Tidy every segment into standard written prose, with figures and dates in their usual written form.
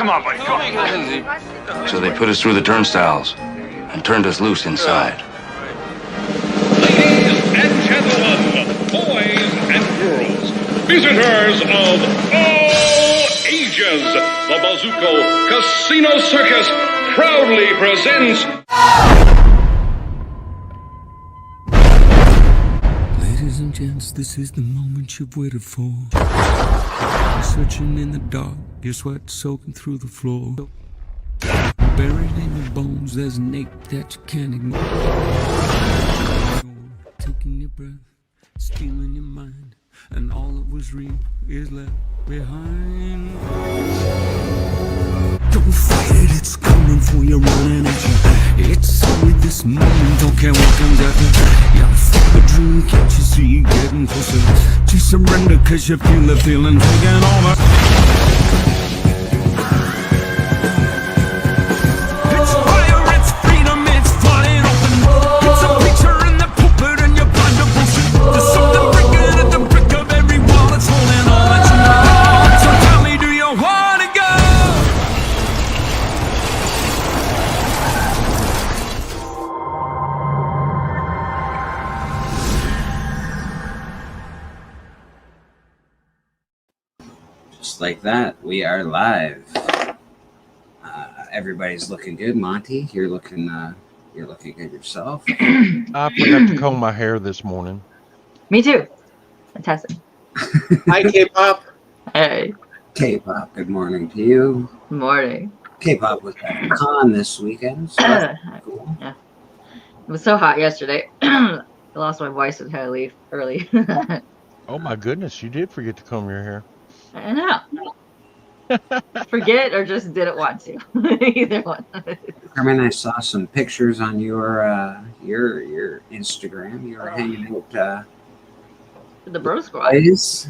Come on, buddy. Come on. So they put us through the turnstiles and turned us loose inside. Ladies and gentlemen, boys and girls, visitors of all ages, the Bazuco Casino Circus proudly presents... Ladies and gents, this is the moment you've waited for. Searching in the dark, your sweat soaking through the floor. Buried in your bones, there's an ache that you can't ignore. Taking your breath, stealing your mind, and all that was real is left behind. Don't fight it, it's coming for your own energy. It's only this moment, don't care what comes after. Yeah, fuck the dream, can't you see you getting closer to surrender, cause you feel the feeling taking over. It's fire, it's freedom, it's flying open. It's a picture in the pulpit and you're blind devotion. There's something breaking at the brick of every wall that's holding all that you know. So tell me, do you wanna go? Just like that, we are live. Everybody's looking good. Monty, you're looking good yourself. I forgot to comb my hair this morning. Me too. Fantastic. Hi, K-pop. Hey. K-pop, good morning to you. Morning. K-pop was at the con this weekend. So that's cool. Yeah. It was so hot yesterday. I lost my voice and had to leave early. Oh my goodness, you did forget to comb your hair. I know. Forget or just didn't want to. Either one. Carmen, I saw some pictures on your Instagram. You were hanging out The bro squad. plays.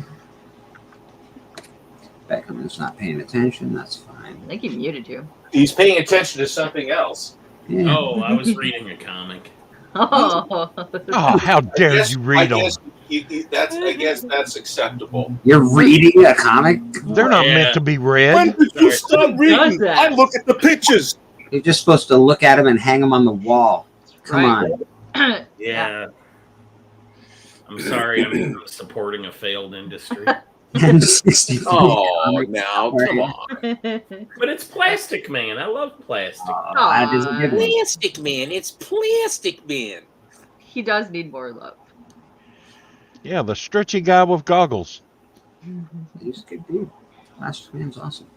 Beckerman's not paying attention. That's fine. I think he muted you. He's paying attention to something else. Yeah. Oh, I was reading a comic. Oh. Oh, how dare you read them? I guess that's acceptable. You're reading a comic? They're not meant to be read. When did you stop reading? that? I look at the pictures. You're just supposed to look at them and hang them on the wall. Come Right. on. Yeah. I'm sorry, I'm supporting a failed industry. N64 Oh, comic. now, come on. But it's Plastic Man. I love Plastic Man. That is a good one. Plastic Man. It's Plastic Man. He does need more love. Yeah, the stretchy guy with goggles. He's a good dude. Plastic Man's awesome.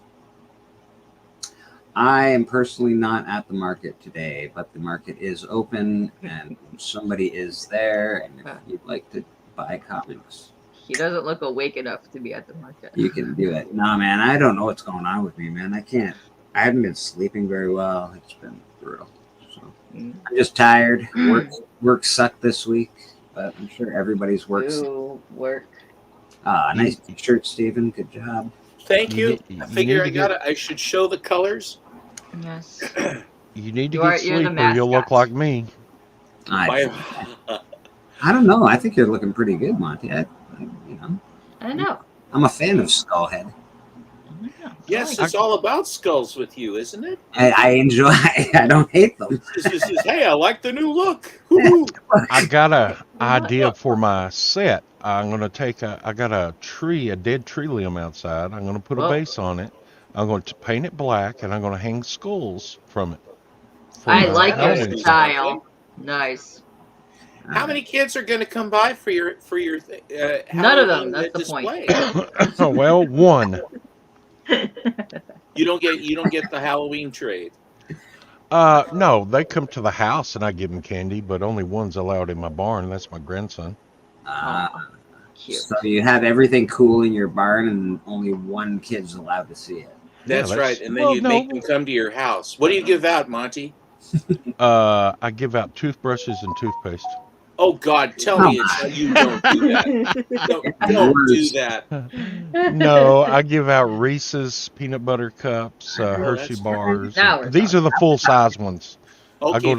I am personally not at the market today, but the market is open and somebody is there. And if you'd like to buy comics, He doesn't look awake enough to be at the market. you can do it. No, man, I don't know what's going on with me, man. I haven't been sleeping very well. It's been brutal. So I'm just tired. Work sucked this week, but I'm sure everybody's work. Ooh, work. Nice t-shirt, Steven. Good job. Thank you. You I figure need to I should show the colors. Yes. You need to You're get the sleep or you'll look mascot. like me. I don't know. I think you're looking pretty good, Monty. I don't know. I'm a fan of Skullhead. Yes, it's all about skulls with you, isn't it? I enjoy. I don't hate them. This is, hey, I like the new look. Woo-hoo. I got a idea for my set. I'm gonna I got a dead tree limb outside. I'm gonna put a Whoa. base on it. I'm going to paint it black, and I'm gonna hang skulls from it. for I my like your Halloween. style. Nice. How many kids are going to come by for your None of them. Halloween That's the display? point. Oh, well, one. You don't get the Halloween trade. No, they come to the house and I give them candy, but only one's allowed in my barn. That's my grandson. Cute. So you have everything cool in your barn, and only one kid's allowed to see it. That's right. And then you make them come to your house. What do you give out, Monty? I give out toothbrushes and toothpaste. Oh God, tell me you don't do that. Don't do that. No, I give out Reese's peanut butter cups, Hershey bars. Now we're These are the full size ones. Okay,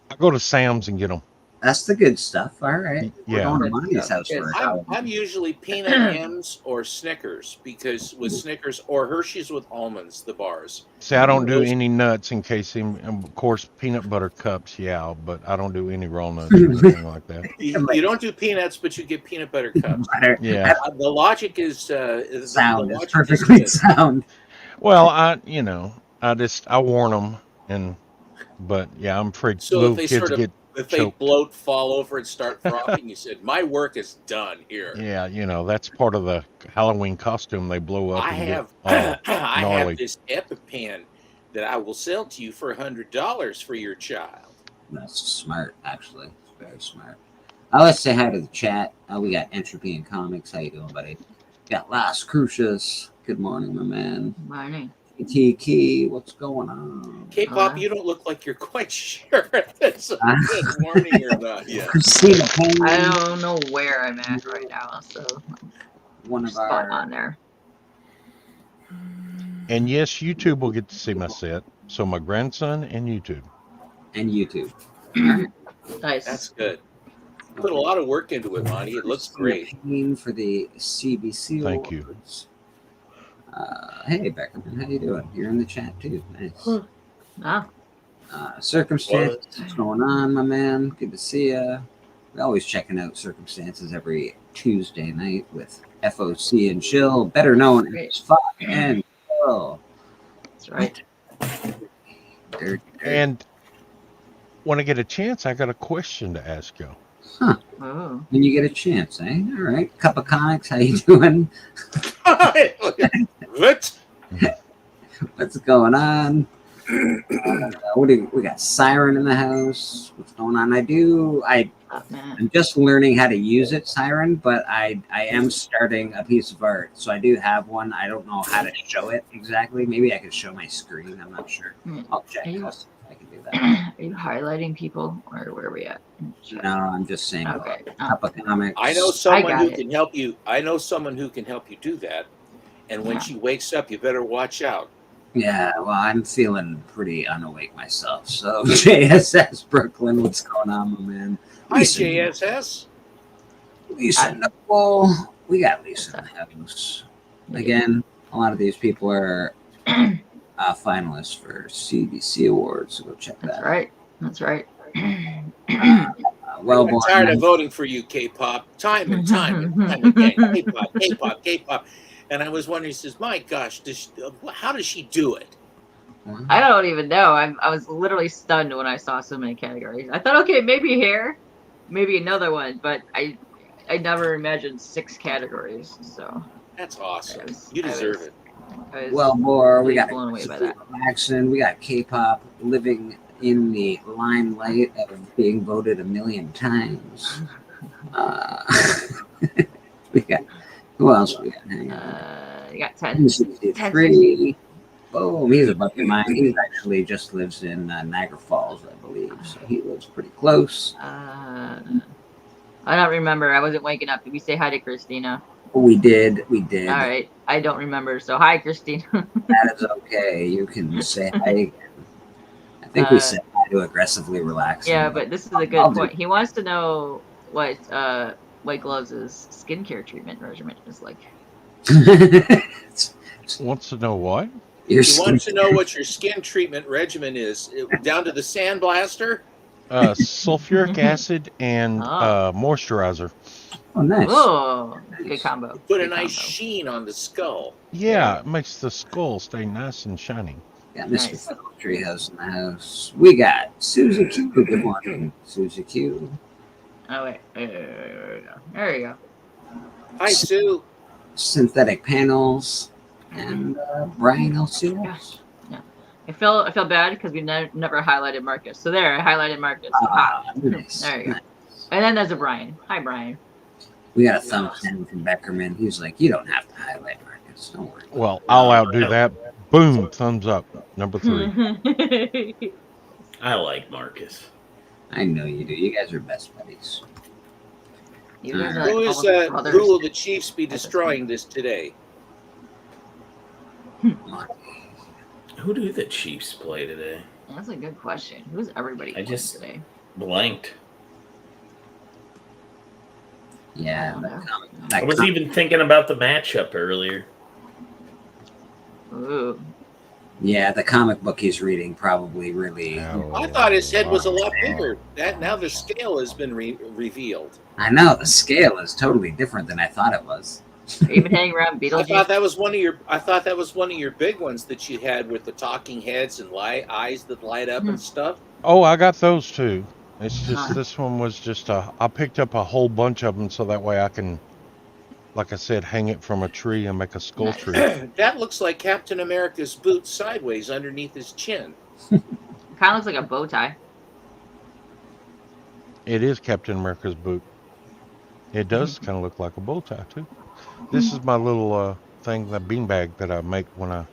I go to Sam's and get them. That's the good stuff. All right. We're Yeah. going to Good Monty's stuff. house Good for stuff. Halloween. I'm usually peanut M&Ms or Snickers, because with Snickers or Hershey's with almonds, the bars. See, I don't do Those- any nuts in case, of course, peanut butter cups, yeah, but I don't do any raw nuts or anything like that. You don't do peanuts, but you get peanut butter cups. Butter. Yeah. The logic is Sound. the It's logic is perfectly good. sound. Well, I warn them, but yeah, I'm afraid So if little they kids sort of get if they choked. bloat, fall over, and start frothing, you said, "My work is done here." Yeah, that's part of the Halloween costume. They blow up I and have get I gnarly. have this EpiPen that I will sell to you for $100 for your child. That's smart, actually. It's very smart. Let's say hi to the chat. We got Entropy and Comics. How you doing, buddy? Got Las Crucias. Good morning, my man. Morning. GT Key, what's going on? K-pop, you don't look like you're quite sure if it's a good morning or not yet. Christina Payne, I don't know where I'm at right now, so one of spot our on there. And yes, YouTube will get to see my set. So my grandson and YouTube. and YouTube. Nice. That's good. Put a lot of work into it, Monty. It looks great. Christina Payne for the CBC Thank you. Awards. Hey, Beckerman, how you doing? You're in the chat too. Nice. Ah, Circumstances, what's going on, my man? Good to see ya. We're always checking out Circumstances every Tuesday night with FOC and Chill, better known as Fuck and Chill. that's right. Dirt. And when I get a chance, I got a question to ask you. Huh. Oh, When you get a chance, eh? All right. Cup of Comics, how you doing? What? What's going on? We got Siren in the house. What's going on? oh man. I'm just learning how to use it, Siren, but I am starting a piece of art. So I do have one. I don't know how to show it exactly. Maybe I could show my screen. I'm not sure. I'll check. Are you- I'll see if I can do that. Are you highlighting people, or where are we at? No, I'm just saying. Okay. Cup of Comics. I know someone got who it. can help you. I know someone who can help you do that. And when Yeah. she wakes up, you better watch out. Yeah, well, I'm feeling pretty unawake myself. So JSS Brooklyn, what's going on, my man? Hi, Lisa- JSS. Lisa Nicole. We got Lisa in the house. Again, a lot of these people are finalists for CBC Awards, so go check That's that right. That's right. out. Well, I'm tired of voting for you, K-pop. Time and time again. K-pop, K-pop, K-pop. And I was wondering, he says, my gosh, how does she do it? I don't even know. I was literally stunned when I saw so many categories. I thought, okay, maybe hair, maybe another one, but I never imagined 6 categories. So That's awesome. I was- You I deserve was- it. I was Well, more. We really got blown away by that. Action. We got K-pop living in the limelight of being voted 1,000,000 times. We got who else? We got? Hang on. You got 10. 63. Boom. He's a buddy of mine. He actually just lives in Niagara Falls, I believe. So he lives pretty close. I don't remember. I wasn't waking up. Did we say hi to Christina? We did. We did. All right. I don't remember. So hi, Christina. That is okay. You can say hi again. I think we said hi to aggressively relaxing. Yeah, but this is a I'll good do point. He wants to know what White Gloves' skincare treatment regimen is like. Wants to know what? Your He skin. wants to know what your skin treatment regimen is. Down to the sandblaster? Sulfuric acid and Oh. moisturizer. Oh, nice. Oh, good combo. Put a Good nice combo. sheen on the skull. Yeah, it makes the skull stay nice and shiny. Got Mr. Nice. Treehouse in the house. We got Susie Q. Good morning, Susie Q. Oh wait. There you go. Hi, Sue. Synthetic panels and Brian LCS. I feel bad because we never highlighted Marcus. So there, I highlighted Marcus. Nice. There you go. Nice. And then there's a Brian. Hi, Brian. We got a thumbs down from Beckerman. He's like, you don't have to highlight Marcus. Don't worry. Well, I'll outdo that. Boom, thumbs up. Number 3. I like Marcus. I know you do. You guys are best buddies. You guys are Alright. like Who is almost brothers. who will the Chiefs be destroying this today? Who do the Chiefs play today? That's a good question. Who's everybody I playing just- today? Blanked. Yeah, I was even thinking about the matchup earlier. Ooh. yeah, the comic book he's reading probably really. I thought his head was a lot bigger. That now the scale has been revealed. I know the scale is totally different than I thought it was. Are you even hanging around I thought Beetlejuice? that was one of your. I thought that was one of your big ones that you had with the talking heads and eyes that light up and stuff. Oh, I got those too. It's just Huh. this one was just I picked up a whole bunch of them so that way I can, like I said, hang it from a tree and make a skull Nice. tree. That looks like Captain America's boot sideways underneath his chin. Kind of looks like a bow tie. It is Captain America's boot. It does kind of look like a bow tie too. This is my little thing, the beanbag that I make when I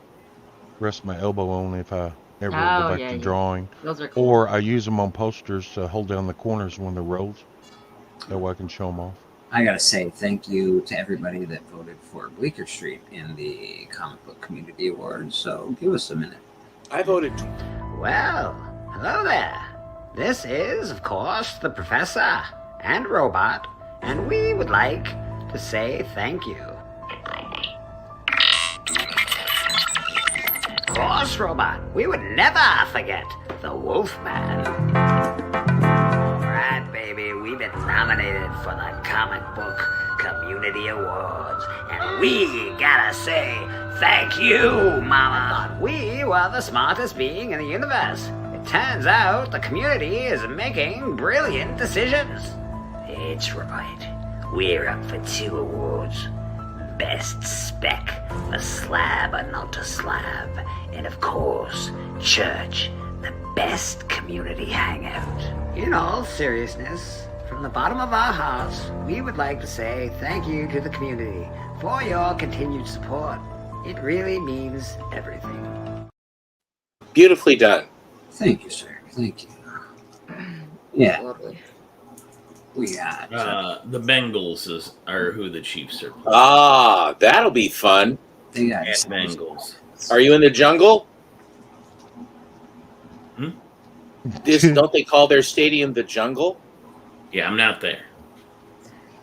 rest my elbow on if I ever go back yeah, to yeah. drawing. Those are cool. Or I use them on posters to hold down the corners when they're rows. That way I can show them off. I gotta say thank you to everybody that voted for Bleecker Street in the Comic Book Community Awards. So give us a minute. I voted. Well, hello there. This is, of course, the Professor and Robot, and we would like to say thank you. Of course, Robot, we would never forget the Wolfman. Alright, baby, we've been nominated for the Comic Book Community Awards, and we gotta say thank you, Mama. We were the smartest being in the universe. It turns out the community is making brilliant decisions. It's right. We're up for 2 awards. Best Spec for Slab or Not a Slab. And of course, Church, the best community hangout. In all seriousness, from the bottom of our hearts, we would like to say thank you to the community for your continued support. It really means everything. Beautifully done. Thank you, sir. Thank you. Yeah, Lovely. we got. The Bengals are who the Chiefs are. Ah, that'll be fun. They got At Bengals. Are you in the jungle? Don't they call their stadium the jungle? Yeah, I'm not there.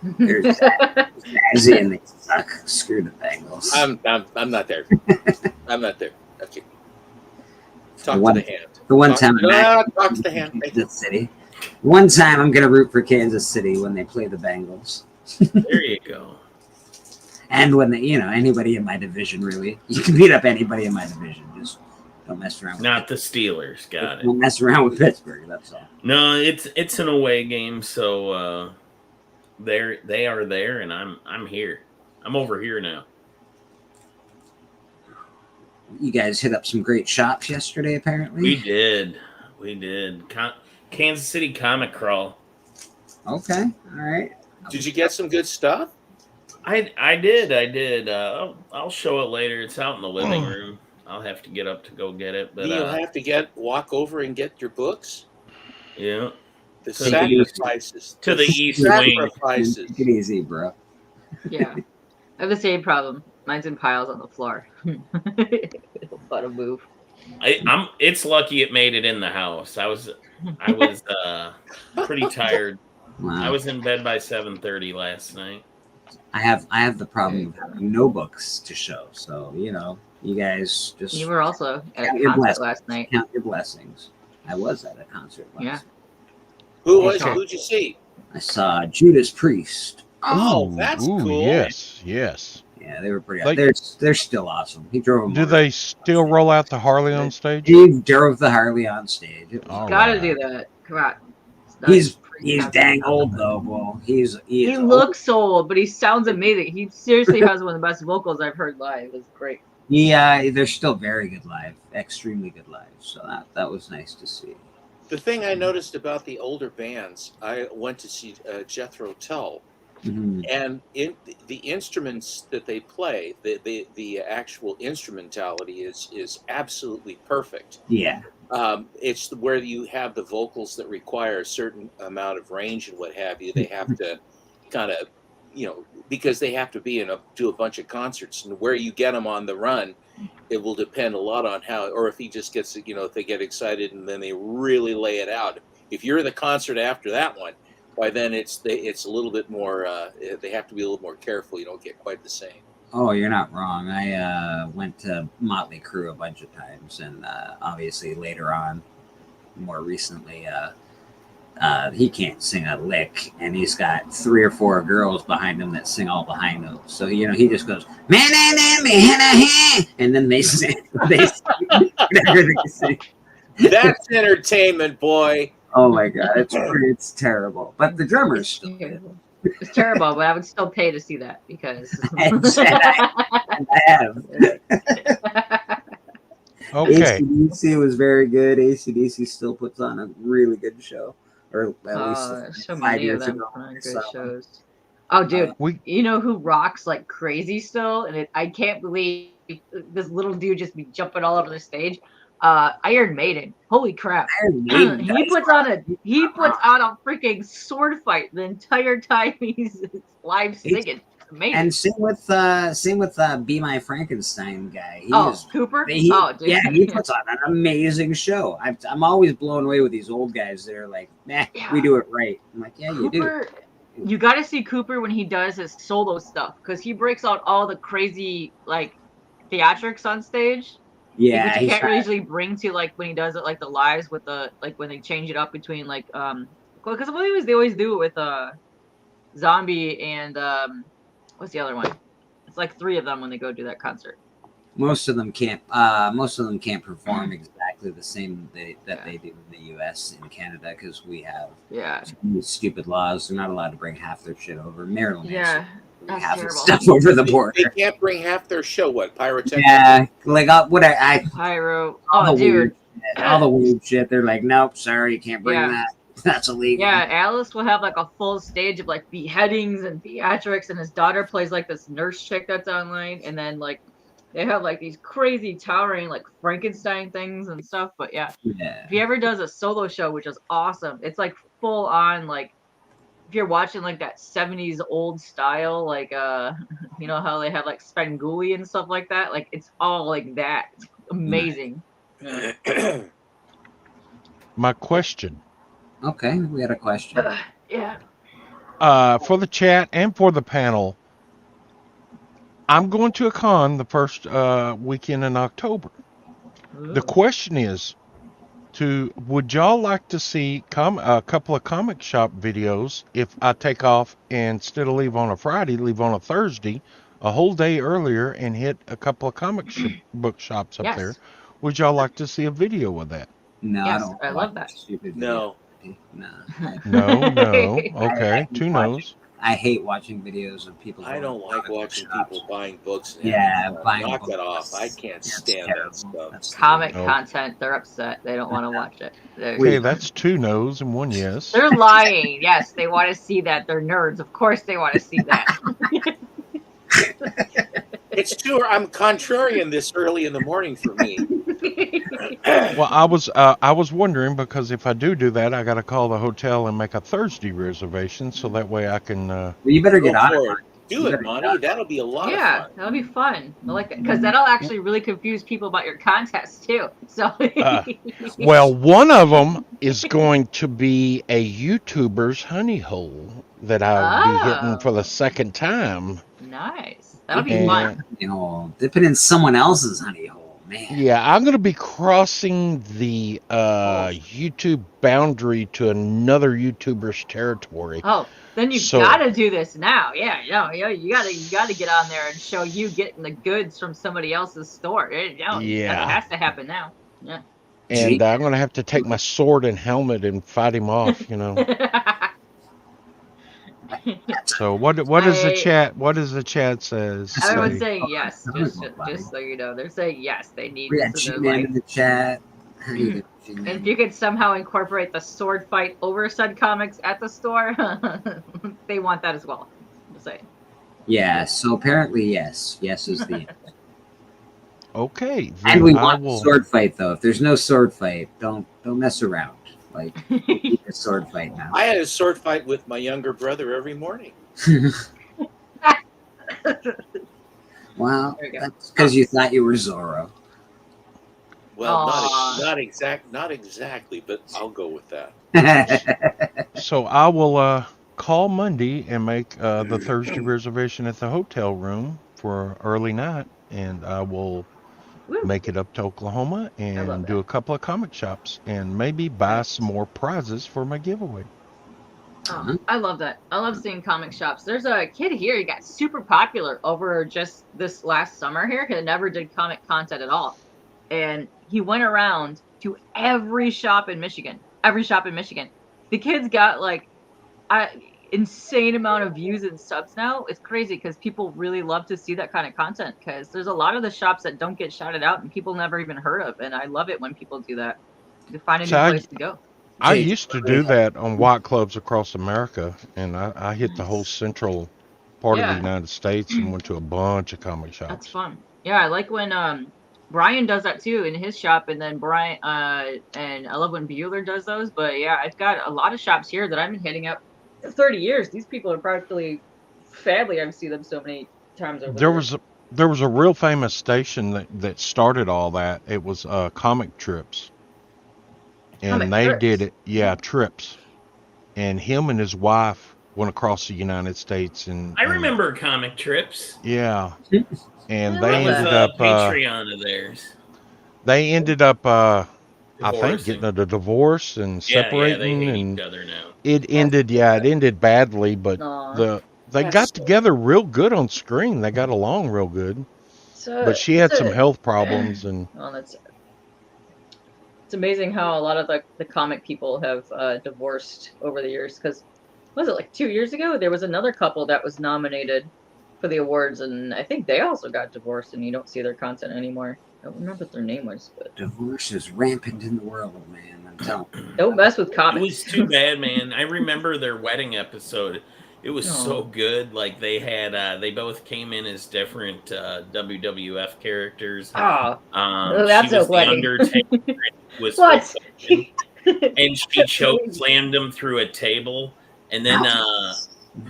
There's Azzy and they suck. Screw the Bengals. I'm not there. I'm not there. Okay. Talk One- to the hand. the one Talk, time I'm at talk to the hand. Thank you. Kansas City. One time I'm gonna root for Kansas City when they play the Bengals. There you go. And when they, anybody in my division, really, you can beat up anybody in my division. Just don't mess around. Not the Steelers. Got it. Don't mess around with Pittsburgh. That's all. No, it's an away game, so they are there, and I'm here. I'm over here now. You guys hit up some great shops yesterday, apparently. We did. Kansas City Comic Crawl. Okay, all right. Did you get some good stuff? I did. I'll show it later. It's out in the living room. I'll have to get up to go get it. But You'll have to walk over and get your books. yeah, The To the east- sacrifices. to the east wing. sacrifices. Take it easy, bro. Yeah. I have the same problem. Mine's in piles on the floor. It'll let 'em move. It's lucky it made it in the house. I was pretty tired. Wow. I was in bed by 7:30 last night. I have the problem of having no books to show. So you guys just You were also at Count a your concert blessings. last night. count your blessings. I was at a concert last Yeah. night. Who'd you see? I saw Judas Priest. Oh, that's Ooh, cool. yes. Yeah, they were pretty. Like- They're still awesome. He drove them. Do they still roll out the Harley on stage? He drove the Harley on stage. It was- All Gotta right. do that. Come on. It's not He's pretty tough. dang old though, Bull. He He looks old, but he sounds amazing. He seriously has one of the best vocals I've heard live. It was great. Yeah, they're still very good live, extremely good live. So that was nice to see. The thing I noticed about the older bands, I went to see Jethro Tull, Mhm. and the instruments that they play, the actual instrumentality is absolutely perfect. Yeah, It's where you have the vocals that require a certain amount of range and what have you. They have to kind of, because they have to do a bunch of concerts, and where you get them on the run, it will depend a lot on how, or if he just gets, if they get excited and then they really lay it out. If you're in the concert after that one, by then it's a little bit more. They have to be a little more careful. You don't get quite the same. Oh, you're not wrong. I went to Motley Crue a bunch of times, and obviously later on, more recently, he can't sing a lick, and he's got 3 or 4 girls behind him that sing all the high notes. So he just goes man, and then they sing. They sing whatever they sing. That's entertainment, boy. Oh my god, it's terrible. But the drummer's still good. It's terrible, but I would still pay to see that because I have. Okay. AC/DC was very good. AC/DC still puts on a really good show, or at least so 5 many of years them ago. are good So, shows. Oh, dude, We you know who rocks like crazy still, and I can't believe this little dude just be jumping all over the stage. Iron Maiden, holy crap! Iron Maiden he does puts on a freaking sword fight the entire time he's live singing. Amazing. and same with Be My Frankenstein guy. Cooper. He Dude. puts on an amazing show. I'm always blown away with these old guys that are like, nah, we do it right. I'm like, yeah, you do. Cooper, you got to see Cooper when he does his solo stuff because he breaks out all the crazy like theatrics on stage. Yeah, which you he's can't got- usually bring to like when he does it like the lives with the like when they change it up between like because they always do it with Zombie and what's the other one? It's like 3 of them when they go do that concert. most of them can't perform exactly the same that they do in the U.S. and Canada because we have these stupid laws. They're not allowed to bring half their shit over. Maryland, That's half the terrible. stuff over the border. They can't bring half their show. What pyrotechnics? Yeah, like Pyro. all Oh, the dude. weird shit, all the weird shit. They're like, nope, sorry, you can't bring Yeah. that. That's illegal. Yeah, Alice will have like a full stage of like beheadings and theatrics, and his daughter plays like this nurse chick that's online, and then like they have like these crazy towering like Frankenstein things and stuff. But yeah, if he ever does a solo show, which is awesome, it's like full on like if you're watching like that 70s old style, like you know how they have like Spenguli and stuff like that, like it's all like that. It's amazing. My question. Okay, we had a question. Yeah. For the chat and for the panel, I'm going to a con the first weekend in October. The question is, would y'all like to see a couple of comic shop videos if I take off and instead of leave on a Friday, leave on a Thursday, a whole day earlier and hit a couple of comic book shops up there? Would y'all like to see a video of that? No, Yes, I don't. I love that. Stupid No. No. Okay, two no's. I hate watching videos of people. I don't like watching people buying books. Buying knock books. that off. I can't stand that stuff. Comic Oh. content, they're upset. They don't want to watch it. Okay, that's 2 no's and 1 yes. They're lying. Yes, they want to see that. They're nerds. Of course they want to see that. It's true. I'm contrarian this early in the morning for me. Well, I was wondering because if I do that, I got to call the hotel and make a Thursday reservation so that way I can. Well, you better get Go on for it. it. Do it, Monty. That'll be a lot of Yeah, fun. that'll be fun. I like that because that'll actually really confuse people about your contest too. So. Well, one of them is going to be a YouTuber's honey hole that I'll be hitting for the second time. Nice. That'll be fun. Dipping in someone else's honey hole, man. Yeah, I'm going to be crossing the YouTube boundary to another YouTuber's territory. Oh, then you So- gotta do this now. Yeah, you gotta get on there and show you getting the goods from somebody else's store. Yeah. That has to happen now. Yeah. And I'm going to have to take my sword and helmet and fight him off, So what does the chat? What does the chat says? Everyone's say? saying yes. Just so you know, they're saying yes. They need We got this in G their Man life. in the chat. How you doing, G And Man? if you could somehow incorporate the sword fight over said comics at the store, they want that as well. Just saying. Yeah. So apparently, yes. Yes is the. Okay. And we then I want will- a sword fight though. If there's no sword fight, don't mess around. Like we need a sword fight now. I had a sword fight with my younger brother every morning. Well, There you go. that's because you thought you were Zorro. Well, Aw. not exactly, but I'll go with that. So I will call Monday and make the Thursday reservation at the hotel room for early night, and I will Woo. make it up to Oklahoma love and do that. a couple of comic shops and maybe buy some more prizes for my giveaway. Oh, I love that. I love seeing comic shops. There's a kid here. He got super popular over just this last summer here. He never did comic content at all. And he went around to every shop in Michigan. Every shop in Michigan. The kid's got like insane amount of views and subs now. It's crazy because people really love to see that kind of content because there's a lot of the shops that don't get shouted out and people never even heard of. And I love it when people do that. To find a new place to go. I used to do that on white clubs across America, and I hit the whole central part of the United States and went to a bunch of comic shops. That's fun. Yeah, I like when Brian does that too in his shop, and then Brian and I love when Bueller does those. But yeah, I've got a lot of shops here that I've been hitting up for 30 years. These people are practically family. I've seen them so many times over There was a real famous station that started all that. It was Comic Trips. And Comic they Trips? did it, yeah, Trips. And him and his wife went across the United States and I remember Comic Trips. yeah. And I they love ended That was up a Patreon of theirs. they ended up I think Divorcing. getting a divorce and Yeah, separating they hate and each other now. it ended badly, but Aw. they got together real good on screen. They got along real good. But she had some health problems and Oh, it's amazing how a lot of the comic people have divorced over the years. Because was it like 2 years ago? There was another couple that was nominated for the awards, and I think they also got divorced, and you don't see their content anymore. I don't remember what their name was, but Divorce is rampant in the world, man. I'm telling you. don't mess with It comics. was too bad, man. I remember their wedding episode. It was so good. Like they had, they both came in as different WWF characters. Oh, She was the Undertaker. Was what? and she choke slammed him through a table, and then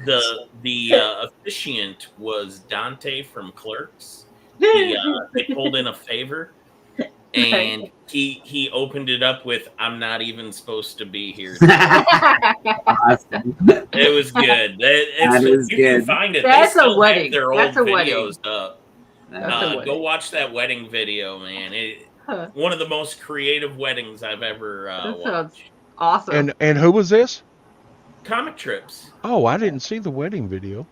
the officiant was Dante from Clerks. They pulled in a favor, and he opened it up with "I'm not even supposed to be here." Awesome. It was good. That is you good. can find it. That's they a still wedding. have their That's old a wedding. videos up. That's a wedding. Go watch that wedding video, man. One of the most creative weddings I've ever That watched. sounds awesome. and who was this? Comic Trips. Oh, I didn't see the wedding video.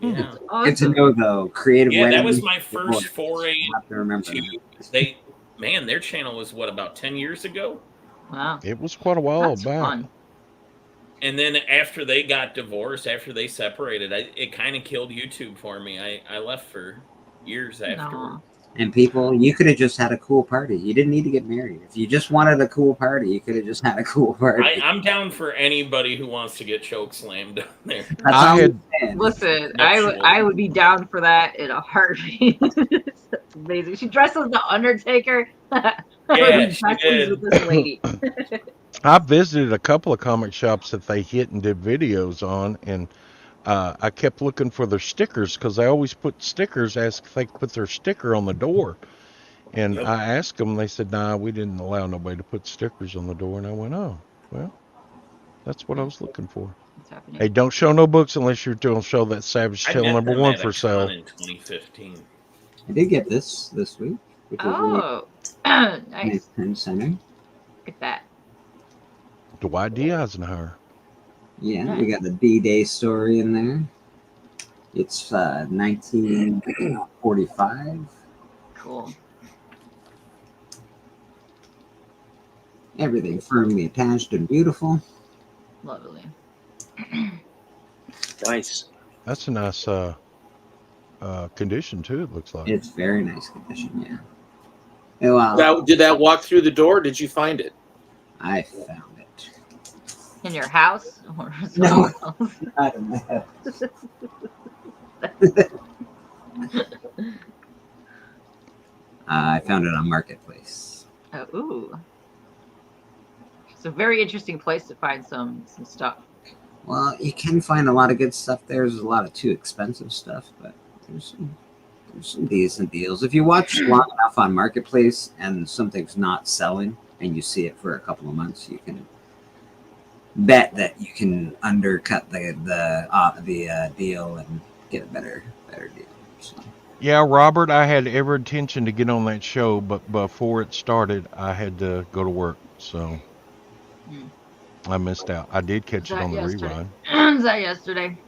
Yeah, Good to know, though. Creative yeah. That wedding. was my first foray I have to remember. to. Their channel was what, about 10 years ago, Wow, It was quite a while that's back. fun. and then after they got divorced, after they separated, it kind of killed YouTube for me. I left for years afterward. Aw. And people, you could have just had a cool party. You didn't need to get married. If you just wanted a cool party, you could have just had a cool party. I'm down for anybody who wants to get choke slammed down there. That's I all had- I'm saying. Listen, Nuptial. I would be down for that in a heartbeat. That's amazing. She dressed as the Undertaker. I would Yeah, be she best pleased did. with this lady. I visited a couple of comic shops that they hit and did videos on, and I kept looking for their stickers because they always put stickers, asked if they could put their sticker on the door. And Yep. I asked them, they said, nah, we didn't allow nobody to put stickers on the door. And I went, oh, well, that's what I was looking for. What's happening? Hey, don't show no books unless you're going to show that Savage I Tale met number them one at a for sale. con in 2015. I did get this week, which is Oh, really nice. nice Penn Center. Look at that. Dwight D. Eisenhower. Yeah, we got the D-Day story in there. It's 1945. Cool. Everything firmly attached and beautiful. Lovely. Nice. That's a nice condition, too, it looks like. It's very nice condition, yeah. Oh, wow. Did that walk through the door? Or did you find it? I found it. In your house or No. somewhere else? I don't know. I found it on Marketplace. Oh, ooh. It's a very interesting place to find some stuff. Well, you can find a lot of good stuff there. There's a lot of too expensive stuff, but there's There's some decent deals. If you watch long enough on Marketplace and something's not selling and you see it for a couple of months, you can bet that you can undercut the deal and get a better deal. So. Yeah, Robert, I had every intention to get on that show, but before it started, I had to go to work, so I missed out. I did catch it on the rerun. Was that yesterday?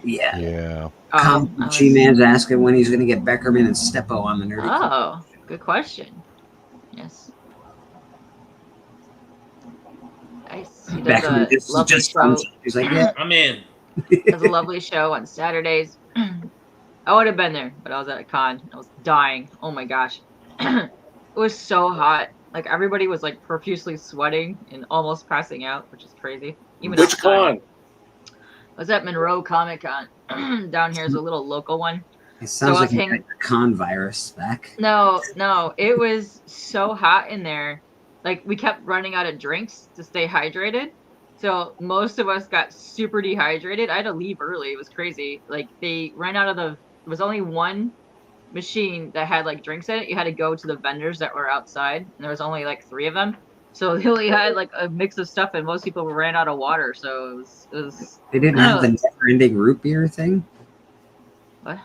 Yeah. Yeah. G-Man's asking when he's going to get Beckerman and Steppo on the Nerdy. Oh, good question. Yes. Nice. He does Beckerman a lovely show. He's like, yeah. I'm in. Does a lovely show on Saturdays. I would have been there, but I was at a con. I was dying. Oh my gosh. It was so hot. Like everybody was like profusely sweating and almost passing out, which is crazy. Even Which outside. con? I was at Monroe Comic Con. Down here is a little local one. It sounds So I like was you got the con virus back. No, it was so hot in there. Like we kept running out of drinks to stay hydrated. So most of us got super dehydrated. I had to leave early. It was crazy. Like they ran out of there was only one machine that had like drinks in it. You had to go to the vendors that were outside, and there was only like 3 of them. So they only had like a mix of stuff, and most people ran out of water. So it was. They didn't have the never-ending root beer thing. What?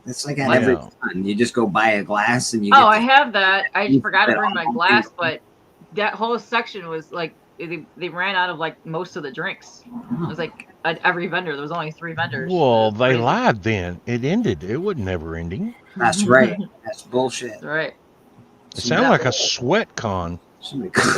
It's like at every con. You just go buy a glass and you. I have that. I forgot to bring my glass, but that whole section was like they ran out of like most of the drinks. It was like at every vendor. There was only 3 vendors. Well, they lied then. It ended. It was never ending. That's right. That's bullshit. That's right. It sounded like a sweat con.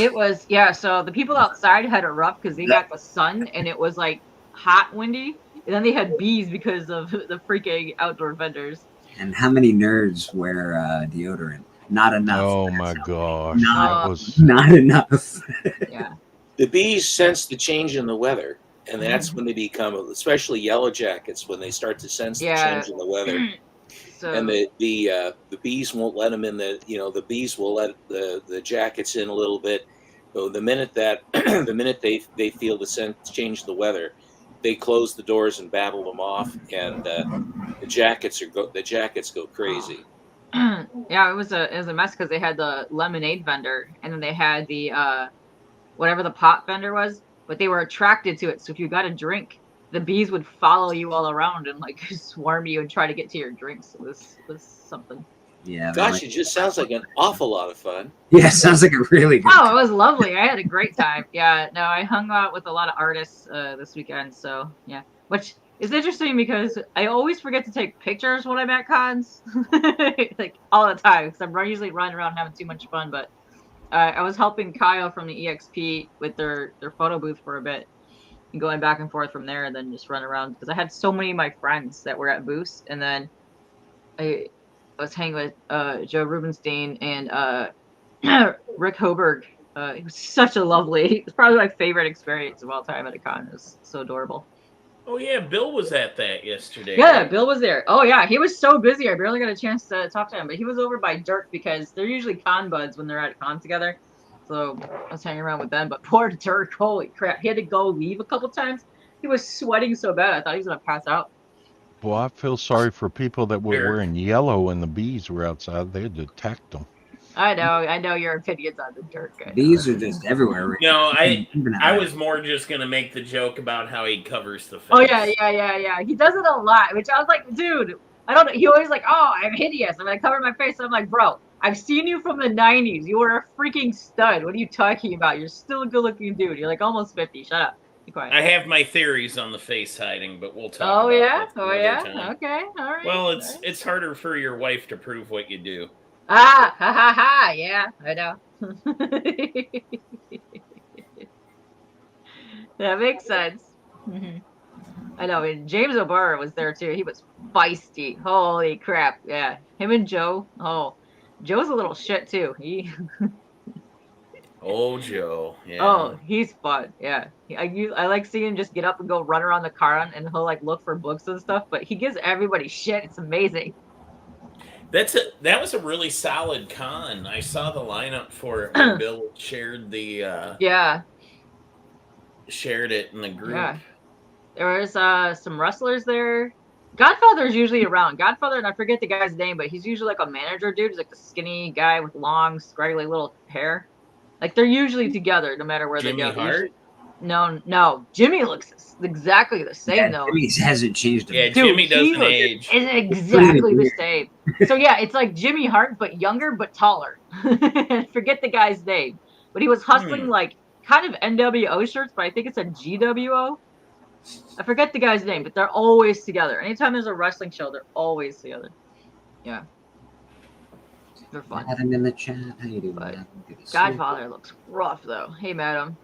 It was, yeah. So the people outside had it rough because they got the sun and it was like hot, windy. And then they had bees because of the freaking outdoor vendors. And how many nerds wear deodorant? Not enough. Oh my gosh. Not enough. Yeah. The bees sense the change in the weather, and that's when they become, especially yellow jackets, when they start to sense the change in the weather. So, and the bees won't let them in. The bees will let the jackets in a little bit. So the minute they feel the change in the weather, they close the doors and battle them off, and the jackets go crazy. Yeah, it was a mess because they had the lemonade vendor, and then they had the whatever the pot vendor was, but they were attracted to it. So if you got a drink, the bees would follow you all around and like swarm you and try to get to your drinks. It was something. Yeah. Gosh, it just sounds like an awful lot of fun. Yeah, it sounds like a really good. Oh, it was lovely. I had a great time. Yeah, no, I hung out with a lot of artists this weekend. So yeah, which is interesting because I always forget to take pictures when I'm at cons, like all the time, because I'm usually running around having too much fun. But I was helping Kyle from the EXP with their photo booth for a bit, and going back and forth from there, and then just run around because I had so many of my friends that were at booths, and then I was hanging with Joe Rubenstein and Rick Hoberg. It was such a lovely. It's probably my favorite experience of all time at a con. It was so adorable. Oh yeah, Bill was at that yesterday. Yeah, right? Bill was there. Oh yeah, he was so busy. I barely got a chance to talk to him, but he was over by Dirk because they're usually con buds when they're at a con together. So I was hanging around with them. But poor Dirk, holy crap, he had to go leave a couple times. He was sweating so bad, I thought he was gonna pass out. Well, I feel sorry for people that were wearing yellow and the bees were outside. They had attacked them. I know your opinions on the Dirk guy. Bees are just everywhere. No, I was more just gonna make the joke about how he covers the face. Oh yeah. He does it a lot, which I was like, dude, I don't know. He always like, oh, I'm hideous. I'm gonna cover my face. I'm like, bro, I've seen you from the 90s. You were a freaking stud. What are you talking about? You're still a good-looking dude. You're like almost 50. Shut up. Be quiet. I have my theories on the face hiding, but we'll talk. Oh about yeah. that Oh another yeah. time. Okay. All right. Well, it's harder for your wife to prove what you do. Ah, ha ha ha. Yeah, I know. That makes sense. I know. And James O'Barr was there too. He was feisty. Holy crap. Yeah. Him and Joe. Oh, Joe's a little shit too. Oh, Joe. Yeah. Oh, he's fun. Yeah. I like seeing him just get up and go run around the car and he'll like look for books and stuff, but he gives everybody shit. It's amazing. That was a really solid con. I saw the lineup for it when Bill shared the shared it in the group. Yeah. There was some wrestlers there. Godfather's usually around. Godfather, and I forget the guy's name, but he's usually like a manager dude. He's like the skinny guy with long, scraggly little hair. Like they're usually together, no matter where Jimmy they go. Hart? No. Jimmy looks exactly the same though. Jimmy hasn't changed a Yeah, bit. Dude, Jimmy he doesn't looks age. exactly the same. So yeah, it's like Jimmy Hart, but younger, but taller. Forget the guy's name, but he was hustling like kind of NWO shirts, but I think it's a GWO. I forget the guy's name, but they're always together. Anytime there's a wrestling show, they're always together. Yeah, they're fun. Adam in the chat. How you doing, But man? Good to see you. Godfather looks rough though. Hey, madam.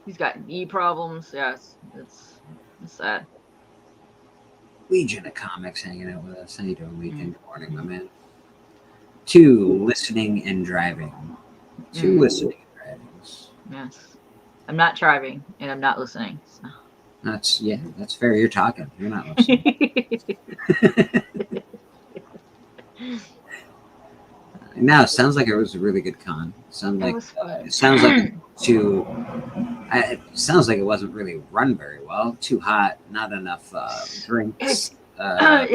He's got knee problems. Yes, it's sad. Legion of Comics hanging out with us. How you doing, Legion? Good morning, my man. 2 listening and driving. 2 listening and driving. Yes. I'm not driving and I'm not listening. So. That's fair. You're talking. You're not listening. No, it sounds like it was a really good con. It sounds like it sounds like it wasn't really run very well. Too hot, not enough drinks. It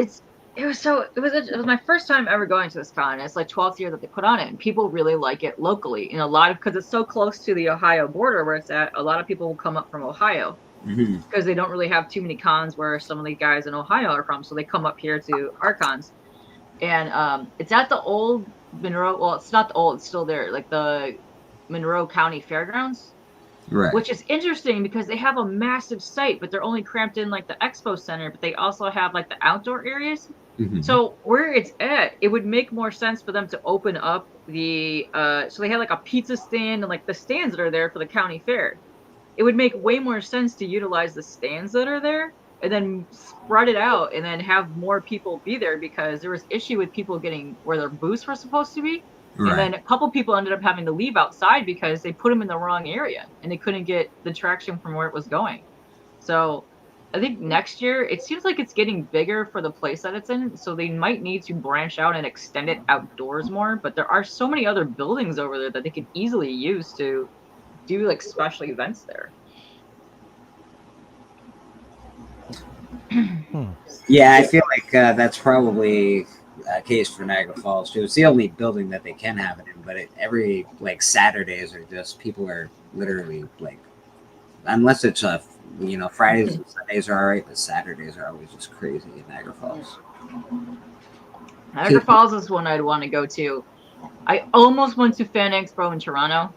was my first time ever going to this con. It's like 12th year that they put on it, and people really like it locally. And because it's so close to the Ohio border where it's at, a lot of people will come up from Ohio because they don't really have too many cons where some of the guys in Ohio are from, so they come up here to our cons. And it's at the old Monroe. Well, it's not the old; it's still there, like the Monroe County Fairgrounds. Right. Which is interesting because they have a massive site, but they're only cramped in like the expo center, but they also have like the outdoor areas. So where it's at, it would make more sense for them to open up the so they have like a pizza stand and like the stands that are there for the county fair. It would make way more sense to utilize the stands that are there and then spread it out and then have more people be there, because there was issue with people getting where their booths were supposed to be. Right. And then a couple people ended up having to leave outside because they put them in the wrong area and they couldn't get the traction from where it was going. So I think next year, it seems like it's getting bigger for the place that it's in. So they might need to branch out and extend it outdoors more. But there are so many other buildings over there that they could easily use to do like special events there. Yeah, I feel like that's probably a case for Niagara Falls too. It's the only building that they can have it in, but every like Saturdays are just people are literally like, unless it's Fridays and Sundays are all right, but Saturdays are always just crazy in Niagara Falls. Niagara Falls is one I'd want to go to. I almost went to Fan Expo in Toronto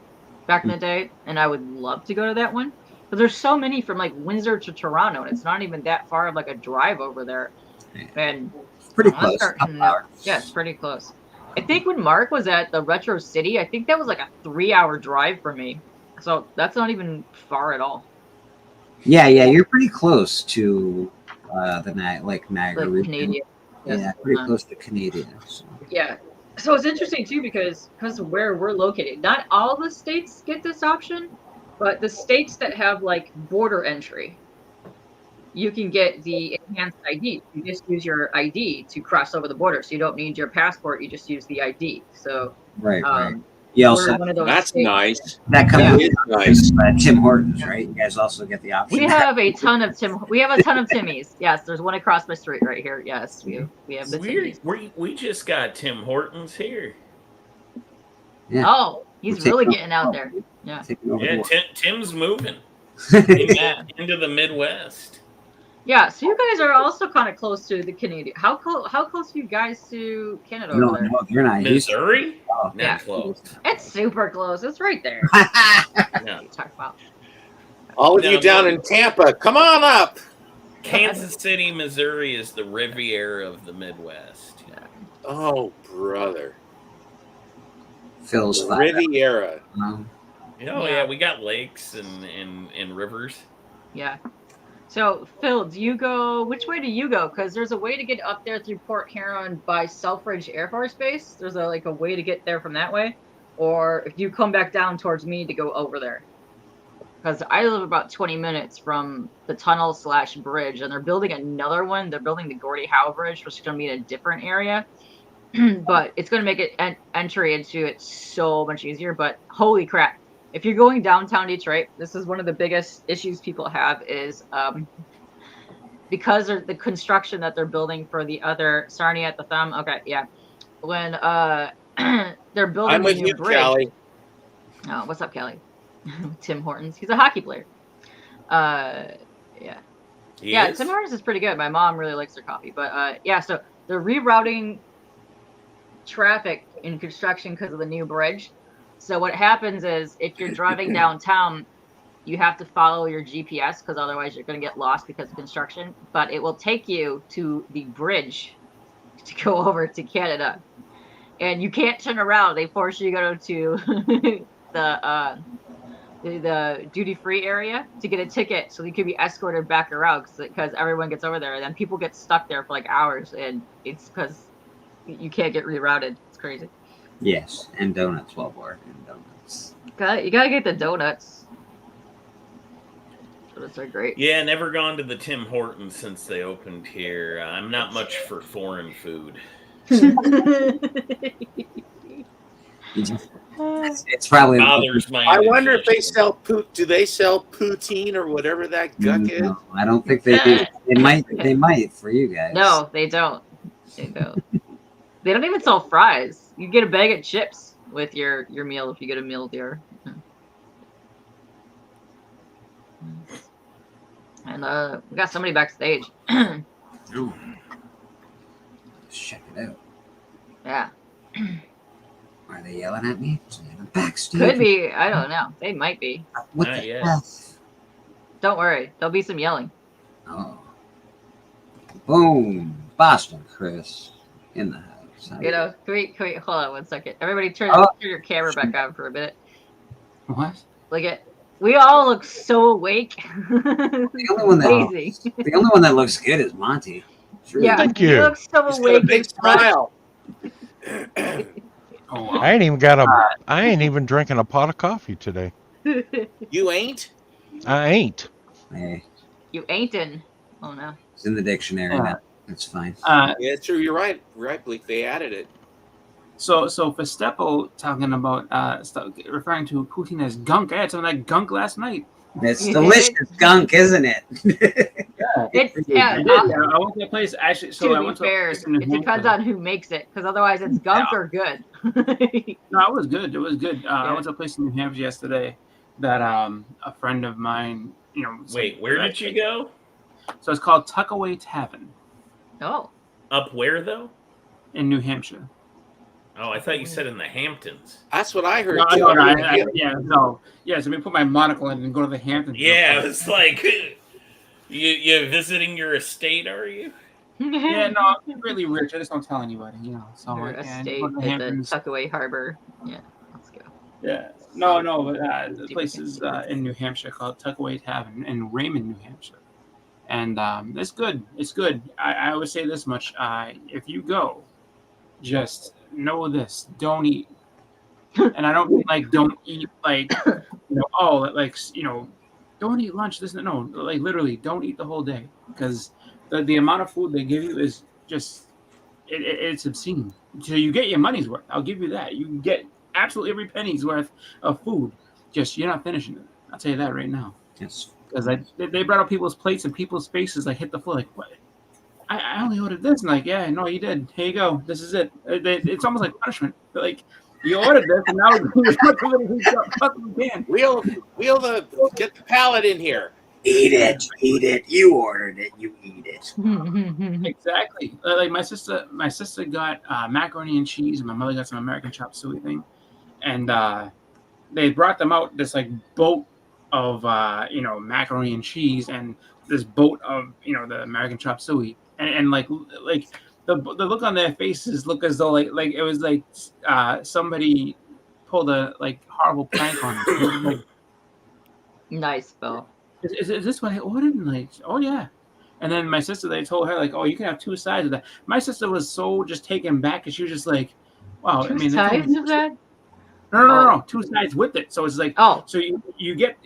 back in the day, and I would love to go to that one. But there's so many from like Windsor to Toronto, and it's not even that far of like a drive over there. And it's pretty close. Yeah, it's pretty close. I think when Mark was at the Retro City, I think that was like a 3-hour drive for me. So that's not even far at all. Yeah, you're pretty close to the Niagara region. Canadian. Yes. Yeah, pretty close to Canadian. So. Yeah. So it's interesting too because of where we're located. Not all the states get this option, but the states that have like border entry, you can get the enhanced ID. You just use your ID to cross over the border. So you don't need your passport. You just use the ID. So right. You also, that's nice. That comes is nice. Tim Hortons, right? You guys also get the option. We have a ton of Timmys. Yes, there's one across my street right here. Yes, we have the Timmys. We just got Tim Hortons here. Yeah. Oh, he's really getting out there. Yeah. Tim's moving into the Midwest. Yeah, so you guys are also kind of close to the Canadian. How close are you guys to Canada? No, you're not. Missouri? Not close. It's super close. It's right there. Yeah. You talk about. All of you down in Tampa, come on up. Kansas City, Missouri is the Riviera of the Midwest. Yeah. Oh, brother. Phil's Riviera. Yeah, we got lakes and rivers. Yeah. So, Phil, which way do you go? Because there's a way to get up there through Port Huron by Selfridge Air Force Base. There's a way to get there from that way. Or if you come back down towards me to go over there. Because I live about 20 minutes from the tunnel/bridge, and they're building another one. They're building the Gordie Howe Bridge, which is going to be in a different area. But it's going to make it entry into it so much easier. But holy crap. If you're going downtown Detroit, this is one of the biggest issues people have is because of the construction that they're building for the other Sarnia at the Thumb. Okay, yeah. When they're building I'm a with new you, bridge. Callie. Oh, what's up, Kelly? Tim Hortons. He's a hockey player. Yeah. He Yeah, is? Tim Hortons is pretty good. My mom really likes their coffee. But yeah, so they're rerouting traffic in construction because of the new bridge. So what happens is if you're driving downtown, you have to follow your GPS because otherwise you're going to get lost because of construction. But it will take you to the bridge to go over to Canada. And you can't turn around. They force you to go to the duty-free area to get a ticket so you can be escorted back around because everyone gets over there. And then people get stuck there for like hours. And it's because you can't get rerouted. It's crazy. Yes, and donuts while we're in donuts. You gotta get the donuts. Donuts are great. Yeah, never gone to the Tim Hortons since they opened here. I'm not much for foreign food. It's probably bothers my I wonder if they indigestion. do they sell poutine or whatever that guck is? No, I don't think they do. They might for you guys. No, they don't. They don't. They don't even sell fries. You get a bag of chips with your meal if you get a meal there. And we got somebody backstage. Ooh. Let's check it out. Yeah. Are they yelling at me? Backstage. Could be. I don't know. They might be. What Not the yet. hell? Don't worry. There'll be some yelling. Oh. Boom. Boston Chris in the house. You know, can we hold on one second. Everybody turn your camera back on for a minute. What? Look at we all look so awake. The only one that looks good is Monty. Sure. Yeah, Thank he you. looks so He's got awake. a big smile. Oh, I ain't even drinking a pot of coffee today. You ain't? I ain't. Hey, You ain't in. Oh no. it's in the dictionary now. It's fine. Yeah, true. You're right. Right, Bleak. They added it. So for Stepo talking about referring to Putin as gunk, I had some of that gunk last night. It's delicious gunk, isn't it? It's I went to a place actually. So I to be went to fair, a place in New it depends Hampshire. on who makes it, because otherwise it's gunk or good. No, it was good. It was good. I went to a place in New Hampshire yesterday that a friend of mine, Wait, where did you go? So it's called Tuckaway Tavern Oh. Up where though? in New Hampshire. Oh, I thought you said in the Hamptons. That's what I heard. No, too. no. Yeah, so we put my monocle in and go to the Hamptons. Yeah, it's like you visiting your estate, are you? Yeah, no, I'm really rich. I just don't tell anybody, So Your and estate go to the at the Hamptons. Tuckaway Harbor. Yeah, let's go. Yeah, no, but the place is in New Hampshire called Tuckaway Tavern in Raymond, New Hampshire, and it's good. It's good. I would say this much: if you go, just know this: don't eat. And I don't mean like don't eat like don't eat lunch. This no, like literally don't eat the whole day because the amount of food they give you is just it's obscene. So you get your money's worth. I'll give you that. You get absolutely every penny's worth of food. Just you're not finishing it. I'll tell you that right now. Yes. Because they brought out people's plates and people's faces like hit the floor like what? I only ordered this and like yeah no you did. Here you go. This is it. It's almost like punishment. But like you ordered this and now Get the pallet in here. Eat it. You ordered it. You eat it. Exactly. Like my sister got macaroni and cheese, and my mother got some American chop suey thing, and they brought them out this like boat of macaroni and cheese, and this boat of the American chop suey, and like the look on their faces look as though like it was like somebody pulled a like horrible prank on them. Like, Nice, Bill. Is this what I ordered? And like, oh yeah. And then my sister, they told her like, oh, you can have two sides of that. My sister was so just taken back, and she was just like, wow. Two I mean, sides of that? No, two sides with it. So it's like, oh, so you get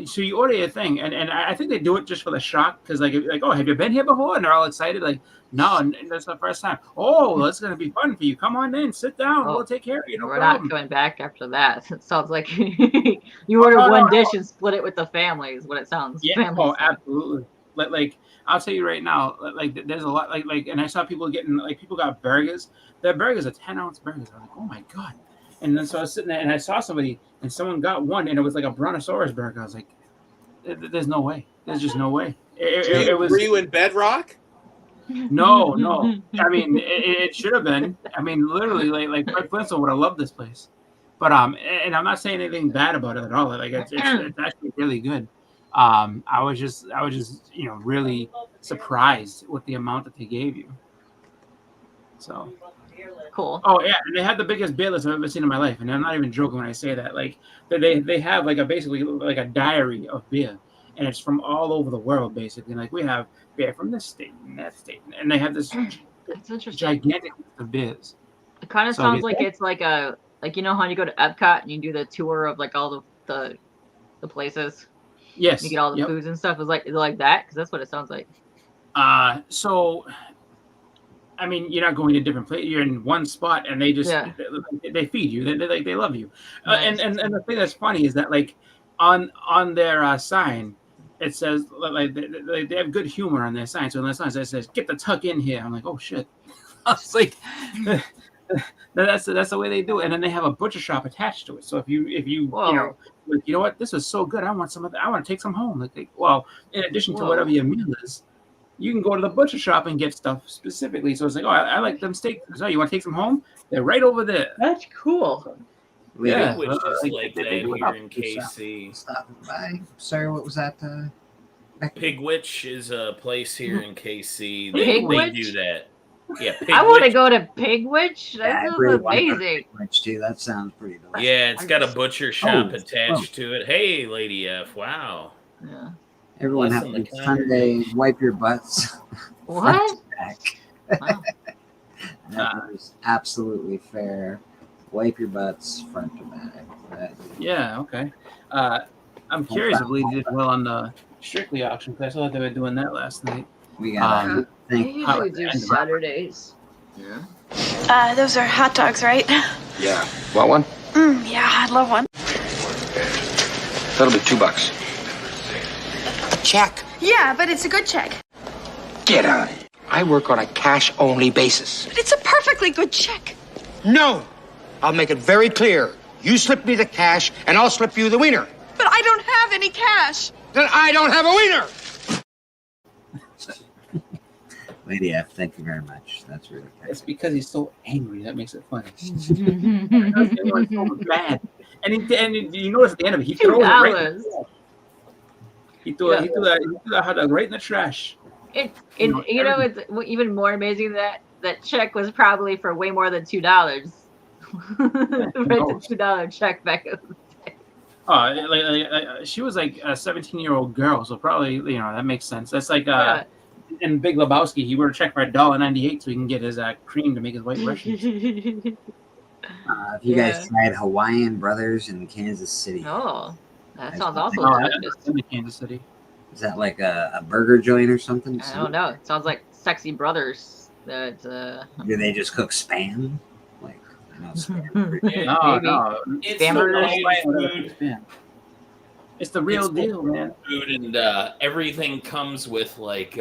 so you order your thing, and I think they do it just for the shock because like oh, have you been here before? And they're all excited like, no, and that's the first time. Oh, that's gonna be fun for you. Come on in, sit down. We'll take care of you. No we're problem. not going back after that. It sounds like you ordered one dish and split it with the family. Is what it sounds. Yeah, Family oh, style. absolutely. Like I'll tell you right now, like there's a lot like, and I saw people getting like people got burgers. Their burgers are 10-ounce burgers. I'm like, oh my god. And then so I was sitting there and I saw somebody and someone got one and it was like a Brontosaurus burger. I was like, there's no way. There's just no way. It was. Were you in Bedrock? No. I mean, it should have been. I mean, literally, like Fred Flintstone would have loved this place. But and I'm not saying anything bad about it at all. Like it's actually really good. I was just really surprised with the amount that they gave you. So Cool. Oh yeah, and they had the biggest beer list I've ever seen in my life, and I'm not even joking when I say that. Like they have like basically like a diary of beer, and it's from all over the world basically. Like we have beer from this state and that state, and they have this That's interesting. gigantic list of beers. It kind of So sounds it's- like it's like a you know how you go to Epcot and you do the tour of like all the places. Yes. You get all the Yep. foods and stuff. Is it like that? Because that's what it sounds like. So, I mean, you're not going to different places. You're in one spot, and they just they feed you. They love you. Nice. And the thing that's funny is that like on their sign, it says like they have good humor on their sign. So on their sign it says "Get the tuck in here." I'm like, oh shit. I was like, that's the way they do it. And then they have a butcher shop attached to it. So if you Whoa. like, you know what, this is so good. I want some of that. I want to take some home. Like, well, in addition to Whoa. whatever your meal is, you can go to the butcher shop and get stuff specifically. So it's like, oh, I like them steaks. So you want to take some home? They're right over there. That's cool. Yeah. Which is like, like they that went here up in to KC. Stopping by. Sorry, what was that? Pigwitch is a place here in KC. They Pigwitch? do that. Yeah, I want to Pigwitch. go to Pigwitch. That Yeah, I sounds really want to go to amazing. Pigwitch, too. That sounds pretty delicious. Yeah, it's got a butcher shop Oh, attached to it. Hey, Lady F, wow. Yeah. Everyone Less have than a the good Sunday. Wipe your butts. What? Front to back. Wow. That is absolutely fair. Wipe your butts front to back. Yeah. Okay. I'm curious if Lee did well on the Strictly auction because I saw that they were doing that last night. We got I usually do Saturdays. Yeah. Those are hot dogs, right? Yeah. Want one? Yeah, I'd love one. That'll be $2. Check. Yeah, but it's a good check. Get on it. I work on a cash-only basis. But it's a perfectly good check. No. I'll make it very clear. You slip me the cash, and I'll slip you the wiener. But I don't have any cash. Then I don't have a wiener. Lady F, thank you very much. That's really kind. It's because he's so angry that makes it funny. Everyone's so mad. And you notice at the end of it, he throws it right in the trash. He threw that hot dog right in the trash. And it's even more amazing that check was probably for way more than $2. Right, the $2 check back up. She was like a 17-year-old girl, so probably that makes sense. That's like in Big Lebowski, he wrote a check for $1.98 so he can get his cream to make his white Russians. If you guys tried Hawaiian Brothers in Kansas City, Oh, that sounds also delicious. In Kansas City. is that like a burger joint or something? I don't know. It sounds like Sexy Brothers. That Do they just cook spam? Like, spam. Maybe. It's Spam the burgers. food. It's the real deal, man. Food and everything comes with like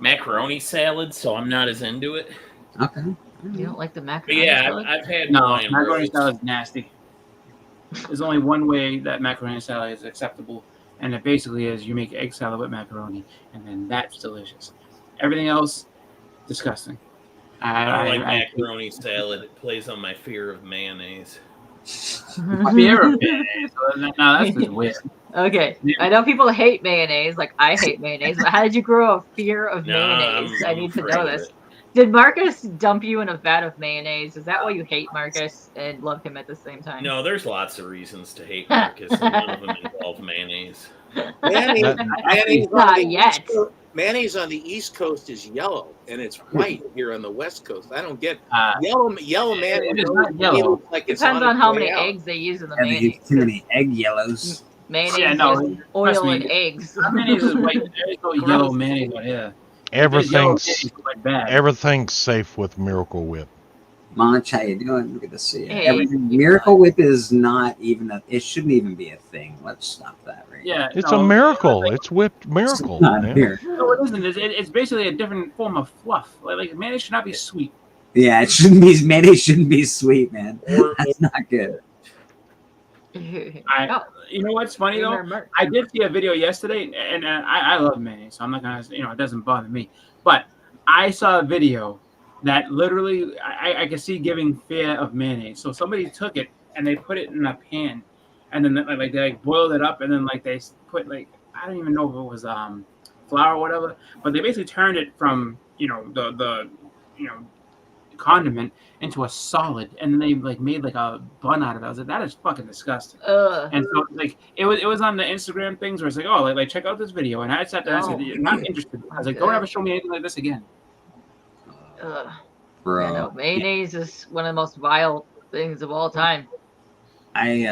macaroni salad, so I'm not as into it. Okay. You don't like the But macaroni yeah, salad? I've had No, Hawaiian macaroni Bros. salad is nasty. There's only one way that macaroni salad is acceptable, and it basically is you make egg salad with macaroni, and then that's delicious. Everything else, disgusting. I like macaroni salad. It plays on my fear of mayonnaise. Fear of mayonnaise. No, that's just weird. Okay, I know people hate mayonnaise. Like I hate mayonnaise, but how did you grow a fear of mayonnaise? I need to know this. Did Marcus dump you in a vat of mayonnaise? Is that why you hate Marcus and love him at the same time? No, there's lots of reasons to hate Marcus, and none of them involve mayonnaise. Mayonnaise on the East Coast is yellow, and it's white here on the West Coast. I don't get yellow mayonnaise. It is not yellow. Like it's Depends on on its how way many out. eggs they use in the Yeah, they mayonnaise. use too many egg yellows. Mayonnaise Yeah, no, is trust oil me. and eggs. Mayonnaise is white. There's no yellow mayonnaise out here. There's yellow Everything's mayonnaise, but bad. everything's safe with Miracle Whip. Monch, how you doing? Good to see you. Hey. Miracle Whip is not even it shouldn't even be a thing. Let's stop that right Yeah, It's no, a miracle. It's whipped miracle. now. Not man. here. No, it isn't. It's basically a different form of fluff. Like mayonnaise should not be sweet. Yeah, it shouldn't be mayonnaise shouldn't be sweet, man. That's not good. You know what's funny though? I did see a video yesterday, and I love mayonnaise, so I'm not gonna, it doesn't bother me. But I saw a video that literally I could see giving fear of mayonnaise. So somebody took it and they put it in a pan, and then they boiled it up, and then they put I don't even know if it was flour or whatever, but they basically turned it from the condiment into a solid, and then they made a bun out of it. I was like, that is fucking disgusting. And so it was on the Instagram things where it's check out this video, and I sat there and I said, you're not interested. I was like, don't ever show me anything like this again. Bro. Yeah, no, mayonnaise is one of the most vile things of all time. I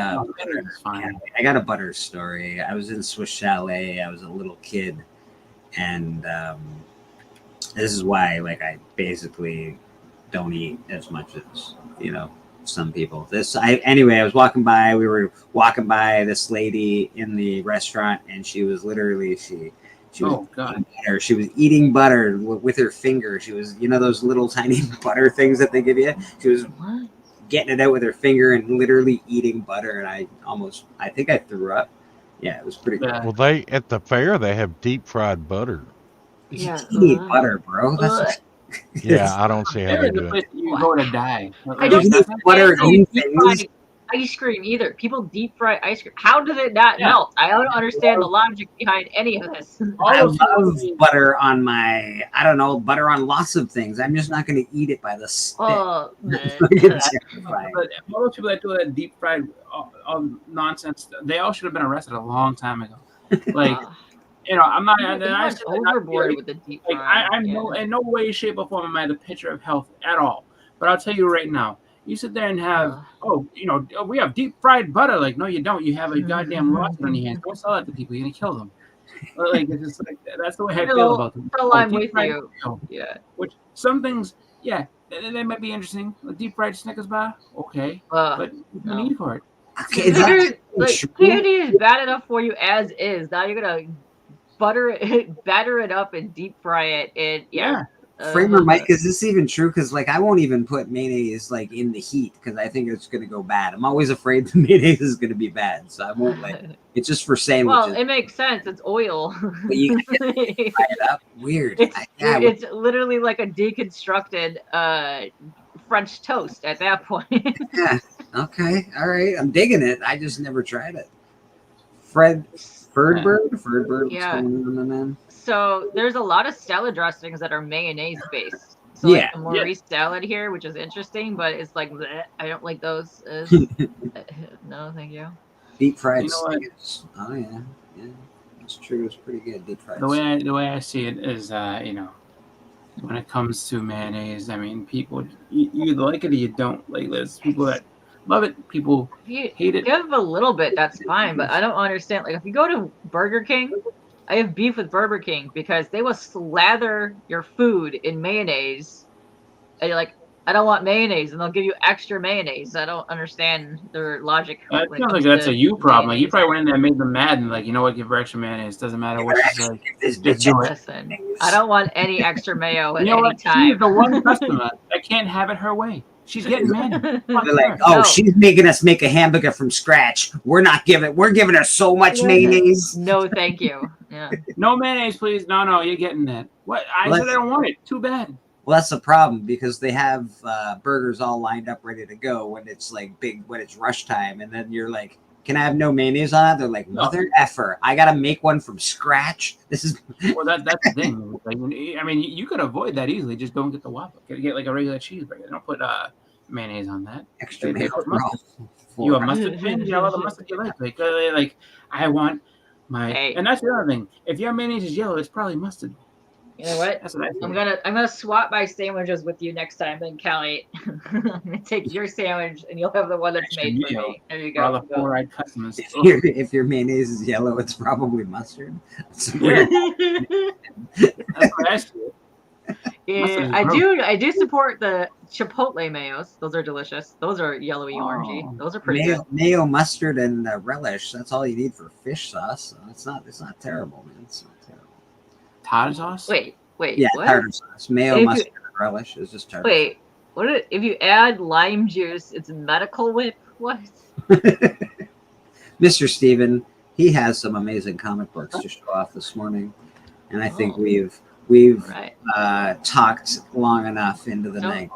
got a butter story. I was in Swiss Chalet. I was a little kid, and this is why I basically don't eat as much as some people. I was walking by. We were walking by this lady in the restaurant, and she was literally she was eating butter. She was eating butter with her finger. She was those little tiny butter things that they give you. She was getting it out with her finger and literally eating butter, and I think I threw up. Yeah, it was pretty good. Well, at the fair they have deep fried butter. Yeah, you eat butter, bro. That's Yeah, I don't see how they do it. You go to die. I don't eat butter in things. Ice cream either. People deep fry ice cream. How does it not melt? I don't understand the logic behind any of this. I love butter on butter on lots of things. I'm just not going to eat it by the stick. Oh, man. But all those people that do that deep fried nonsense, they all should have been arrested a long time ago. I'm not. I said overboard with the deep fry. I'm in no way, shape, or form am I the picture of health at all. But I'll tell you right now, you sit there and have, we have deep fried butter. No, you don't. You have a goddamn lawsuit on your hands. Don't sell that to people. You're gonna kill them. It's just that's the way I feel about them. I'm with you. Yeah. Which some things, they might be interesting. A deep fried Snickers bar, okay, but no need for it. Okay, candy is bad enough for you as is. Now you're gonna batter it up and deep fry it. And Framer Mike, is this even true? Because I won't even put mayonnaise in the heat because I think it's going to go bad. I'm always afraid the mayonnaise is going to be bad, so I won't it's just for sandwiches. Well, it makes sense. It's oil. But you can fry it up. Weird. It's literally like a deconstructed French toast at that point. Yeah. Okay. All right. I'm digging it. I just never tried it. Ferdbird, what's going on, man? So there's a lot of salad dressings that are mayonnaise based. So the Maurice salad here, which is interesting, but it's bleh, I don't like those. No, thank you. Deep fried steaks. Oh yeah, that's true. It's pretty good. Deep fried. The way I see it is, when it comes to mayonnaise, I mean, people you either like it or you don't. There's people that love it, people hate it. Give a little bit, that's fine, but I don't understand. If you go to Burger King, I have beef with Burger King because they will slather your food in mayonnaise. And you're like, I don't want mayonnaise, and they'll give you extra mayonnaise. I don't understand their logic. I feel like that's a you problem. You probably went in there and made them mad and you know what, give her extra mayonnaise. Doesn't matter what you say. Just do it. Listen, I don't want any extra mayo at any what? time. She's the one customer that can't have it her way. She's getting mad. They're she's making us make a hamburger from scratch. We're giving her so much mayonnaise. No, thank you. Yeah. No mayonnaise, please. No, you're getting that. What? I said I don't want it. Too bad. Well, that's the problem because they have burgers all lined up ready to go when it's when it's rush time, and then you're like, "Can I have no mayonnaise on it?" They're like, "Mother effer, I gotta make one from scratch." This is well, that's the thing. I mean, you could avoid that easily. Just don't get the Whopper. Get a regular cheeseburger. Don't put mayonnaise on that. Extra mayonnaise. You have mustard? Yellow the mustard you like. I want my. Hey. And that's the other thing. If your mayonnaise is yellow, it's probably mustard. You know what? That's what I'm gonna swap my sandwiches with you next time, then Callie. I'm gonna take your sandwich and you'll have the one that's made for me. There you go. All the four-eyed customers. If your mayonnaise is yellow, it's probably mustard. That's weird. That's what I see. Yeah, I do support the Chipotle mayos. Those are delicious. Those are yellowy orangey. Those are pretty good. Mayo, mustard, and relish. That's all you need for fish sauce. So it's not terrible, man. It's not terrible. Tartar sauce? Wait, Yeah, what? tartar sauce. Mayo, If you- mustard, and relish is just tartar. Wait, if you add lime juice, it's medical whip? What? Mr. Steven, he has some amazing comic books to show off this morning, and I think we've Right. talked long enough into the Don't- night.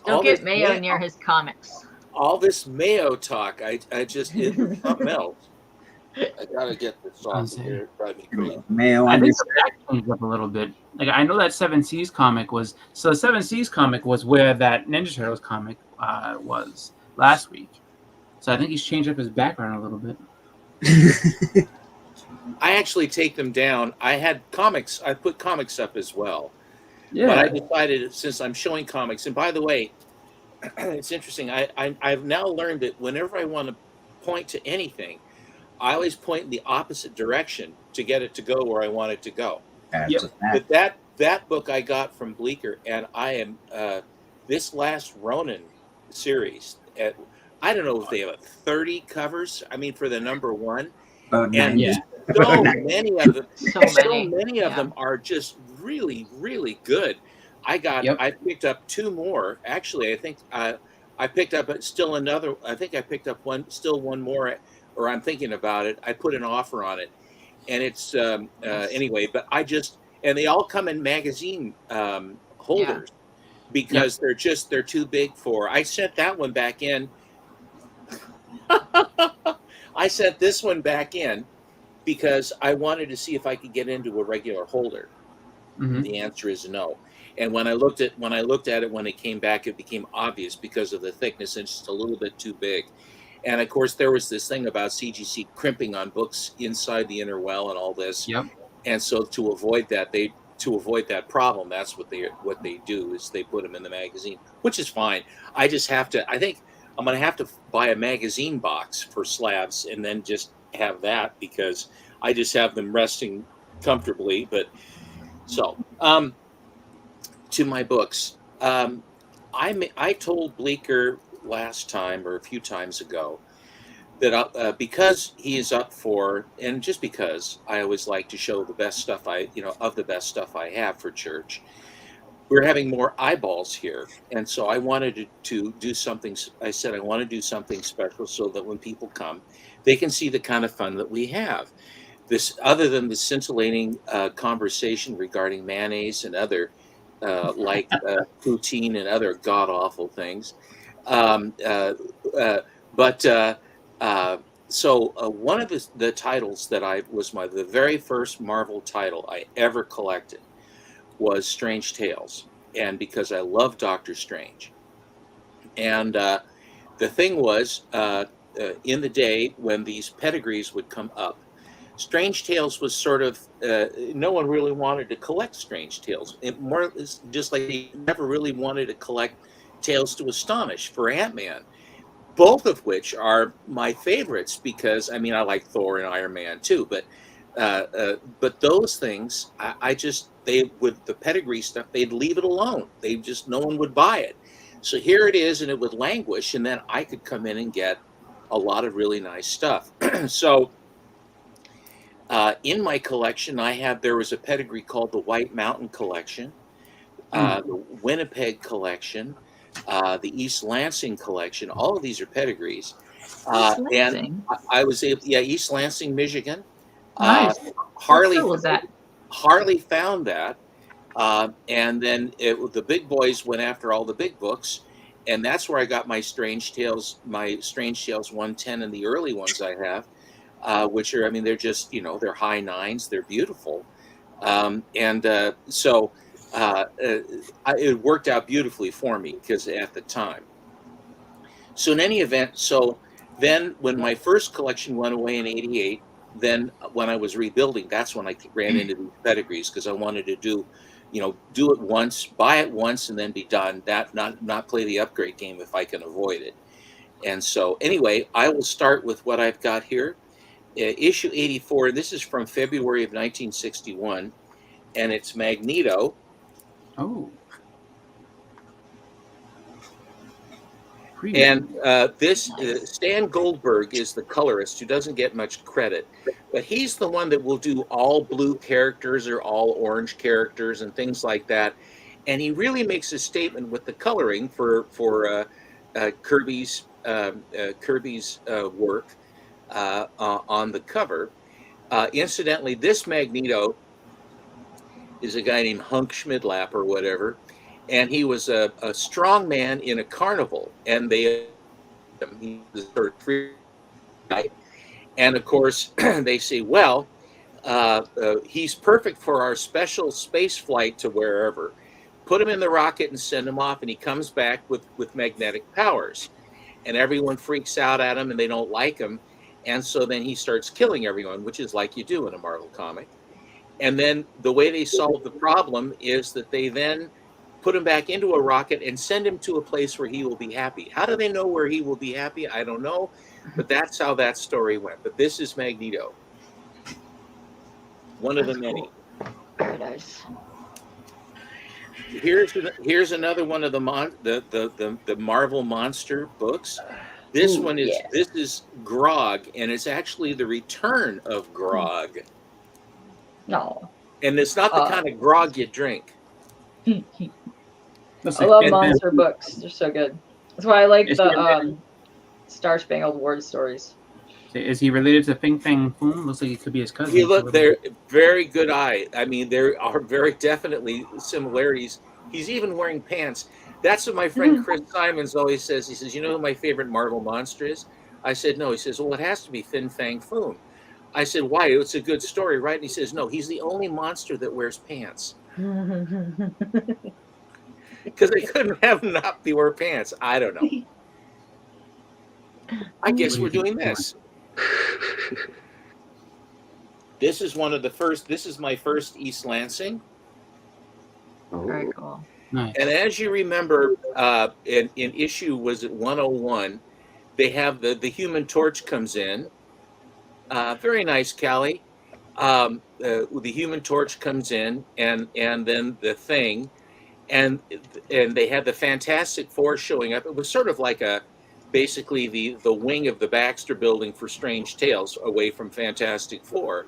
Don't get mayo near his comics. All this mayo talk, I just it something else. I gotta get this sauce in here. It drives me crazy. Mayo I on think your the back changed up a little bit. Like I know that Seven Seas comic was the Seven Seas comic was where that Ninja Turtles comic was last week. So I think he's changed up his background a little bit. I actually take them down. I had comics. I put comics up as well. Yeah. But I decided since I'm showing comics, and by the way, it's interesting. I've now learned that whenever I want to point to anything, I always point in the opposite direction to get it to go where I want it to go. But that book I got from Bleecker, and I am this last Ronin series. I don't know if they have 30 covers. I mean, for the number one, About and 90. so many of them, So so many, many of them are just really, really good. I picked up two more. Actually, I think I picked up still another. I think I picked up one more, or I'm thinking about it. I put an offer on it, and it's anyway. But and they all come in magazine holders because they're too big for. I sent that one back in. I sent this one back in because I wanted to see if I could get into a regular holder. Mhm. The answer is no. And when I looked at it when it came back, it became obvious because of the thickness. It's just a little bit too big. And of course, there was this thing about CGC crimping on books inside the inner well and all this. Yep. And so to avoid that problem, that's what they do is they put them in the magazine, which is fine. I just have to. I think I'm going to have to buy a magazine box for slabs and then just have that because I just have them resting comfortably. But so to my books, I told Bleecker last time or a few times ago that because he is up for, and just because I always like to show the best stuff of the best stuff I have for church. We're having more eyeballs here, and so I wanted to do something. I said I want to do something special so that when people come, they can see the kind of fun that we have. This, other than the scintillating conversation regarding mayonnaise and other like poutine and other god awful things, so one of the titles that was the very first Marvel title I ever collected was Strange Tales, and because I love Doctor Strange. And the thing was, in the day when these pedigrees would come up, Strange Tales was sort of, no one really wanted to collect Strange Tales. Just like they never really wanted to collect Tales to Astonish for Ant-Man, both of which are my favorites because, I mean, I like Thor and Iron Man too, but those things, the pedigree stuff, they'd leave it alone. No one would buy it. So here it is, and it would languish, and then I could come in and get a lot of really nice stuff. So in my collection, there was a pedigree called the White Mountain Collection, the Winnipeg Collection, the East Lansing Collection. All of these are pedigrees. And I was able, East Lansing, Michigan. Nice. Harley was that? Harley found that, and then the big boys went after all the big books, and that's where I got my Strange Tales 110 and the early ones I have, which are, I mean, they're just, they're high nines, they're beautiful, so it worked out beautifully for me because at the time. So in any event, so then when my first collection went away in '88. Then when I was rebuilding, that's when I ran into these pedigrees because I wanted to do it once, buy it once, and then be done. That not play the upgrade game if I can avoid it. And so anyway, I will start with what I've got here. Issue 84, this is from February of 1961, and it's Magneto. Oh. And this Stan Goldberg is the colorist who doesn't get much credit, but he's the one that will do all blue characters or all orange characters and things like that. And he really makes a statement with the coloring for Kirby's work on the cover. Incidentally, this Magneto is a guy named Hunk Schmidlap or whatever, and he was a strong man in a carnival, and he was a sort of free guy. And of course, they say, well, he's perfect for our special space flight to wherever. Put him in the rocket and send him off, and he comes back with magnetic powers. And everyone freaks out at him, and they don't like him. And so then he starts killing everyone, which is like you do in a Marvel comic. And then the way they solve the problem is that they then put him back into a rocket and send him to a place where he will be happy. How do they know where he will be happy? I don't know. But that's how that story went. But this is Magneto. One of the many. Very nice. Here's another one of the Marvel monster books. This one is this is Grog, and it's actually the return of Grog. No. And it's not the kind of grog you drink. I love monster books. They're so good. That's why I like the Star Spangled Word stories. Is he related to Fing Fang Foom? Looks like he could be his cousin. They're very good eye. I mean, there are very definitely similarities. He's even wearing pants. That's what my friend Chris Simons always says. He says, you know who my favorite Marvel monster is? I said, no. He says, well, it has to be Fin Fang Foom. I said, why? It's a good story, right? And he says, no, he's the only monster that wears pants. Because they couldn't have him not wear pants. I don't know. I guess we're doing this. This is one of the first. This is my first East Lansing. Very cool. Nice. And as you remember, in issue was it 101, they have the Human Torch comes in. Very nice, Callie. The Human Torch comes in, and then the Thing, and they had the Fantastic Four showing up. It was sort of like basically the wing of the Baxter Building for Strange Tales, away from Fantastic Four,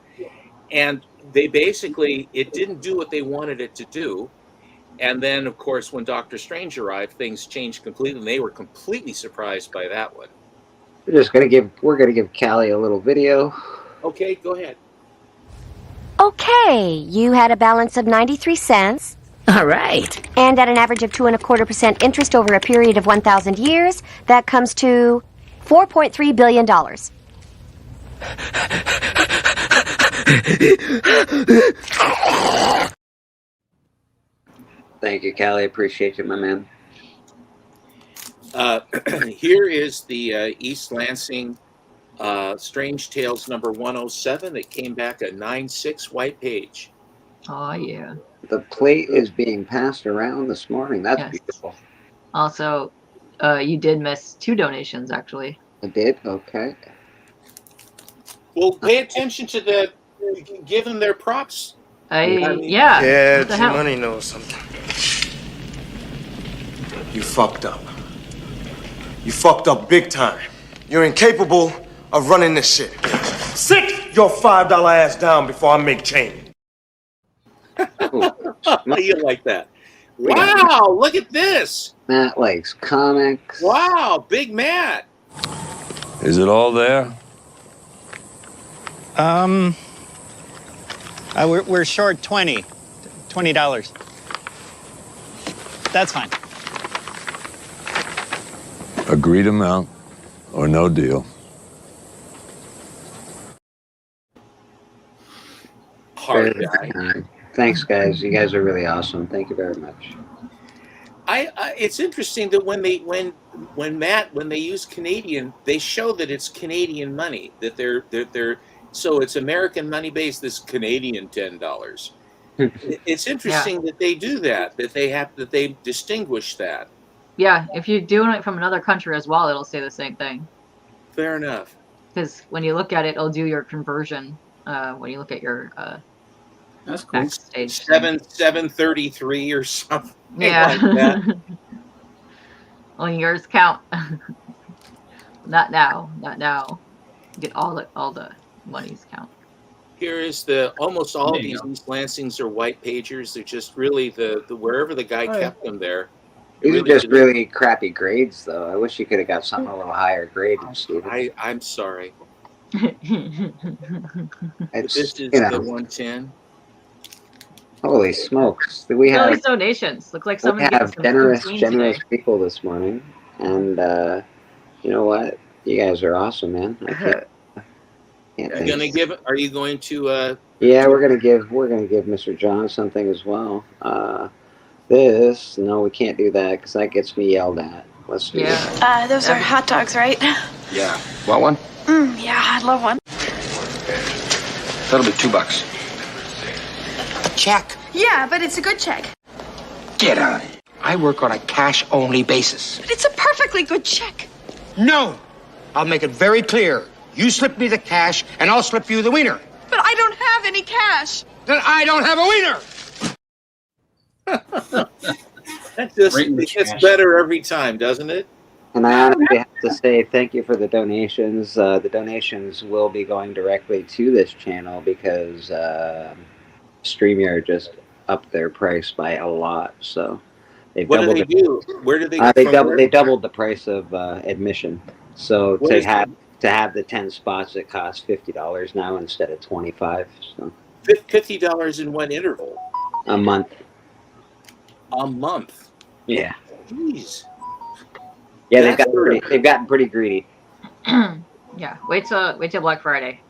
and they basically it didn't do what they wanted it to do. And then, of course, when Doctor Strange arrived, things changed completely. And they were completely surprised by that one. We're gonna give Callie a little video. Okay, go ahead. Okay, you had a balance of 93 cents. All right. And at an average of 2.25% interest over a period of 1,000 years, that comes to $4.3 billion. Thank you, Callie. Appreciate you, my man. Here is the East Lansing Strange Tales number 107. It came back a 9/6 white page. Oh, yeah. The plate is being passed around this morning. That's beautiful. Also, you did miss 2 donations, actually. I did? Okay. Well, pay attention to give them their props. Yeah. Yeah, G-Money knows something. You fucked up. You fucked up big time. You're incapable of running this shit. Sit your $5 ass down before I make change. You like that? Wow, look at this. Matt likes comics. Wow, Big Matt. Is it all there? We're short $20. That's fine. Agreed amount or no deal. Hard guy. Thanks, guys. You guys are really awesome. Thank you very much. It's interesting that when they use Canadian, they show that it's Canadian money. That they're so it's American money based. This Canadian $10. It's interesting that they do that. That they distinguish that. Yeah, if you're doing it from another country as well, it'll say the same thing. Fair enough. Because when you look at it, it'll do your conversion. When you look at your that's cool. Backstage 733 or something. Yeah. Like that. Only yours count. Not now. Not now. Get all the monies count. Here is the almost all There of you these go. East Lansings are white pagers. They're just really the wherever the guy kept them there. These are really just did- really crappy grades, though. I wish you could have got something a little higher grade, Steven. I'm sorry. It's, This is you the know, 110. holy smokes. We All have these donations. Looks like someone gave us some generous poutine generous today. people this morning, and you know what? You guys are awesome, man. I can't Are you thank gonna Are you going to? Yeah, we're gonna give Mr. John something as well. No, we can't do that because that gets me yelled at. Let's do it. Those are hot dogs, right? Yeah. Want one? Yeah, I'd love one. That'll be $2. Check. Yeah, but it's a good check. Get on it. I work on a cash-only basis. But it's a perfectly good check. No. I'll make it very clear. You slip me the cash, and I'll slip you the wiener. But I don't have any cash. Then I don't have a wiener. That just Right in the it gets trash. better every time, doesn't it? And I honestly have to say thank you for the donations. The donations will be going directly to this channel because StreamYard just upped their price by a lot. So they've What do doubled they it. do? Where do they? They from doubled. where? They doubled the price of admission. So What to is have the 10 spots, it costs $50 now instead of $25. So $50 in what interval? a month. A month. Yeah. Jeez. Yeah, That's they've gotten pretty greedy. Yeah. Wait till Black Friday.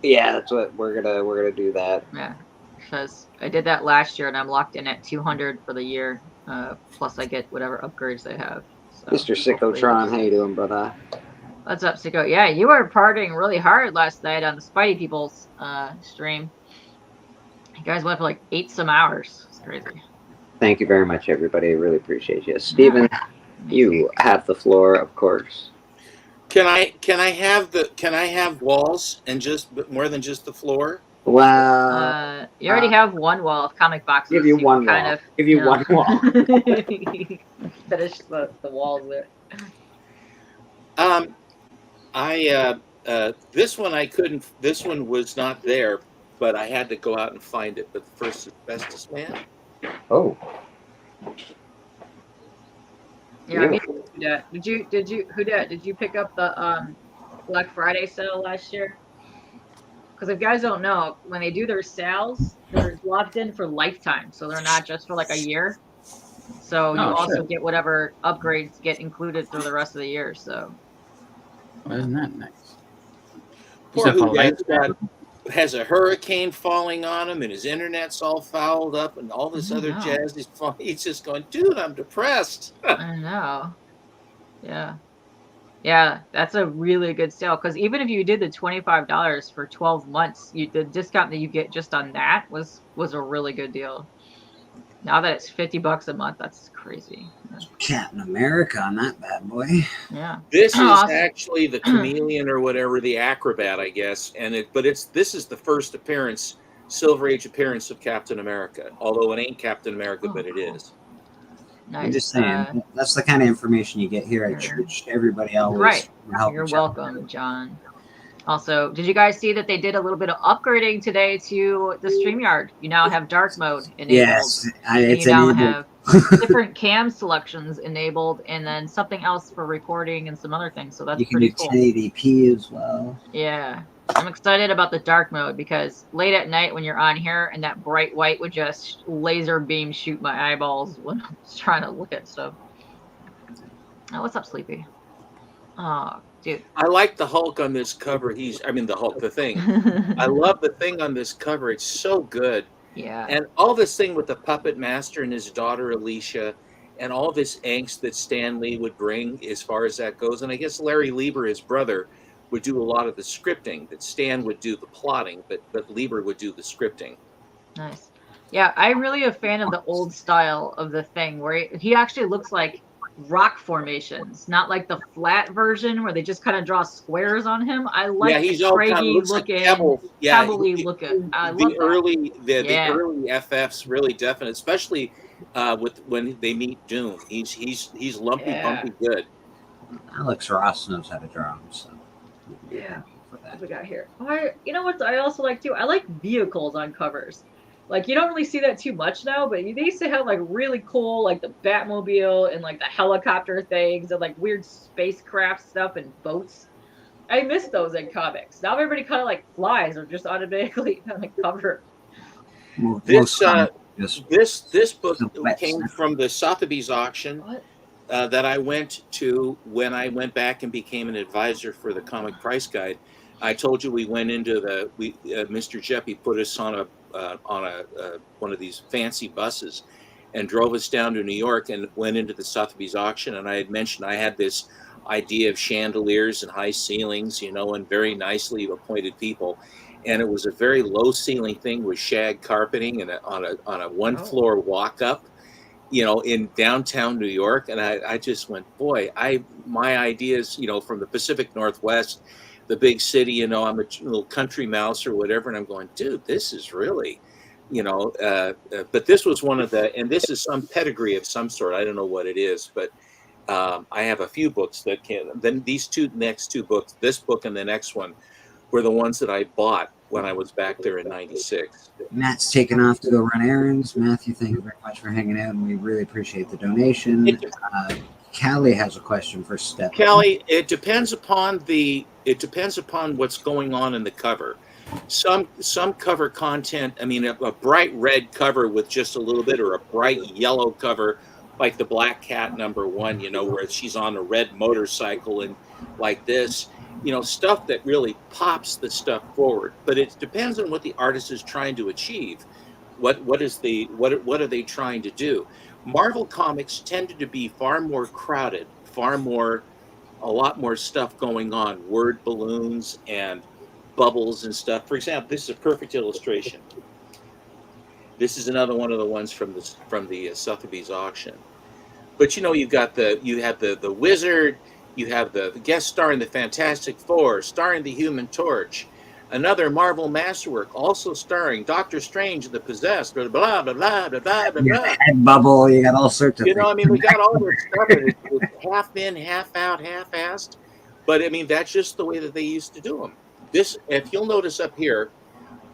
Yeah, that's what we're gonna do that. Yeah. Because I did that last year and I'm locked in at 200 for the year. Plus I get whatever upgrades they have. So Mr. hopefully- Sycotron, how you doing, brother? What's up, Sicko? Yeah, you were partying really hard last night on the Spidey People's stream. You guys went for like 8 some hours. It's crazy. Thank you very much, everybody. I really appreciate you. Steven, you have the floor, of course. Can I have walls and just more than just the floor? Well, You already have one wall of comic boxes. give you one kind wall. of Give you one wall. finish the walls there. This one I couldn't. This one was not there, but I had to go out and find it. But first, bestest man. Oh. Yeah, I mean, did you pick up the Black Friday sale last year? Because if you guys don't know, when they do their sales, they're locked in for lifetime, so they're not just for like a year. So you also get whatever upgrades get included for the rest of the year. So Well, isn't that nice? Poor Except for Houdad's has a hurricane falling on him, and his internet's all fouled up, and all this other no. jazz. He's just going, dude, I'm depressed. I know. Yeah, that's a really good sale. Because even if you did the $25 for 12 months, the discount that you get just on that was a really good deal. Now that it's $50 a month, that's crazy. Captain America on that bad boy. Yeah. This is Awesome. actually the chameleon or whatever, the acrobat, I guess. This is the first appearance, Silver Age appearance of Captain America. Although it ain't Captain America, but it is. Nice. I'm just saying, that's the kind of information you get here at church. Everybody always Right. help You're each other. welcome, John. Also, did you guys see that they did a little bit of upgrading today to the StreamYard? You now have dark mode enabled. Yes, it's you now enabled. have different cam selections enabled, and then something else for recording and some other things. So that's You can do pretty cool. 1080p as well. Yeah, I'm excited about the dark mode because late at night when you're on here and that bright white would just laser beam shoot my eyeballs when I'm trying to look at stuff. Oh, what's up, Sleepy? Oh, dude. I like the Hulk on this cover. The thing. I love the thing on this cover. It's so good. Yeah. And all this thing with the puppet master and his daughter Alicia, and all this angst that Stan Lee would bring as far as that goes. And I guess Larry Lieber, his brother, would do a lot of the scripting. That Stan would do the plotting, but Lieber would do the scripting. Nice. Yeah, I'm really a fan of the old style of the thing where he actually looks like rock formations, not like the flat version where they just kind of draw squares on him. I like Yeah, he's the all kind of craggy looks like looking, pebble. Yeah, pebbly looking. I love the that. early Yeah. FFs really definite, especially with when they meet Doom. He's lumpy, bumpy good. Alex Ross knows how to draw him, so Yeah. What we got here? You know what I also like too? I like vehicles on covers. Like you don't really see that too much now, but they used to have like really cool, like the Batmobile and like the helicopter things and like weird spacecraft stuff and boats. I miss those in comics. Now everybody kind of like flies or just automatically on the cover. This book came from the Sotheby's auction that I went to when I went back and became an advisor for the Comic Price Guide. I told you we went into Mr. Jeppy put us on a one of these fancy buses and drove us down to New York and went into the Sotheby's auction. And I had mentioned I had this idea of chandeliers and high ceilings, and very nicely appointed people. And it was a very low ceiling thing with shag carpeting and on a one floor walk up, in downtown New York. And I just went, boy, my ideas, from the Pacific Northwest, the big city, I'm a little country mouse or whatever. And I'm going, dude, this is really, but this was one of and this is some pedigree of some sort. I don't know what it is, but I have a few books that then these next two books, this book and the next one, were the ones that I bought when I was back there in '96. Matt's taken off to go run errands. Matthew, thank you very much for hanging out, and we really appreciate the donation. Callie has a question for Steph. Callie, it depends upon what's going on in the cover. Some cover content, a bright red cover with just a little bit, or a bright yellow cover, like the Black Cat #1, where she's on a red motorcycle and like this, stuff that really pops the stuff forward. But it depends on what the artist is trying to achieve. What are they trying to do? Marvel Comics tended to be far more crowded, a lot more stuff going on, word balloons and bubbles and stuff. For example, this is a perfect illustration. This is another one of the ones from the Sotheby's auction. But you have the Wizard, you have the guest star in the Fantastic Four, starring the Human Torch, another Marvel masterwork, also starring Doctor Strange and the Possessed, blah blah blah blah blah blah blah. You got a head bubble, you got all sorts of we got all this stuff, and it's half in, half out, half-assed. But that's just the way that they used to do them. This, if you'll notice up here,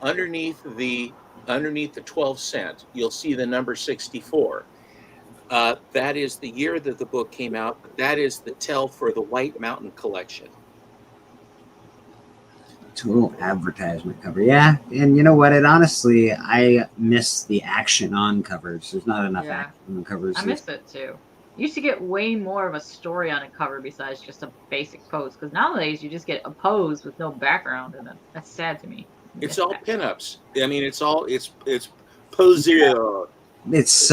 underneath the 12 cent, you'll see the number 64. That is the year that the book came out. That is the tell for the White Mountain collection. Total advertisement cover. Yeah, and you know what? Honestly, I miss the action on covers. There's not enough action on covers. I miss it too. You used to get way more of a story on a cover besides just a basic pose. Because nowadays you just get a pose with no background in it. That's sad to me. It's all pinups. It's poseur. It's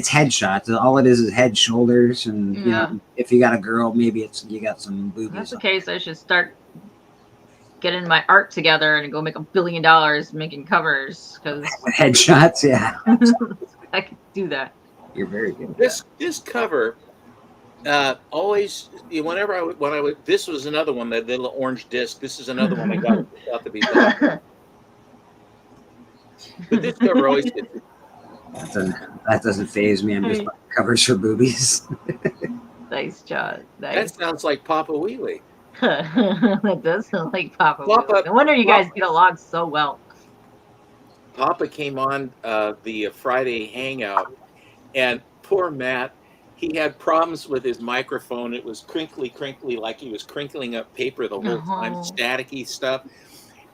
headshots. All it is head, shoulders, and if you got a girl, maybe you got some boobies. If that's the case, I should start getting my art together and go make $1 billion making covers. Because headshots, yeah. I could do that. You're very good. This cover always, whenever I would, this was another one, that little orange disc. This is another one I got to be done. But this cover always. That doesn't faze me. I'm just buying covers for boobies. Nice, John. Nice. That sounds like Papa Wheelie. That does sound like Papa Wheelie. No wonder you guys get along so well. Papa came on the Friday Hangout, and poor Matt, he had problems with his microphone. It was crinkly, like he was crinkling up paper the whole time, staticky stuff.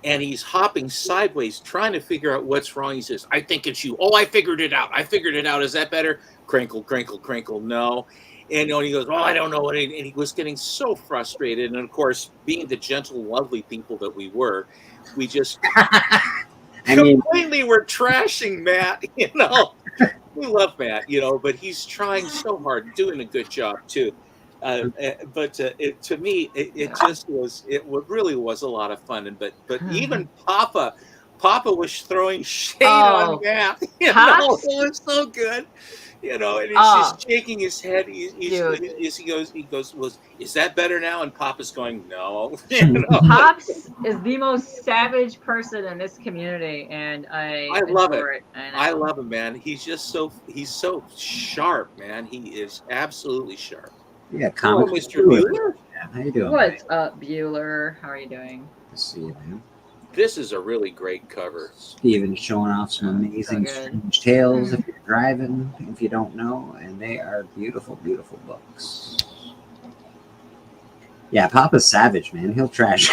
And he's hopping sideways, trying to figure out what's wrong. He says, I think it's you. Oh, I figured it out. Is that better? Crinkle, crinkle, crinkle. No. And he goes, oh, I don't know. And he was getting so frustrated. And, of course, being the gentle, lovely people that we were, we just completely were trashing Matt, We love Matt, but he's trying so hard, doing a good job, too. But to me, it just was. It really was a lot of fun. But even Papa was throwing shade on Matt. It was so good. You know, and he's Oh. just shaking his head. He goes, well, is that better now? And Papa's going, no. You know? Pops is the most savage person in this community, and I love adore it. And I love him, man. He's so sharp, man. He is absolutely sharp. Yeah, Hello, comic. Mr. Bueller. How you doing? What's up, Bueller? How are you doing? Good to see you, man. This is a really great cover. Steven showing off some amazing so good. strange tales if you're driving, if you don't know, and they are beautiful, beautiful books. Yeah, Papa's savage, man. He'll trash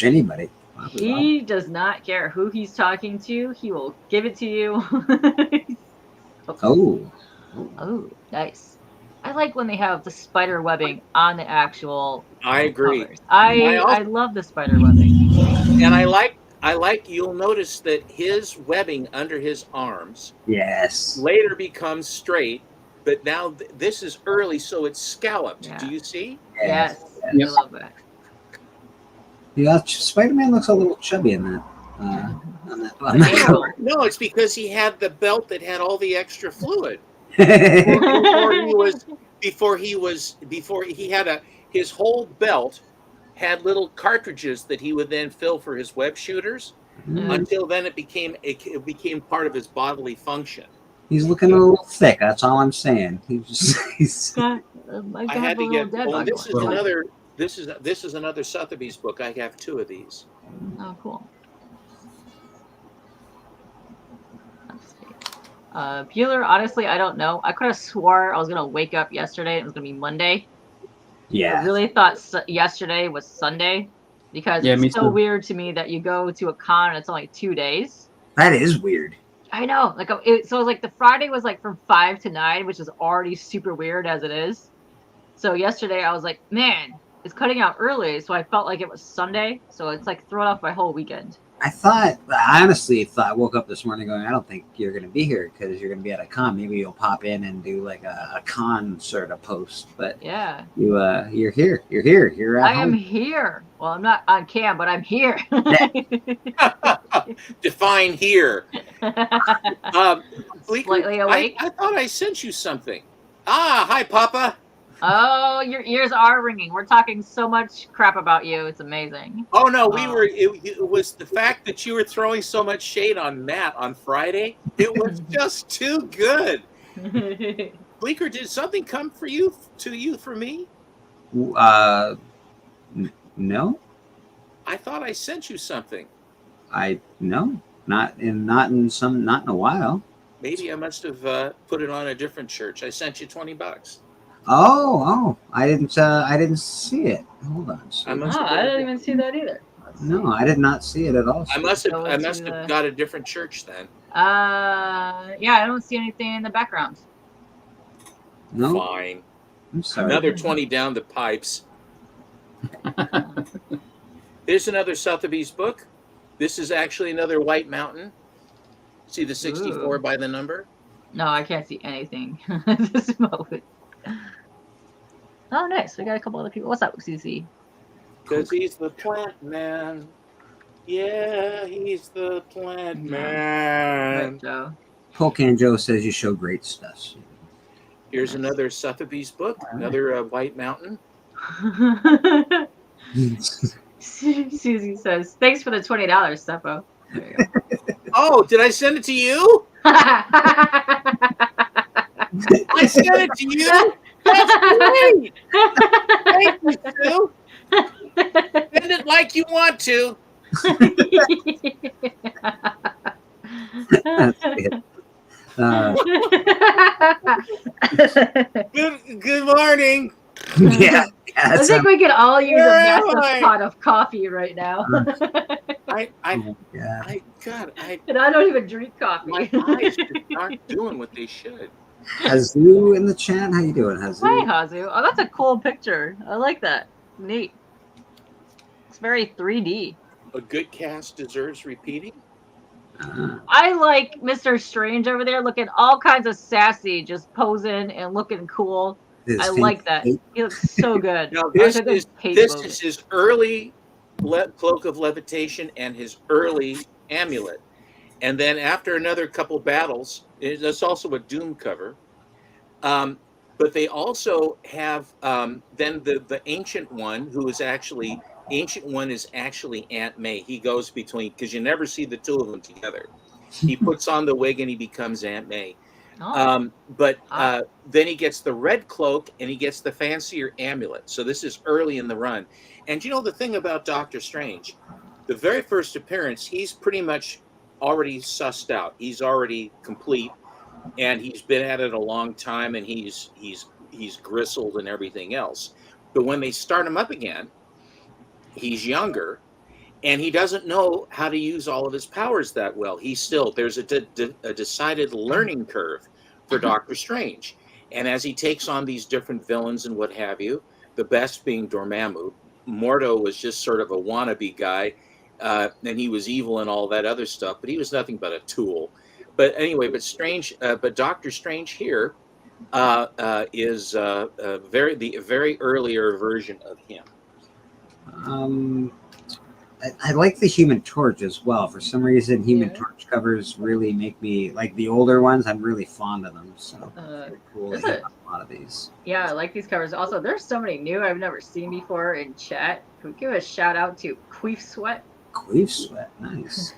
anybody. Papa's He does not care who he's talking to. He will give it to you. Oh. Oh, nice. I like when they have the spider webbing on the actual. I agree. Covers. I love the spider webbing. And I like you'll notice that his webbing under his arms Yes. later becomes straight, but now this is early, so it's scalloped. Yeah. Do you see? Yes, Yes. I love that. Yeah, Spider-Man looks a little chubby in that. On that cover. No, it's because he had the belt that had all the extra fluid. before he had his whole belt had little cartridges that he would then fill for his web shooters. Until then, it became part of his bodily function. He's looking a little thick. That's all I'm saying. He's I had to get. Oh, this is one. another. This is another Sotheby's book. I have 2 of these. Oh, cool. Bueller, honestly, I don't know. I could have swore I was gonna wake up yesterday and it was gonna be Monday. Yeah. I really thought yesterday was Sunday because Yeah, me it's so too. weird to me that you go to a con and it's only 2 days. That is weird. I know, like so it was like the Friday was like from 5 to 9, which is already super weird as it is. So yesterday I was like, man, it's cutting out early, so I felt like it was Sunday. So it's like throwing off my whole weekend. I honestly woke up this morning going, I don't think you're going to be here because you're going to be at a con. Maybe you'll pop in and do like a con sort of post. But Yeah. you're here. You're here. You're at I am home. here. Well, I'm not on cam, but I'm here. Define here. Bleeker, Slightly awake. I thought I sent you something. Ah, hi, Papa. Oh, your ears are ringing. We're talking so much crap about you. It's amazing. Oh no, it was the fact that you were throwing so much shade on Matt on Friday. It was just too good. Bleeker, did something come to you for me? No, I thought I sent you something. no, not in a while. Maybe I must have put it on a different church. I sent you $20. Oh, I didn't see it. Hold on. I didn't even see that either. No, I did not see it at all. I must have got a different church then. Yeah, I don't see anything in the background. No, Fine. I'm sorry. Another 20 down the pipes. Here's another Sotheby's book. This is actually another White Mountain. See the 64 by the number? No, I can't see anything at this moment. Oh, nice. We got a couple other people. What's up, CC? Because he's the plant man. Yeah, he's the plant man. Right, Joe. Polkan Joe says you show great stuff. Here's another Sotheby's book, another White Mountain. Susie says, thanks for the $20, Steppo. There you go. Oh, did I send it to you? I sent it to you? That's great! Thank you, Sue. Send it like you want to. That's it. Good morning. Yeah. I think we could all use a Where am massive I? pot of coffee right now. And I don't even drink coffee. My eyes just aren't doing what they should. Hazu in the chat. How you doing, Hazu? Hi, Hazu. Oh, that's a cool picture. I like that. Neat. It's very 3D. A good cast deserves repeating. I like Mr. Strange over there looking all kinds of sassy, just posing and looking cool. I like that. He looks so good. Now That's this a good is cape this over. is his early cloak of levitation and his early amulet, and then after another couple battles, that's also a Doom cover. But they also have then the ancient one, who is actually the ancient one is actually Aunt May. He goes between, because you never see the two of them together. He puts on the wig and he becomes Aunt May. But then he gets the red cloak and he gets the fancier amulet. So this is early in the run. And you know the thing about Doctor Strange, the very first appearance, he's pretty much already sussed out. He's already complete, and he's been at it a long time, and he's gristled and everything else. But when they start him up again, he's younger, and he doesn't know how to use all of his powers that well. There's a decided learning curve for Doctor Strange. And as he takes on these different villains and what have you, the best being Dormammu. Mordo was just sort of a wannabe guy, and he was evil and all that other stuff, but he was nothing but a tool. But anyway, but Doctor Strange here is a very earlier version of him. I like the Human Torch as well. For some reason, Human Torch covers really make me like the older ones. I'm really fond of them. So very cool. A lot of these. Yeah, I like these covers. Also, there's so many new I've never seen before in chat. Can we give a shout out to Queef Sweat? Queef Sweat, nice.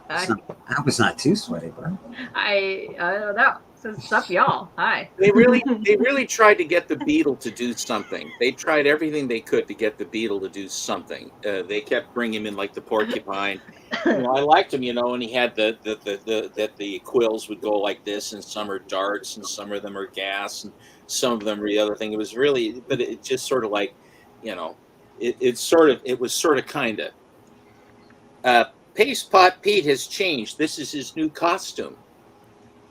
I hope it's not too sweaty, bro. I don't know. So what's up, y'all? Hi. They really tried to get the Beetle to do something. They tried everything they could to get the Beetle to do something. They kept bringing him in like the porcupine. I liked him, and he had the quills would go like this, and some are darts, and some of them are gas, and some of them are the other thing. It was really, but it just sort of like, it was sort of kind of. Paste Pot Pete has changed. This is his new costume.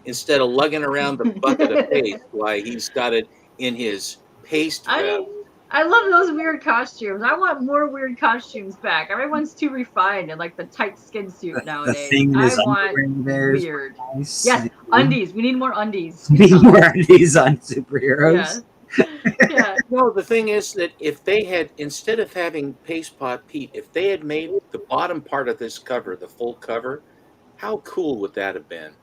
Instead of lugging around the bucket of paste, why he's got it in his paste bag. I love those weird costumes. I want more weird costumes back. Everyone's too refined and like the tight skin suit nowadays. The thing I is want weird. Nice. Yes, undies. We need more undies. We need more undies on superheroes. Yeah. No, the thing is that if they had, instead of having Paste Pot Pete, if they had made the bottom part of this cover, the full cover, how cool would that have been?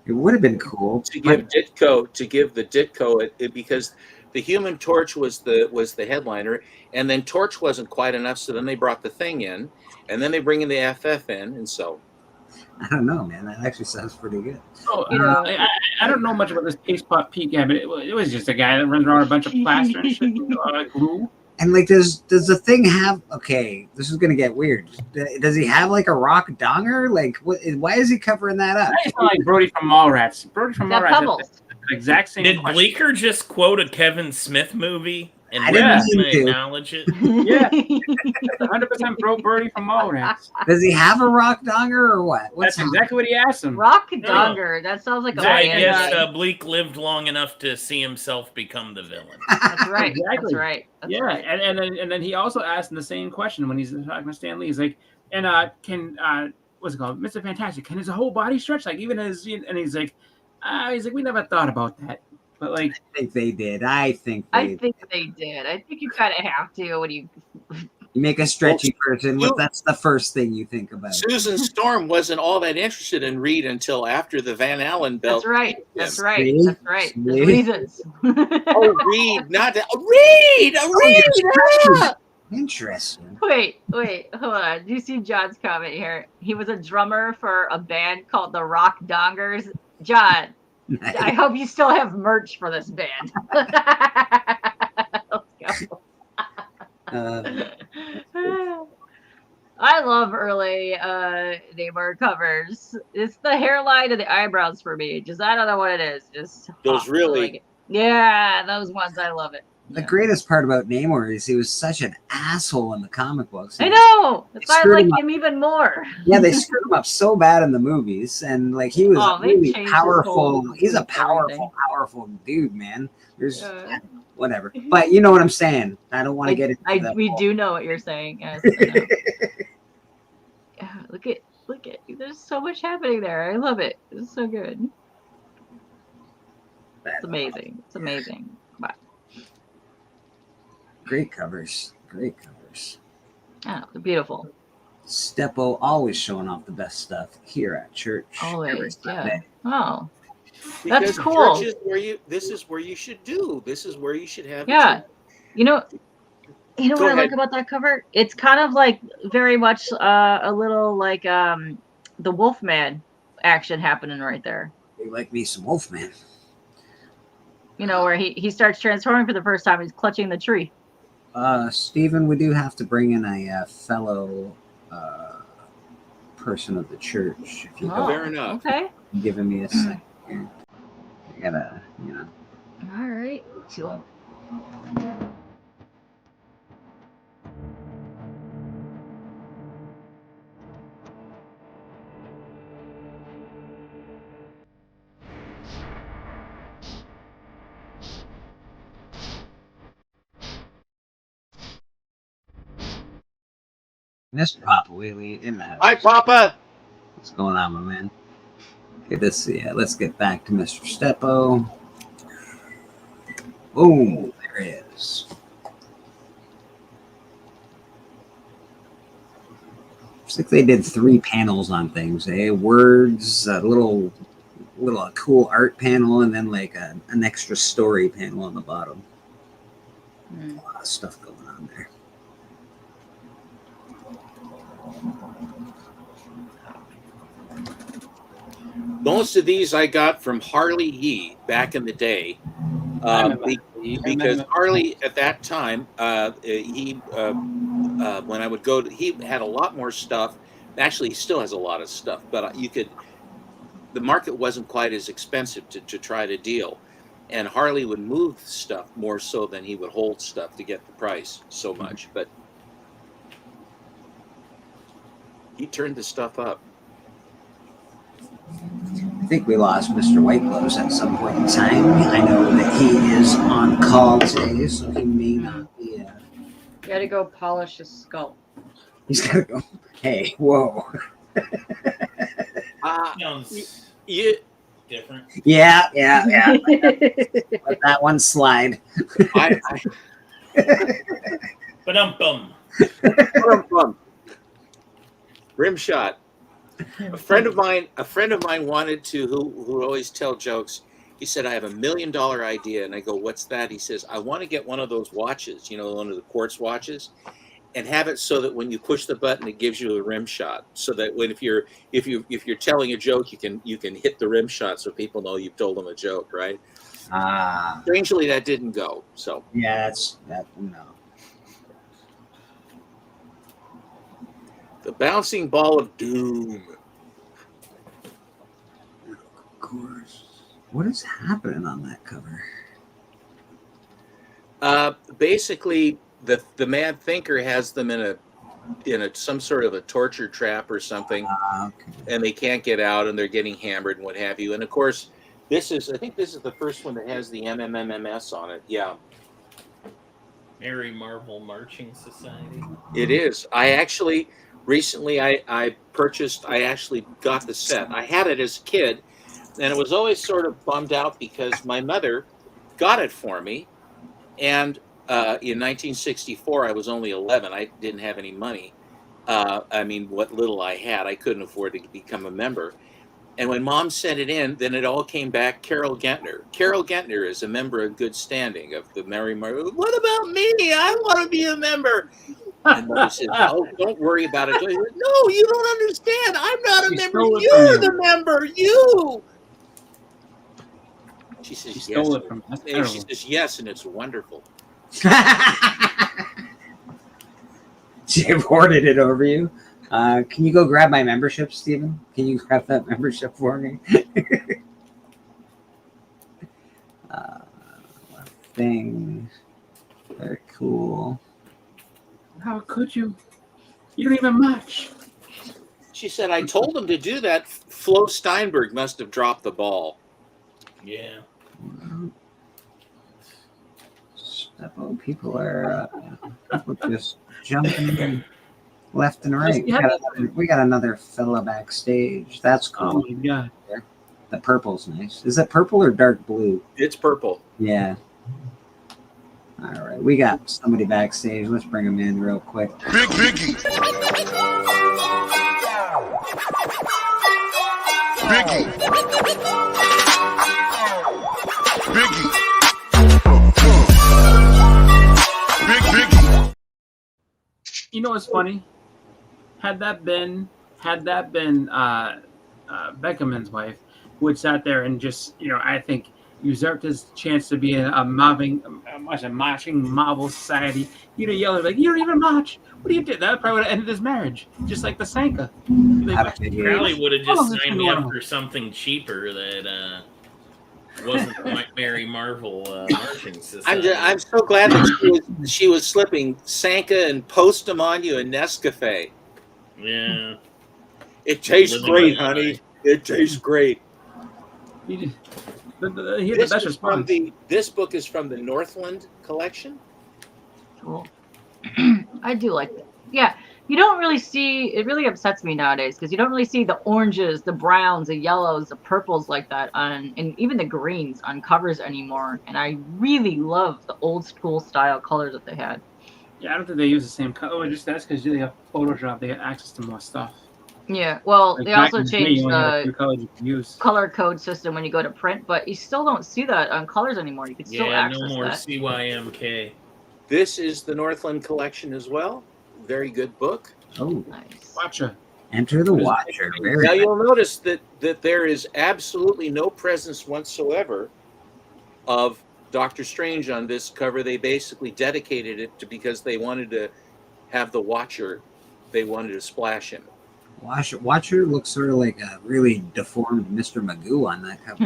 It would have been cool to give the Ditko it because the Human Torch was the headliner, and then Torch wasn't quite enough, so then they brought the Thing in, and then they bring in the FF in, and so. I don't know, man. That actually sounds pretty good. Oh, I don't know much about this Paste Pot Pete guy, but it was just a guy that runs around with a bunch of plaster and shit, glue. And like, does the Thing have? Okay, this is gonna get weird. Does he have like a rock donger? Like, what? Why is he covering that up? It's not like Brody from Mallrats. Brody from Mallrats. The exact same. Did question. Bleecker just quote a Kevin Smith movie and I didn't mean to acknowledge it? Yeah, 100% pro Brody from Mallrats. Does he have a rock donger or what? That's exactly what he asked him. Rock Donger. That sounds like So I a guess Bleak lived long enough to see himself become the villain. That's right. Exactly. That's right. That's yeah, right. and then he also asked him the same question when he's talking to Stan Lee. He's like, and what's it called, Mr. Fantastic? Can his whole body stretch? Like even his? And he's like, we never thought about that. But like, I think they did. I think they did. I think you kind of have to when you make a stretchy person. That's the first thing you think about. Susan Storm wasn't all that interested in Reed until after the Van Allen belt. That's right. That's right. See? That's right. There's reasons. Oh, Reed, not that. Reed. Interesting. Wait, hold on. Do you see John's comment here? He was a drummer for a band called the Rock Dongers. John, Nice. I hope you still have merch for this band. Let's go. I love early Namor covers. It's the hairline and the eyebrows for me. Just I don't know what it is. Just those really. Like yeah, those ones. I love it. The greatest part about Namor is he was such an asshole in the comic books. I know. That's why I like him even more. Yeah, they screwed him up so bad in the movies, and like he was really powerful. He's a powerful dude, man. There's whatever, but you know what I'm saying. I don't want to get into that. We do know what you're saying. Yes, I know. Yeah, look at. There's so much happening there. I love it. It's so good. It's amazing. It's amazing. Wow. Great covers. Great covers. Oh, they're beautiful. Steppo always showing off the best stuff here at church. Always, yeah. Oh. That's Because cool. church is where you. This is where you should do. This is where you should have. Yeah. You know Go what I ahead. like about that cover? It's kind of like very much a little like the Wolfman action happening right there. You like me some Wolfman. You know, where he starts transforming for the first time. He's clutching the tree. Stephen, we do have to bring in a fellow person of the church. If you Oh, Fair enough. Okay. giving me a second here. I gotta, All right. Sure. Mr. Papa Wheelie in the house. Hi, Papa. What's going on, my man? Okay, let's get back to Mr. Steppo. Boom, there he is. Looks like they did 3 panels on things, eh? Words, a little cool art panel, and then like an extra story panel on the bottom. A lot of stuff going on there. Most of these I got from Harley Yee back in the day, because Harley at that time, when I would go, he had a lot more stuff. Actually, he still has a lot of stuff, but the market wasn't quite as expensive to try to deal, and Harley would move stuff more so than he would hold stuff to get the price so much. But he turned the stuff up. I think we lost Mr. White Gloves at some point in time. I know that he is on call today, so he may not be. You gotta go polish his skull. He's gotta go. Hey, whoa. Sounds different. Yeah. Let that one slide. Ba-dum-bum. Rim shot. A friend of mine wanted to, who would always tell jokes. He said, I have $1 million idea. And I go, what's that? He says, I want to get one of those watches, one of the quartz watches, and have it so that when you push the button, it gives you a rim shot. So that if you're telling a joke, you can hit the rim shot so people know you've told them a joke, right? Strangely, that didn't go. So yeah, no. The bouncing ball of doom. Of course. What is happening on that cover? Basically, the mad thinker has them in some sort of a torture trap or something, okay. And they can't get out, and they're getting hammered and what have you. And of course, I think this is the first one that has the MMMS on it. Yeah. Mary Marvel Marching Society. It is. I actually recently I actually got the set. I had it as a kid, and it was always sort of bummed out because my mother got it for me, and in 1964 I was only 11. I didn't have any money. What little I had, I couldn't afford to become a member. And when Mom sent it in, then it all came back Carol Gentner. Carol Gentner is a member in good standing of the Mary Marvel. What about me? I want to be a member. And Mother said, "Oh, don't worry about it." Said, no, you don't understand. I'm not a member. You're the member. You. She says, She yes. stole it from us. And she says, yes, and it's wonderful. She hoarded it over you. Can you go grab my membership, Stephen? Can you grab that membership for me? Thing. Very cool. How could you? You don't even match. She said, I told him to do that. Flo Steinberg must have dropped the ball. Yeah. People are just jumping left and right. We got another fella backstage. That's cool. Oh my god. The purple's nice. Is it purple or dark blue? It's purple. Yeah. All right, we got somebody backstage. Let's bring him in real quick. Big Biggie. Biggie. You know what's funny? Had that been Beckerman's wife, who had sat there and just, I think usurped his chance to be a marching Marvel society, you'd have yelled like, "You don't even march! What do you do?" That probably would have ended his marriage, just like the Sanka. Probably would have just signed me up for something cheaper that wasn't like Mary Marvel marching society. I'm so glad that she was slipping Sanka and Post them on you and Nescafe. Yeah. It tastes great, honey. It tastes great. This book is from the Northland collection. Cool. I do like that. Yeah, you don't really see. It really upsets me nowadays because you don't really see the oranges, the browns, the yellows, the purples like that and even the greens on covers anymore. And I really love the old school style colors that they had. Yeah, I don't think they use the same color. Just that's because they have Photoshop. They get access to more stuff. Yeah, well, Like they back also in the day, you changed only had a few the colors you could use. color code system when you go to print, but you still don't see that on colors anymore. You can still Yeah, access no more that. CYMK. This is the Northland collection as well. Very good book. Oh, nice. Watcher. Enter the Watcher. Very Now nice. you'll notice that there is absolutely no presence whatsoever of Doctor Strange on this cover. They basically dedicated it to because they wanted to have the Watcher. They wanted to splash him. Watcher looks sort of like a really deformed Mr. Magoo on that cover.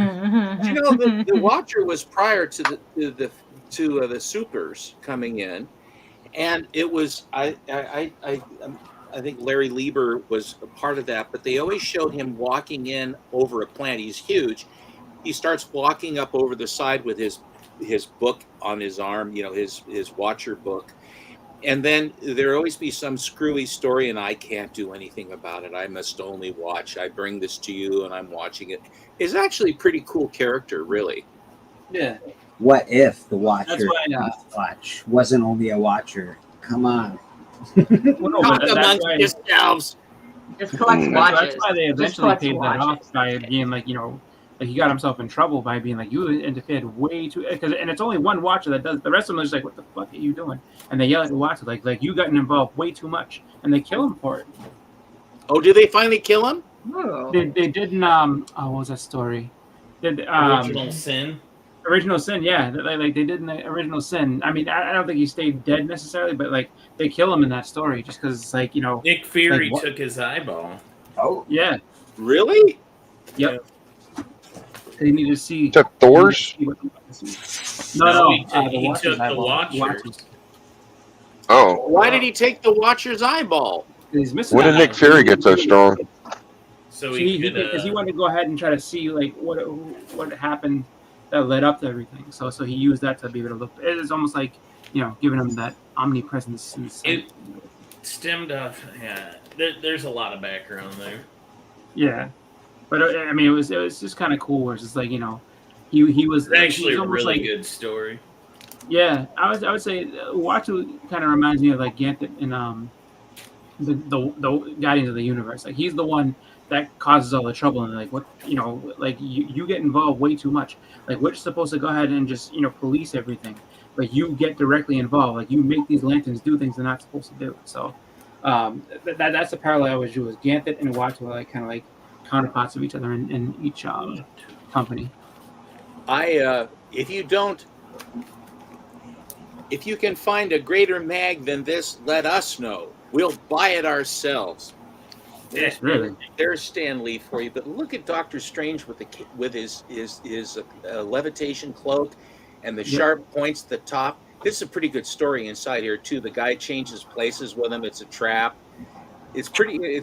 You know, the Watcher was prior to the Supers coming in, and it was I think Larry Lieber was a part of that. But they always showed him walking in over a plant. He's huge. He starts walking up over the side with his book on his arm. You know, his Watcher book. And then there always be some screwy story, and I can't do anything about it. I must only watch. I bring this to you, and I'm watching it. It's actually a pretty cool character, really. Yeah. What if the Watcher That's why, wasn't only a Watcher? Come on. Well, no, Talk but that's amongst why- yourselves. Just collects watches. That's why they Just eventually collects paid that watches. off by being like, like he got himself in trouble by being like, you interfered way too, and it's only one Watcher that does. The rest of them are just like, what the fuck are you doing? And they yell at the Watcher like you got involved way too much, and they kill him for it. Oh, did they finally kill him? Oh. They didn't. What was that story? Original Sin. Original Sin, yeah. Like they did in the Original Sin. I mean, I don't think he stayed dead necessarily, but like they kill him in that story just because it's like Nick Fury like, took his eyeball. Oh, yeah. Really? Yep. They need to see. Is that Thor's? No, he took the eyeball. Watcher's. Oh. Why did he take the Watcher's eyeball? He's missing. When did Nick Fury get so strong? So because he wanted to go ahead and try to see like what happened that led up to everything. So he used that to be able to look. It's almost like giving him that omnipresence. It stemmed off. Yeah, there's a lot of background there. Yeah, but I mean, it was just kind of cool. Where it's just like he was It's actually a almost really like, good story. Yeah, I would say Uatu kind of reminds me of like Ganthet in the Guardians of the Universe. Like he's the one that causes all the trouble and like what like you get involved way too much. Like we're supposed to go ahead and just police everything, but you get directly involved. Like you make these lanterns do things they're not supposed to do. So that's the parallel I always do. Is Ganthet and Uatu are like kind of like counterparts of each other in each company. If you can find a greater mag than this, let us know. We'll buy it ourselves. Yes, really. There's Stan Lee for you. But look at Doctor Strange with his levitation cloak and the sharp points at the top. This is a pretty good story inside here too. The guy changes places with him. It's a trap. It's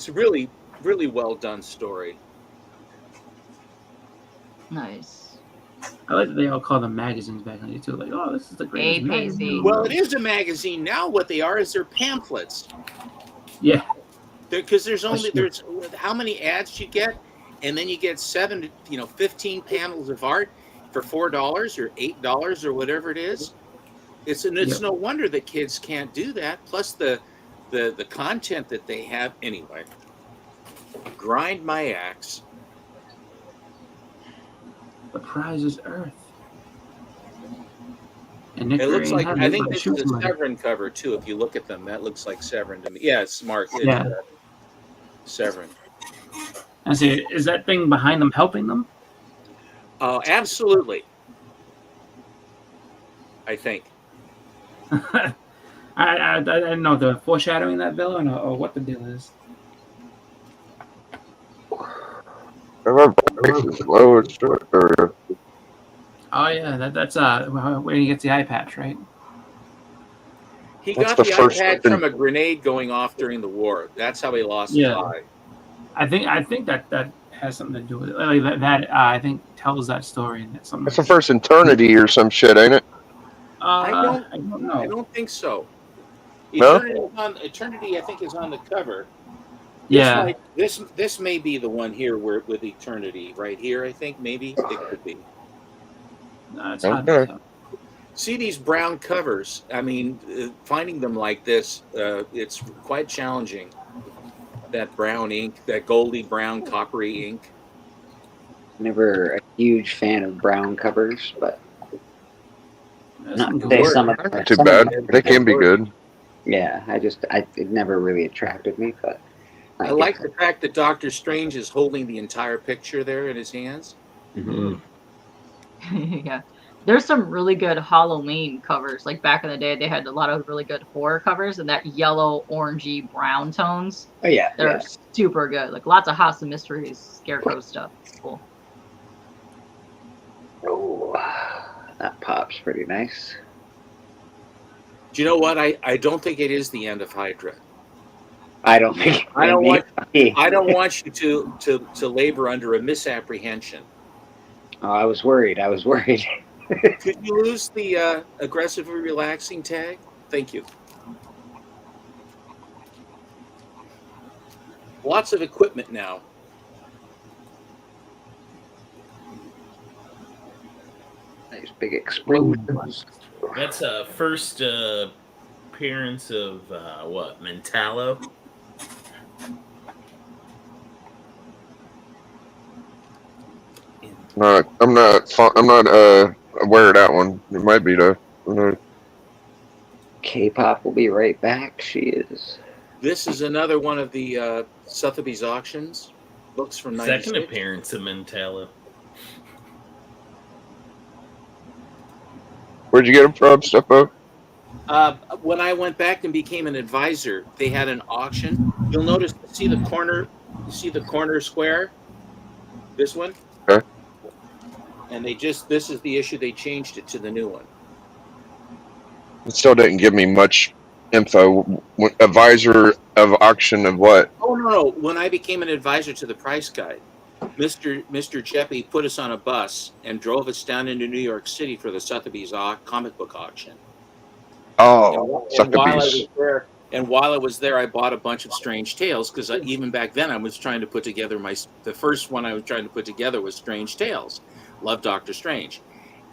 really, really well done story. Nice. I like that they all call them magazines back in the day too. Like, oh, this is the greatest magazine. Well, it is a magazine now. What they are is they're pamphlets. Yeah. Because there's how many ads you get, and then you get 7 to 15 panels of art for $4 or $8 or whatever it is. It's no wonder that kids can't do that. Plus the content that they have anyway. Grind my axe. The prize is Earth. And Nick It looks Fury like had I to think this shoot is a somebody. Severin cover too. If you look at them, that looks like Severin to me. Yeah, it's Mark. It's, Yeah. Severin. I see. Is that thing behind them helping them? Oh, absolutely. I think. I don't know the foreshadowing that villain or what the deal is. My voice is low as shit. There we go. Oh yeah, that's where he gets the eye patch, right? He That's got the the first iPad thing. from a grenade going off during the war. That's how he lost his Yeah. eye. I think that has something to do with it. Like that I think tells that story. And that's something. That's the first eternity or some shit, ain't it? I I don't don't know. I don't think so. No? Eternity, I think, is on the cover. Yeah. This may be the one here where with Eternity right here. I think maybe it could be. No, it's hard to tell. See these brown covers. I mean, finding them like this, it's quite challenging. That brown ink, that goldy brown, coppery ink. Never a huge fan of brown covers, but not some to good say work. some of Not too bad. They can be good. Yeah, it never really attracted me, but I like the fact that Doctor Strange is holding the entire picture there in his hands. Yeah. There's some really good Halloween covers. Like back in the day, they had a lot of really good horror covers, and that yellow, orangey, brown tones. Oh yeah, They're super good. Like lots of House of Mysteries, Scarecrow stuff. It's cool. Oh, that pop's pretty nice. Do you know what? I don't think it is the end of Hydra. I don't think. I don't want you to labor under a misapprehension. Oh, I was worried. Could you lose the aggressively relaxing tag? Thank you. Lots of equipment now. Nice big explosions. That's a first appearance of what, Mentallo? I'm not aware of that one. It might be though. K-pop will be right back. She is. This is another one of the Sotheby's auctions books from Second 96. appearance of Mentallo. Where'd you get them from, Steppo? When I went back and became an advisor, they had an auction. You'll notice, see the corner square? This one? Okay. And this is the issue, they changed it to the new one. It still didn't give me much info. Advisor of auction of what? Oh, no. When I became an advisor to the Price Guide, Mr. Jeppy put us on a bus and drove us down into New York City for the Sotheby's comic book auction. Oh, And while I was there, I bought a bunch of Strange Tales because even back then I was trying to put together the first one I was trying to put together was Strange Tales. Loved Doctor Strange,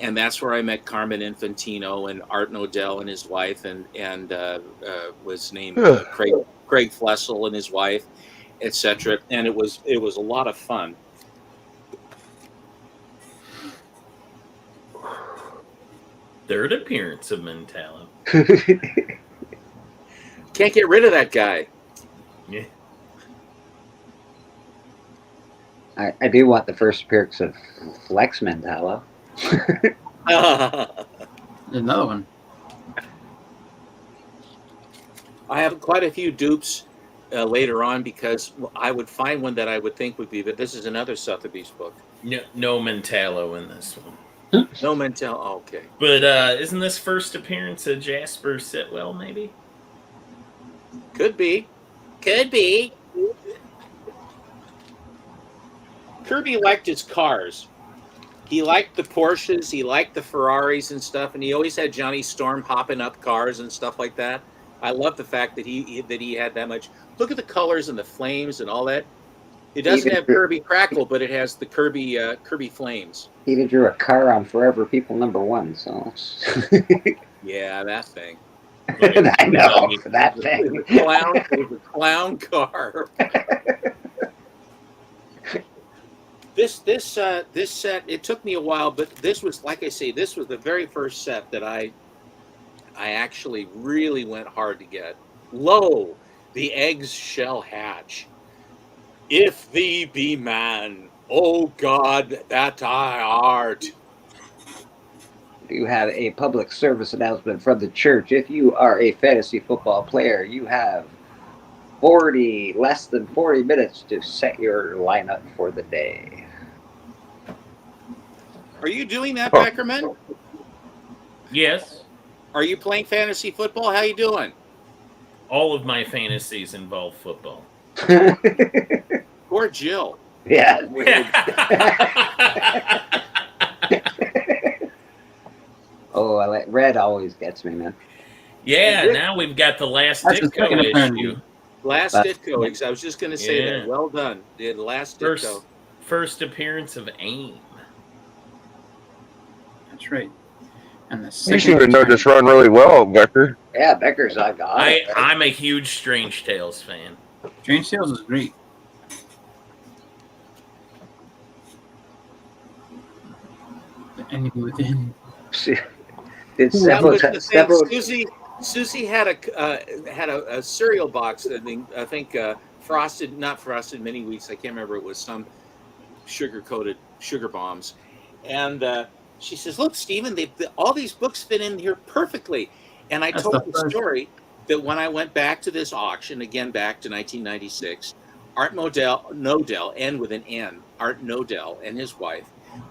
and that's where I met Carmen Infantino and Art Nodell and his wife, and was named Craig Flessel and his wife, etc. And it was a lot of fun. Third appearance of Mentallo. Can't get rid of that guy. Yeah. I do want the first appearance of Flex Mentallo. Another one. I have quite a few dupes later on because I would find one that I would think would be, but this is another Sotheby's book. No Mentallo in this one. No Mentallo. Oh, okay. But isn't this first appearance of Jasper Sitwell, maybe? Could be. Kirby liked his cars. He liked the Porsches, he liked the Ferraris and stuff, and he always had Johnny Storm hopping up cars and stuff like that. I love the fact that he had that much. Look at the colors and the flames and all that. It doesn't have Kirby Crackle, but it has the Kirby flames. He even drew a car on Forever People #1, so. Yeah, that thing. I know, that thing. It was a clown car. This set, it took me a while, but this was, like I say, this was the very first set that I I actually really went hard to get. Lo, the eggs shall hatch. If thee be man, O God, that I art. You have a public service announcement from the church. If you are a fantasy football player, you have less than 40 minutes to set your lineup for the day. Are you doing that, Beckerman? Yes. Are you playing fantasy football? How you doing? All of my fantasies involve football. Or Jill. Yeah. Oh, Red always gets me, man. Yeah, now we've got the last Ditko issue. Last Ditko. I was just going to say that. Well done. The last Ditko. First appearance of AIM. That's right. And the You seem to know this run really well, Becker. Yeah, Becker's I got it. I'm a huge Strange Tales fan. Strange Tales is great. Anything within. Susie had a cereal box that I think frosted, not frosted, many weeks. I can't remember. It was some sugar-coated sugar bombs, and she says, "Look, Stephen, all these books fit in here perfectly." And I told the story that when I went back to this auction again, back to 1996, Art Nodell, N with an N, Art Nodell and his wife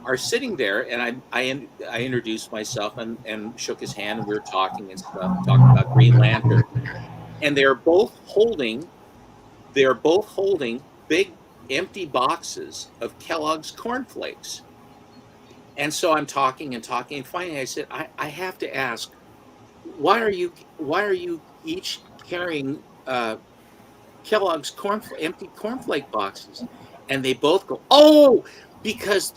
are sitting there, and I introduced myself and shook his hand, and we were talking and stuff, talking about Green Lantern, and they're both holding big empty boxes of Kellogg's Corn Flakes. And so I'm talking, and finally I said, I have to ask, why are you each carrying Kellogg's empty cornflake boxes? And they both go, oh, because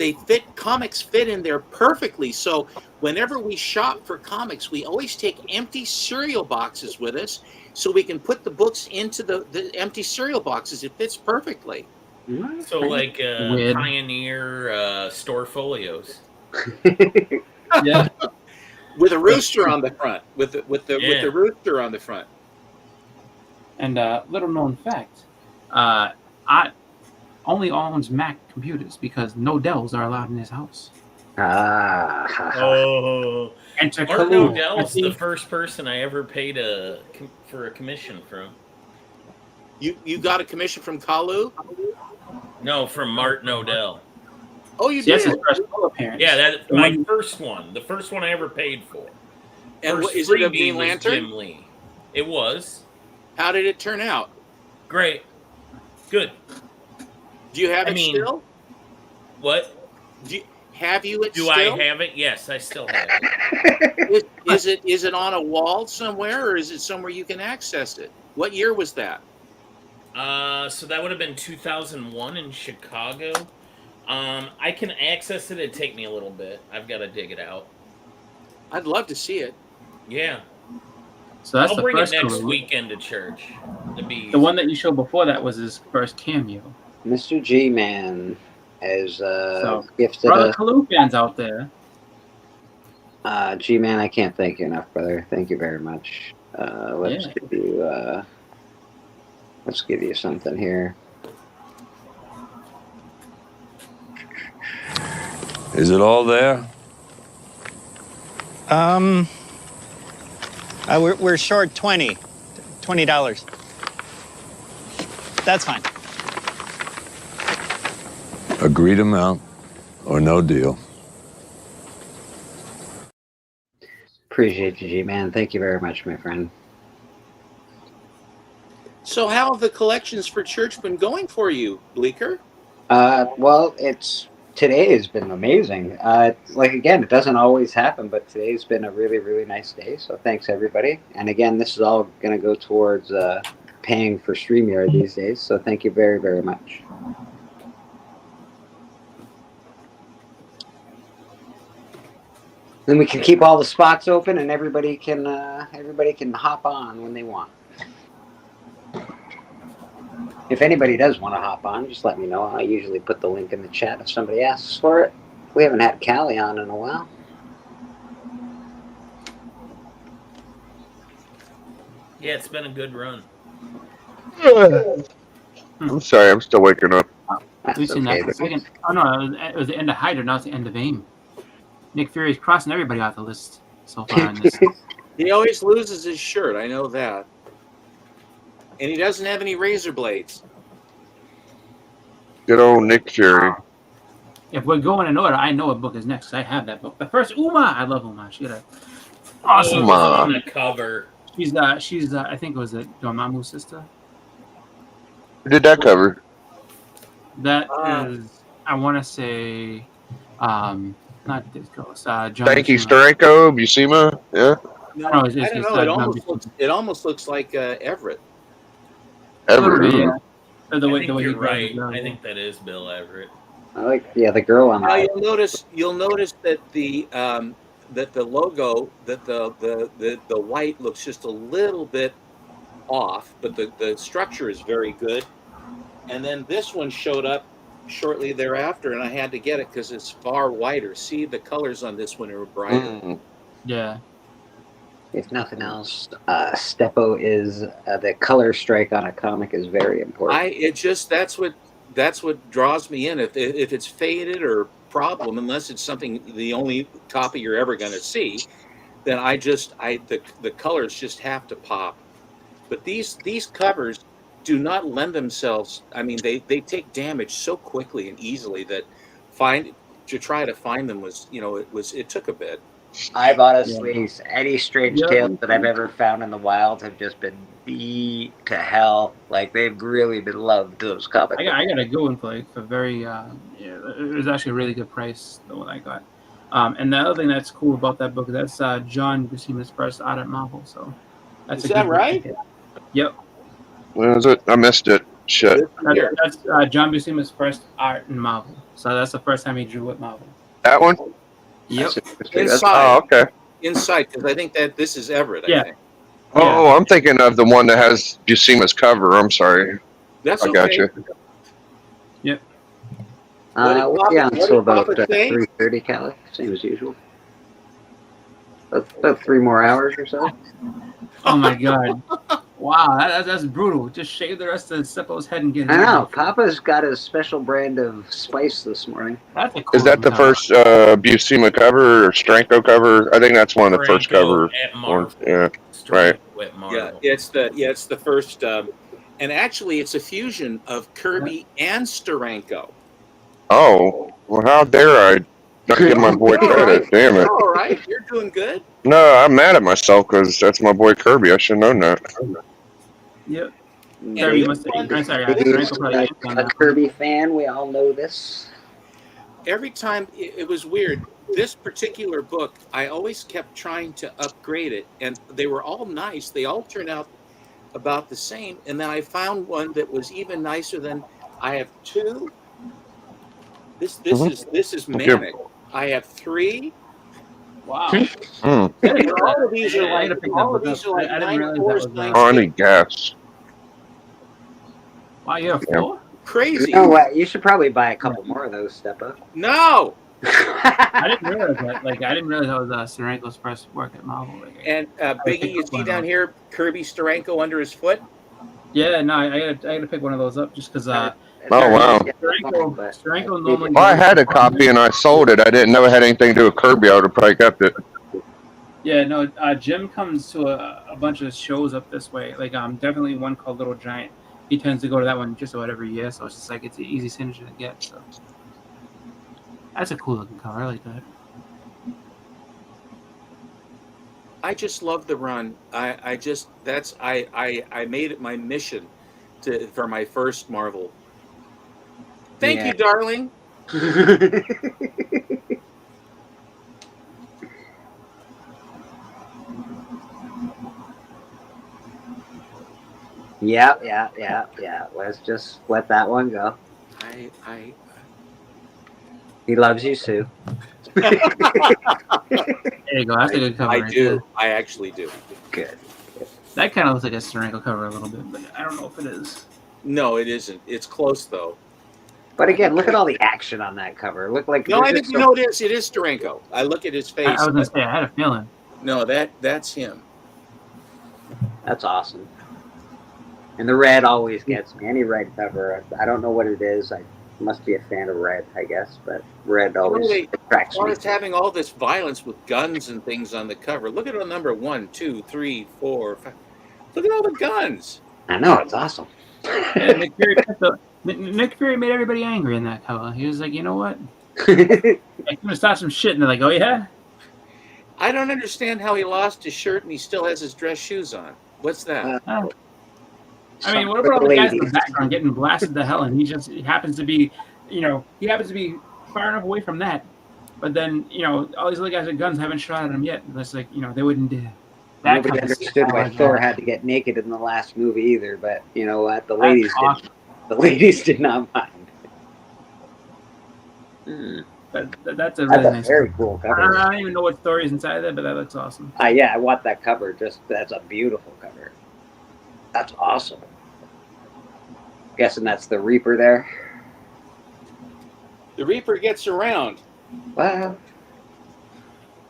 comics fit in there perfectly. So whenever we shop for comics, we always take empty cereal boxes with us so we can put the books into the empty cereal boxes. It fits perfectly. So like Pioneer store folios. Yeah. With a rooster on the front. With the rooster on the front. And little known fact, only owns Mac computers because no Dells are allowed in his house. Oh, Enter Art Kaloo. Nodell's the first person I ever paid for a commission from. You got a commission from Kaloo? No, from Mart Nodell. Oh, you did? That's his first full appearance. Yeah, that's my first one. The first one I ever paid for. And First is it a freebie Green was Lantern? Jim Lee. It was. How did it turn out? Great. Good. Do you have it still? What? Have you it Do still? I have it? Yes, I still have it. Is it on a wall somewhere, or is it somewhere you can access it? What year was that? So that would have been 2001 in Chicago. I can access it. It'd take me a little bit. I've got to dig it out. I'd love to see it. Yeah. So that's I'll the bring it first next Kaloo. weekend to church. The one that you showed before that was his first cameo. Mr. G-Man has So, gifted brother us. Kaloo fans out there. G-Man, I can't thank you enough, brother. Thank you very much. Let's give you something here. Is it all there? We're short $20. That's fine. Agreed amount or no deal. Appreciate you, G-Man. Thank you very much, my friend. So how have the collections for church been going for you, Bleecker? Well, today has been amazing. Again, it doesn't always happen, but today's been a really, really nice day. So thanks, everybody. And again, this is all going to go towards paying for StreamYard these days. So thank you very, very much. Then we can keep all the spots open, and everybody can hop on when they want. If anybody does want to hop on, just let me know. I usually put the link in the chat if somebody asks for it. We haven't had Callie on in a while. Yeah, it's been a good run. I'm sorry, I'm still waking up. At least in that second. Oh no, it was the end of Hydra, not the end of AIM. Nick Fury's crossing everybody off the list so far on this. He always loses his shirt. I know that. And he doesn't have any razor blades. Good old Nick Fury. If we're going in order, I know what book is next. I have that book. But first, Uma. I love Uma. She had a awesome Uma on the cover. She's I think it was Dormammu's sister. Who did that cover? That is, I want to say, not this ghost. John Stanky Buscema. Steranko, Buscema? Yeah. No, No, I it's- don't it's, know. John It almost looks like Everett. Everett. Yeah. The I way, think the way you're he right. does it. I think that is Bill Everett. I like, the girl on Now that. you'll notice that the logo, that the white looks just a little bit off, but the structure is very good. And then this one showed up shortly thereafter, and I had to get it because it's far whiter. See, the colors on this one are brighter. Yeah. If nothing else, Steppo is the color strike on a comic is very important. That's what draws me in. If it's faded or problem, unless it's something the only copy you're ever going to see, then the colors just have to pop. But these covers do not lend themselves. I mean, they take damage so quickly and easily that to try to find them was, it took a bit. I've honestly, any strange tales that I've ever found in the wild have just been beat to hell. Like, they've really been loved, those comics. I got a good one for very, it was actually a really good price, the one I got. And the other thing that's cool about that book, that's John Buscema's first art at Marvel. So that's Is that right? Yep. When was it? I missed it. Shit. That's John Buscema's first art in Marvel. So that's the first time he drew with Marvel. That one? Yep. Inside. Oh, okay. Inside, because I think that this is Everett. Yeah. I think. Oh, I'm thinking of the one that has Buscema's cover. I'm sorry. That's I got okay. you. Yep. We'll be on what did until about Papa say? 3:30, Callie. Same as usual. About 3 more hours or so. Oh my god. Wow, that's brutal. Just shave the rest of Steppo's head and get it. I know. Papa's got his special brand of spice this morning. That's a cool Is that the first Buscema cover or Stranko cover? I think that's one of the first Stranko covers. at Marvel. Yeah, right. With Marvel. Yeah, it's the first, and actually it's a fusion of Kirby and Steranko. Oh, well, how dare I not give my boy credit? Damn it. All right, you're doing good. No, I'm mad at myself because that's my boy Kirby. I should have known that. Yep. And Kirby this must one- I'm sorry, He's Steranko probably didn't a know that. Kirby fan. We all know this. Every time it was weird. This particular book, I always kept trying to upgrade it, and they were all nice. They all turned out about the same, and then I found one that was even nicer than. I have 2. This is manic. I have 3. Wow. Mm. And all of these are I like gotta pick that all of book these up. are like I didn't 9 realize that fours, was 9 Oh, I need gas. Wow, you have Yeah. 4? crazy. You know what? You should probably buy a couple more of those, Steppo. No. I didn't realize that. Like, I didn't realize that was Steranko's first work at Marvel. Like, And Biggie, you see down here Kirby Steranko under his foot? yeah, no, I gotta pick one of those up just because. Oh, wow. Steranko normally. Well, I had a copy and I sold it. I didn't know it had anything to do with Kirby. I would have probably kept it. Yeah, no. Jim comes to a bunch of shows up this way. Like, definitely one called Little Giant. He tends to go to that one just about every year, so it's just like it's an easy signature to get. So that's a cool looking cover. I like that. I just love the run. I made it my mission for my first Marvel. Thank Yeah. you, darling. Yeah. Let's just let that one go. I He loves you, Sue. There you go. That's a good cover. I right do. there. I actually do. Good. That kind of looks like a Steranko cover a little bit, but I don't know if it is. No, it isn't. It's close though. But again, look at all the action on that cover. Look like No, I think you know it is. It is Steranko. I look at his face. I was gonna say I had a feeling. No, that's him. That's awesome. And the red always gets me. Any red cover, I don't know what it is. I must be a fan of red, I guess, but red always attracts me. It's having all this violence with guns and things on the cover. Look at the number 1, 2, 3, 4, 5. Look at all the guns. I know, it's awesome. And Nick Fury made everybody angry in that cover. He was like, you know what? I'm gonna start some shit, and they're like, oh yeah. I don't understand how he lost his shirt and he still has his dress shoes on. What's that? I mean, what about all the guys in the background getting blasted to hell, and he happens to be, far enough away from that. But then, all these other guys with guns haven't shot at him yet. That's like, they wouldn't do that. Nobody understood why Thor had to get naked in the last movie either, but you know what? The ladies did. The ladies did not mind. That's a really nice, very cool cover. I don't even know what story is inside there, but that looks awesome. Yeah, I want that cover. That's a beautiful cover. That's awesome. Guessing that's the Reaper there. The Reaper gets around. Well,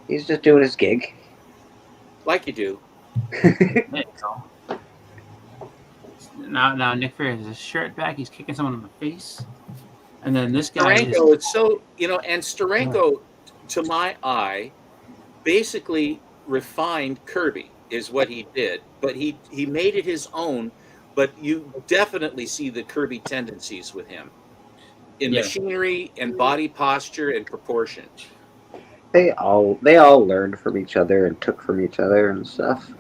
he's just doing his gig. Like you do. There you go. Now Nick Fury has his shirt back. He's kicking someone in the face. And then this guy Steranko, it's so, and Steranko, to my eye, basically refined Kirby is what he did. But he made it his own, but you definitely see the Kirby tendencies with him. In machinery and body posture and proportion. They all learned from each other and took from each other and stuff.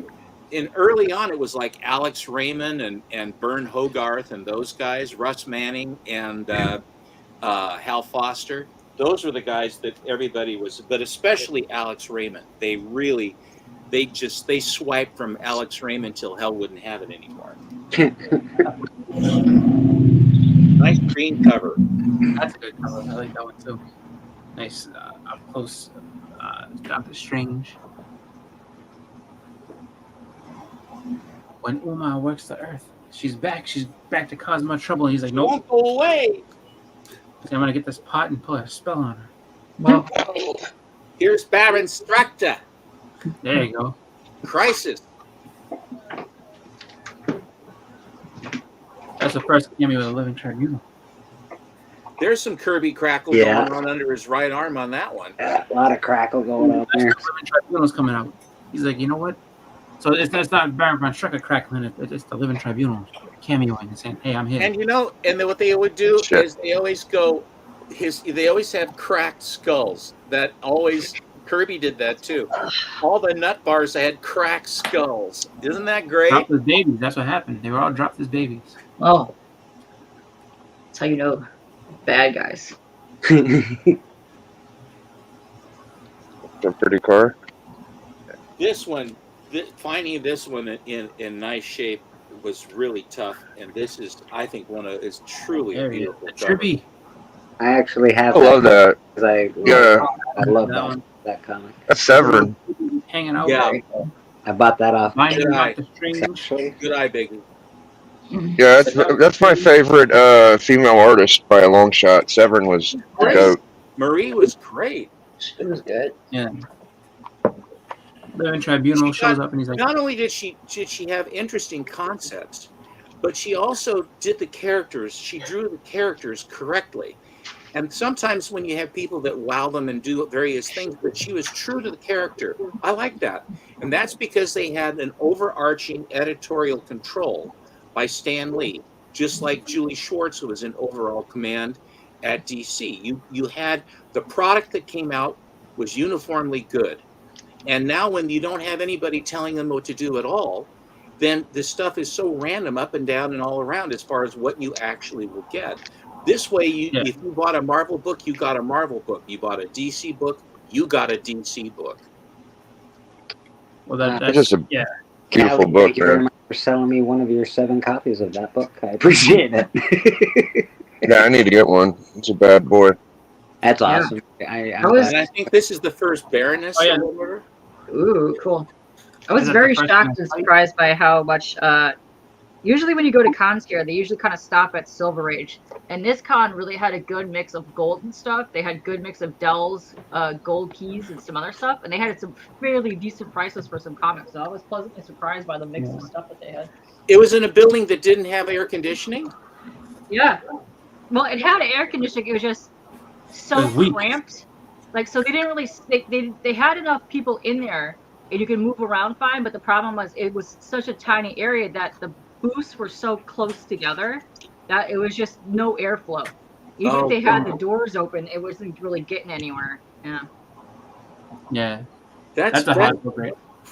And early on, it was like Alex Raymond and Bern Hogarth and those guys, Russ Manning and Hal Foster. Those were the guys that everybody was, but especially Alex Raymond. They swiped from Alex Raymond till hell wouldn't have it anymore. Nice green cover. That's a good cover. I like that one too. Nice up close. Doctor Strange. When Uma works the Earth, she's back. She's back to cause much trouble. And he's like, nope. Don't go away. I'm gonna get this pot and put a spell on her. Well, here's Baron Structa. There you go. Crisis. That's the first cameo of the Living Tribunal. There's some Kirby crackle going on under his right arm on that one. A lot of crackle going on there. The Living Tribunal's coming out. He's like, you know what? So it's not Baron von Strucker crackling, it's the Living Tribunal cameoing and saying, hey, I'm here. And and then what they would do is they always have cracked skulls. That always, Kirby did that too. All the nut bars had cracked skulls. Isn't that great? Dropped as babies. That's what happened. They were all dropped as babies. Oh. That's how you know bad guys. A pretty car. This one, finding this one in nice shape was really tough. And this is, I think, is truly a beautiful cover. Trippy. I actually have. I love that. I love that comic. That's Severin. Hanging out. Yeah. I bought that off. Good eye. Good eye, Biggie. Yeah, that's my favorite female artist by a long shot. Severin was dope. Marie was great. It was good. Yeah. Living Tribunal shows up and he's like, not only did she have interesting concepts, but she also did the characters. She drew the characters correctly. And sometimes when you have people that wow them and do various things, but she was true to the character. I like that. And that's because they had an overarching editorial control by Stan Lee, just like Julie Schwartz, who was in overall command at DC. You had the product that came out was uniformly good. And now when you don't have anybody telling them what to do at all, then this stuff is so random up and down and all around as far as what you actually will get. This way, if you bought a Marvel book, you got a Marvel book. You bought a DC book, you got a DC book. Well, that's just a beautiful book, thank you very much for selling me one of your 7 copies of that book. I appreciate it. Yeah, I need to get one. It's a bad boy. That's awesome. And I think this is the first Baroness. Ooh, cool. I was very shocked and surprised by how much Usually when you go to cons here, they usually kind of stop at Silver Age. And this con really had a good mix of gold and stuff. They had good mix of Dells, gold keys, and some other stuff. And they had some fairly decent prices for some comics. So I was pleasantly surprised by the mix of stuff that they had. It was in a building that didn't have air conditioning? Yeah. Well, it had air conditioning. It was just so cramped. Like, so they didn't really, they had enough people in there and you could move around fine. But the problem was it was such a tiny area that the booths were so close together that it was just no airflow. Even if they had the doors open, it wasn't really getting anywhere. Yeah. Yeah. That's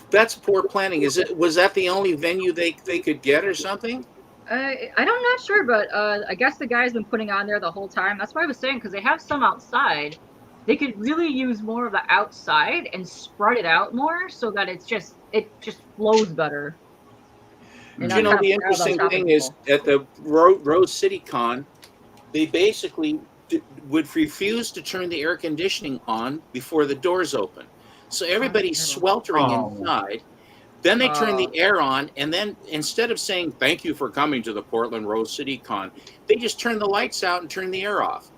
That's poor planning. Was that the only venue they could get or something? I'm not sure, but I guess the guy's been putting on there the whole time. That's what I was saying, because they have some outside. They could really use more of the outside and spread it out more so that it just flows better. You know, the interesting thing is at the Rose City Con, they basically would refuse to turn the air conditioning on before the doors open. So everybody's sweltering inside. Then they turn the air on, and then instead of saying thank you for coming to the Portland Rose City Con, they just turn the lights out and turn the air off.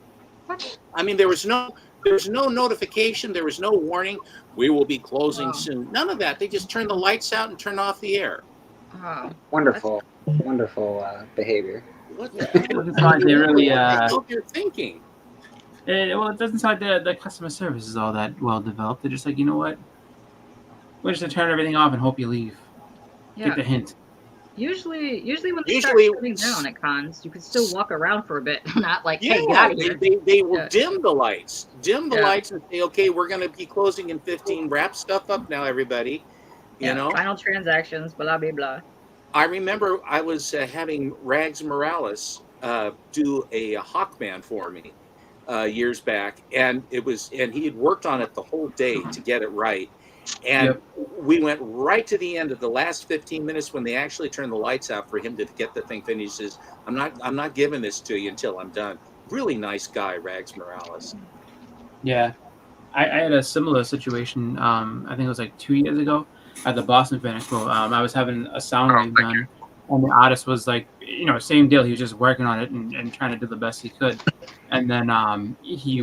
What? I mean, there was no notification, there was no warning. We will be closing soon. None of that. They just turn the lights out and turn off the air. Wonderful behavior. What It doesn't sound like they really. I hope you're thinking. It doesn't sound like the customer service is all that well developed. They're just like, you know what? We're just gonna turn everything off and hope you leave. Yeah. Get the hint. Usually when they start shutting down at cons, you can still walk around for a bit, not like, hey, get out of here. They will dim the lights. Dim the lights and say, okay, we're going to be closing in 15. Wrap stuff up now, everybody. You know? Final transactions, blah, blah, blah. I remember I was having Rags Morales do a Hawkman for me years back, and he had worked on it the whole day to get it right. And we went right to the end of the last 15 minutes when they actually turned the lights out for him to get the thing finished. He says, I'm not giving this to you until I'm done. Really nice guy, Rags Morales. Yeah. I had a similar situation, I think it was like 2 years ago at the Boston Fan Expo. I was having a sound wave done, and the artist was like, same deal. He was just working on it and trying to do the best he could. And then he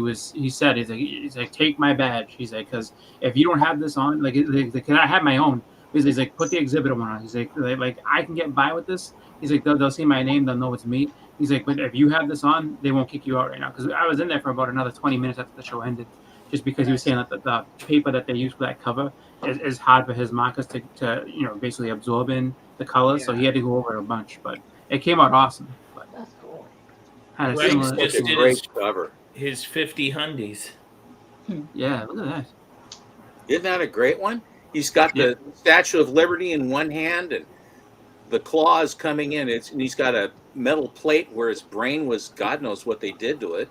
said, he's like, take my badge. He's like, because if you don't have this on, like, can I have my own? He's like, put the exhibitor one on. He's like I can get by with this. He's like, they'll see my name, they'll know it's me. He's like, but if you have this on, they won't kick you out right now. Because I was in there for about another 20 minutes after the show ended, just because he was saying that the paper that they use for that cover is hard for his markers to basically absorb in the colors. So he had to go over it a bunch, but it came out awesome. But that's cool. Had a Rags similar just did great cover. His 50 Hundies. Yeah, look at that. Isn't that a great one? He's got the Statue of Liberty in one hand and the claws coming in. And he's got a metal plate where his brain was, God knows what they did to it.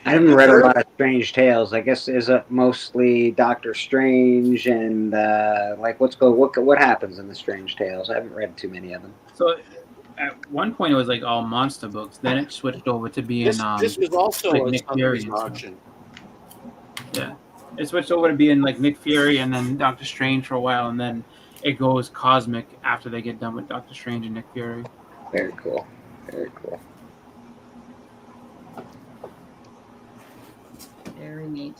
I haven't read a lot of Strange Tales. I guess is it mostly Doctor Strange and what happens in the Strange Tales? I haven't read too many of them. So at one point it was like all monster books. Then it switched over to being This was also like a Nick Fury. auction. Yeah, it switched over to being like Nick Fury and then Doctor Strange for a while, and then it goes cosmic after they get done with Doctor Strange and Nick Fury. Very cool. Very cool. Very neat.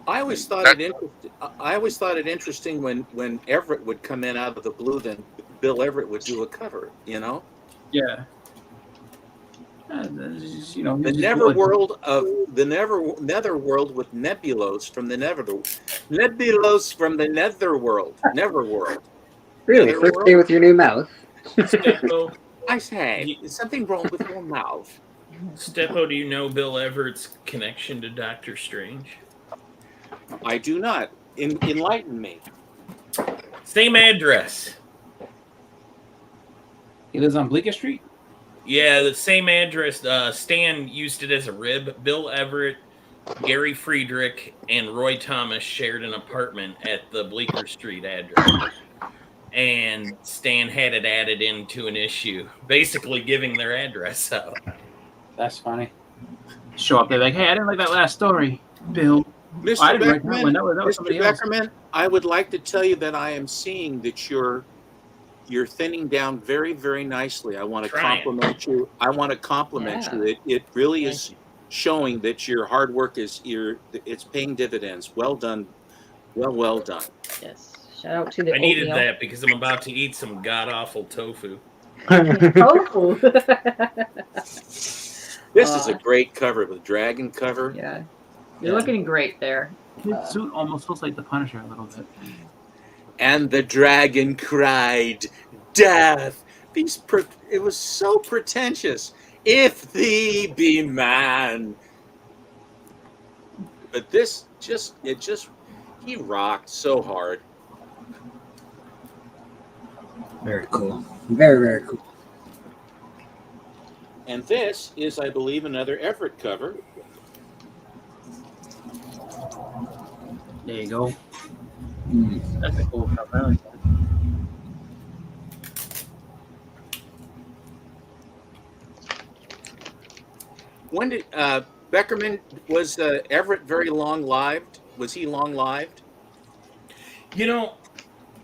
I always thought it interesting when Everett would come in out of the blue, then Bill Everett would do a cover. Yeah. The netherworld with Nebulos from the Neverworld. Really, first day with your new mouth. I say, is something wrong with your mouth? Steppo, do you know Bill Everett's connection to Doctor Strange? I do not. Enlighten me. Same address. He lives on Bleecker Street? Yeah, the same address. Stan used it as a rib. Bill Everett, Gary Friedrich, and Roy Thomas shared an apartment at the Bleecker Street address. And Stan had it added into an issue, basically giving their address out. That's funny. Show up there like, hey, I didn't like that last story, Bill. Mr. Beckerman, I would like to tell you that I am seeing that your you're thinning down very, very nicely. I want to Trying. compliment you. I want to compliment you. It really is showing that your hard work it's paying dividends. Well done. Well done. Yes. Shout out to the I needed oatmeal. that because I'm about to eat some god awful tofu. Tofu. This is a great cover with dragon cover. Yeah. You're looking great there. His suit almost looks like the Punisher a little bit. And the dragon cried, "Death!" It was so pretentious. If thee be man. But he rocked so hard. Very cool. Very, very cool. And this is, I believe, another Everett cover. There you go. That's a cool cover. I like that. When did Beckerman was Everett very long lived? Was he long lived? You know,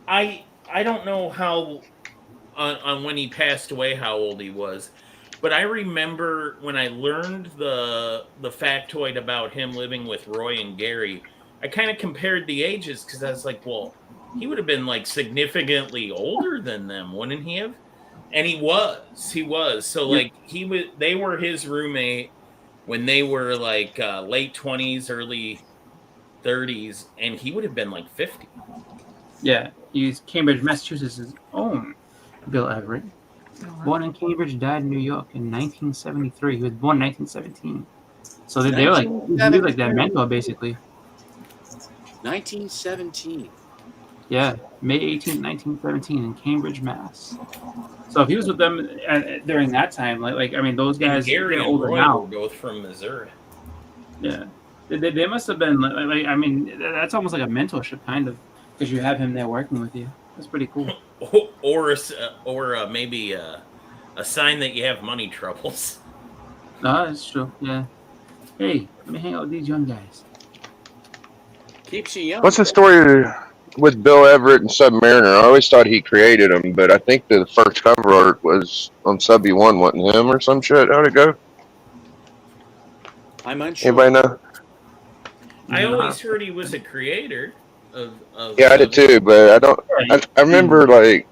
I don't know how on when he passed away how old he was, but I remember when I learned the factoid about him living with Roy and Gary, I kind of compared the ages because I was like, well, he would have been like significantly older than them, wouldn't he have? And he was. So like they were his roommate when they were like late 20s, early 30s, and he would have been like 50. Yeah, he's Cambridge, Massachusetts' own Bill Everett. Born in Cambridge, died in New York in 1973. He was born in 1917. So they're like that mentor, basically. 1917. Yeah, May 18th, 1917 in Cambridge, Mass. So if he was with them during that time, like I mean, those guys Gary are and older Roy now. were both from Missouri. Yeah, they must have been like I mean, that's almost like a mentorship kind of, because you have him there working with you. That's pretty cool. Or maybe a sign that you have money troubles. No, that's true. Yeah. Hey, let me hang out with these young guys. Keeps you young. What's the story with Bill Everett and Submariner? I always thought he created them, but I think the first cover art was on Subby 1, wasn't him or some shit? How'd it go? I'm unsure. Anybody know? I always heard he was a creator of Yeah, I did too, but I don't. I remember like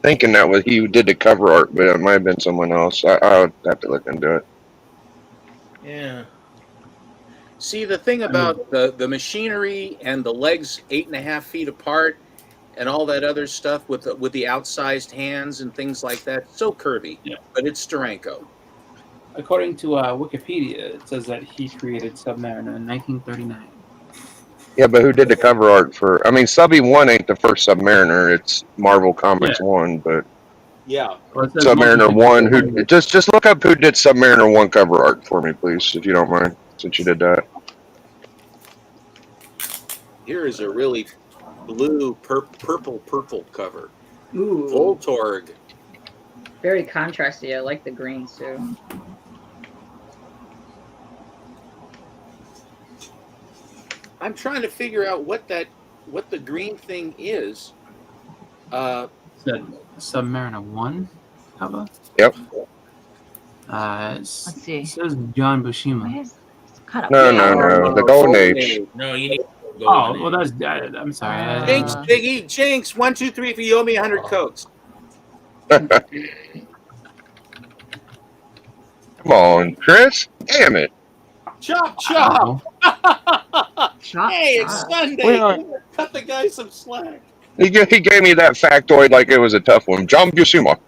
thinking that was he did the cover art, but it might have been someone else. I would have to look into it. Yeah. See, the thing about the machinery and the legs 8.5 feet apart and all that other stuff with the outsized hands and things like that, so curvy. Yeah. But it's Steranko. According to Wikipedia, it says that he created Submariner in 1939. Yeah, but who did the cover art for? I mean, Subby 1 ain't the first Submariner. It's Marvel Comics 1, but Yeah. Submariner 1. Who just look up who did Submariner 1 cover art for me, please, if you don't mind, since you did that. Here is a really blue, purple cover. Ooh. Voltorg. Very contrasty. I like the greens too. I'm trying to figure out what the green thing is. Said Submariner 1 cover? Yep. Let's see. It says John Buscema. No. The Golden Age. No, you need. Oh, well, that's. I'm sorry. Jinx, Biggie, Jinx, 1, 2, 3. If you owe me 100 cokes. Come on, Chris. Damn it. Chop. Hey, it's Sunday. Well, Cut the guy some slack. He gave me that factoid like it was a tough one. John Buscema.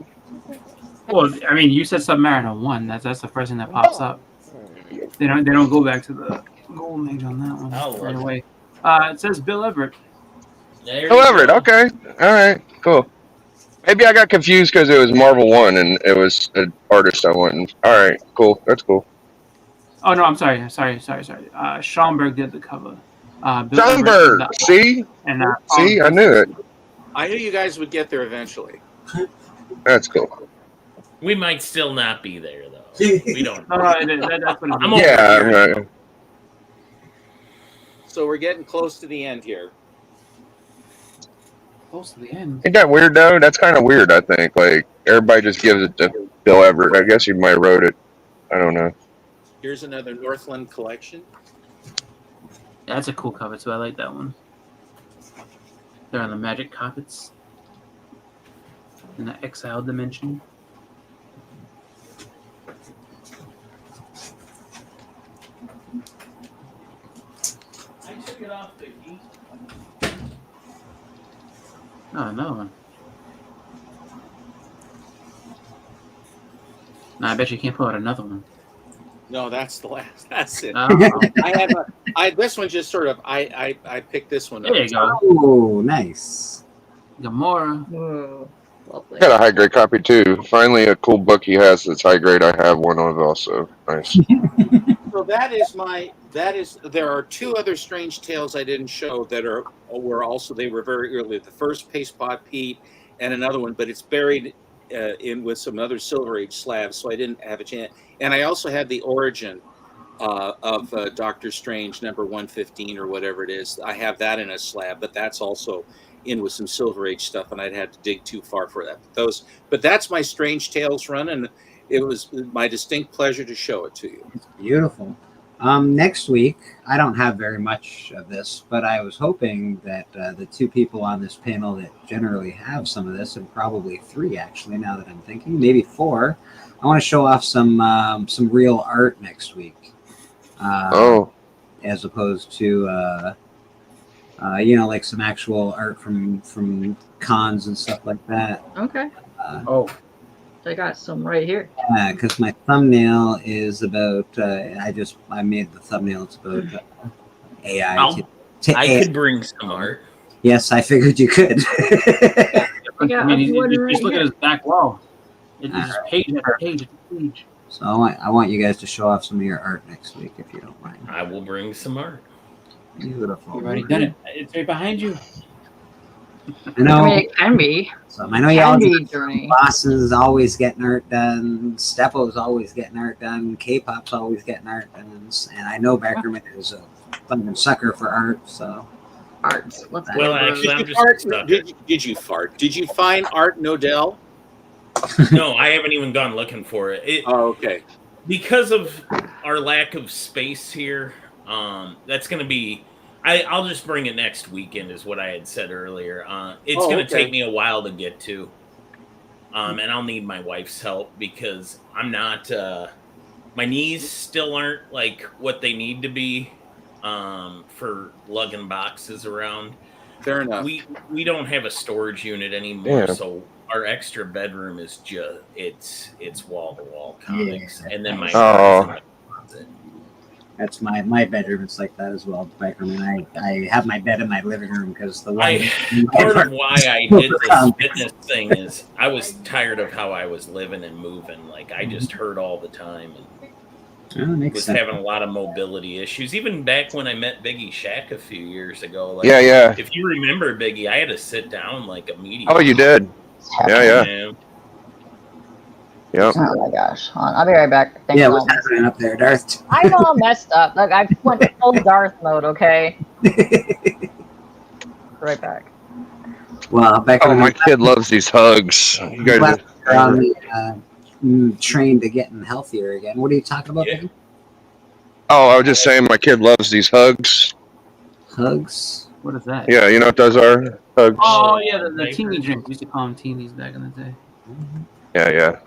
Well, I mean, you said Submariner 1. That's the first thing that pops up. They don't go back to the Golden Age on that one right away. It says Bill Everett. Bill Everett. Okay. All right. Cool. Maybe I got confused because it was Marvel 1 and it was an artist I went. All right. Cool. That's cool. Oh no, I'm sorry. Schomburg did the cover. Bill Schomburg. Everett, See? And See, I knew it. I knew you guys would get there eventually. That's cool. We might still not be there though. We don't. No, that's what I'm Right. So we're getting close to the end here. close to the end. Ain't that weird though? That's kind of weird. I think like everybody just gives it to Bill Everett. I guess he might have wrote it. I don't know. Here's another Northland collection. Yeah, that's a cool cover too. I like that one. They're on the magic carpets in the exile dimension. I took it off the key. Oh, another one. No, I bet you can't pull out another one. No, that's the last. That's it. Oh. This one just sort of. I picked this one up. There you go. Oh, nice. Gamora. Whoa, lovely. Got a high grade copy too. Finally, a cool book he has that's high grade. I have one of also. Nice. So that is my. That is. There are two other Strange Tales I didn't show that were also. They were very early. The first Paste Pot Pete and another one, but it's buried in with some other Silver Age slabs, so I didn't have a chance. And I also had the origin of Doctor Strange number 115 or whatever it is. I have that in a slab, but that's also in with some Silver Age stuff, and I'd had to dig too far for that. But that's my Strange Tales run, and it was my distinct pleasure to show it to you. It's beautiful. Next week, I don't have very much of this, but I was hoping that the two people on this panel that generally have some of this, and probably three actually, now that I'm thinking, maybe four, I want to show off some real art next week. As opposed to like some actual art from cons and stuff like that. Okay. Oh. I got some right here. Yeah, because my thumbnail is about. I made the thumbnail. It's about AI. I could bring some art. Yes, I figured you could. I mean, just look at his back wall. It's just page after page after page. So I want you guys to show off some of your art next week, if you don't mind. I will bring some art. Beautiful. You've already done it. It's right behind you. I know. I mean, it can be. I know y'all. Journey. Boston's always getting art done. Steppo's always getting art done. K-pop's always getting art done. And I know Beckerman is a fucking sucker for art. So art. Let's well, actually, I'm just did you fart? Did you find Art Nodell? No, I haven't even gone looking for it. Okay. Because of our lack of space here, that's going to be. I'll just bring it next weekend, is what I had said earlier. It's going to take me a while to get to, and I'll need my wife's help because I'm not. My knees still aren't like what they need to be for lugging boxes around. Fair enough. We don't have a storage unit anymore, Yeah. so our extra bedroom is just it's wall to wall comics, and then my closet. that's my bedroom. It's like that as well. Beckerman. I have my bed in my living room because the one. Part of why I did this fitness thing is I was tired of how I was living and moving. Like I just hurt all the time and was having a lot of mobility issues. Even back when I met Biggie Shack a few years ago. Like, Yeah. If you remember Biggie, I had to sit down like immediately. Oh, you did. Yeah. Yep. Oh my gosh. Hold on, I'll be right back. Thank Yeah, you. what's happening up there, Darth? I'm all messed up. Like I went full Darth mode, okay? Right back. Well, Beckerman. Oh, my kid loves these hugs. You guys. Are on the train to getting healthier again. What are you talking about? Yeah. Oh, I was just saying, my kid loves these hugs. Hugs? What is that? Yeah, you know what those are? Hugs. Oh, yeah, the teeny drinks. We used to call them teenies back in the day. Yeah.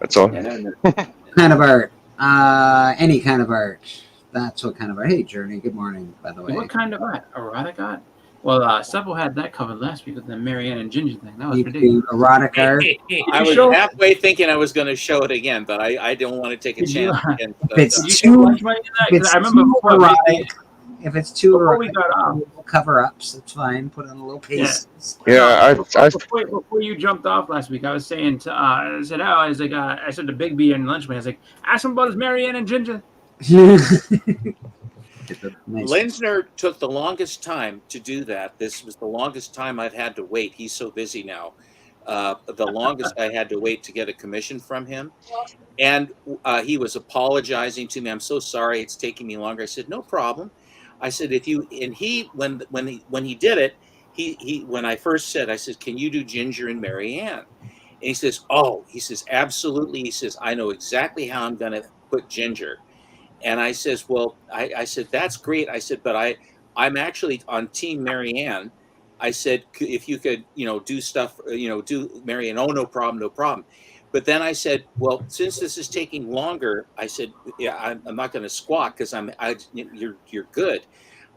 That's all. Kind of art. Any kind of art. That's what kind of art. Hey, Journey. Good morning, by the way. What kind of art? Erotic art? Well, Seppo had that covered last week with the Marianne and Ginger thing. That was You ridiculous. do erotic art. I was halfway thinking I was going to show it again, but I don't want to take a Did you- chance again. If it's You too, watch my- if it's I remember too before erotic, if it's too Before we erotic, got off. we'll cover ups. It's fine. Put on a little paste. Yeah, I Before you jumped off last week, I was saying to I said, I was like, I said to Big B and Lunchman, I was like, ask him about his Marianne and Ginger. Nice. Linsner took the longest time to do that. This was the longest time I've had to wait. He's so busy now. The longest I had to wait to get a commission from him. And he was apologizing to me. I'm so sorry it's taking me longer. I said, no problem. I said, if you, and he, when he did it, when I first said, I said, can you do Ginger and Mary Ann? And he says, oh, he says, absolutely. He says, I know exactly how I'm going to put Ginger. And I says, well, I said, that's great. I said, but I'm actually on Team Mary Ann. I said, if you could, do stuff, do Mary Ann. Oh, no problem, no problem. But then I said, well, since this is taking longer, I said, yeah, I'm not going to squawk because you're good.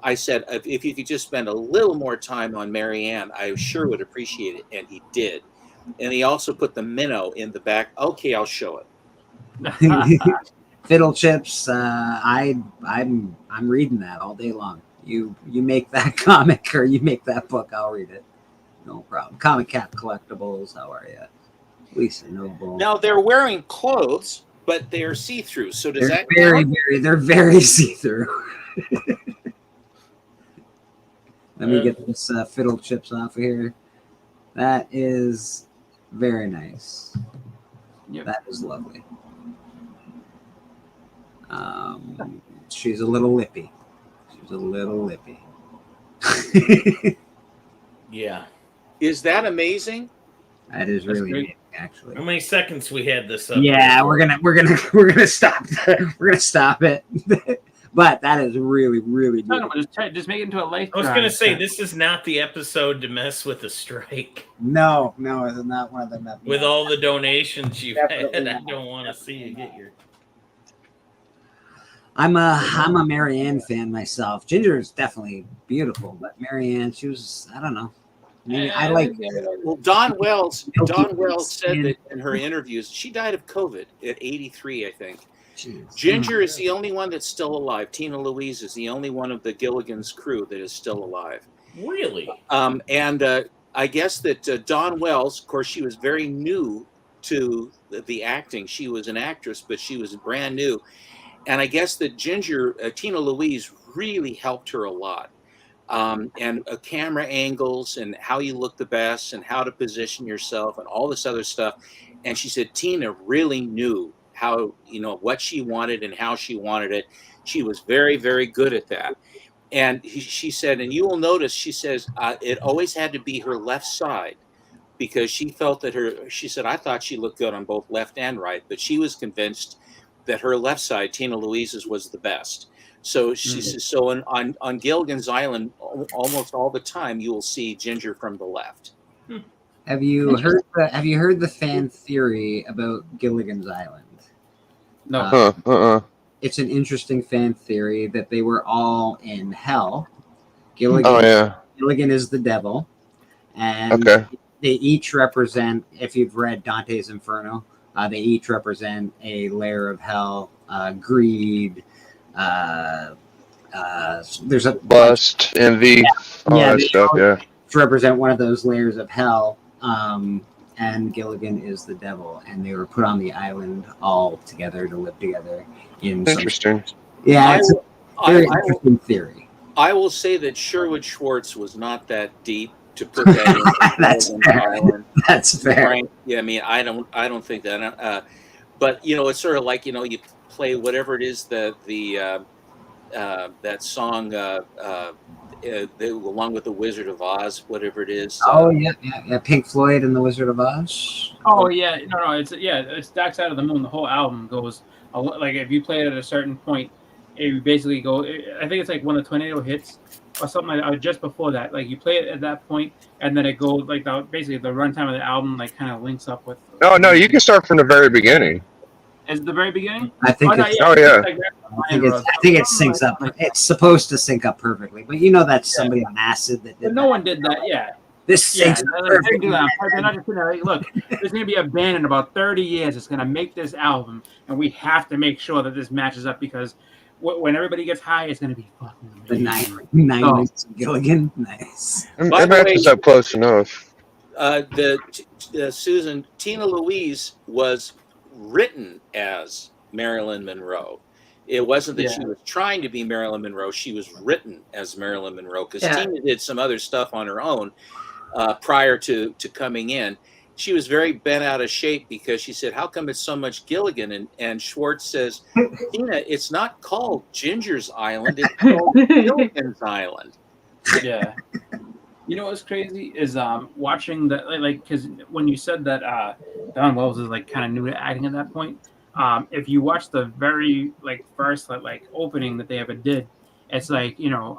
I said, if you could just spend a little more time on Mary Ann, I sure would appreciate it. And he did. And he also put the minnow in the back. Okay, I'll show it. Fiddle Chips. I'm reading that all day long. You make that comic or you make that book, I'll read it. No problem. Comic Cap Collectibles. How are you, Lisa Noble? Now they're wearing clothes, but they're see-through. So does that they're very see-through. Let me get this Fiddle Chips off of here. That is very nice. Yep. That is lovely. She's a little lippy. Yeah. Is that amazing? That is That's really great. amazing, actually. How many seconds we had this up? Yeah, we're gonna stop. We're gonna stop it. But that is really, really No, beautiful. just make it into a life. I was going to say, this is not the episode to mess with the strike. No, it's not one of them. With all the donations you've Definitely had, I not. don't want to see you get your... I'm a Mary Ann fan myself. Ginger is definitely beautiful, but Mary Ann, she was, I don't know. I like. Well, Dawn Wells said that in her interviews, she died of COVID at 83, I think. Jeez. Ginger is the only one that's still alive. Tina Louise is the only one of the Gilligan's crew that is still alive. Really? And I guess that Dawn Wells, of course, she was very new to the acting. She was an actress, but she was brand new. And I guess that Ginger, Tina Louise, really helped her a lot. And camera angles and how you look the best and how to position yourself and all this other stuff. And she said Tina really knew how, what she wanted and how she wanted it. She was very, very good at that. And she said, and you will notice, she says, it always had to be her left side because she felt that she said, I thought she looked good on both left and right, but she was convinced that her left side, Tina Louise's, was the best. So she says, so on Gilligan's Island, almost all the time you will see Ginger from the left. Have you heard the fan theory about Gilligan's Island? No. It's an interesting fan theory that they were all in hell. Gilligan is the devil, and they each represent. If you've read Dante's Inferno, they each represent a layer of hell. Greed. There's a lust, envy, all that stuff. Yeah. To represent one of those layers of hell. And Gilligan is the devil, and they were put on the island all together to live together. Interesting. It's a very interesting theory. I will say that Sherwood Schwartz was not that deep to put that in. That's fair. Island. That's fair. Right? Yeah, I mean, I don't think that. But it's sort of like you play whatever it is that that song. Along with the Wizard of Oz, whatever it is. Yeah. Pink Floyd and the Wizard of Oz. Oh yeah, no, it's Dark Side of the Moon. The whole album goes like if you play it at a certain point, it would basically go. I think it's like when the tornado hits or something like that, or just before that. Like you play it at that point, and then it goes like basically the runtime of the album like kind of links up with. No, you can start from the very beginning. Is it the very beginning? I think. I think it syncs up. It's supposed to sync up perfectly, but that's somebody on acid that did. But no one did that. Yeah. This syncs up perfectly. They're not just like, look, there's going to be a band in about 30 years that's going to make this album, and we have to make sure that this matches up because when everybody gets high, it's going to be fucking amazing. The 90s Gilligan, nice. It matches up close enough. Susan, Tina Louise was written as Marilyn Monroe. It wasn't that she was trying to be Marilyn Monroe. She was written as Marilyn Monroe because Tina did some other stuff on her own prior to coming in. she was very bent out of shape because she said, "How come it's so much Gilligan?" And Schwartz says, "Tina, it's not called Ginger's Island; it's called Gilligan's Island." Yeah. You know what's crazy is watching that, like, because when you said that Don Wells is like kind of new to acting at that point, if you watch the very like first like opening that they ever did, it's like, you know,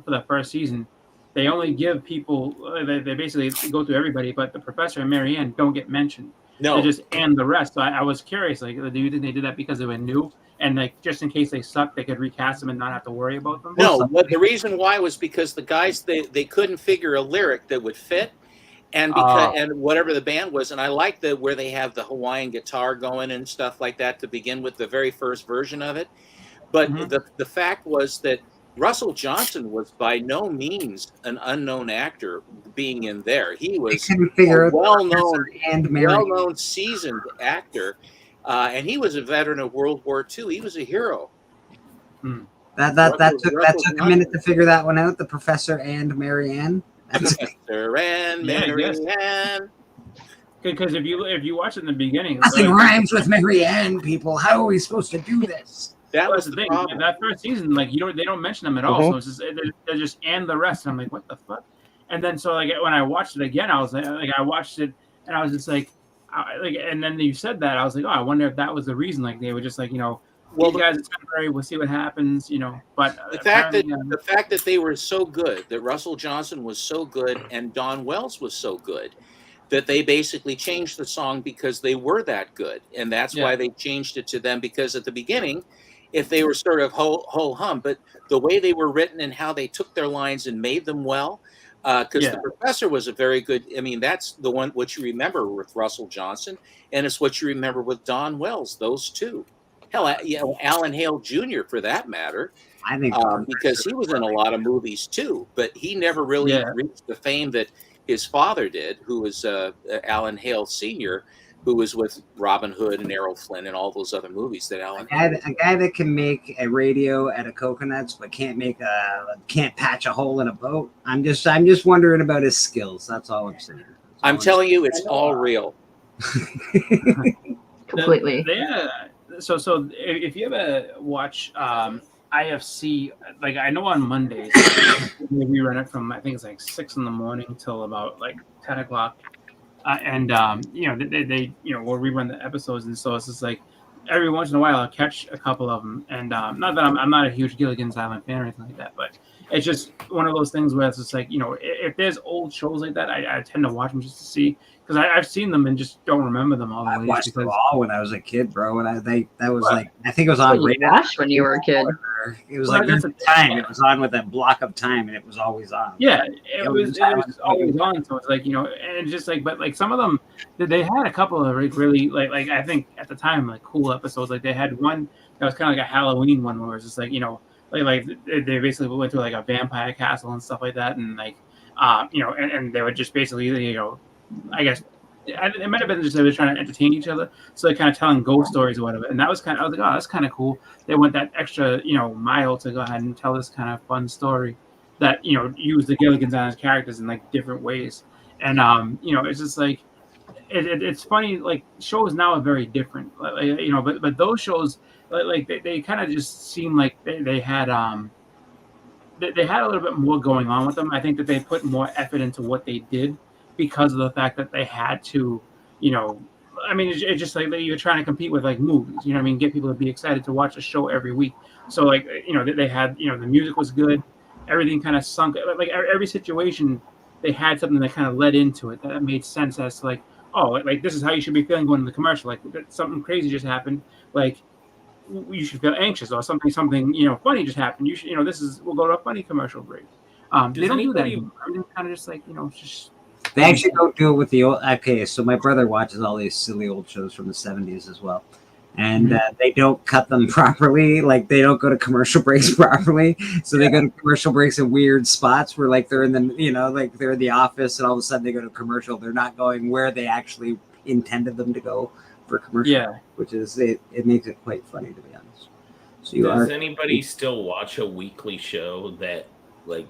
for the first season, they only give people, they basically go through everybody, but the professor and Mary Ann don't get mentioned. No. They just and the rest. So I was curious, like, do you think they did that because they were new? And like, just in case they suck, they could recast them and not have to worry about them? No, but the reason why was because the guys, they couldn't figure a lyric that would fit. And because and whatever the band was, and I like where they have the Hawaiian guitar going and stuff like that to begin with, the very first version of it. But the fact was that Russell Johnson was by no means an unknown actor being in there. He was a well-known, seasoned actor, and he was a veteran of World War II. He was a hero. That took a minute to figure that one out. The Professor and Mary Ann. Professor and Mary Ann. Because if you watch it in the beginning, nothing rhymes with Mary Ann. People, how are we supposed to do this? That was the thing. That first season, like, they don't mention them at all. So it's just, they're just and the rest. And I'm like, what the fuck? And then so like when I watched it again, I was like I watched it and I was just like, and then you said that, I was like, oh, I wonder if that was the reason. Like they were just like, you know, well, these guys are temporary. We'll see what happens, you know. But the fact that they were so good, that Russell Johnson was so good, and Don Wells was so good, that they basically changed the song because they were that good, and that's why they changed it to them. Because at the beginning, if they were sort of ho hum, but the way they were written and how they took their lines and made them well, because the Professor was a very good. I mean, that's the one what you remember with Russell Johnson, and it's what you remember with Don Wells. Those two. Hell, you know, Alan Hale Jr. for that matter. I think because he was in a lot of movies too, but he never really reached the fame that his father did, who was Alan Hale Sr., who was with Robin Hood and Errol Flynn and all those other movies that Alan. A guy that can make a radio out of coconuts, but can't patch a hole in a boat. I'm just wondering about his skills. That's all I'm saying. I'm telling you, it's all real. Completely. So if you ever watch IFC, like I know on Mondays we run it from I think it's like 6 a.m. till about like 10 o'clock, and you know they will rerun the episodes, and so it's just like every once in a while I'll catch a couple of them, and not that I'm not a huge Gilligan's Island fan or anything like that, but it's just one of those things where it's just like, you know, if there's old shows like that, I tend to watch them just to see. Because I've seen them and just don't remember them all the way. I watched them all when I was a kid, bro. And that was like, I think it was on. You watched when you were a kid. It was like the time. It was on with that block of time, and it was always on. Yeah, it was always on. So it's like, you know, and just like, but like some of them, they had a couple of really like I think at the time like cool episodes. Like they had one that was kind of like a Halloween one where it was just like, you know, like they basically went to like a vampire castle and stuff like that, and like you know, and they would just basically, you know, I guess it might have been just they were trying to entertain each other, so they're kind of telling ghost stories or whatever. And that was kind of, I was like, oh, that's kind of cool. They went that extra, you know, mile to go ahead and tell this kind of fun story that, you know, use the Gilligan's Island characters in like different ways. And you know, it's just like it's funny. Like shows now are very different, like, you know, but those shows like they kind of just seem like they had they had a little bit more going on with them. I think that they put more effort into what they did, because of the fact that they had to, you know, I mean, it's just like you're trying to compete with like movies, you know what I mean? Get people to be excited to watch a show every week. So like, you know, they had, you know, the music was good. Everything kind of sunk, like every situation, they had something that kind of led into it that made sense as to like, oh, like this is how you should be feeling going to the commercial. Like something crazy just happened. Like you should feel anxious, or something, you know, funny just happened. You should, you know, we'll go to a funny commercial break. They don't do that anymore. Everything's kind of just like, you know, just. They actually don't do it with the old. Okay, so my brother watches all these silly old shows from the 70s as well, and they don't cut them properly. Like they don't go to commercial breaks properly, so they go to commercial breaks in weird spots where like they're in the, you know, like they're in the office, and all of a sudden they go to commercial. They're not going where they actually intended them to go for commercial, which is it makes it quite funny, to be honest. So does anybody still watch a weekly show that like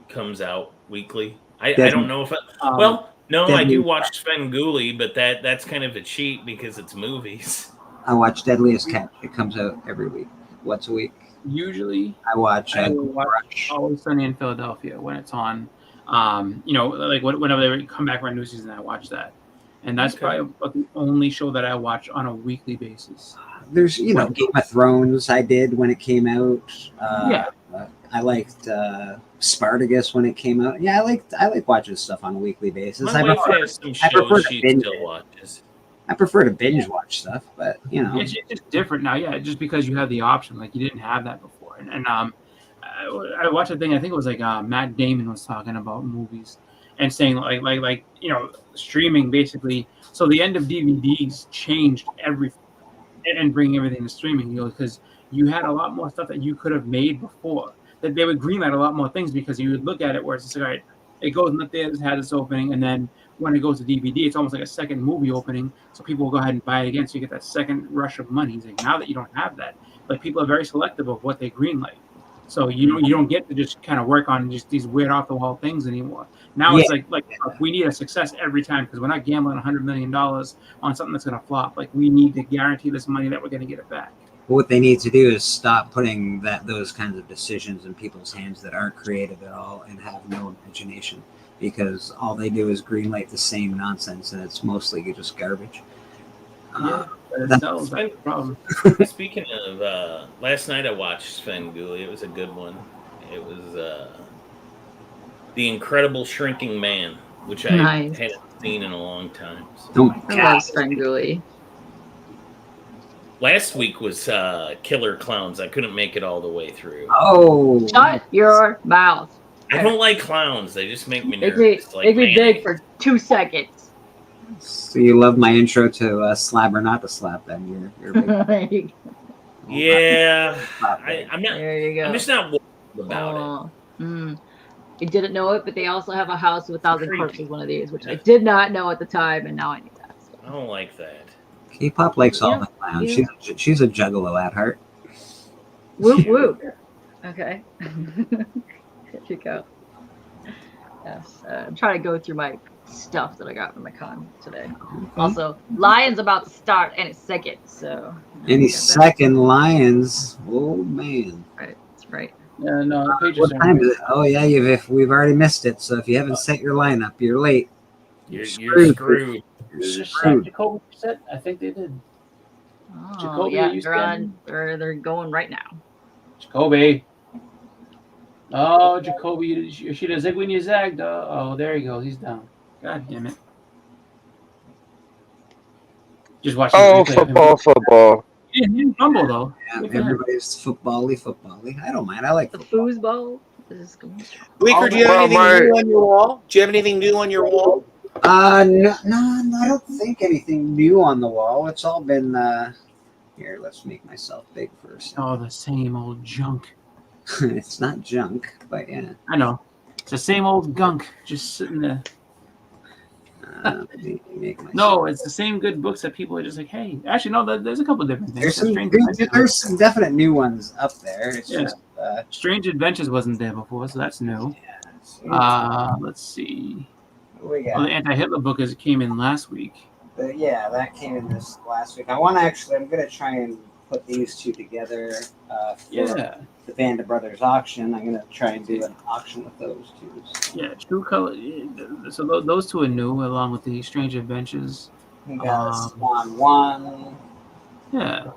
comes out weekly? I don't know if well, No, I do Deadly- watch Svengoolie, but that's kind of a cheat because it's movies. I watch Deadliest Catch. It comes out every week. Once a week. Usually, I watch. I will watch Always Sunny in Philadelphia when it's on. Like whenever they come back for a new season, I watch that, and that's probably about the only show that I watch on a weekly basis. There's Game of Thrones. I did when it came out. Yeah. I liked Spartacus when it came out. Yeah, I like watching stuff on a weekly basis. My wife has some shows she still watches. I prefer to binge watch stuff, but It's just different now, yeah. Just because you have the option, like you didn't have that before. And I watched a thing. I think it was like Matt Damon was talking about movies and saying like streaming basically. So the end of DVDs changed everything and bringing everything to streaming. Because you had a lot more stuff that you could have made before. That they would greenlight a lot more things because you would look at it where it's just like, all right, it goes in the theaters, has its opening, and then when it goes to DVD, it's almost like a second movie opening. So people will go ahead and buy it again. So you get that second rush of money. It's like now that you don't have that, like people are very selective of what they greenlight. So you don't get to just kind of work on just these weird off the wall things anymore. Now it's like we need a success every time because we're not gambling $100 million on something that's going to flop. Like we need to guarantee this money that we're going to get it back. what they need to do is stop putting those kinds of decisions in people's hands that aren't creative at all and have no imagination, because all they do is greenlight the same nonsense, and it's mostly just garbage. Speaking of, last night I watched Svengoolie. It was a good one. It was The Incredible Shrinking Man, which I hadn't seen in a long time. So. I love Svengoolie. Last week was Killer Clowns. I couldn't make it all the way through. Oh, shut your mouth! I don't like clowns. They just make me Make nervous. me big for 2 seconds. So you love my intro to Slab or Not to Slap? Then you're big. Yeah, I'm not. There you go. I'm just not worried about it. I didn't know it, but they also have a house with 1,000 corpses. One of these, which I did not know at the time, and now I knew that. So. I don't like that. K-pop likes all the clowns. Yeah. She's a juggalo at heart. Whoop whoop. Okay. There you go. Yes, I'm trying to go through my stuff that I got from my con today. Also, Lion's about to start any second, so. Any second, Lions. Oh man. Right. That's right. Yeah, no, the pages What are time is it? Oh yeah, we've already missed it. So if you haven't set your lineup, you're late. You're screwed. You're Did they screwed. Jacoby set? I think they did. Oh, Jacoby, yeah, are you they're on. standing? They're going right now. Jacoby. Oh, Jacoby, you should have zig when you zagged. Oh, there he goes. He's down. God damn it. Just watch. Oh, football. He didn't fumble though. Yeah, Good for him. everybody's football-y. I don't mind. I like The football. foosball. This is going strong. Weaker, do you have anything new on your wall? Do you have anything new on your wall? No, I don't think anything new on the wall. It's all been here. Let's make myself big first. Oh, the same old junk. It's not junk, but yeah. I know. It's the same old gunk just sitting there. Let me make myself. No, it's the same good books that people are just like, hey. Actually, no, there's a couple different things. There's some definite new ones up there. It's Yeah. just Strange Adventures wasn't there before, so that's new. Let's see. we got. Well, the anti-Hitler book came in last week. Yeah, that came in this last week. I'm gonna try and put these two together for Yeah. the Band of Brothers auction. I'm gonna try and do an auction with those two. So. Yeah, True Color. So those two are new, along with the Strange Adventures. We got Swan 1. Yeah.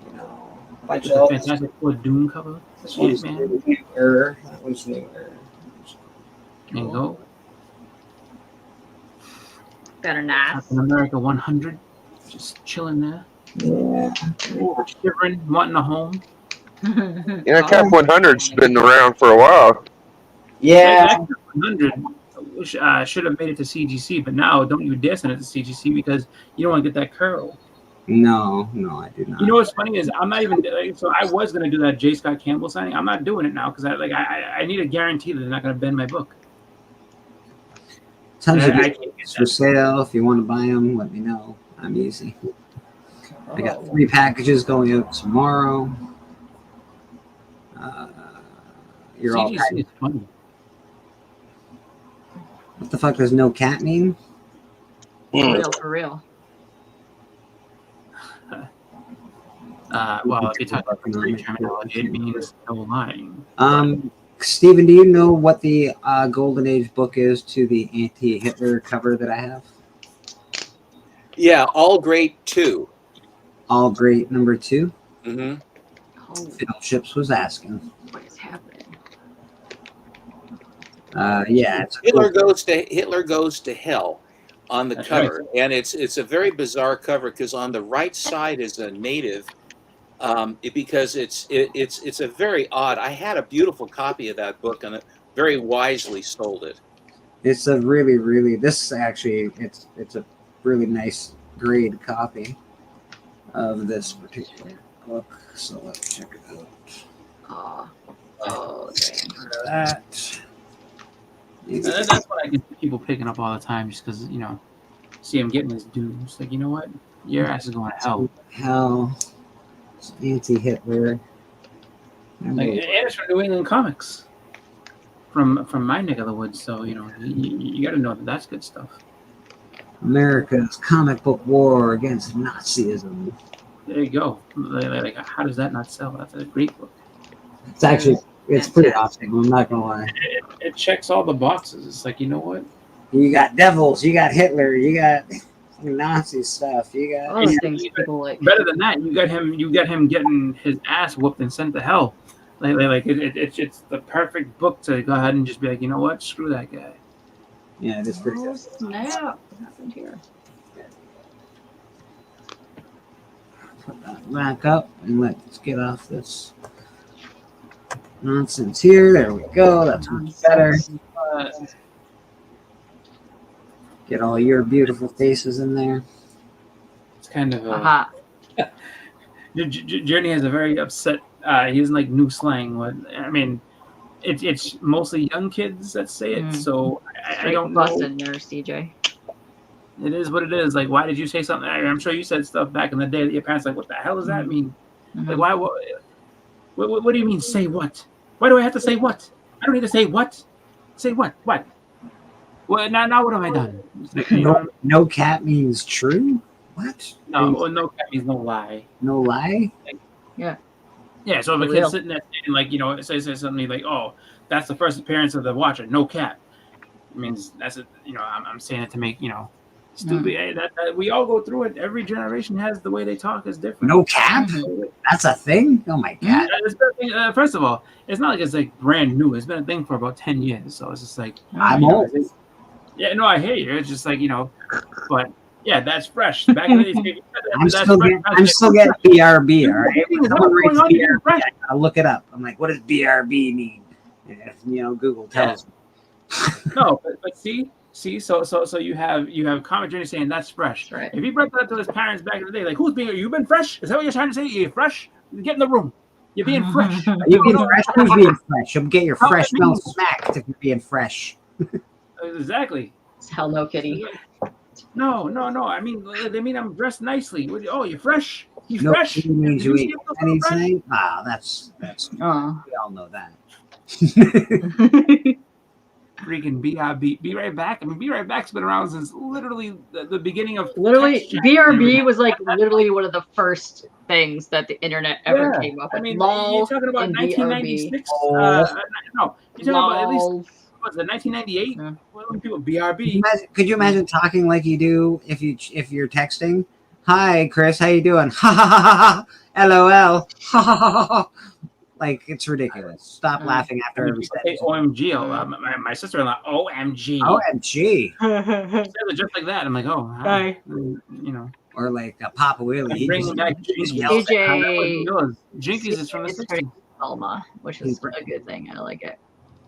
You know, a Like bunch the of Fantastic Four Doom cover. This one's Man. newer. That one's newer. There you go. Better not. Captain America 100. Just chilling there. Yeah. Shivering, wanting a home. Yeah, Cap 100's been around for a while. Yeah. Cap 100 should have made it to CGC, but now don't you dare send it to CGC because you don't want to get that curl. No, I do not. You know what's funny is I'm not even. So I was gonna do that J. Scott Campbell signing. I'm not doing it now because I need a guarantee that they're not gonna bend my book. Tons of I good can't get for sale. If you want to buy them, let me know. I'm easy. I got 3 packages going out tomorrow. You're all CGC is funny. What the fuck does no cat mean? For real. Well, if you talk about street terminology, it means no lying. Steven, do you know what the Golden Age book is to the anti-Hitler cover that I have? Yeah, All Great 2. All Great number 2? Mm-hmm. Phil Ships was asking. What is happening? Yeah. It's Hitler goes to hell on the cover, right. And it's a very bizarre cover because on the right side is a native. Because it's a very odd. I had a beautiful copy of that book and very wisely sold it. It's a really this actually it's a really nice grade copy of this particular book. So let's check it out. Dang. That. That's what I get people picking up all the time, just because see him getting his dues. Like, you know what, your ass is going to hell. Hell. Anti-Hitler. Like, and it's from New England Comics, from my neck of the woods. So you got to know that that's good stuff. America's comic book war against Nazism. There you go. Like, how does that not sell? That's a great book. It's pretty awesome. I'm not gonna lie. It checks all the boxes. It's like, you know what? You got devils. You got Hitler. You got Nazi stuff. You got all those things people like. Better than that, you got him getting his ass whooped and sent to hell. It's the perfect book to go ahead and just be like, you know what, screw that guy. Yeah, it is pretty good. Snap! What happened here? Put that back up and let's get off this nonsense here. There we go. That's much better. Get all your beautiful faces in there. It's kind of Journey has a very upset. He doesn't like new slang. I mean, it's mostly young kids that say it. So I don't know. Busted nurse, CJ. It is what it is. Like, why did you say something? I'm sure you said stuff back in the day that your parents like, what the hell does that mean? Like, why? What do you mean? Say what? Why do I have to say what? I don't need to say what. Say what? What? Well, now what have I done? Like, no cat means true? What? No cat means no lie. No lie? Yeah. Yeah, so if a kid's sitting there saying, like, it says something like, oh, that's the first appearance of the Watcher, no cat. It means that's it. I'm saying it to make, stupid. That we all go through it. Every generation has the way they talk is different. No cap? That's a thing? Oh my god. First of all, it's not like it's like brand new. It's been a thing for about 10 years. So it's just like, I'm old. Yeah, no, I hear you. It's just like, but yeah, that's fresh. Back in the day, I'm still getting BRB, all right? When someone writes BRB, I gotta look it up. I'm like, what does BRB mean? If, Google tells me. No, but see, so you have Comic Journey saying that's fresh. Right. If he brought that up to his parents back in the day, like, you've been fresh? Is that what you're trying to say? You're fresh? Get in the room. You're being fresh. You're being fresh? Who's being fresh? You'll get your fresh smell smacked if you're being fresh. Exactly. It's Hello Kitty. No. I mean, they mean I'm dressed nicely. Oh, you're fresh. You no, fresh? It means you ain't anything. Ah, that's. We all know that. Freaking BRB. Be Right Back. I mean, Be Right Back's been around since literally the beginning of. Literally, BRB was like literally one of the first things that the internet ever came up with. I mean, LOL you're talking about 1996. No, you're talking about at least. Was it 1998? Yeah. When people BRB. Could you imagine talking like you do if you're texting? Hi, Chris. How you doing? Ha ha ha ha. LOL. Ha ha ha ha. Like, it's ridiculous. Stop laughing after every sentence. OMG. My sister-in-law. OMG. OMG. Said it just like that. I'm like, oh, hi. Or like Papa Willie. Bringing back DJ. Jinkies is from the 60s. Alma, which is a good thing. I like it.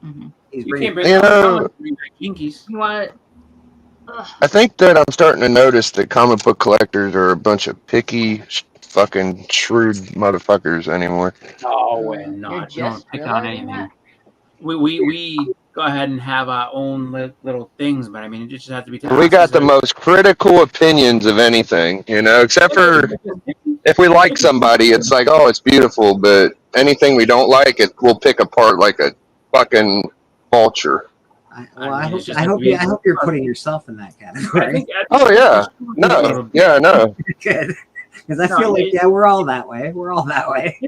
Mm-hmm. You can't bring back Jinkies. You want it? I think that I'm starting to notice that comic book collectors are a bunch of picky, fucking shrewd motherfuckers anymore. No, we're not. We don't pick on anything. We go ahead and have our own little things, but I mean, it just has to be. We got the most critical opinions of anything, except for if we like somebody, it's like, oh, it's beautiful, but anything we don't like, we'll pick apart like a fucking vulture. I it's just hope like I hope you're putting yourself in that I category. think. Oh yeah, no, yeah, no. Good, because I No, feel like it- yeah, we're all that way. We're all that way.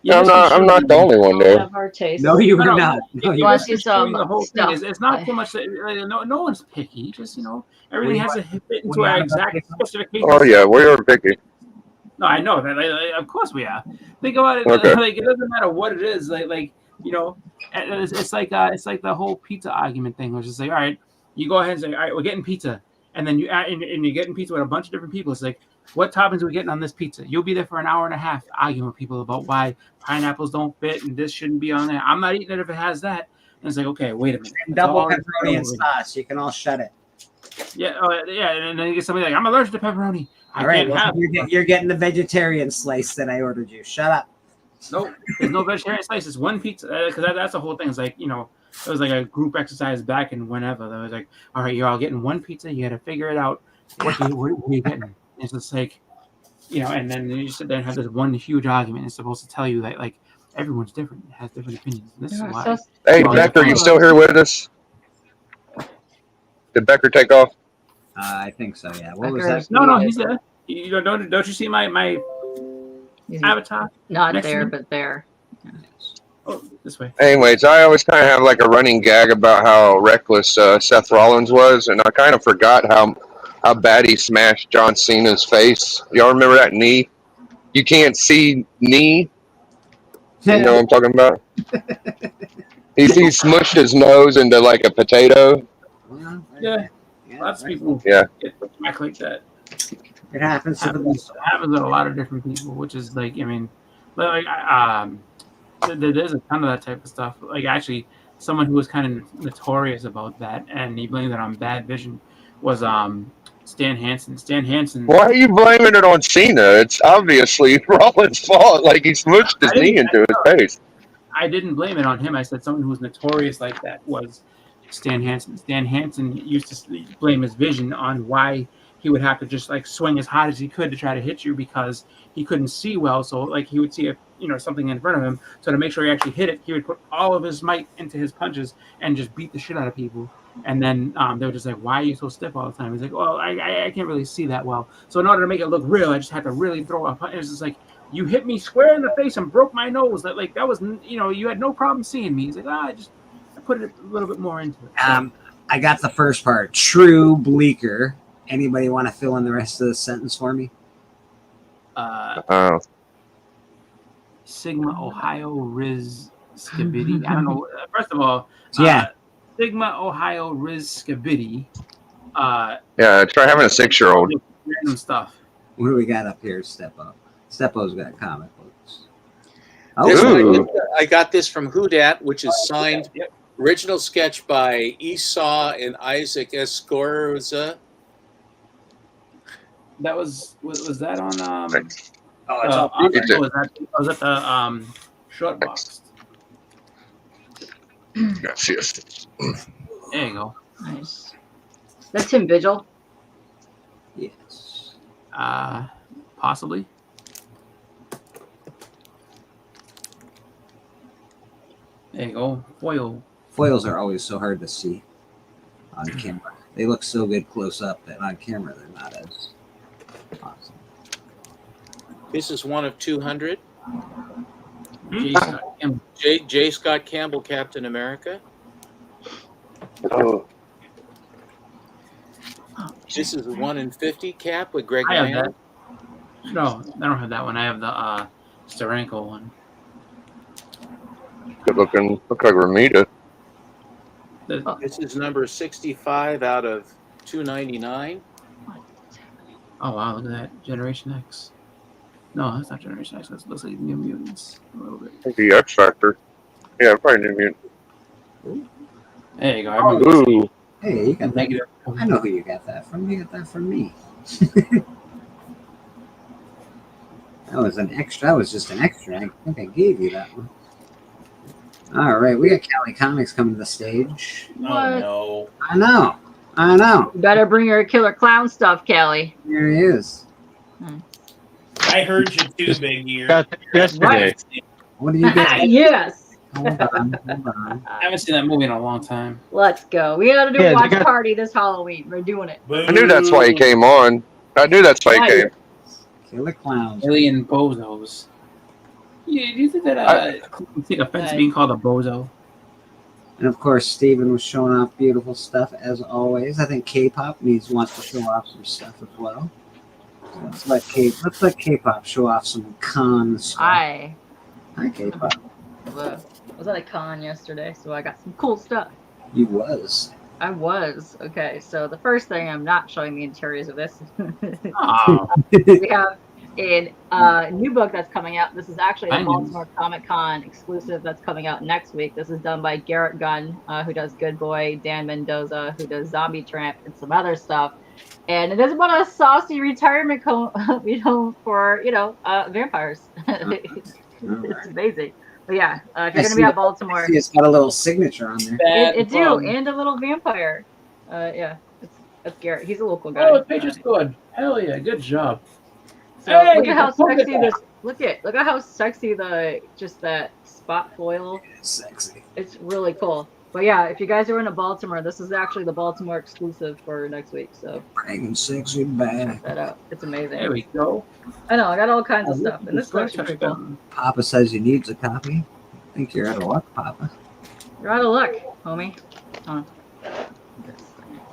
You I'm just not. I'm not the only one All there. have our taste. No, you No, are no, not. No, It you want was to see just showing some the whole thing. stuff. It's not so much that no one's picky. Just everything What has do to you- fit what into do you our want about exact picky? specifications. Oh yeah, we are picky. No, I know that. Of course we are. Think about it. Okay. Like it doesn't matter what it is. It's like the whole pizza argument thing, which is like, all right, you go ahead and say, all right, we're getting pizza, and then you and you're getting pizza with a bunch of different people. It's like, what toppings are we getting on this pizza? You'll be there for an hour and a half arguing with people about why pineapples don't fit and this shouldn't be on there. I'm not eating it if it has that. And it's like, okay, wait a minute. And That's double all it's pepperoni and over. sauce. You can all shut it. Yeah, and then you get somebody like, I'm allergic to pepperoni. I All right, can't well, have it. you're getting the vegetarian slice that I ordered you. Shut up. Nope, there's no vegetarian slices. One pizza, because that's the whole thing. It's like, it was like a group exercise back in whenever. That was like, all right, you're all getting one pizza. You got to figure it out. What are you getting? And it's just like, and then you sit there and have this one huge argument. It's supposed to tell you that like everyone's different, has different opinions. And this is why. Hey, Becker, you still here with us? Did Becker take off? I think so. Yeah. What was that? No, he's there. Don't you see my avatar? Not next to there, me? but there. Oh, this way. Anyways, I always kind of have like a running gag about how reckless Seth Rollins was, and I kind of forgot how bad he smashed John Cena's face. Y'all remember that knee? You can't see knee. You know what I'm talking about? He smushed his nose into like a potato. Yeah, lots of people Yeah. get back like that. It happens to the best. It happens to a lot of different people, which is like, there's a ton of that type of stuff. Like actually, someone who was kind of notorious about that, and he blamed it on bad vision, was Stan Hansen. Stan Hansen. Why are you blaming it on Cena? It's obviously Rollins' fault. Like he smushed his knee into his face. I didn't blame it on him. I said someone who was notorious like that was Stan Hansen. Stan Hansen used to blame his vision on why he would have to just like swing as hard as he could to try to hit you because he couldn't see well. So like he would see something in front of him. So to make sure he actually hit it, he would put all of his might into his punches and just beat the shit out of people. And then they were just like, "Why are you so stiff all the time?" He's like, "Well, I can't really see that well. So in order to make it look real, I just had to really throw a punch." It's just like, you hit me square in the face and broke my nose. That was you had no problem seeing me. He's like, I put it a little bit more into it. So, I got the first part. True Bleecker. Anybody want to fill in the rest of the sentence for me? Sigma Ohio Riz Skibidi. I don't know. First of all, Yeah. Sigma Ohio Riz Skibidi. Yeah, try having a 6-year-old. Random stuff. What do we got up here, Steppo? Steppo's got comic books. This Oh, one, I got this from Whodat, which is signed. Original sketch by Esau and Isaac Escorza. That was that on it's all was that the short box? Yes. There you go. Nice. That's Tim Vigil. Yes. Possibly. There you go. Foil. Foils are always so hard to see on camera. They look so good close up that on camera they're not as awesome. This is one of 200. J. Scott Campbell, Captain America. Oh. This is 1 in 50 Cap with Greg I have Land. that. No, I don't have that one. I have the Steranko one. Good looking. Look like Ramita. This is number 65 out of 299. Oh wow, look at that. Generation X. No, that's not Generation X. That looks like New Mutants a little bit. The X Factor. Yeah, probably New Mutant. There you go. I Oh, remember ooh. Hey, you got Negative. that. I know who you got that from. You got that from me. That was an extra. That was just an extra. I think I gave you that one. All right, we got Cali Comics coming to the stage. What? No. I know. You better bring her Killer Clown stuff, Callie. There he is. I heard you too, Big Ear. Right. What do you get? Yes. Hold on. I haven't seen that movie in a long time. Let's go. We gotta do Yeah, a they watch got- party this Halloween. We're doing it. I knew that's why he came on. I knew that's why he came. Killer clowns. Alien bozos. Yeah, do you think that you take offense to being called a bozo? And of course, Steven was showing off beautiful stuff as always. I think K-pop wants to show off some stuff as well. So let's let K-pop show off some con stuff. Hi. Hi, K-pop. I was at a con yesterday, so I got some cool stuff. You was. I was. Okay, so the first thing, I'm not showing the interiors of this. Oh. We have a new book that's coming out. This is actually a Nice. Baltimore Comic Con exclusive that's coming out next week. This is done by Garrett Gunn, who does Good Boy, Dan Mendoza, who does Zombie Tramp, and some other stuff. And it is about a saucy retirement home for, vampires. It's amazing. But yeah, if you're going to be at Baltimore. It's got a little signature on there. It do, and a little vampire. Yeah, that's Garrett. He's a local guy. Oh, the page is good. Hell yeah, good job. So Hey, look at how look at sexy that. this. Look at how sexy that spot foil. Sexy. It's really cool. But yeah, if you guys are in Baltimore, this is actually the Baltimore exclusive for next week. So Bringing sexy back. check that out. It's amazing. There we go. I know. I got all kinds of Oh, stuff, and this let's collection go pretty check cool. Papa says he needs a copy. I think you're out of luck, Papa. You're out of luck, homie. Hold on.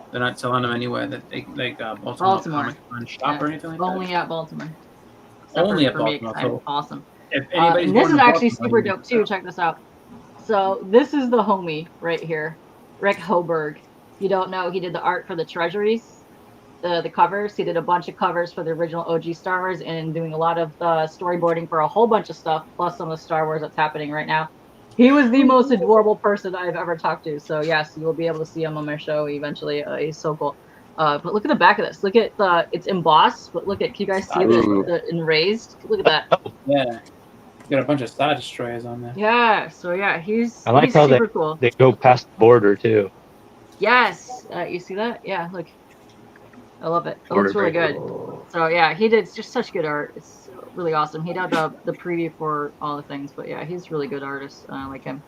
They're not selling them anywhere that they like Baltimore Baltimore. Comic Con shop or anything like that. Only at Baltimore. Only at For me, 'cause Baltimore. I'm awesome. If anybody's And this going is to actually Baltimore, super dope too. Check this out. So this is the homie right here, Rick Hoberg. If you don't know, he did the art for the Treasuries, the covers. He did a bunch of covers for the original OG Star Wars and doing a lot of storyboarding for a whole bunch of stuff, plus some of the Star Wars that's happening right now. He was the most adorable person I've ever talked to. So yes, you will be able to see him on my show eventually. He's so cool. But look at the back of this. Look at it's embossed, but look at, can you guys see the enraised? Look at that. Yeah. Got a bunch of Star Destroyers on there. Yeah, so yeah, he's I like he's how super cool. they go past the border too. Yes, you see that? Yeah, look, I love it. It looks Border really good. So yeah, he did just such good art. It's really awesome. He did the preview for all the things, but yeah, he's a really good artist. I like him.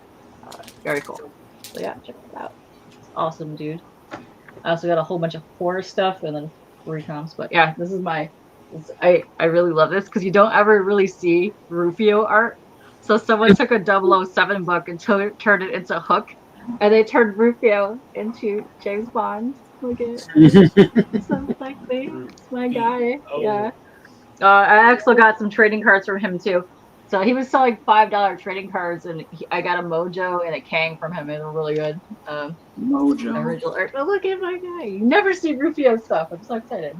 Very cool. So yeah, check it out. It's awesome, dude. I also got a whole bunch of horror stuff and then recomps. But yeah, this is I really love this because you don't ever really see Rufio art. So someone took a 007 book and turned it into Hook, and they turned Rufio into James Bond. Look at it. So sexy. It's my guy. Yeah. I actually got some trading cards from him too. So he was selling $5 trading cards, and I got a Mojo and a Kang from him. They were really good. Mojo. Original art. But look at my guy. You never see Rufio stuff. I'm so excited.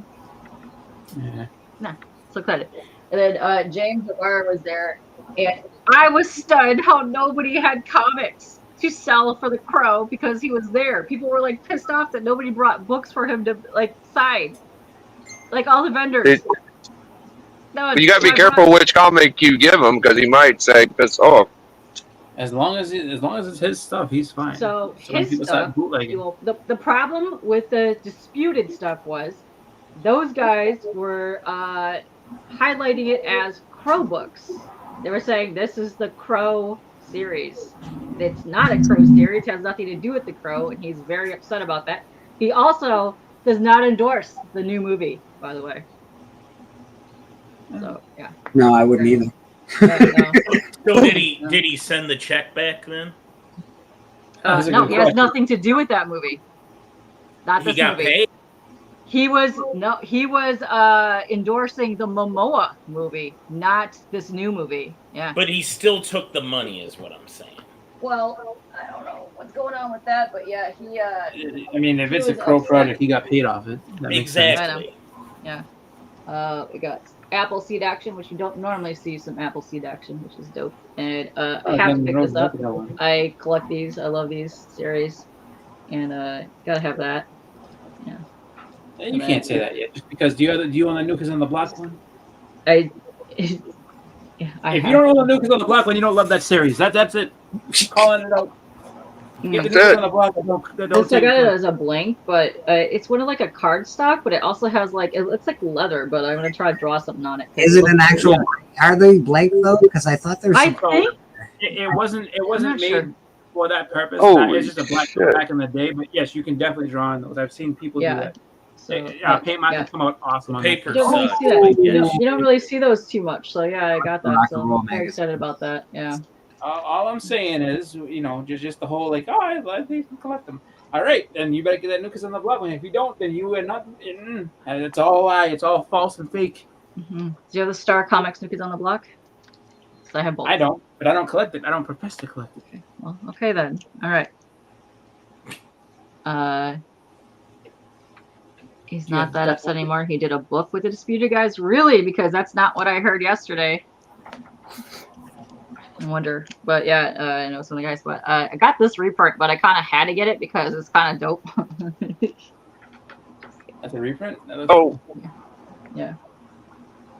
Yeah. No, so excited. And then James Navarre was there, and I was stunned how nobody had comics to sell for the Crow because he was there. People were like pissed off that nobody brought books for him to like sign, like all the vendors. No, But you gotta be careful which comic you give him because he might say piss off. As long as it's his stuff, he's fine. So when his people start stuff. bootlegging. The problem with the disputed stuff was those guys were highlighting it as Crow books. They were saying this is the Crow series. It's not a Crow series. It has nothing to do with the Crow, and he's very upset about that. He also does not endorse the new movie, by the way. So yeah. No, I wouldn't either. So did he send the check back then? No, he has nothing to do with that movie. Not this He got movie. paid. He was endorsing the Momoa movie, not this new movie. Yeah. But he still took the money, is what I'm saying. Well, I don't know what's going on with that, but yeah, he. I mean, if it's a Crow project, he got paid off it. That makes sense. I know. Yeah. We got Appleseed action, which you don't normally see some Appleseed action, which is dope. And I have to pick this up. I collect these. I love these series, and gotta have that. Yeah. You can't say that yet, just because do you own the Nuke is on the Block one? If you don't own the Nuke is on the Block one, you don't love that series. That's it. Calling it out. If the Nuke is on the Block, don't So I got it as a blank, but it's one of like a card stock, but it also has like it looks like leather. But I'm gonna try to draw something on it. Is it an actual? Are they blank though? Because I thought there's. I think It wasn't not made sure. for that purpose. Holy It's just a black shit. back in the day. But yes, you can definitely draw on those. I've seen people do Yeah. that. So, Paint Master come out awesome on that. Paper You don't really sucks. see that. Yeah. You don't really see those too much. So yeah, I got that. Rock So and roll I'm very magazine. excited about that. Yeah. All I'm saying is, just the whole like, I think you can collect them. All right, then you better get that Nukas on the Block. And if you don't, then you are not. And it's all lie. It's all false and fake. Mm-hmm. Do you have the Star Comics Nukas on the Block? So I have both. I don't, but I don't collect it. I don't profess to collect it. Okay. Well, okay then. All right. He's not that upset anymore. He did a book with the Disputed guys. Really? Because that's not what I heard yesterday. I wonder. But yeah, I know some of the guys. But I got this reprint, but I kind of had to get it because it's kind of dope. That's a reprint? Yeah.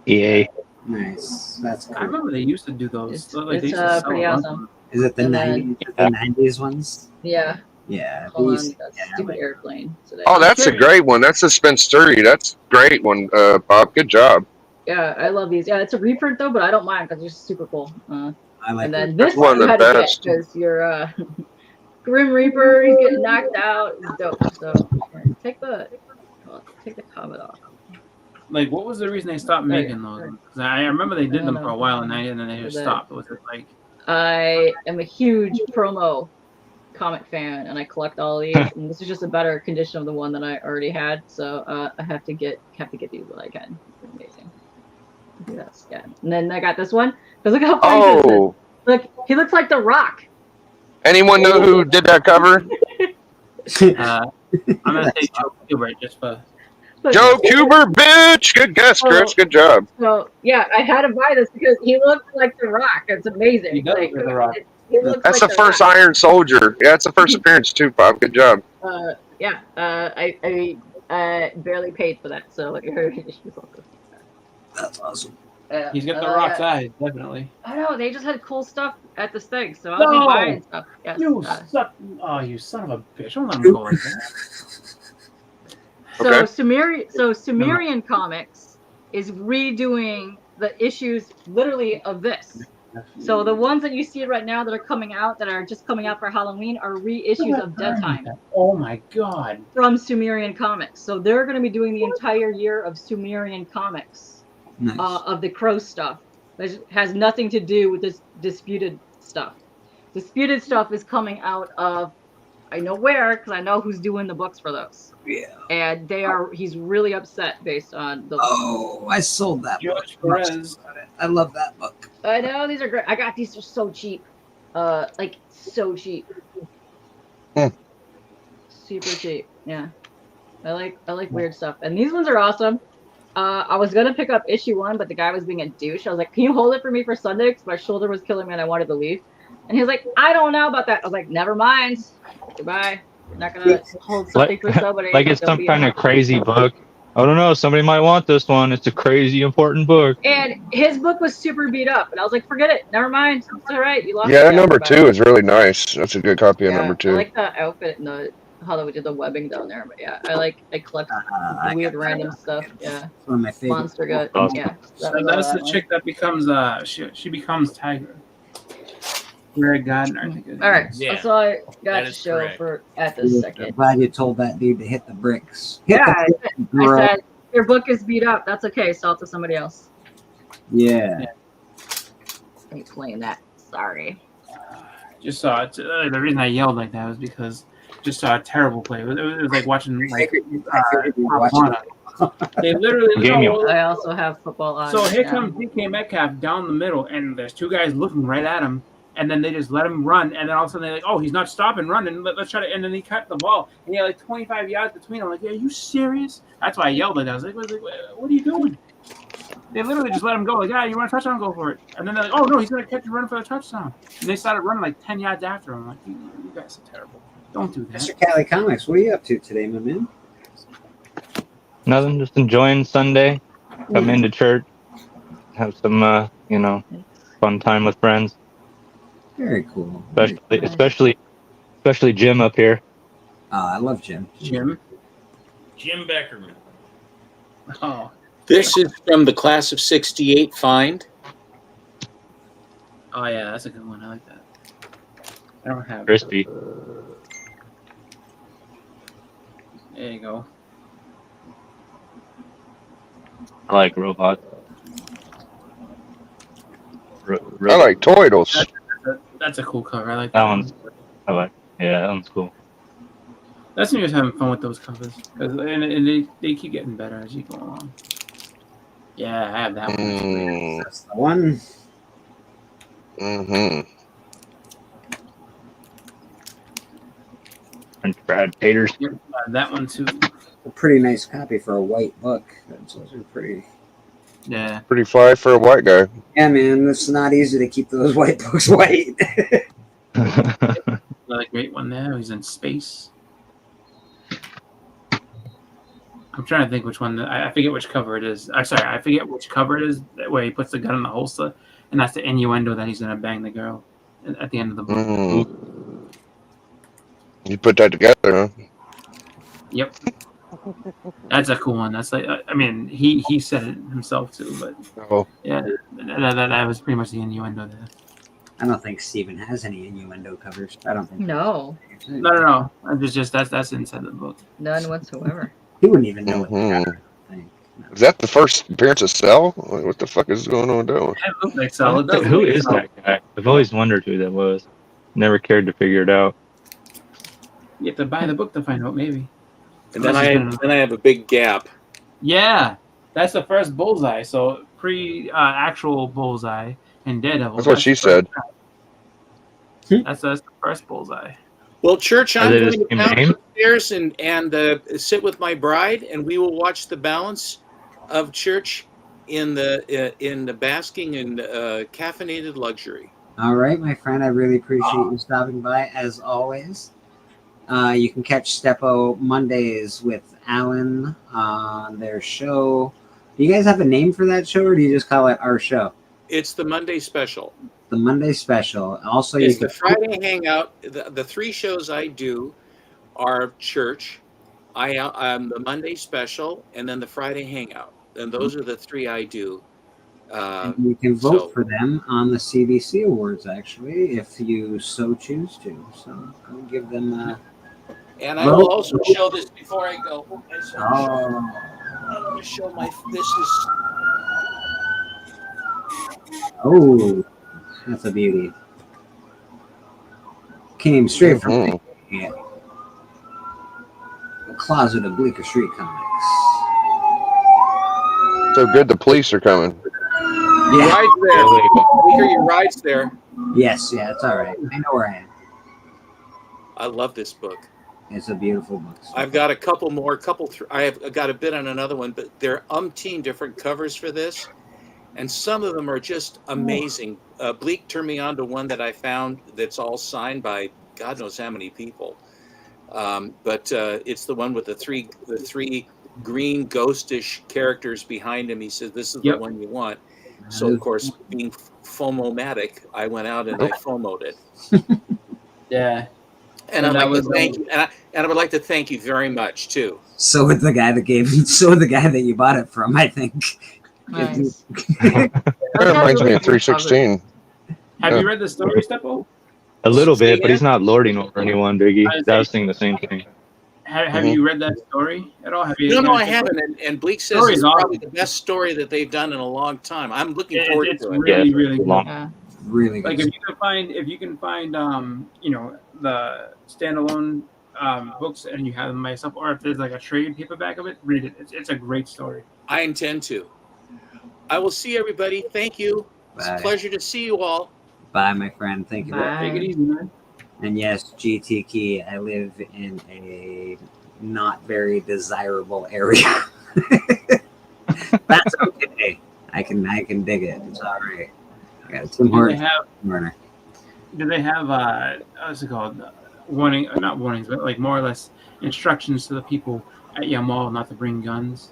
EA. Nice. That's cool. I remember they used to do those. It's, Like, they it's used to sell pretty them. awesome. Is it the And then- 90s ones? Yeah. Yeah. Hold these- on. That stupid airplane today. Oh, that's a great one. That's a Spinstery. That's a great one, Bob. Good job. Yeah, I love these. Yeah, it's a reprint though, but I don't mind because they're super cool. I like and then this. this One of you the had to get best. because you're Grim Reaper. He's getting knocked out. It's dope. So take the comment off. Like, what was the reason they stopped making those? 'Cause I remember they did them for a while, and then they just stopped. Was it like? I am a huge promo comic fan, and I collect all these. And this is just a better condition of the one that I already had, so I have to get these when I can. It's amazing. Yes, yeah. And then I got this one because look how funny this is. Oh, Look, he looks like The Rock. anyone know who did that cover? I'm gonna say Joe Kubert just for. Joe Kuber, bitch. Good guess, Chris. Good job. So yeah, I had to buy this because he looks like The Rock. It's amazing. He does Like, look like The Rock. he looks That's like the first Rock. Iron Soldier. Yeah, it's the first appearance too, Bob. Good job. Yeah. I barely paid for that, so like, That's awesome. He's got the Oh, Rock's yeah. eyes, definitely. I know they just had cool stuff at this thing, so I'll be buying stuff. Yes, You suck. Oh, you son of a bitch! Don't let him go like that. So Sumerian Comics is redoing the issues literally of this. So the ones that you see right now that are coming out, that are just coming out for Halloween, are reissues of Dead Time Oh my god. from Sumerian Comics. So they're going to be doing the entire year of Sumerian Comics, Nice. of the Crow stuff. That has nothing to do with this Disputed stuff. Disputed stuff is coming out of, I know where, because I know who's doing the books for those. Yeah. And he's really upset based on the. Oh, I sold that book. George Perez. I love that book. I know these are great. I got these for so cheap, like so cheap, super cheap. Yeah, I like weird stuff, and these ones are awesome. I was gonna pick up issue 1, but the guy was being a douche. I was like, "Can you hold it for me for Sunday?" Because my shoulder was killing me and I wanted to leave. And he was like, "I don't know about that." I was like, "Never mind. Goodbye. I'm not gonna hold something for somebody." Like it's some kind of crazy book. I don't know. Somebody might want this one. It's a crazy important book. And his book was super beat up, and I was like, "Forget it. Never mind. It's all right. You lost." Yeah, it. number 2 is really nice. That's a good copy of number 2. I like the outfit and how they did the webbing down there. But yeah, I collect weird random stuff. Yeah, One of my favorite. Monster Gut. Awesome. Yeah, So that's the chick that becomes she becomes Tiger. Greg Gardner, I think. it is. All right, Yeah, that's all I got that to is show correct. for at this I'm second. glad you told that dude to hit the bricks. Hit Yeah, the I bricks, bro. said your book is beat up. That's okay. Sell it to somebody else. Yeah. I ain't playing that. Sorry. Just saw it. The reason I yelled like that was because just saw a terrible play. It was like watching like figured you were watching they literally. Game you. I also have football on. So here yeah. comes DK Metcalf down the middle, and there's two guys looking right at him, and then they just let him run, and then all of a sudden they're like, "Oh, he's not stopping running. Let's try to." And then he cut the ball, and he had like 25 yards between. I'm like, "Yeah, are you serious?" That's why I yelled at that. I was like, "What are you doing?" They literally just let him go. Like, "Yeah, you want a touchdown? Go for it." And then they're like, "Oh no, he's gonna catch and run for the touchdown." And they started running like 10 yards after him. I'm like, "You guys are terrible. Don't do that." Mr. Cali Comics, what are you up to today, my man? Nothing. Just enjoying Sunday. Come into church. Have some, fun time with friends. Very cool. Especially Jim up here. I love Jim. Jim Beckerman. Oh. This is from the class of '68 find. Oh yeah, that's a good one. I like that. I don't have Crispy. There you go. I like robots. I like Toidles. That's a cool cover. I like That that one's. I like. Yeah, that one's cool. That's when you're having fun with those covers, and they keep getting better as you go along. Yeah, I have that one. That's the one. Mm-hmm. French fried taters. Yep, that one too. A pretty nice copy for a white book. Those are pretty. Yeah. Pretty fly for a white guy. Yeah, man, it's not easy to keep those white books white. Another great one there. He's in space. I'm trying to think which one. I forget which cover it is. I'm sorry, I forget which cover it is where he puts the gun in the holster, and that's the innuendo that he's gonna bang the girl at the end of the book. Mm. You put that together, huh? Yep. That's a cool one. That's like, I mean, he said it himself too, but Oh. yeah, that was pretty much the innuendo there. I don't think Steven has any innuendo covers. I don't think. No, No. It's just that's inside the book. none whatsoever. He wouldn't even know what Mhm. Is that the first appearance of Cell? What the fuck is going on with that one? It looks like solid. Who is that guy? I've always wondered who that was. Never cared to figure it out. You have to buy the book to find out, maybe. And then I have a big gap. Yeah, that's the first Bullseye. So actual Bullseye and Daredevil. That's what she said. That's the first Bullseye. Well, Church, I'm Are they going the to same come name? upstairs and sit with my bride, and we will watch the balance of Church in the basking and caffeinated luxury. All right, my friend. I really appreciate you stopping by, as always. You can catch Steppo Mondays with Alan on their show. Do you guys have a name for that show, or do you just call it our show? It's the Monday special. The Monday special. Also, It's you the can Friday hangout. The three shows I do are Church, the Monday special, and then the Friday hangout. And those are the three I do. you can vote for them on the CBC Awards, actually, if you so choose to. So I'll give them a. And I will also show this before I go. Oh. I'm going to show this is. Oh, that's a beauty. Came straight from the closet of Bleecker Street Comics. So good the police are coming. Your ride's there. Bleecker, your ride's there. Yes, yeah, it's all right. I know where I am. I love this book. It's a beautiful book. I've got a couple more. I've got a bit on another one, but there are umpteen different covers for this, and some of them are just amazing. Bleak turned me on to one that I found that's all signed by God knows how many people, but it's the one with the three green ghostish characters behind him. He said, "This is the one you want." So of course, being FOMO-matic, I went out and I FOMO'd it. Yeah. And I'd like to thank you, and I would like to thank you very much too. So would the guy that you bought it from, I think. Nice. That reminds me of 316. Have you read the story, Steppo? A little bit, but he's not lording over anyone, Biggie. I was thinking the same thing. Have you read that story at all? Have you? No, I haven't. And Bleak says Story's it's awesome. probably the best story that they've done in a long time. I'm looking forward It's to it. really, really good. long. Really Like good. if you can find the standalone books and you have them by yourself, or if there's like a trade paperback of it, read it. It's a great story. I intend to. I will see everybody. Thank you. It's Bye. a pleasure to see you all. Bye, my friend. Thank you. Take it easy, man. And yes, GT Key, I live in a not very desirable area. That's okay. I can dig it. It's all right. I got Tim Do they Hortons have? murder. Do they have what's it called? Not warnings, but like more or less instructions to the people at your mall not to bring guns.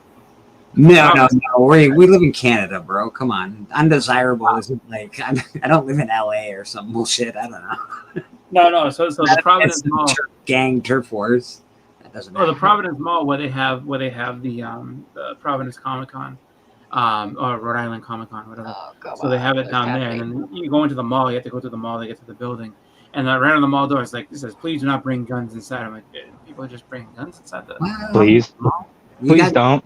No. We live in Canada, bro. Come on. Undesirable isn't like I don't live in LA or some bullshit. I don't know. No. So the Providence Mall, gang turf wars. That doesn't or the matter. Providence Mall where they have the Providence Comic Con. or Rhode Island Comic Con, whatever. So they have it down there, and then you go into the mall. You have to go to the mall to get to the building, and right on the mall door, it's like it says, "Please do not bring guns inside." I'm like, people are just bringing guns inside the. Please, please don't.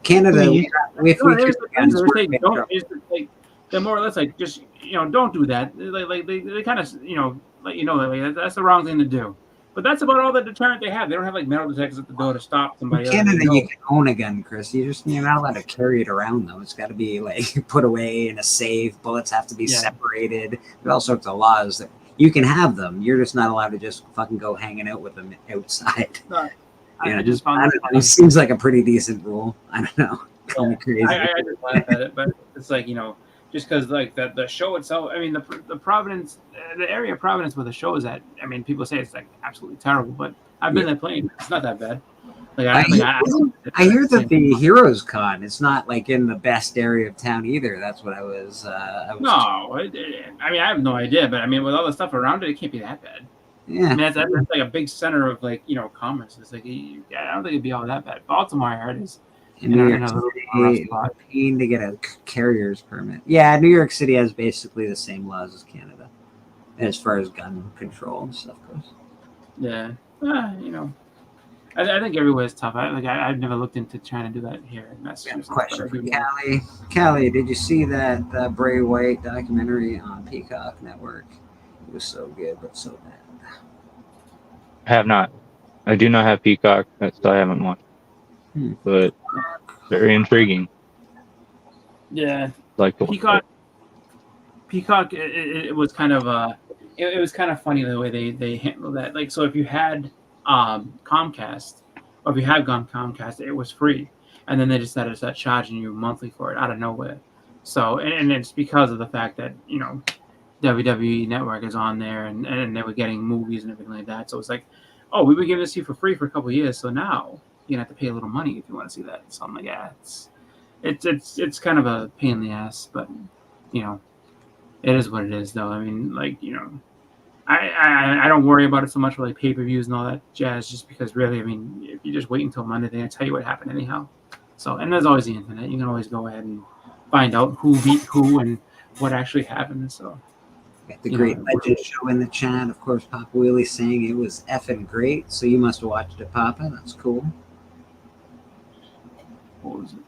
Canada, Please. if we keep guns, we're They in big don't. trouble. It's like, they're more or less like just don't do that. They kind of let you know like that's the wrong thing to do. But that's about all the deterrent they have. They don't have like metal detectors at the door to stop somebody. In else. Canada, you can own a gun, Chris. You're not allowed to carry it around though. It's got to be like put away in a safe. Bullets have to be separated. There's all sorts of laws that you can have them. You're just not allowed to just fucking go hanging out with them outside. No, Yeah, I just found it seems like a pretty decent rule. I don't know. Call me crazy. I just laugh at it, but it's like just because like the show itself. I mean, the Providence, the area of Providence where the show is at. I mean, people say it's like absolutely terrible, but I've been there playing. It's not that bad. Like I hear that the Heroes Con is not like in the best area of town either. That's what I was. No, I mean I have no idea, but I mean with all the stuff around it, it can't be that bad. Yeah, I mean, that's like a big center of like commerce. It's like I don't think it'd be all that bad. Baltimore, I heard is. In New York City, pain to get a carrier's permit. Yeah, New York City has basically the same laws as Canada, as far as gun control and stuff goes. Yeah, I think everywhere is tough. I've never looked into trying to do that here in Massachusetts. Question for Callie. Callie, did you see that Bray Wyatt documentary on Peacock Network? It was so good, but so bad. I have not. I do not have Peacock. That's I haven't watched. But very intriguing. Yeah, Like Peacock. It was kind of it was kind of funny the way they handled that. Like, so if you had Comcast, or if you had gone Comcast, it was free, and then they just started to start charging you monthly for it out of nowhere. So and it's because of the fact that WWE Network is on there, and they were getting movies and everything like that. So it's like, oh, we were giving this to you for free for a couple of years, so now you're gonna have to pay a little money if you want to see that. So I'm like, yeah, it's kind of a pain in the ass, but it is what it is, though. I mean, like I don't worry about it so much with like pay-per-views and all that jazz, just because really, I mean, if you just wait until Monday, they're gonna tell you what happened anyhow. So, and there's always the internet. You can always go ahead and find out who beat who and what actually happened. So. Got the Great Legend Show in the chat. Of course, Papa Willie saying it was effing great. So you must have watched it, Papa. That's cool. What was it?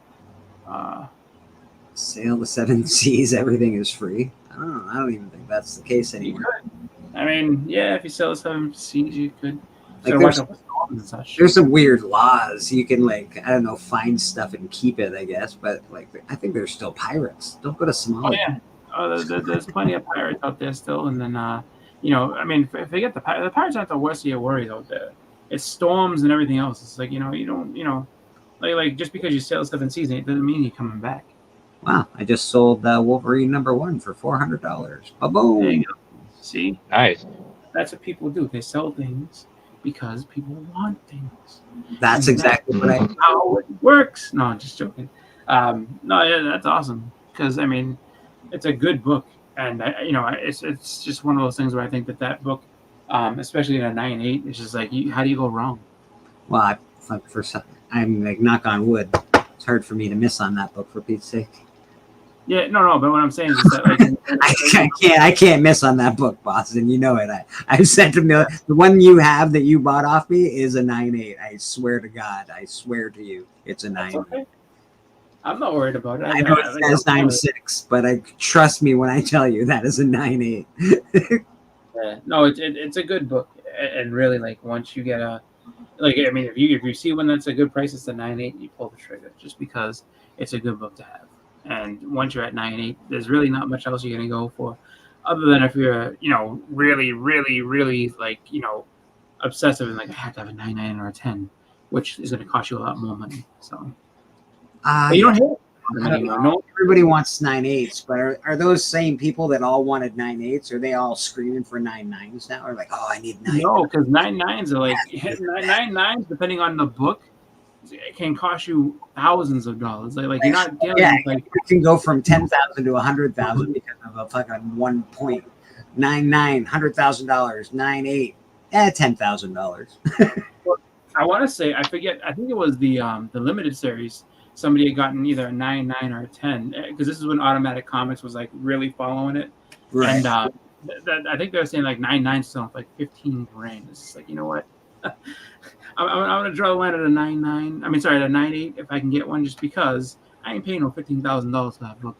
Sail the Seven Seas. Everything is free. I don't know. I don't even think that's the case anymore. I mean, yeah, if you sell the 7 Seas, you could. Like Such. there's some weird laws. You can find stuff and keep it, I guess. But I think there's still pirates. Don't go to Somalia. Oh yeah. There's plenty of pirates out there still, and then I mean, forget the pirates aren't the worst of your worries out there. It's storms and everything else. It's like you don't like just because you sail 7 seas, it doesn't mean you're coming back. Wow, I just sold Wolverine #1 for $400. Boom. There you go. See, nice. That's what people do. They sell things because people want things. That's exactly what I. How it works. No, I'm just joking. No, yeah, that's awesome because I mean. It's a good book, and it's just one of those things where I think that book, especially in a 9.8, it's just like, how do you go wrong? Well, I'm like, knock on wood. It's hard for me to miss on that book, for Pete's sake. Yeah, no, but what I'm saying is that I can't miss on that book, boss, and you know it. I've said to me, the one you have that you bought off me is a 9.8. I swear to God, I swear to you, it's a 9.8. Okay. I'm not worried about it. I know it says 9.6, but trust me when I tell you that is a 9.8. Yeah, no, it's a good book, and really, like once you get I mean, if you see one that's a good price, it's a 9.8, you pull the trigger just because it's a good book to have. And once you're at 9.8, there's really not much else you're gonna go for, other than if you're really, really, really obsessive and like I have to have a 9.9 or a 10, which is gonna cost you a lot more money. So. You don't hear it anymore. No, everybody wants 9.8s, but are those same people that all wanted 9.8s? Are they all screaming for 9.9s now? Or like, oh, I need 9. No, because 9.9s are like 9.9s, depending on the book, it can cost you thousands of dollars. Like you're not dealing with like it can go from 10,000 to 100,000 because of a fucking 1.99, $100,000, 9.8, $10,000. I want to say I forget. I think it was the limited series somebody had gotten either a 9, 9, or a 10, because this is when Automatic Comics was like really following it. Right. And I think they were saying like 9, 9 still like 15 grand. It's just like, you know what? I'm gonna draw the line at a 9, 9. I mean, sorry, at a 9, 8 if I can get one, just because I ain't paying no $15,000 for that book.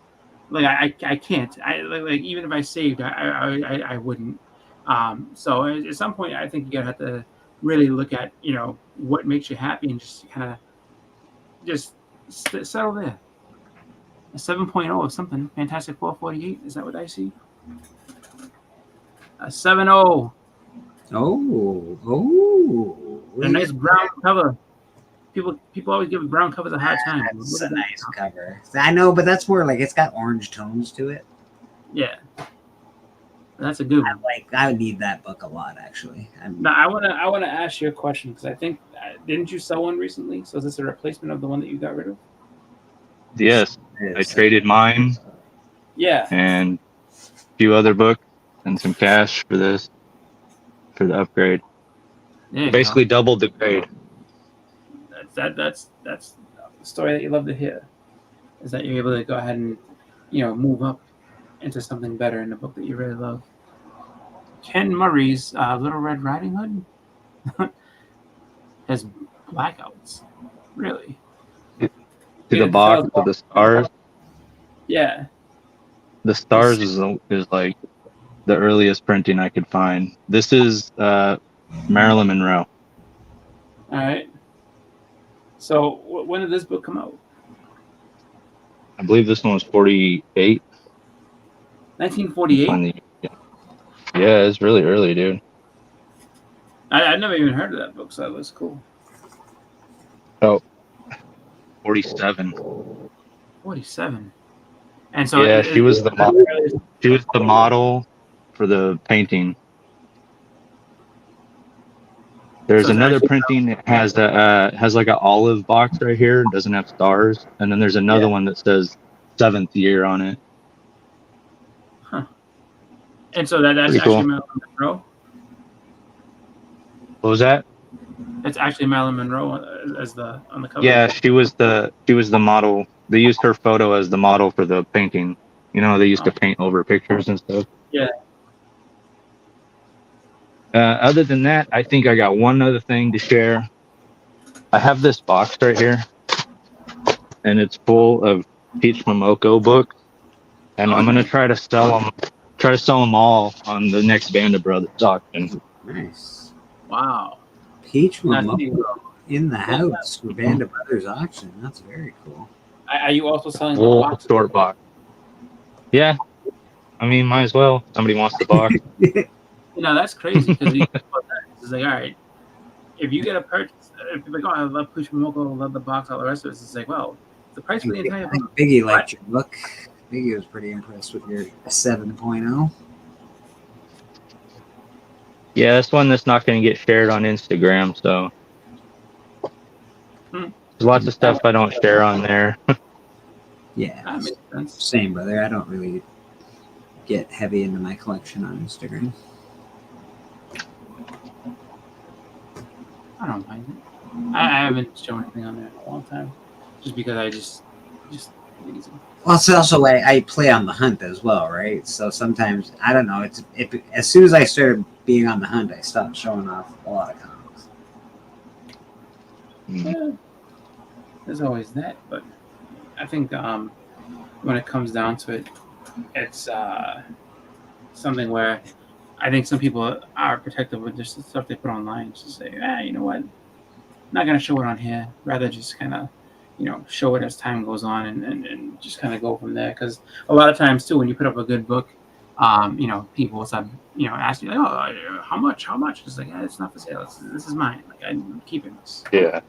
Like I can't. Like even if I saved, I wouldn't. So at some point, I think you gotta have to really look at, you know, what makes you happy and just kind of just settle there. A 7.0 of something. Fantastic 448. Is that what I see? A 7.0. Oh. A nice brown cover. People always give brown covers a hard time. That's a nice cover. I know, but that's more like it's got orange tones to it. Yeah. That's a good one. I would need that book a lot, actually. Now, I wanna ask you a question, because I think didn't you sell one recently? So is this a replacement of the one that you got rid of? Yes, I traded mine. Yeah. And a few other books and some cash for this, for the upgrade. Basically doubled the grade. That's the story that you love to hear. Is that you're able to go ahead and, you know, move up into something better in the book that you really love. Ken Murray's Little Red Riding Hood has blackouts. Really? To the box of the stars. Yeah. The stars is like the earliest printing I could find. This is Marilyn Monroe. All right. So when did this book come out? I believe this one was 48. 1948? Yeah, it's really early, dude. I've never even heard of that book, so that was cool. Oh, 47. 47. And so yeah, she was the model. She was the model for the painting. There's another printing that has like an olive box right here. It doesn't have stars, and then there's another one that says 7th year on it. Huh. And so that's Pretty actually cool. Marilyn Monroe. What was that? It's actually Marilyn Monroe as the on the cover. Yeah, she was the model. They used her photo as the model for the painting. You know, they used to paint over pictures and stuff. Yeah. Other than that, I think I got one other thing to share. I have this box right here, and it's full of Peach Momoko books, and I'm gonna try to sell them all on the next Band of Brothers auction. Nice. Wow. Peach Momoko in the house for Band of Brothers auction. That's very cool. Are you also selling the Full box? short box. Yeah, I mean, might as well. Somebody wants the box. You know, that's crazy, because it's like, all right, if you get a purchase, if you're like, oh, I love Peach Momoko, I love the box, all the rest of it, it's like, well, the price for the entire I think book. Biggie liked your book. Biggie was pretty impressed with your 7.0. Yeah, that's one that's not going to get shared on Instagram, so there's lots of stuff I don't share on there. Yeah, That makes sense. same, brother. I don't really get heavy into my collection on Instagram. I don't mind it. I haven't shown anything on there in a long time, just because I just easy. Well, it's also I play on the hunt as well, right? So sometimes I don't know. As soon as I started being on the hunt, I stopped showing off a lot of comics. Yeah, there's always that, but I think when it comes down to it, it's something where I think some people are protective with just the stuff they put online. Just say, you know what, not gonna show it on here. Rather just kind of, you know, show it as time goes on and just kind of go from there. Because a lot of times too, when you put up a good book, you know, people will start, you know, ask you like, oh, how much? It's like, it's not for sale. This is mine. Like, I'm keeping this. Yeah.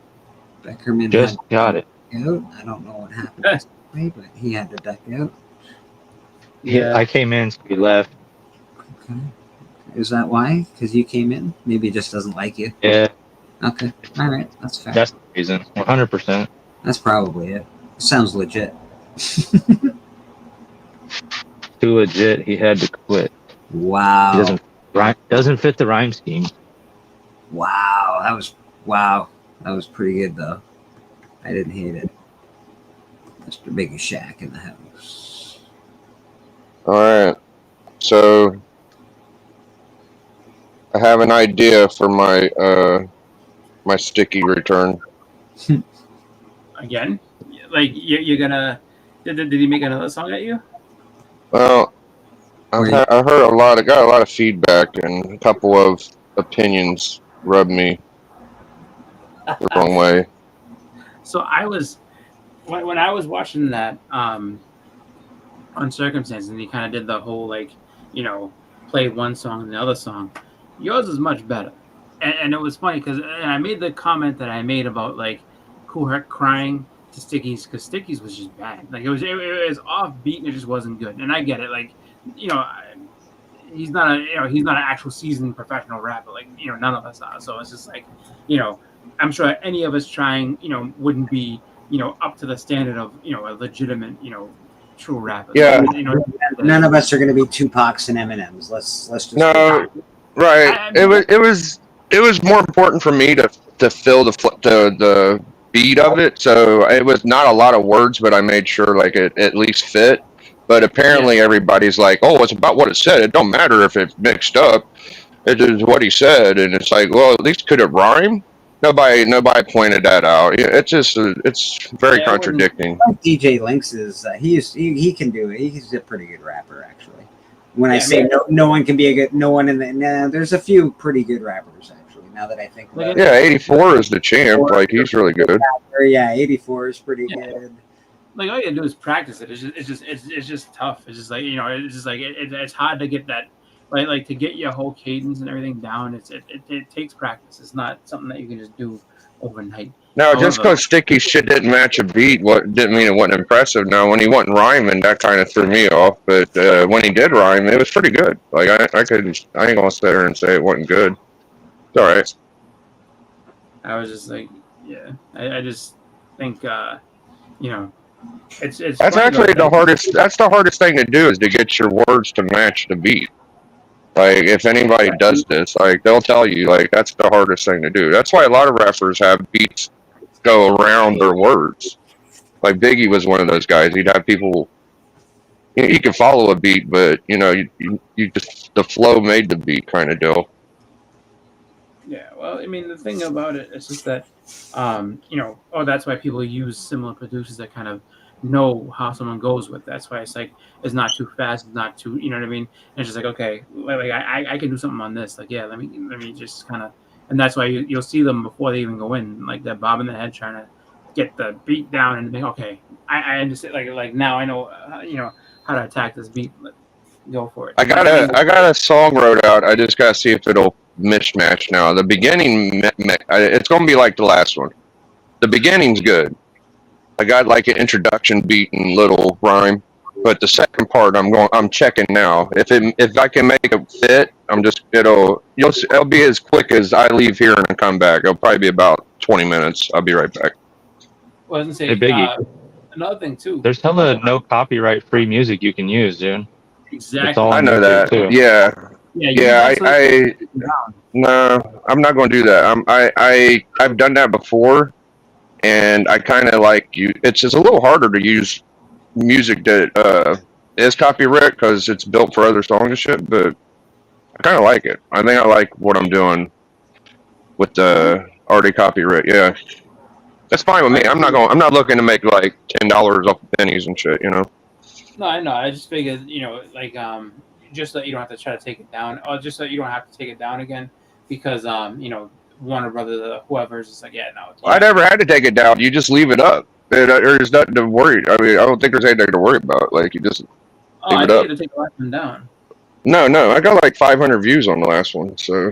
Beckerman Just had got it. out. I don't know what happened yesterday, but he had to duck out. Yeah, I came in, so he left. Okay. Is that why? Because you came in? Maybe he just doesn't like you. Yeah, Okay. All right. That's fair. that's the reason. 100%. That's probably it. Sounds legit. Too legit. He had to quit. Wow. He doesn't fit the rhyme scheme. Wow. That was pretty good though. I didn't hate it. Mr. Biggie Shack in the house. All right. So I have an idea for my my sticky return. Again, like you're gonna? Did he make another song at you? Well, I heard got a lot of feedback, and a couple of opinions rubbed me the wrong way. So I was when I was watching that on Circumstances, and he kind of did the whole like, you know, play one song and the other song. Yours is much better, and it was funny because I made the comment that I made about like Kool Herc crying to Sticky's because Sticky's was just bad. Like it was offbeat and it just wasn't good. And I get it, like, you know, he's not an actual seasoned professional rapper. Like, you know, none of us are. So it's just like, you know, I'm sure any of us trying, you know, wouldn't be, you know, up to the standard of, you know, a legitimate, you know, true rapper. Yeah. You know, None of us are going to be Tupacs and Eminems. Let's just No, right. It was more important for me to fill the beat of it, so it was not a lot of words, but I made sure like it at least fit. But apparently everybody's like, oh, it's about what it said. It don't matter if it's mixed up. It is what he said, and it's like, well, at least could it rhyme? Nobody pointed that out. Yeah, it's just it's very contradicting. DJ Lynx is he can do it. He's a pretty good rapper, actually. When I say no one can be a good, no one in the there's a few pretty good rappers actually. Now that I think about it. Yeah, 84 is the champ. Like he's really good. Yeah, 84 is pretty good. Like all you gotta do is practice it. It's just tough. It's just like, you know, it's just like it's hard to get that, like to get your whole cadence and everything down. It takes practice. It's not something that you can just do overnight. No, just because Sticky shit didn't match a beat, didn't mean it wasn't impressive. No, when he wasn't rhyming, that kind of threw me off. But when he did rhyme, it was pretty good. Like I ain't gonna sit there and say it wasn't good. It's all right. I was just like, yeah, I just think, you know, it's That's actually the hardest. That's the hardest thing to do, is to get your words to match the beat. Like if anybody does this, like they'll tell you, like that's the hardest thing to do. That's why a lot of rappers have beats go around their words. Like Biggie was one of those guys. He'd have people. You know, he could follow a beat, but you know, you just the flow made the beat kind of deal. Yeah, well, I mean, the thing about it is just that, you know, that's why people use similar producers that kind of know how someone goes with. That's why it's like, it's not too fast, it's not too, you know what I mean? And it's just like, okay, like I can do something on this. Like, yeah, let me just kind of, and that's why you'll see them before they even go in, like that bob in the head trying to get the beat down and think, okay, I understand. Like now I know, you know, how to attack this beat. Go for it. I got a song wrote out. I just gotta see if it'll mismatch now. The beginning, it's gonna be like the last one. The beginning's good. I got like an introduction beat and little rhyme, but the second part I'm checking now. If I can make it fit, it'll be as quick as I leave here and come back. It'll probably be about 20 minutes. I'll be right back. Well, I was gonna say, Hey, Biggie. another thing too. There's hella no copyright free music you can use, dude. Exactly. It's all I know on that. YouTube, too. Yeah. No, I'm not going to do that. I've done that before, and I kind of like you. It's just a little harder to use music that is copyright because it's built for other songs and shit. But I kind of like it. I think I like what I'm doing with the already copyright. Yeah, that's fine with me. I'm not looking to make like $10 off of pennies and shit. You know. No, I know. I just figured, you know, like just that you don't have to try to take it down, or just that you don't have to take it down again, because you know, Warner Brothers, whoever's just like, yeah, no. I never had to take it down. You just leave it up. There's nothing to worry. I mean, I don't think there's anything to worry about. Like you just leave it up. I to take the last one down. No, I got like 500 views on the last one, so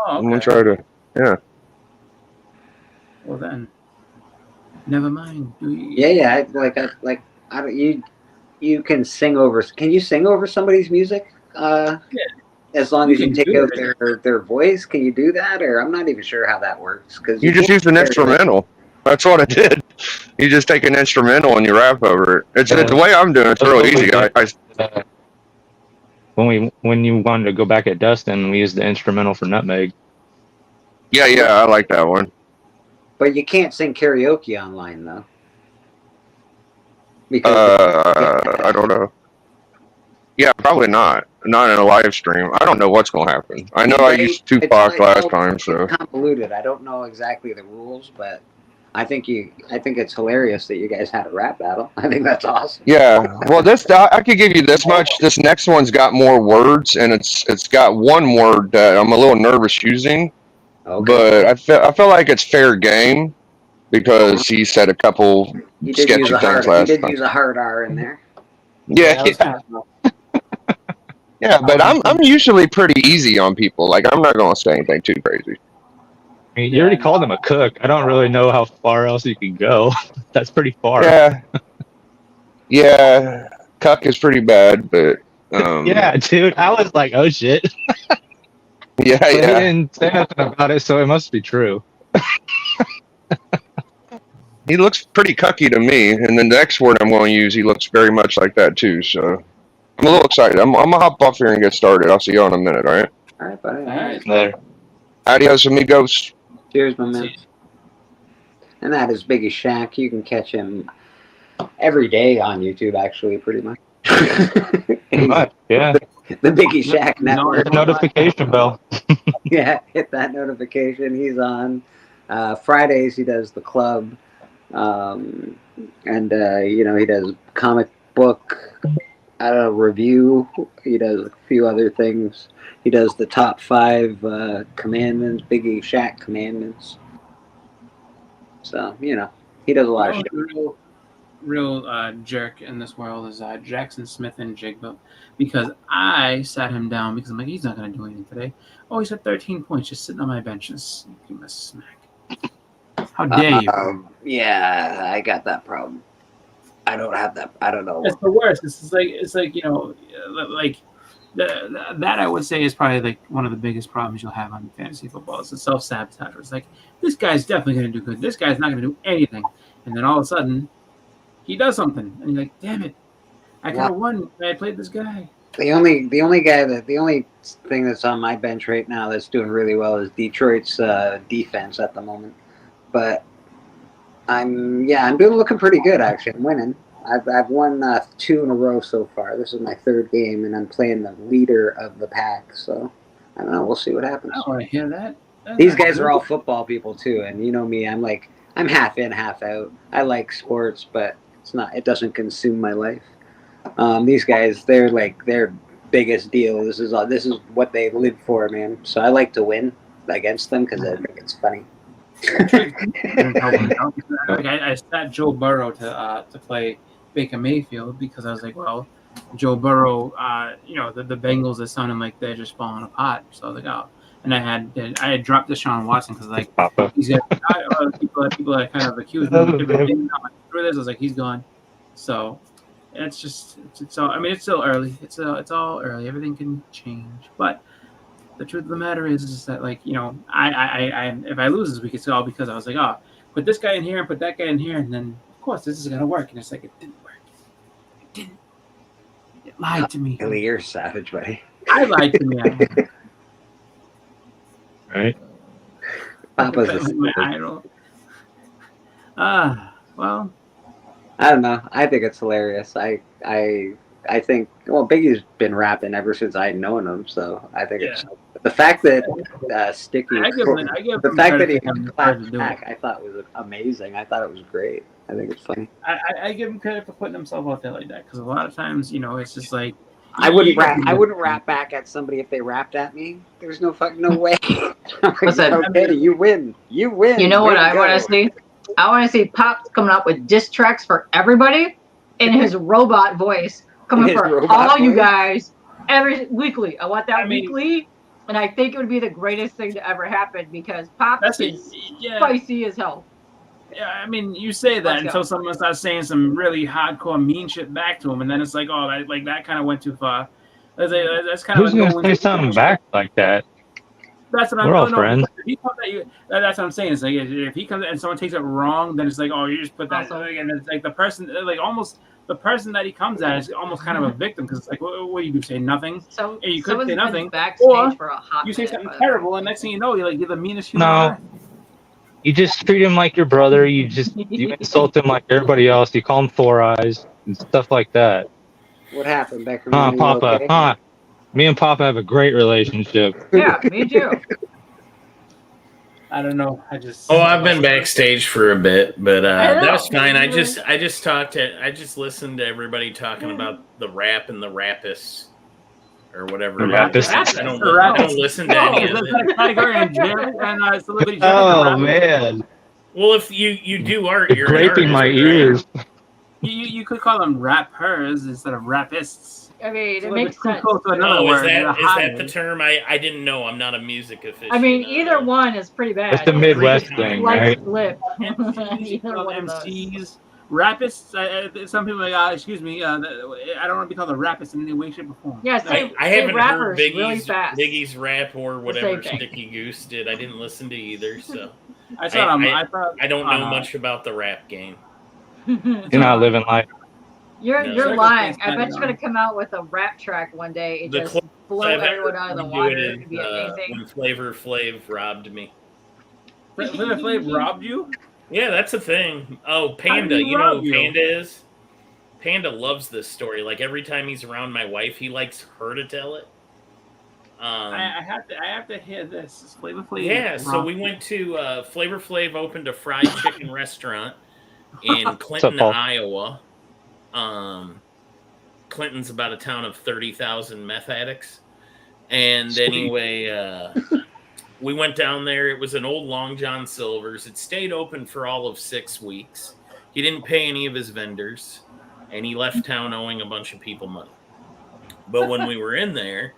I'm gonna try to, yeah. Well then, never mind. Yeah. I don't. You can sing over. Can you sing over somebody's music? Yeah. As long as you take do out their voice, can you do that? Or I'm not even sure how that works. Because You just use an instrumental. That's what I did. You just take an instrumental and you rap over it. It's the way I'm doing it. It's real easy. When you wanted to go back at Dustin, we used the instrumental for Nutmeg. Yeah, I like that one. But you can't sing karaoke online, though. Because I don't know. Yeah, probably not. Not in a live stream. I don't know what's gonna happen. I know I used Tupac last time, so it's convoluted. I don't know exactly the rules, but I think it's hilarious that you guys had a rap battle. I think that's awesome. yeah. Well, I could give you this much. This next one's got more words, and it's got one word that I'm a little nervous using. Okay. But I feel like it's fair game because he said a couple You did sketchy use a hard. things You last did time. use a hard R in there. Yeah, yeah, but I'm usually pretty easy on people. Like I'm not gonna say anything too crazy. I mean, you already called him a cook. I don't really know how far else you can go. That's pretty far. Yeah, yeah, cuck is pretty bad, but Yeah, dude. I was like, oh shit. yeah, But he yeah. didn't say nothing about it, so it must be true. He looks pretty cucky to me, and then the next word I'm going to use, he looks very much like that too. So I'm a little excited. I'm gonna hop off here and get started. I'll see you in a minute. All right. All right, buddy. All right. Later. Adios, amigos. Cheers, my man. And that is Biggie Shack. You can catch him every day on YouTube, actually, pretty much. Pretty much, yeah. The Biggie Shack Network. Notification bell. Yeah, hit that notification. He's on. Fridays, he does the club. And, he does comic book review. He does a few other things. He does the top 5 commandments, Biggie Shack commandments. So, he does a lot of shit. Real jerk in this world is Jackson Smith and Jigba, because I sat him down because I'm like, he's not going to do anything today. Oh, he's at 13 points just sitting on my bench. Just give him a smack. How dare you? Yeah, I got that problem. I don't have that. I don't know. It's the worst. It's like that I would say is probably like one of the biggest problems you'll have on fantasy football. It's the self-sabotage. It's like, this guy's definitely going to do good. This guy's not going to do anything. And then all of a sudden, he does something. And you're like, damn it. I could have won if I had played this guy. The only thing that's on my bench right now that's doing really well is Detroit's defense at the moment. But I'm looking pretty good, actually. I'm winning. I've won 2 in a row so far. This is my 3rd game, and I'm playing the leader of the pack. So I don't know. We'll see what happens. I don't want to hear that. These guys are all football people too, and you know me. I'm half in, half out. I like sports, but it doesn't consume my life. These guys, they're like their biggest deal. This is what they live for, man. So I like to win against them because I think it's funny. I sat Joe Burrow to play Baker Mayfield because I was like, well, Joe Burrow, the Bengals are sounding like they're just falling apart. So I was like, oh. And I had dropped Deshaun Watson because like he's got people that kind of accused me of different things. Through this, I was like, he's gone. So it's just it's all. I mean, it's still early. It's all early. Everything can change. But the truth of the matter is that like I if I lose this week, it's all because I was like, oh, put this guy in here and put that guy in here, and then of course this is gonna work. And it's like it didn't work. It didn't. It lied to me. Billy, you're savage, buddy. I lied to me. Right. Papa's my idol. Well, I don't know. I think it's hilarious. I think Biggie's been rapping ever since I'd known him, so I think it's the fact that Sticky, the fact that he clapped back, I thought was amazing. I thought it was great. I think it's funny. I give him credit for putting himself out there like that because a lot of times, it's just like I wouldn't rap back at somebody if they rapped at me. There's no way. Listen, okay, you win. You win. You know what I want to see? I want to see Pop coming up with diss tracks for everybody in his robot voice, coming for all you guys weekly. I want that weekly, and I think it would be the greatest thing to ever happen because Pop is spicy as hell. Yeah, I mean, you say that until someone starts saying some really hardcore mean shit back to him, and then it's like, oh, that kind of went too far. That's kind Who's of gonna say something back like that? That's what We're all friends. If he comes at you, that's what I'm saying. It's like if he comes and someone takes it wrong, then it's like, oh, you just put that. And it's like the person, almost the person that he comes at is almost kind of a victim because it's like, what do you do? Say nothing? So and you could say nothing, or for a hot you say minute, something terrible, and next thing you know, you're the meanest human. No. You just treat him like your brother. You insult him like everybody else. You call him Four Eyes. and stuff like that. What happened, Becker? Huh, You Papa? okay? Huh? Me and Papa have a great relationship. Yeah, me too. I don't know. I just. Oh, I've been backstage for a bit, but I know. that was fine. I just listened to everybody talking about the rap and the rapists or whatever. The it is. rapists? I don't listen to any Is of that it. category and Jerry and celebrity? Oh man, Well, if you do art, it's you're an graping my artist, right? ears. You could call them rappers instead of rapists. I mean, So it it's makes too sense. close to another Oh, is word. that the term? I didn't know. I'm not a music aficionado. I mean, either one is pretty bad. It's the Midwest thing, Like right? flip. MCs, Either one of those. MCs, rapists. Some people are like, excuse me, I don't want to be called a rapist in any way, shape, or form. Yeah, say, I say haven't heard rappers really Biggie's fast. rap or whatever same thing. Sticky Goose did. I didn't listen to either, so I thought I don't know much about the rap game. You're not living life. You're No. you're lying. I Circumstance bet you're gonna come out with a rap track one day and The just closest blow I've everyone ever out of the heard you water. do It'd be it is, amazing. when Flavor Flav robbed me. Flavor Flav robbed you? Yeah, that's a thing. Oh, Panda, did he you know rob who you? Panda is? Panda loves this story. Like every time he's around my wife, he likes her to tell it. I have to hear this. It's Flavor Flav. Yeah, so we went to Flavor Flav opened a fried chicken restaurant in Clinton, Paul? Iowa. Clinton's about a town of 30,000 meth addicts. And Sweet. anyway, we went down there. It was an old Long John Silver's. It stayed open for all of 6 weeks. He didn't pay any of his vendors, and he left town owing a bunch of people money. But when we were in there,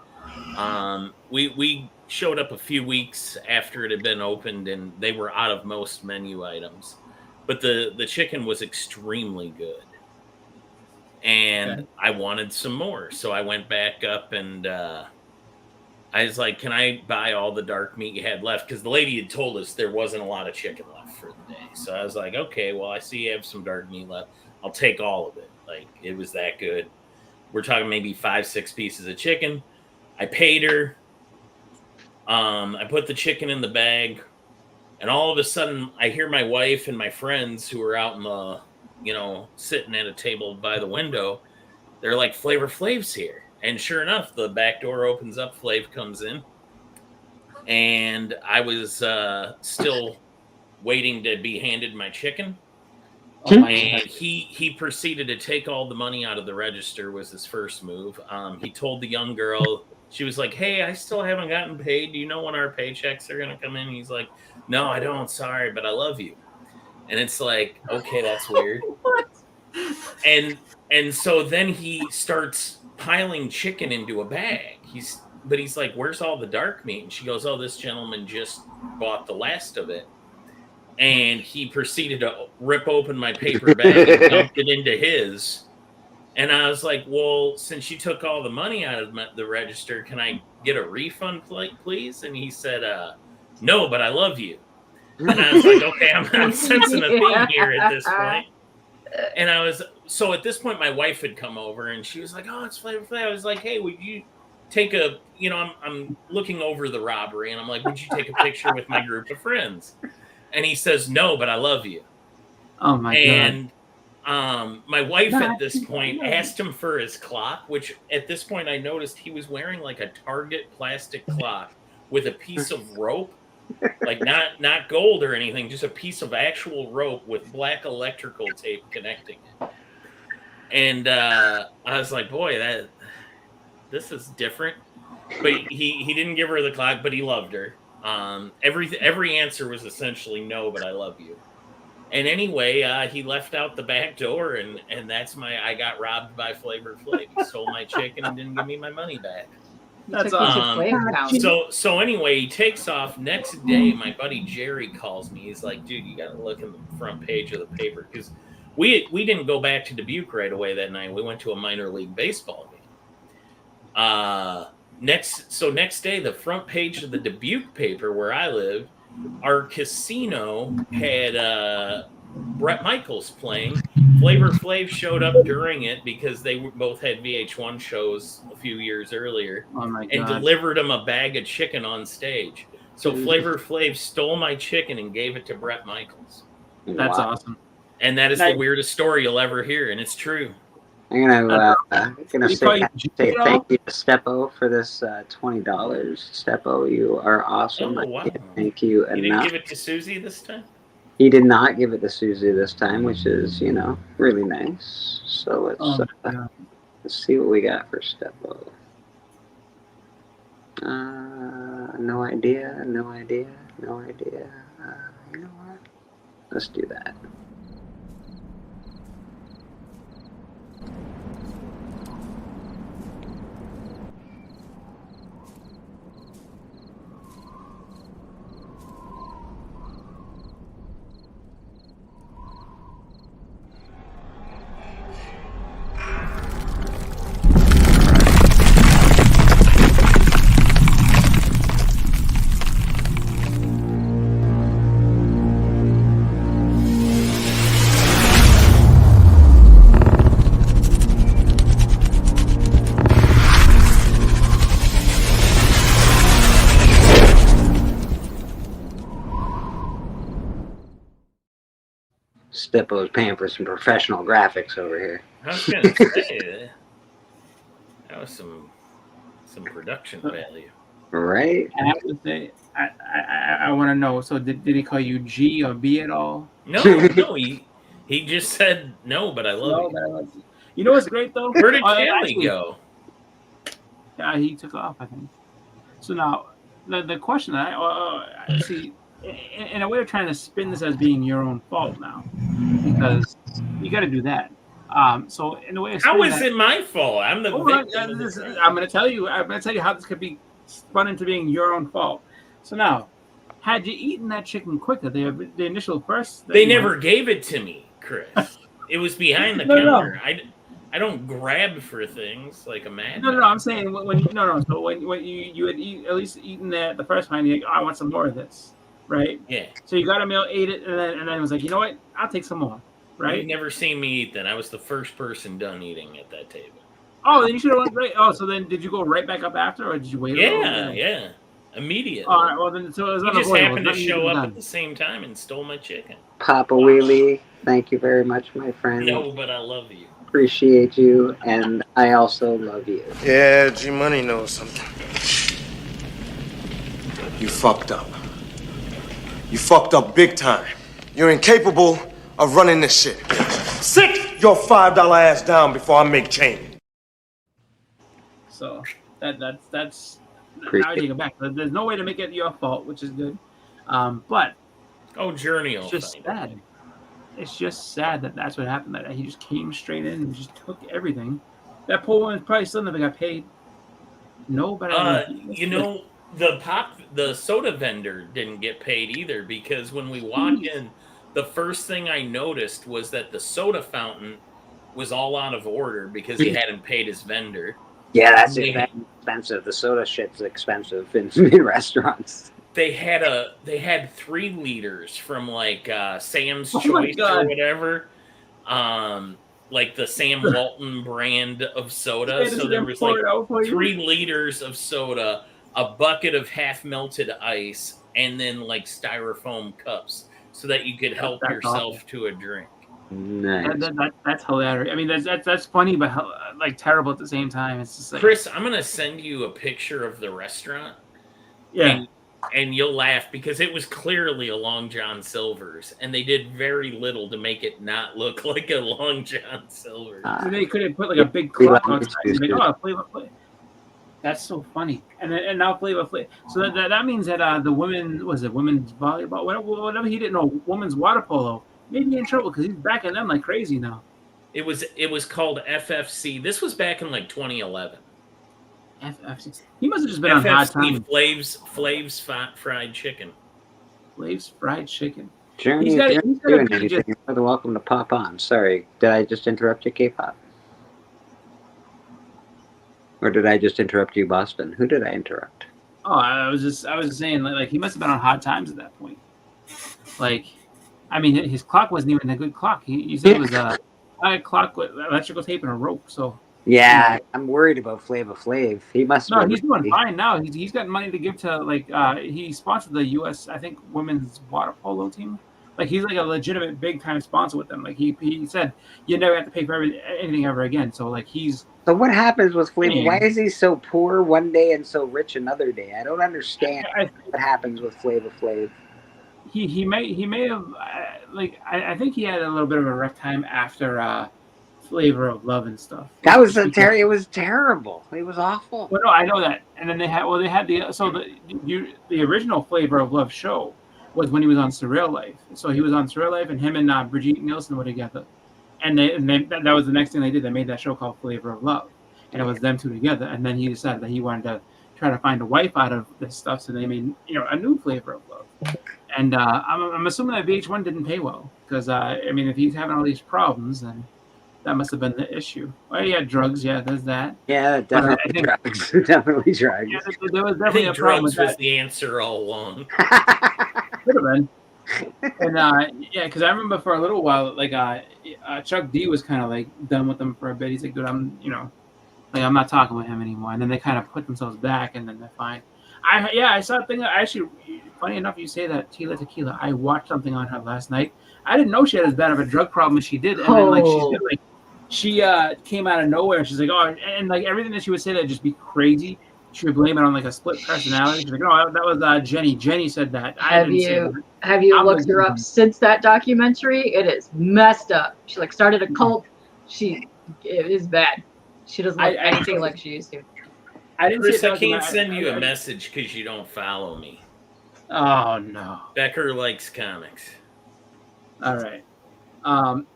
we showed up a few weeks after it had been opened, and they were out of most menu items. But the chicken was extremely good. And I wanted some more. So I went back up and I was like, can I buy all the dark meat you had left? Because the lady had told us there wasn't a lot of chicken left for the day. So I was like, okay, well, I see you have some dark meat left. I'll take all of it. Like, it was that good. We're talking maybe 5-6 pieces of chicken. I paid her. I put the chicken in the bag. And all of a sudden, I hear my wife and my friends who are out in the, sitting at a table by the window. They're like, Flavor Flav's here. And sure enough, the back door opens up. Flav comes in. And I was still waiting to be handed my chicken. And he proceeded to take all the money out of the register was his first move. He told the young girl, she was like, hey, I still haven't gotten paid. Do you know when our paychecks are going to come in? He's like, no, I don't. Sorry, but I love you. And it's like, okay, that's weird. And so then he starts piling chicken into a bag. He's like, where's all the dark meat? And she goes, oh, this gentleman just bought the last of it. And he proceeded to rip open my paper bag and dumped it into his. And I was like, well, since you took all the money out of the register, can I get a refund, please? And he said, no, but I love you. And I was like, okay, I'm sensing a theme here at this point. And so at this point, my wife had come over and she was like, oh, it's Flavor Flav. I was like, hey, would you take I'm looking over the robbery and I'm like, would you take a picture with my group of friends? And he says, no, but I love you. Oh my God. And my wife at this point asked him for his clock, which at this point I noticed he was wearing like a Target plastic clock with a piece of rope. Like not gold or anything, just a piece of actual rope with black electrical tape connecting it. And I was like, boy, this is different. But he didn't give her the clock, but he loved her. Every answer was essentially no, but I love you. And anyway, he left out the back door, and that's I got robbed by Flavor Flav. He stole my chicken and didn't give me my money back. That's So anyway, he takes off. Next day, my buddy Jerry calls me. He's like, dude, you got to look in the front page of the paper. Because we didn't go back to Dubuque right away that night. We went to a minor league baseball game. Next day, the front page of the Dubuque paper where I live, our casino had Bret Michaels playing. Flavor Flav showed up during it because they both had VH1 shows a few years earlier and delivered him a bag of chicken on stage. So Flavor Flav stole my chicken and gave it to Bret Michaels. That's awesome. And that is the weirdest story you'll ever hear, and it's true. I'm gonna Did he say call you G at all? thank you to Steppo for this $20. Steppo, you are awesome. Oh, I wow. can't thank you You didn't enough. give it to Susie this time? He did not give it to Susie this time, which is, really nice. So let's see what we got for Steppo. No idea. You know what? Let's do that. Steppo's paying for some professional graphics over here. I was gonna say that was some production value. Right? I have to say, I want to know. So did he call you G or B at all? No, he just said no, but I love you. You know what's great though? Where did Stanley Stanley go? Yeah, he took off, I think. So now the question that I see, in a way, of trying to spin this as being your own fault now, because you got to do that. So in a way, of How is that, it my fault? I'm the victim. I'm going to tell you. I'm going to tell you how this could be spun into being your own fault. So now, had you eaten that chicken quicker, the initial first, They never gave it to me, Chris. It was behind the counter. I don't grab for things like a man. No. I'm saying when So when you had at least eaten that the first time, you're like, I want some more of this, right? Yeah. So you got a meal, ate it, and then it was like, you know what? I'll take some more, right? You've never seen me eat then. I was the first person done eating at that table. Oh, then you should have went right. Oh, so then did you go right back up after, or did you wait? Yeah. Immediately. All right. Well, then so it was You just unavoidable. happened to Nothing show you up done. at the same time and stole my chicken. Papa Wheelie, thank you very much, my friend. No, but I love you. Appreciate you, and I also love you. Yeah, G Money knows something. You fucked up. You fucked up big time. You're incapable of running this shit. Sit your $5 ass down before I make change. So that's now I take it back. There's no way to make it your fault, which is good. But Journey it's just sad. It's just sad that that's what happened. That he just came straight in and just took everything. That poor woman probably still never got paid. No, but the soda vendor didn't get paid either, because when we walked in, the first thing I noticed was that the soda fountain was all out of order because he hadn't paid his vendor. Yeah, that's expensive. The soda shit's expensive in restaurants. They had 3 liters from like Sam's Oh my Choice God. or whatever, like the Sam Walton brand of soda. Yeah, So there was like pour it out for you. 3 liters of soda, a bucket of half melted ice, and then like styrofoam cups, so that you could help That's yourself awful. to a drink. Nice. That's hilarious. I mean, that's funny, but like terrible at the same time. It's just like, Chris, I'm gonna send you a picture of the restaurant. yeah. And you'll laugh because it was clearly a Long John Silver's, and they did very little to make it not look like a Long John Silver's. So they could have put like a big clock outside. Like, oh, Flavor. That's so funny. And now Flavor. So that means that the women's volleyball, whatever he didn't know, women's water polo, maybe in trouble because he's backing them like crazy now. It was called FFC. This was back in like 2011. FFC. He must have just been on hard time. Flav's fried chicken. Flav's fried chicken. Jeremy, He's if got- you're he's got doing a- anything, you're more than welcome to pop on. Sorry, did I just interrupt you, K-pop? Or did I just interrupt you, Boston? Who did I interrupt? Oh, I was just saying like he must have been on hard times at that point. Like, I mean, his clock wasn't even a good clock. He said it was a clock with electrical tape and a rope. So Yeah, I'm worried about Flava Flav. He must. no, he's doing fine now. He's got money to give to like he sponsored the U.S. I think women's water polo team Like he's like a legitimate big time sponsor with them. Like he said, you never have to pay for anything ever again. So like he's. So what happens with Flavor? Yeah. Why is he so poor one day and so rich another day? I don't understand what happens with Flavor Flav. He may have like I think he had a little bit of a rough time after Flavor of Love and stuff. That was it was terrible. It was awful. Well, no, I know that. And then they had the original Flavor of Love show was when he was on Surreal Life. So he was on Surreal Life, and him and Brigitte Nielsen were together. And that was the next thing they did. They made that show called Flavor of Love, and it was them two together. And then he decided that he wanted to try to find a wife out of this stuff, so they made a new Flavor of Love. And I'm assuming that VH1 didn't pay well because I mean, if he's having all these problems, then that must have been the issue. Well, he had drugs. Yeah, there's that. Yeah, definitely drugs. Definitely drugs. Yeah, there was I definitely think a problem with drugs was that. the answer all along. Could have been. And yeah, because I remember for a little while, like Chuck D was kind of like done with them for a bit. He's like, dude, I'm not talking with him anymore. And then they kind of put themselves back, and then they're fine. I saw a thing. Actually, funny enough, you say that Tila Tequila. I watched something on her last night. I didn't know she had as bad of a drug problem as she did, and then like she came out of nowhere. And she's like, oh, and like everything that she would say that would just be crazy. She would blame it on like a split personality. She's like, no, that was Jenny. Jenny said that. Have you looked her up since that documentary? It is messed up. She like started a cult. It is bad. She doesn't look anything like she used to. Chris, I can't send you a message because you don't follow me. Oh no. Becker likes comics. All right.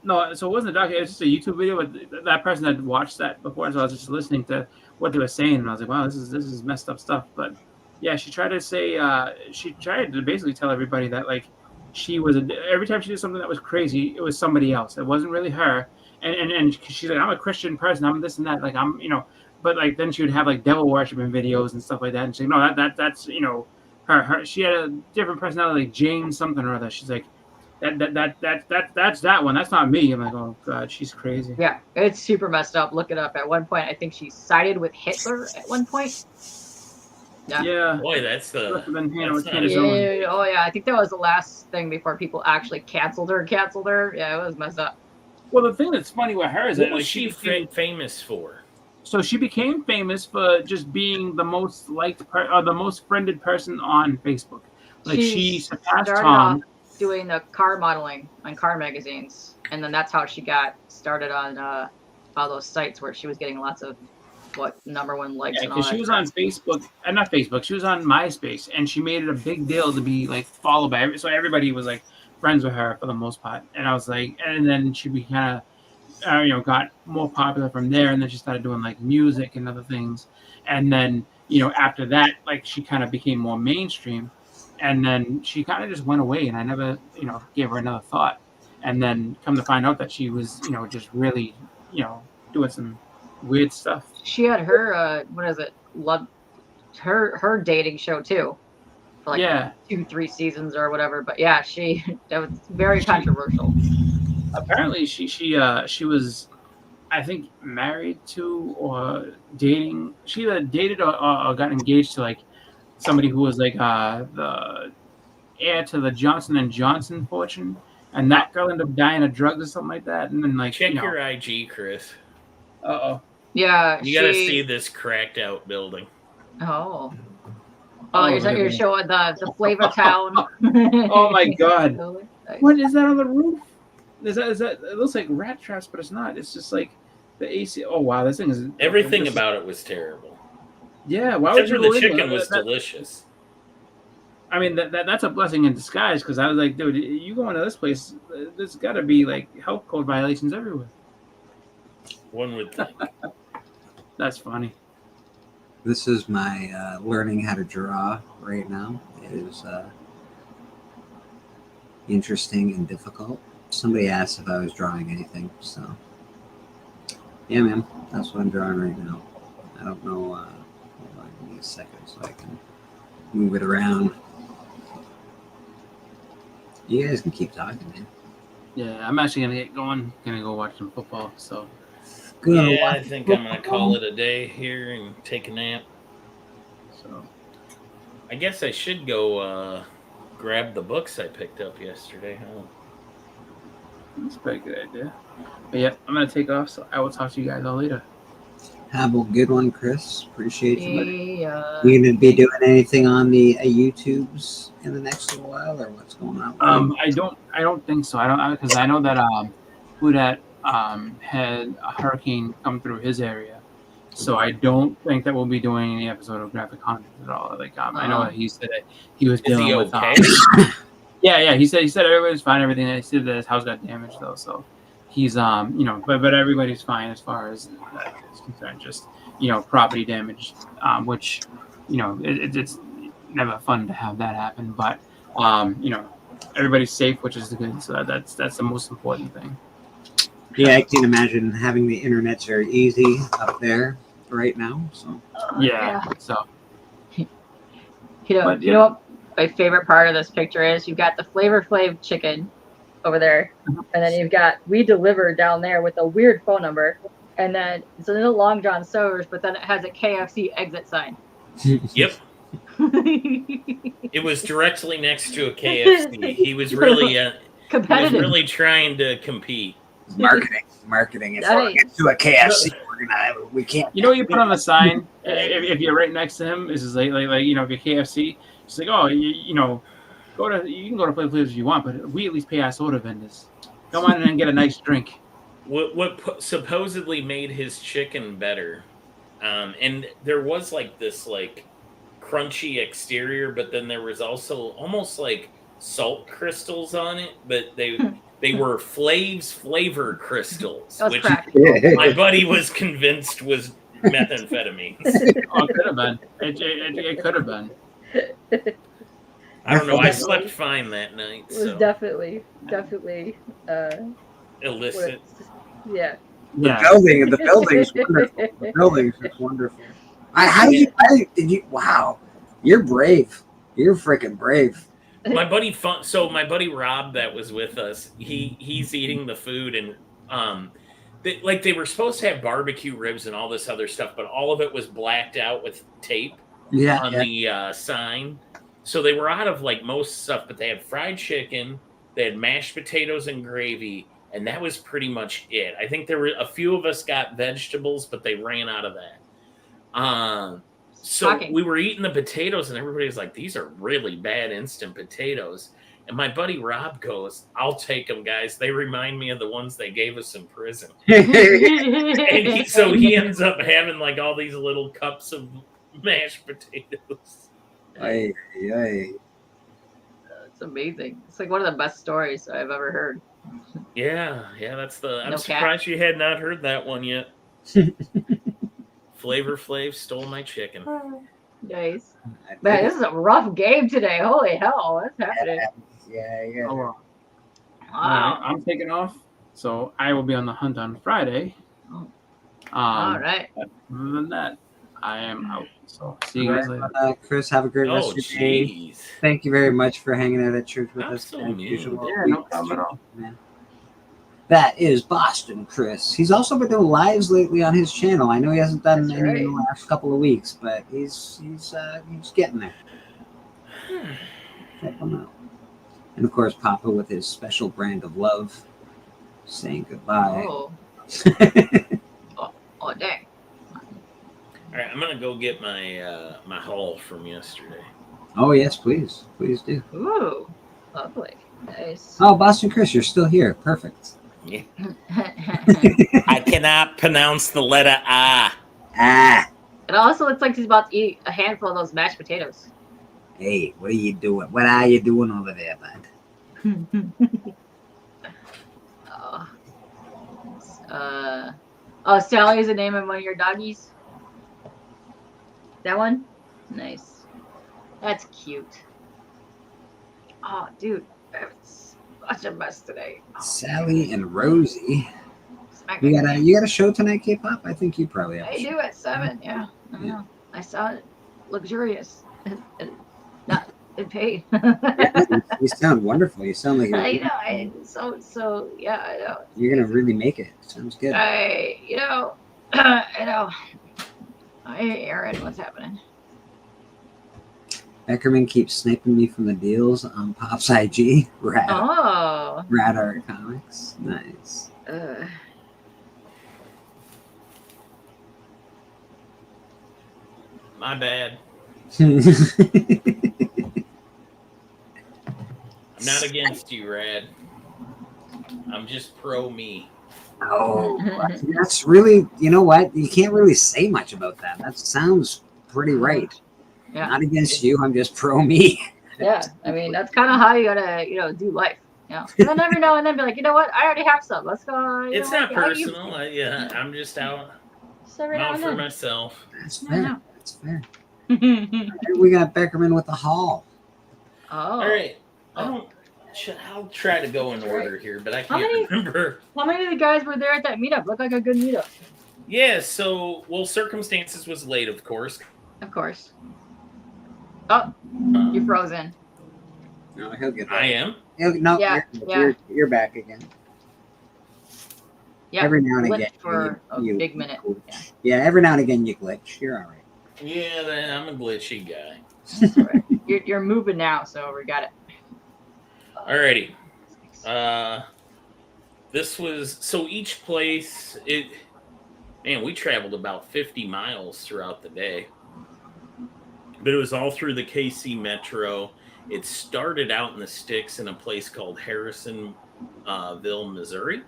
No, so it wasn't a documentary. It was just a YouTube video. But that person had watched that before, so I was just listening to what they were saying, and I was like, wow, this is messed up stuff. But yeah, she tried to say, she tried to basically tell everybody that like she was every time she did something that was crazy, it was somebody else. It wasn't really her. And she's like, I'm a Christian person. I'm this and that. Like I'm, but like then she would have like devil worshiping videos and stuff like that. And she's like, no, that's her. She had a different personality, like James something or other. She's like, that's that one. That's not me. I'm like, oh god, she's crazy. Yeah, it's super messed up. Look it up. At one point, I think she sided with Hitler. At one point. Yeah. Boy, that's the. Oh yeah, I think that was the last thing before people actually canceled her. Yeah, it was messed up. Well, the thing that's funny with her is What that was like, she famous for? So she became famous for just being the most liked or the most friended person on Facebook. Like she surpassed started Tom. off doing the car modeling on car magazines, and then that's how she got started on all those sites where she was getting lots of #1 likes. Yeah, and all because that she was stuff. on Facebook, not Facebook. She was on MySpace, and she made it a big deal to be like followed by so everybody was like friends with her for the most part. And I was like, and then she kind of. Got more popular from there, and then she started doing like music and other things, and then after that, like she kind of became more mainstream, and then she kind of just went away, and I never gave her another thought, and then come to find out that she was just really doing some weird stuff. She had her her dating show too, for like 2-3 seasons or whatever. But yeah, that was very controversial. Apparently, she was, I think, married to or dating. She either dated or got engaged to like somebody who was like the heir to the Johnson & Johnson fortune, and that girl ended up dying of drugs or something like that. And then like check your IG, Chris. Yeah, you gotta see this cracked out building. Oh, you're showing the Flavor Town. Oh my god! What is that on the roof? Is that? It looks like rat traps, but it's not. It's just like the AC. Oh wow, this thing is. Everything about it was terrible. Yeah, why would Except you for the go in chicken there? was delicious. I mean, that's a blessing in disguise because I was like, dude, you go into this place, there's got to be like health code violations everywhere. One would think. That's funny. This is my learning how to draw right now. It is interesting and difficult. Somebody asked if I was drawing anything, so yeah, man, that's what I'm drawing right now. I don't know. Hold on, give me a second so I can move it around. You guys can keep talking, man. Yeah, I'm actually gonna get going. Gonna go watch some football. So yeah, I think I'm gonna call it a day here and take a nap. So I guess I should go grab the books I picked up yesterday. Huh? That's a pretty good idea. But yeah, I'm gonna take off, so I will talk to you guys all later. Have a good one, Chris. Appreciate you. Yeah. You gonna be doing anything on the YouTubes in the next little while, or what's going on? I don't think so. I don't, because I know that who that had a hurricane come through his area, so I don't think that we'll be doing any episode of Graphic Content at all. Like I know that he said that he was dealing he with. okay? Yeah. He said everybody's fine. Everything. He said that his house got damaged though, so he's but everybody's fine as far as that is concerned. Just property damage, which it's never fun to have that happen, but everybody's safe, which is good. So that's the most important thing. Yeah, I can imagine having the internet's very easy up there right now. So yeah. So you know what my favorite part of this picture is? You've got the Flavor Flav chicken over there, and then you've got We Deliver down there with a weird phone number, and then it's a little Long John Silver's, but then it has a KFC exit sign. Yep. It was directly next to a KFC. He was really competitive. He was really trying to compete. Marketing. If we get to a KFC, we can't. You put on the sign if you're right next to him. This is like if you're KFC, it's like you can go to places if you want, but we at least pay our soda vendors. Come on in and get a nice drink. What supposedly made his chicken better, and there was this crunchy exterior, but then there was also almost like salt crystals on it, but they were Flav's flavor crystals, which my buddy was convinced was methamphetamines. Oh, it could have been. It could have been. I don't know. I slept fine that night. It was So definitely illicit. Yeah. The building's wonderful. The building's just wonderful. How did you? Wow, you're brave. You're freaking brave. My buddy Rob that was with us, he's eating the food, and they were supposed to have barbecue ribs and all this other stuff, but all of it was blacked out with tape on the sign. So they were out of most stuff, but they had fried chicken, they had mashed potatoes and gravy, and that was pretty much it. I think there were a few of us got vegetables, but they ran out of that. So Shocking. we were eating the potatoes, and everybody was like, "These are really bad instant potatoes." And my buddy Rob goes, "I'll take them, guys. They remind me of the ones they gave us in prison." And so he ends up having all these little cups of mashed potatoes. Ay. It's amazing. It's one of the best stories I've ever heard. Yeah, that's I'm No surprised you had not heard that one yet. Flavor Flav stole my chicken. Nice. Man, this is a rough game today. Holy hell, what's happening? Yeah. Oh, well. Wow. I'm taking off, so I will be on the hunt on Friday. All right. Other than that, I am out. So see you guys later. Chris, have a great rest of your day. Thank you very much for hanging out at church with us. As usual. Yeah, no problem at all. Man. That is Boston Chris. He's also been doing lives lately on his channel. I know he hasn't done any in the last couple of weeks, but he's getting there. Check him out. And of course, Papa with his special brand of love, saying goodbye. Oh, dang. All right, I'm gonna go get my my haul from yesterday. Oh yes, please do. Ooh, lovely. Nice. Oh, Boston Chris, you're still here. Perfect. Yeah. I cannot pronounce the letter ah. It also looks like he's about to eat a handful of those mashed potatoes. Hey, what are you doing? What are you doing over there, bud? Sally is the name of one of your doggies. That one? Nice. That's cute. Oh, dude. It's such a mess today. Sally and Rosie. You got a show tonight, K-pop? I think you probably have. I do at 7, yeah. I know. I saw it. Luxurious. Not paid. You sound wonderful. You sound like you're, I know. So yeah, I know. You're gonna really make it. Sounds good. I know. Hey, Aaron, what's happening? Beckerman keeps sniping me from the deals on Pop's IG. Rad. Oh. Rad Art Comics. Nice. My bad. Oh, I'm not against you, Rad. I'm just pro me. Oh, that's really, you know what? You can't really say much about that. That sounds pretty right. Yeah. Not against you. I'm just pro me. Yeah. I mean, that's kind of how you gotta, do life. And then every now and then be like, you know what? I already have some. Let's go. It's not personal. I'm just out, every now out and for then. myself. That's fair. That's fair. We got Beckerman with the haul. Oh. All right. I'll try to go in order here, but I How can't remember. How many of the guys were there at that meetup? Looked like a good meetup. Yeah, so, Circumstances was late, of course. Of course. Oh, you're frozen. No, he'll get I am? No, Yeah, you're back again. Yeah. Every now and glitched again. for a big minute. Yeah, every now and again you glitch. You're all right. Yeah, I'm a glitchy guy. You're moving now, so we got it. Alrighty. This was so each place. We traveled about 50 miles throughout the day, but it was all through the KC Metro. It started out in the sticks in a place called Harrisonville, Missouri,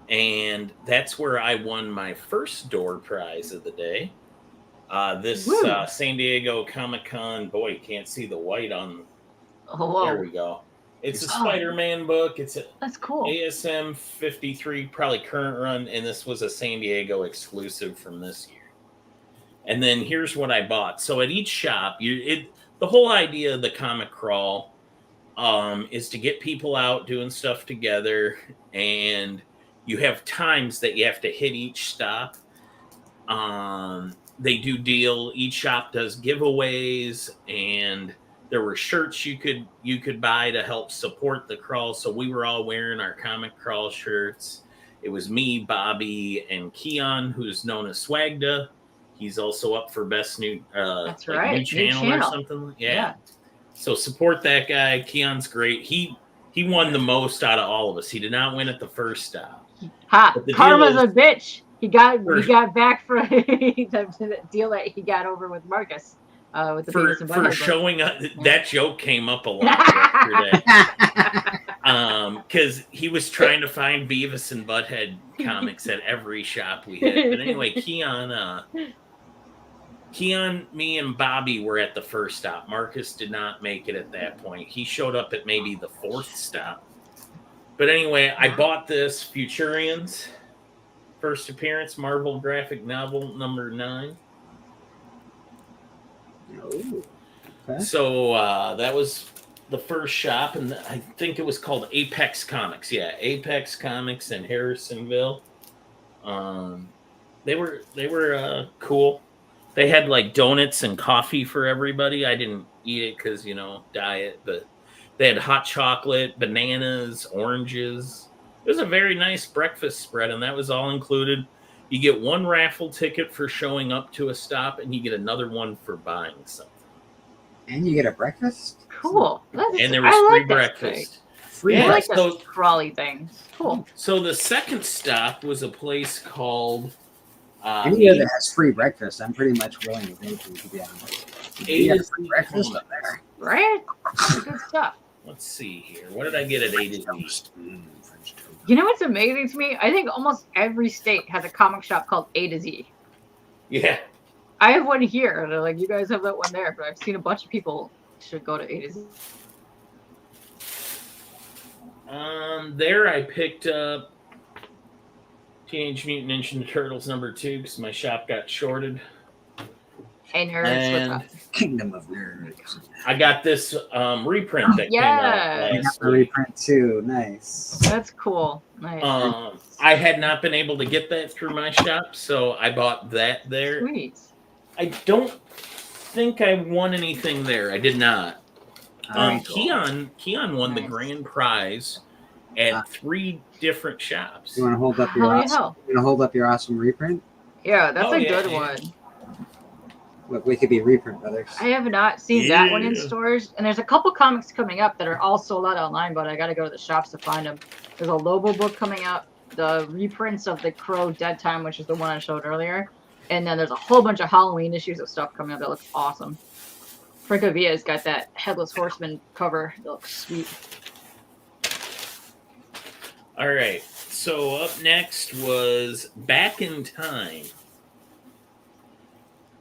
and that's where I won my first door prize of the day. This San Diego Comic-Con. Boy, you can't see the white on. Oh, there we go. It's a Spider-Man book. That's cool. ASM 53, probably current run, and this was a San Diego exclusive from this year. And then here's what I bought. So at each shop, the whole idea of the comic crawl is to get people out doing stuff together, and you have times that you have to hit each stop. They do deal. Each shop does giveaways, and there were shirts you could buy to help support the crawl. So we were all wearing our comic crawl shirts. It was me, Bobby, and Keon, who's known as Swagda. He's also up for best new That's right. new channel or something. Yeah. So support that guy. Keon's great. He won the most out of all of us. He did not win at the first stop. But the Karma's deal a bitch. He got back for the deal that he got over with Marcus. With the Beavis and for Butthead showing up. That joke came up a lot yesterday. Because he was trying to find Beavis and Butthead comics at every shop we hit. But anyway, Keon, me, and Bobby were at the first stop. Marcus did not make it at that point. He showed up at maybe the fourth stop. But anyway, I bought this Futurians first appearance, Marvel graphic novel number 9. Okay. So that was the first shop, and I think it was called Apex Comics. Yeah, Apex Comics in Harrisonville. They were cool. They had like donuts and coffee for everybody. I didn't eat it because diet, but they had hot chocolate, bananas, oranges. It was a very nice breakfast spread, and that was all included. You get one raffle ticket for showing up to a stop, and you get another one for buying something. And you get a breakfast? Cool. And there was free breakfast. I like those crawly things. Cool. So the second stop was a place called Anywhere that has free breakfast, I'm pretty much willing to go to be honest. You got free breakfast up there. Right? Good stuff. Let's see here. What did I get at A to Z? You know what's amazing to me? I think almost every state has a comic shop called A to Z. Yeah. I have one here. They're like, you guys have that one there, but I've seen a bunch of people should go to A to Z. There I picked up Teenage Mutant Ninja Turtles number 2 because my shop got shorted. Hey nerds, what's up? Kingdom of Nerds. I got this reprint that came out last week. Reprint too. Nice. That's cool. Nice. I had not been able to get that through my shop, so I bought that there. Sweet. I don't think I won anything there. I did not. Keon won the grand prize at 3 different shops. You want to hold up your awesome? You want to hold up your awesome reprint? Yeah, that's a good one. Look, we could be reprint brothers. I have not seen that one in Yeah. stores, and there's a couple comics coming up that are all sold out online, but I gotta go to the shops to find them. There's a Lobo book coming up, the reprints of the Crow Dead Time, which is the one I showed earlier, and then there's a whole bunch of Halloween issues of stuff coming up that looks awesome. Franco Villa's got that Headless Horseman cover that looks sweet. All right. So up next was Back in Time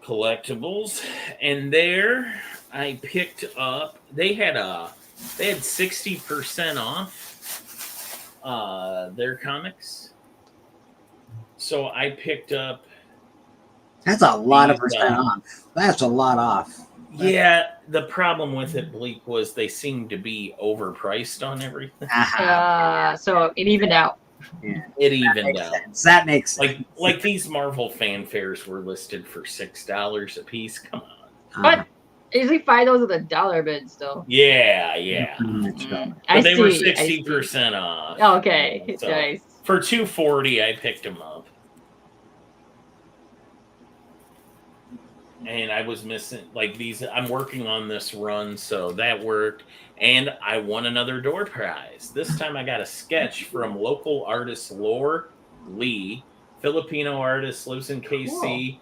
Collectibles, and there I picked up. They had 60% off their comics. So I picked up. That's a lot of these, percent off. That's a lot off. Yeah, the problem with it, Bleak, was they seemed to be overpriced on everything. So it evened out. Yeah. It evened out. That makes sense. Like these Marvel fanfares were listed for $6 a piece. Come on. But I usually find those at the dollar bid still. Yeah. I But they were see, I 60% off. Okay, So nice. for $240, I picked them up. And I was missing like these. I'm working on this run, so that worked. And I won another door prize. This time I got a sketch from local artist Lore Lee, Filipino artist, lives in KC,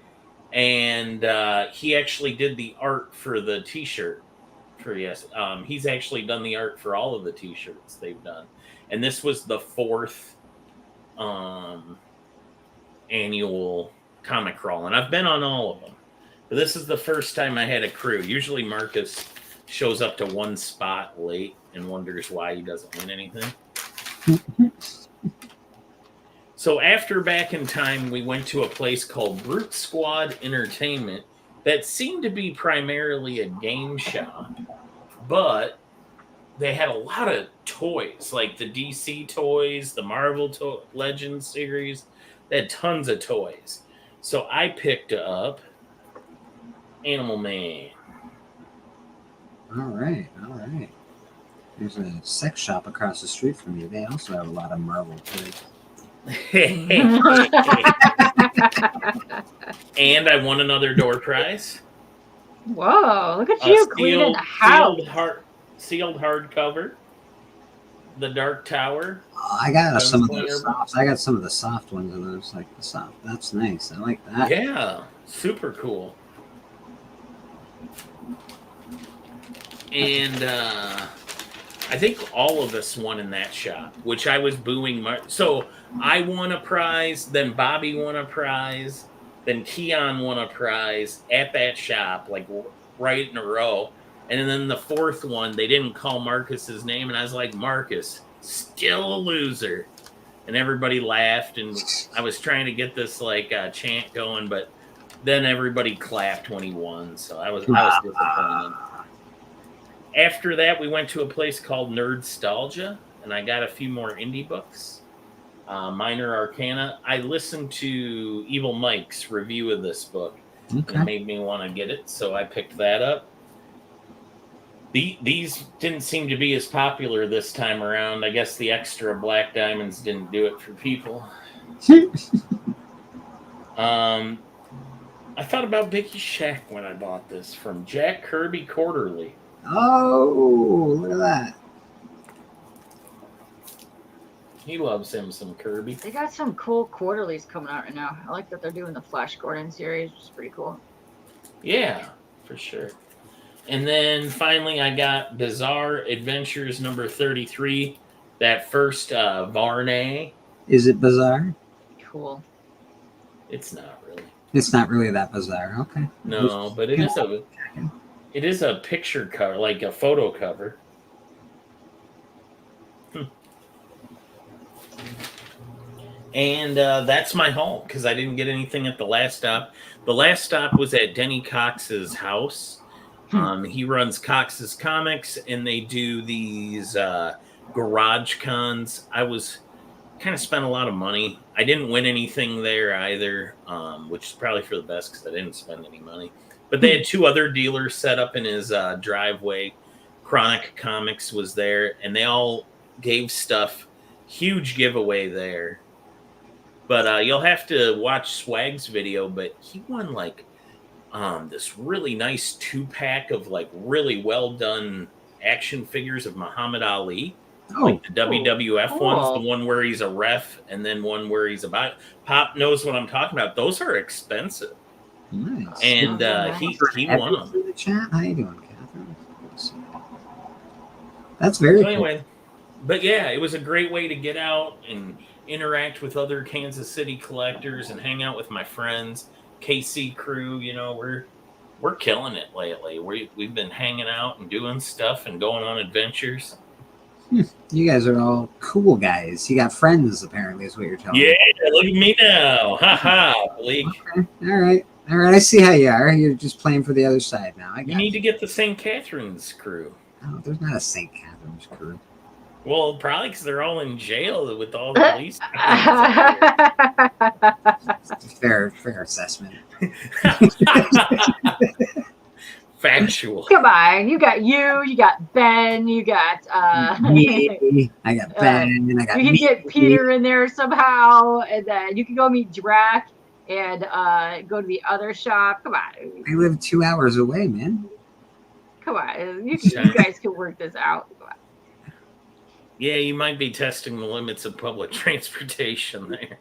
and he actually did the art for the T-shirt. He's actually done the art for all of the T-shirts they've done, and this was the 4th annual comic crawl, and I've been on all of them. But this is the first time I had a crew. Usually Marcus shows up to one spot late and wonders why he doesn't win anything. So after Back in Time, we went to a place called Brute Squad Entertainment that seemed to be primarily a game shop, but they had a lot of toys, like the DC toys, the Marvel Legends series. They had tons of toys. So I picked up Animal Man. All right. There's a sex shop across the street from you. They also have a lot of Marvel toys. And I won another door prize. Whoa, look at you cleaning the house. Sealed hardcover. The Dark Tower. I got some of those softs. I got some of the soft ones of those, like the soft. That's nice. I like that. Yeah, super cool. And I think all of us won in that shop, which I was booing. So I won a prize, then Bobby won a prize, then Keon won a prize at that shop, like right in a row. And then the 4th one, they didn't call Marcus's name, and I was like, Marcus, still a loser. And everybody laughed, and I was trying to get this like chant going, but then everybody clapped when he won, so I was disappointed. After that, we went to a place called Nerdstalgia, and I got a few more indie books. Minor Arcana. I listened to Evil Mike's review of this book, and it made me want to get it, so I picked that up. These didn't seem to be as popular this time around. I guess the extra black diamonds didn't do it for people. I thought about Biggie Shack when I bought this from Jack Kirby Quarterly. Oh, look at that. He loves him some Kirby. They got some cool quarterlies coming out right now. I like that they're doing the Flash Gordon series, which is pretty cool. Yeah, for sure. And then finally, I got Bizarre Adventures number 33. That first Varney. Is it bizarre? Cool. It's not really. It's not really that bizarre. Okay. No, but it is a picture cover, like a photo cover. And that's my haul, because I didn't get anything at the last stop. The last stop was at Denny Cox's house. He runs Cox's Comics, and they do these garage cons. I was kind of spent a lot of money. I didn't win anything there either, which is probably for the best because I didn't spend any money. But they had 2 other dealers set up in his driveway. Chronic Comics was there, and they all gave stuff. Huge giveaway there. But you'll have to watch Swag's video, but he won like this really nice 2-pack of like really well done action figures of Muhammad Ali. Like the WWF ones, the one where he's a ref and then one where he's about. Pop knows what I'm talking about. Those are expensive. Nice. And he won them. In the chat. How you doing, Catherine? That's very So cool. anyway, but yeah, it was a great way to get out and interact with other Kansas City collectors and hang out with my friends, KC crew. You know, we're killing it lately. We've been hanging out and doing stuff and going on adventures. You guys are all cool guys. You got friends, apparently, is what you're telling Yeah, me. look at me now. Ha ha, Blake. Okay. All right. I see how you are. You're just playing for the other side now. You need to get the St. Catherine's crew. Oh, there's not a St. Catherine's crew. Well, probably because they're all in jail with all the police. Fair assessment. Factual. Come on, you got Ben, you got Me, I got Ben, I got you can me. get Peter in there somehow, and then you can go meet Drac and go to the other shop. Come on. I live 2 hours away, man. Come on. You guys can work this out. Come on. Yeah, you might be testing the limits of public transportation there.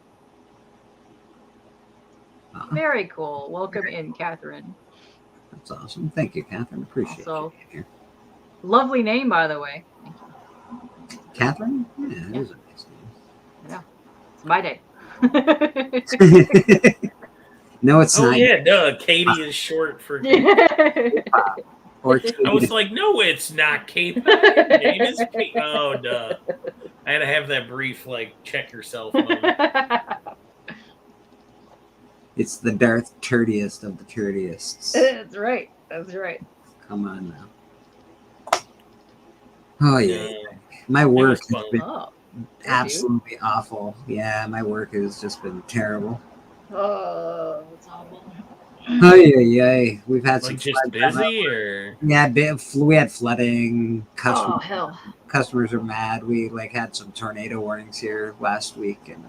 Very cool. Welcome in, Catherine. That's awesome. Thank you, Catherine. Appreciate So, you here. lovely name, by the way. Catherine? Yeah, it is a nice Yeah. It's my day. name. No, it's Oh not. yeah, duh. Katie is short for. Or I was like, no, it's not Katie. Her name is Katie. Oh, duh. I had to have that brief, like, check yourself moment. It's the Darth Turdiest of the Turdiest. That's right. That's right. Come on now. Oh, yeah. My work has fun. been Oh, absolutely awful. Yeah, my work has just been terrible. oh, it's awful. Oh, yeah. We've had some Like, just flood come busy, up. or? Yeah, we had flooding. Oh, hell. Customers are mad. We had some tornado warnings here last week, and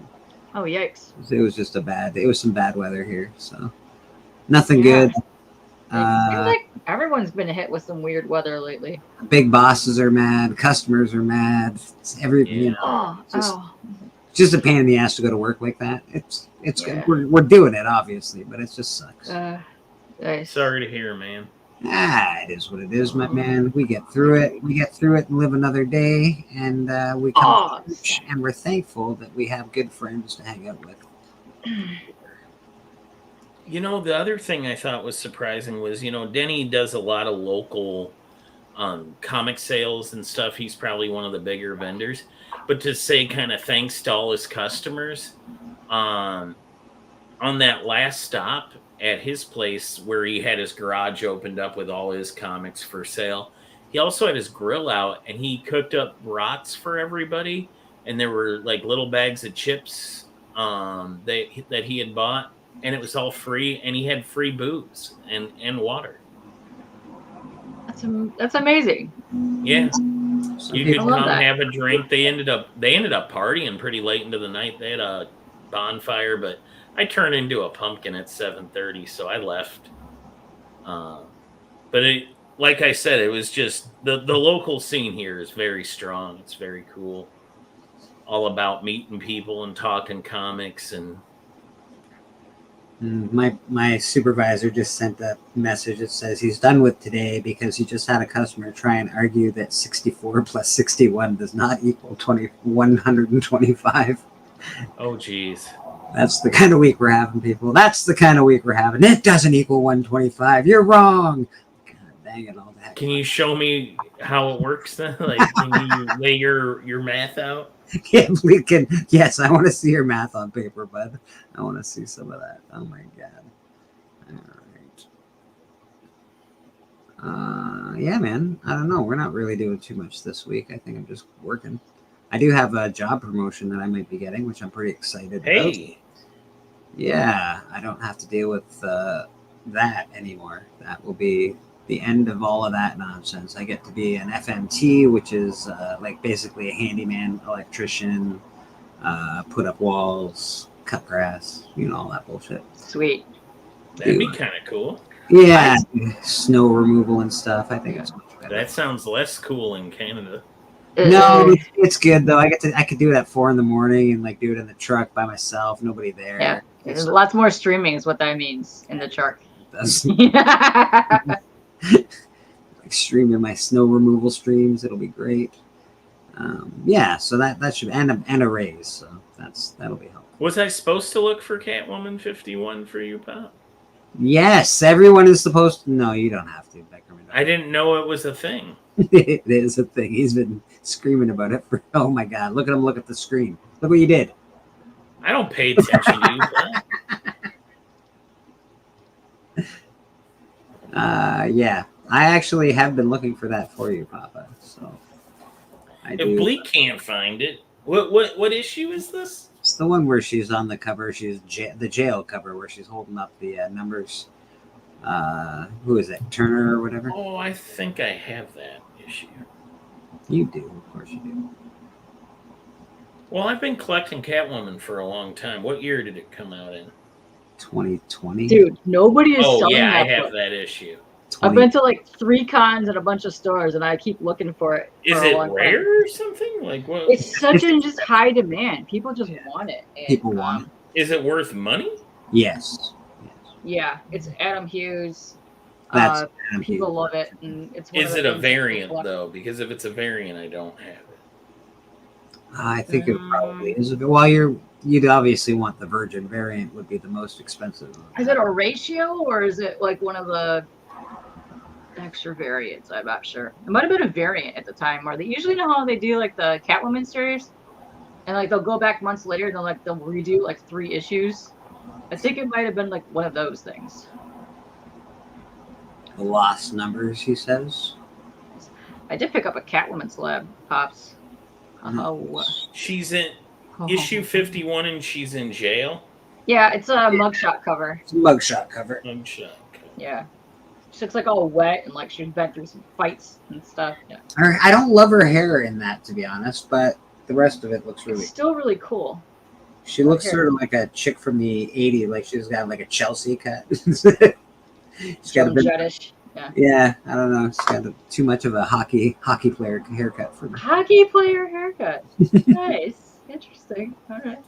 Oh, yikes. it was just it was some bad weather here. So nothing Yeah. good. It seems like everyone's been hit with some weird weather lately. Big bosses are mad. Customers are mad. It's you know, Oh, just a pain in the ass to go to work like that. It's Yeah. we're doing it obviously, but it just sucks. Nice. Sorry to hear, man. It is what it is, my man. We get through it. We get through it and live another day, and we come to church, and we're thankful that we have good friends to hang out with. You know, the other thing I thought was surprising was, you know, Denny does a lot of local comic sales and stuff. He's probably one of the bigger vendors. But to say kind of thanks to all his customers, on that last stop at his place where he had his garage opened up with all his comics for sale, he also had his grill out and he cooked up brats for everybody. And there were like little bags of chips that he had bought. And it was all free, and he had free booze and water. That's amazing. Yeah, you could I love come that. have a drink. They ended up partying pretty late into the night. They had a bonfire, but I turned into a pumpkin at 7:30, so I left. But like I said, it was just the local scene here is very strong. It's very cool. All about meeting people and talking comics and. My supervisor just sent a message that says he's done with today because he just had a customer try and argue that 64 plus 61 does not equal 125. Oh, geez. That's the kind of week we're having, people. That's the kind of week we're having. It doesn't equal 125. You're wrong. God dang it, all that. Can you show me how it works then? Like, can you lay your math out? Yeah, we can. Yes, I want to see your math on paper, bud. I want to see some of that. Oh my god. All right. Yeah, man. I don't know. We're not really doing too much this week. I think I'm just working. I do have a job promotion that I might be getting, which I'm pretty excited about. Hey. Yeah, I don't have to deal with that anymore. That will be the end of all of that nonsense. I get to be an FMT, which is like basically a handyman, electrician, put up walls, cut grass, all that bullshit. Sweet. That'd be kind of cool. Yeah, snow removal and stuff. I think it's much better. That sounds less cool in Canada. No, it's good though. I could do it at 4 a.m. and like do it in the truck by myself, nobody there. Yeah, there's lots more streaming is what that means in the truck. That's like streaming my snow removal streams. It'll be great. Yeah, so that should and a raise. So that'll be helpful. Was I supposed to look for Catwoman 51 for you, Pop? Yes, everyone is supposed to. No, you don't have to, Beckerman. I didn't know it was a thing. It is a thing. He's been screaming about it for. Oh my God! Look at him! Look at the screen. Look what you did. I don't pay attention to you. Yeah, I actually have been looking for that for you, Papa. So I do. If Bleak can't find it, what issue is this? It's the one where she's on the cover. She's the jail cover where she's holding up the numbers. Who is it? Turner or whatever? Oh, I think I have that issue. You do, of course you do. Well, I've been collecting Catwoman for a long time. What year did it come out in? 2020. Dude, nobody is Oh selling yeah, I that have book. that issue. I've been to like 3 cons at a bunch of stores, and I keep looking for it. Is for a it long time. rare or something? Like what? It's such in just high demand. People just want it. And, People want it. Is it worth money? Yes. Yeah, it's Adam Hughes. That's Adam People Hughes. love it, and it's. One Is of it the a things that people variant collect. though? Because if it's a variant, I don't have it. I think it probably is. Well, you'd obviously want the Virgin variant. Would be the most expensive. Is it a ratio or is it like one of the extra variants? I'm not sure. It might have been a variant at the time, or they usually know how they do like the Catwoman series, and like they'll go back months later and they'll redo like 3 issues. I think it might have been like one of those things. The lost numbers, he says. I did pick up a Catwoman slab, Pops. Oh, She's in issue 51 and she's in jail. yeah, it's a mugshot cover. It's a mugshot cover. Mugshot. Yeah, she looks like all wet and like she's been through some fights and stuff. Yeah, I don't love her hair in that, to be honest, but the rest of it looks really. it's still really cool. She looks hair. sort of like a chick from the '80s, like she's got like a Chelsea cut. She's got a Some bit. Jetish. Yeah. Yeah, I don't know. She's got too much of a hockey player haircut for me. Hockey player haircut. Nice. Interesting. All right.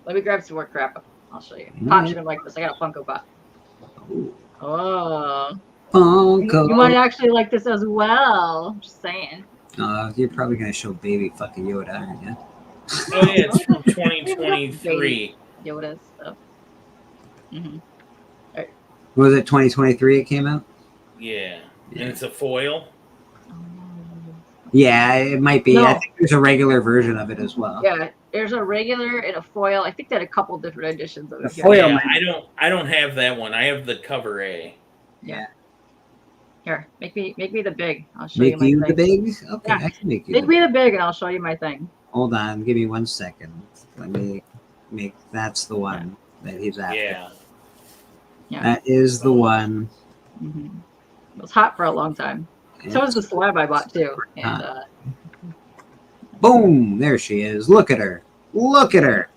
Let me grab some more crap. I'll show you. Pop, you're gonna like this. I got a Funko Pop. Oh. Funko. You might actually like this as well. Just saying. You're probably gonna show baby fucking Yoda, aren't you? Oh yeah, it's from 2023. Yoda stuff. Mm-hmm. Was it 2023? It came out. Yeah, and it's a foil. Yeah, it might be. No. I think there's a regular version of it as well. Yeah, there's a regular and a foil. I think they had a couple different editions of it. The foil Yeah, might- I don't have that one. I have the cover A. Yeah. Here, make me the big. I'll show you Make my you thing. the big? Okay, Yeah. I can make you. Make The me the big, and I'll show you my thing. Hold on, give me 1 second. Let me make. That's the one that he's after. Yeah. Yeah. That is the one. Mm-hmm. It was hot for a long time. So was the slab I bought too. And Boom! There she is. Look at her. Look at her.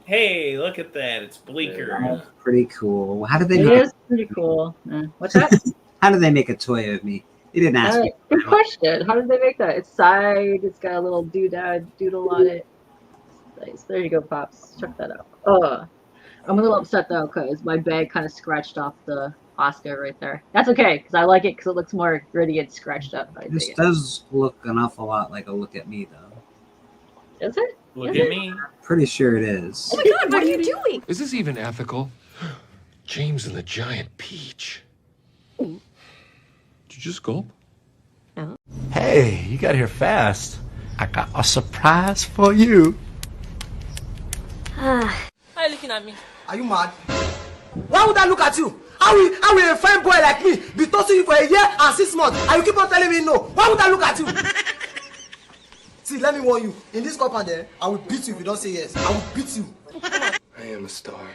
Hey, look at that. It's Bleaker. That's pretty cool. How did they? it Make is pretty cool. What's that? How did they make a toy of me? They didn't ask me. Good question. How did they make that? It's side. It's got a little doodle on it. Nice. There you go, Pops. Check that out. I'm a little upset though because my bag kind of scratched off the Oscar right there. That's okay because I like it because it looks more gritty and scratched up. This does look an awful lot like a Look at Me, though. Is it? Look Is at it? me. Pretty sure it is. Oh my god, what are you doing? Is this even ethical? James and the giant peach. Did you just gulp? Hey, you got here fast. I got a surprise for you. Why are you looking at me? Are you mad? Why would I look at you? How will a fine boy like me be tossing you for a year and 6 months and you keep on telling me no? Why would I look at you? See, let me warn you. In this compound there, I will beat you if you don't say yes. I will beat you. I am a star.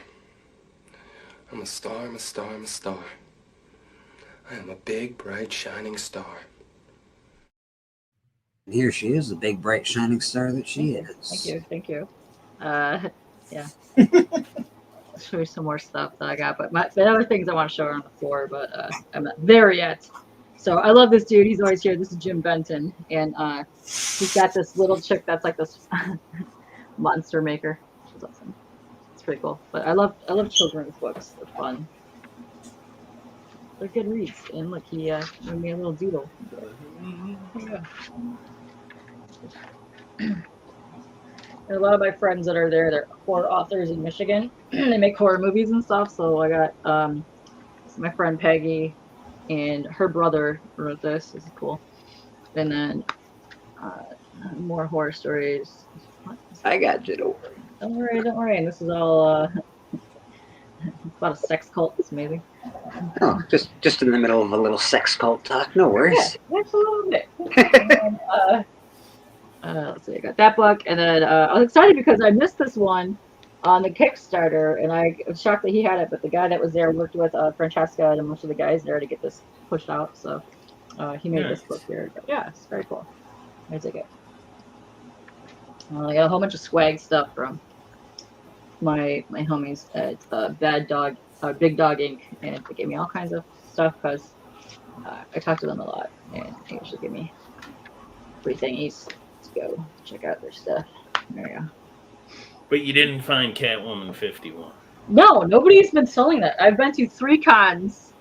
I'm a star, I'm a star, I'm a star. I am a big, bright, shining star. And here she is, the big, bright, shining star that she is. Thank you. Yeah. show you some more stuff that I got. But the other things I want to show are on the floor, but I'm not there yet. So I love this dude. He's always here. This is Jim Benton, and he's got this little chick that's like this monster maker. Which is awesome. It's pretty cool. But I love children's books. They're fun. They're good reads. And look, he made me a little doodle. Yeah. And a lot of my friends that are there, they're horror authors in Michigan. They make horror movies and stuff. So I got my friend Peggy and her brother wrote this. This is cool. And then more horror stories. I got you. Don't worry. And this is all about a sex cult. It's amazing. Oh, just in the middle of a little sex cult talk. No worries. Yeah, just a little bit. And, let's see, I got that book, and then I was excited because I missed this one on the Kickstarter, and I was shocked that he had it, but the guy that was there worked with Francesca and most of the guys there to get this pushed out, so he made this book here. But yeah, it's very cool. I take it. I got a whole bunch of swag stuff from my homies at Bad Dog, Big Dog Inc., and they gave me all kinds of stuff because I talk to them a lot, and they usually give me free thingies. Go check out their stuff. There you go. But you didn't find Catwoman 51. No, nobody's been selling that. I've been to 3 cons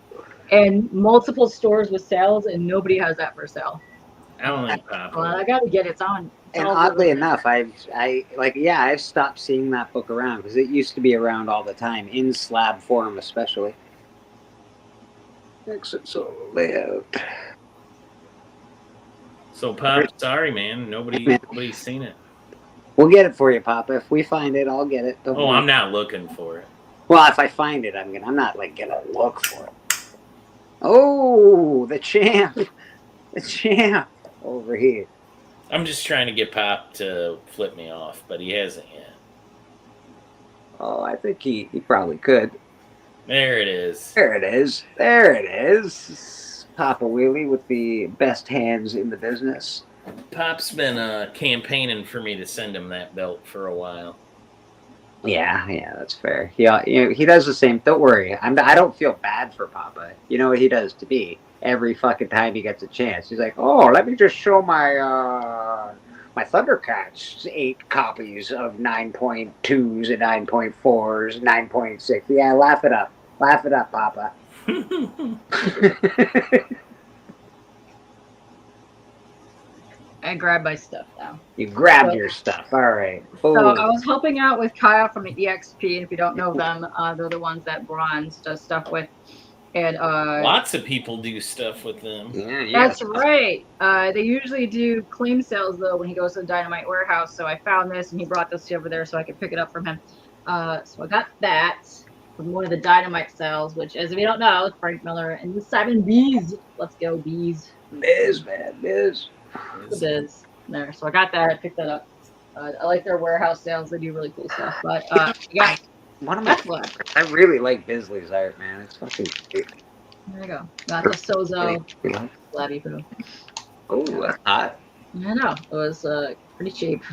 and multiple stores with sales, and nobody has that for sale. I don't like Papa. Well, I gotta get it. It's on. And oddly enough, I've stopped seeing that book around because it used to be around all the time in slab form, especially. Exit layout. So, Pop, sorry, man. Nobody's seen it. We'll get it for you, Papa. If we find it, I'll get it. Don't worry. I'm not looking for it. Well, if I find it, I'm not gonna look for it. Oh, the champ over here. I'm just trying to get Pop to flip me off, but he hasn't yet. Oh, I think he probably could. There it is. There it is. Papa Wheelie with the best hands in the business. Pop's been campaigning for me to send him that belt for a while. Yeah, that's fair. Yeah, he does the same. Don't worry, I don't feel bad for Papa. You know what he does to me every fucking time he gets a chance. He's like, "Oh, let me just show my Thundercats 8 copies of 9.2s and 9.4s, 9.6. Yeah, laugh it up, Papa." I grabbed my stuff now. You grabbed your stuff. All right. So I was helping out with Kyle from the EXP. And if you don't know them, they're the ones that Bronze does stuff with. And lots of people do stuff with them. Yeah. That's right. They usually do claim sales though when he goes to the Dynamite Warehouse. So I found this and he brought this over there so I could pick it up from him. So I got that from one of the Dynamite sales, which, as if you don't know, is Frank Miller and the 7 Bees. Let's go, Bees. Biz, man, Biz. The Biz. There. So I got that. I picked that up. I like their warehouse sales. They do really cool stuff. But yeah. I really like Bisley's art, man. It's fucking great. There you go. Got the Sozo. Bloody Boo. Oh, that's hot. I know. It was pretty cheap.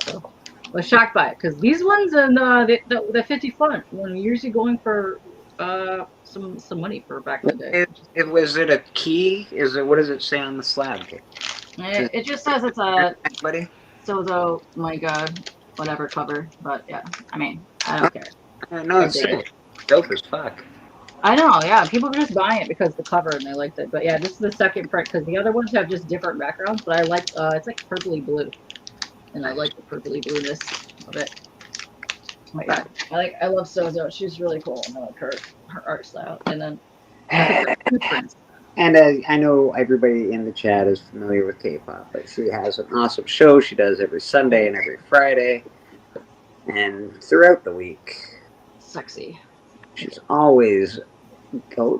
So I was shocked by it because these ones and the 50 font when we usually going for some money for back in the day. Was it a key? What does it say on the slab? It just says it's a buddy. Sozo like whatever cover, but yeah. I mean, I don't care. No, it's dope as fuck. I know, yeah. People are just buying it because the cover and they liked it. But yeah, this is the second print because the other ones have just different backgrounds. But I like it's like purpley blue, and I like the purpley blueness of it. Oh yeah, I love Sozo. She's really cool. I like her art style. And then and I know everybody in the chat is familiar with K-pop, but she has an awesome show she does every Sunday and every Friday, and throughout the week. Sexy. She's always,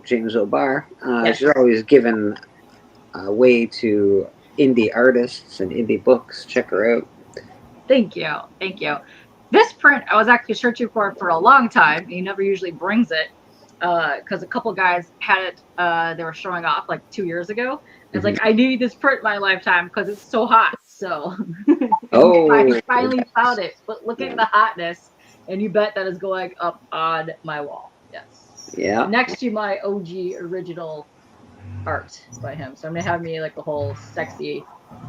James O'Barr, Yes. she's always given way to indie artists and indie books. Check her out. Thank you. This print I was actually searching for a long time. He never usually brings it because a couple guys had it. They were showing off like 2 years ago. It's like, I need this print in my lifetime because it's so hot. So I finally found it. But look at the hotness. and you bet that is going up on my wall. Yes. Yeah. Next to my OG original art by him. So I'm gonna have me like a whole sexy.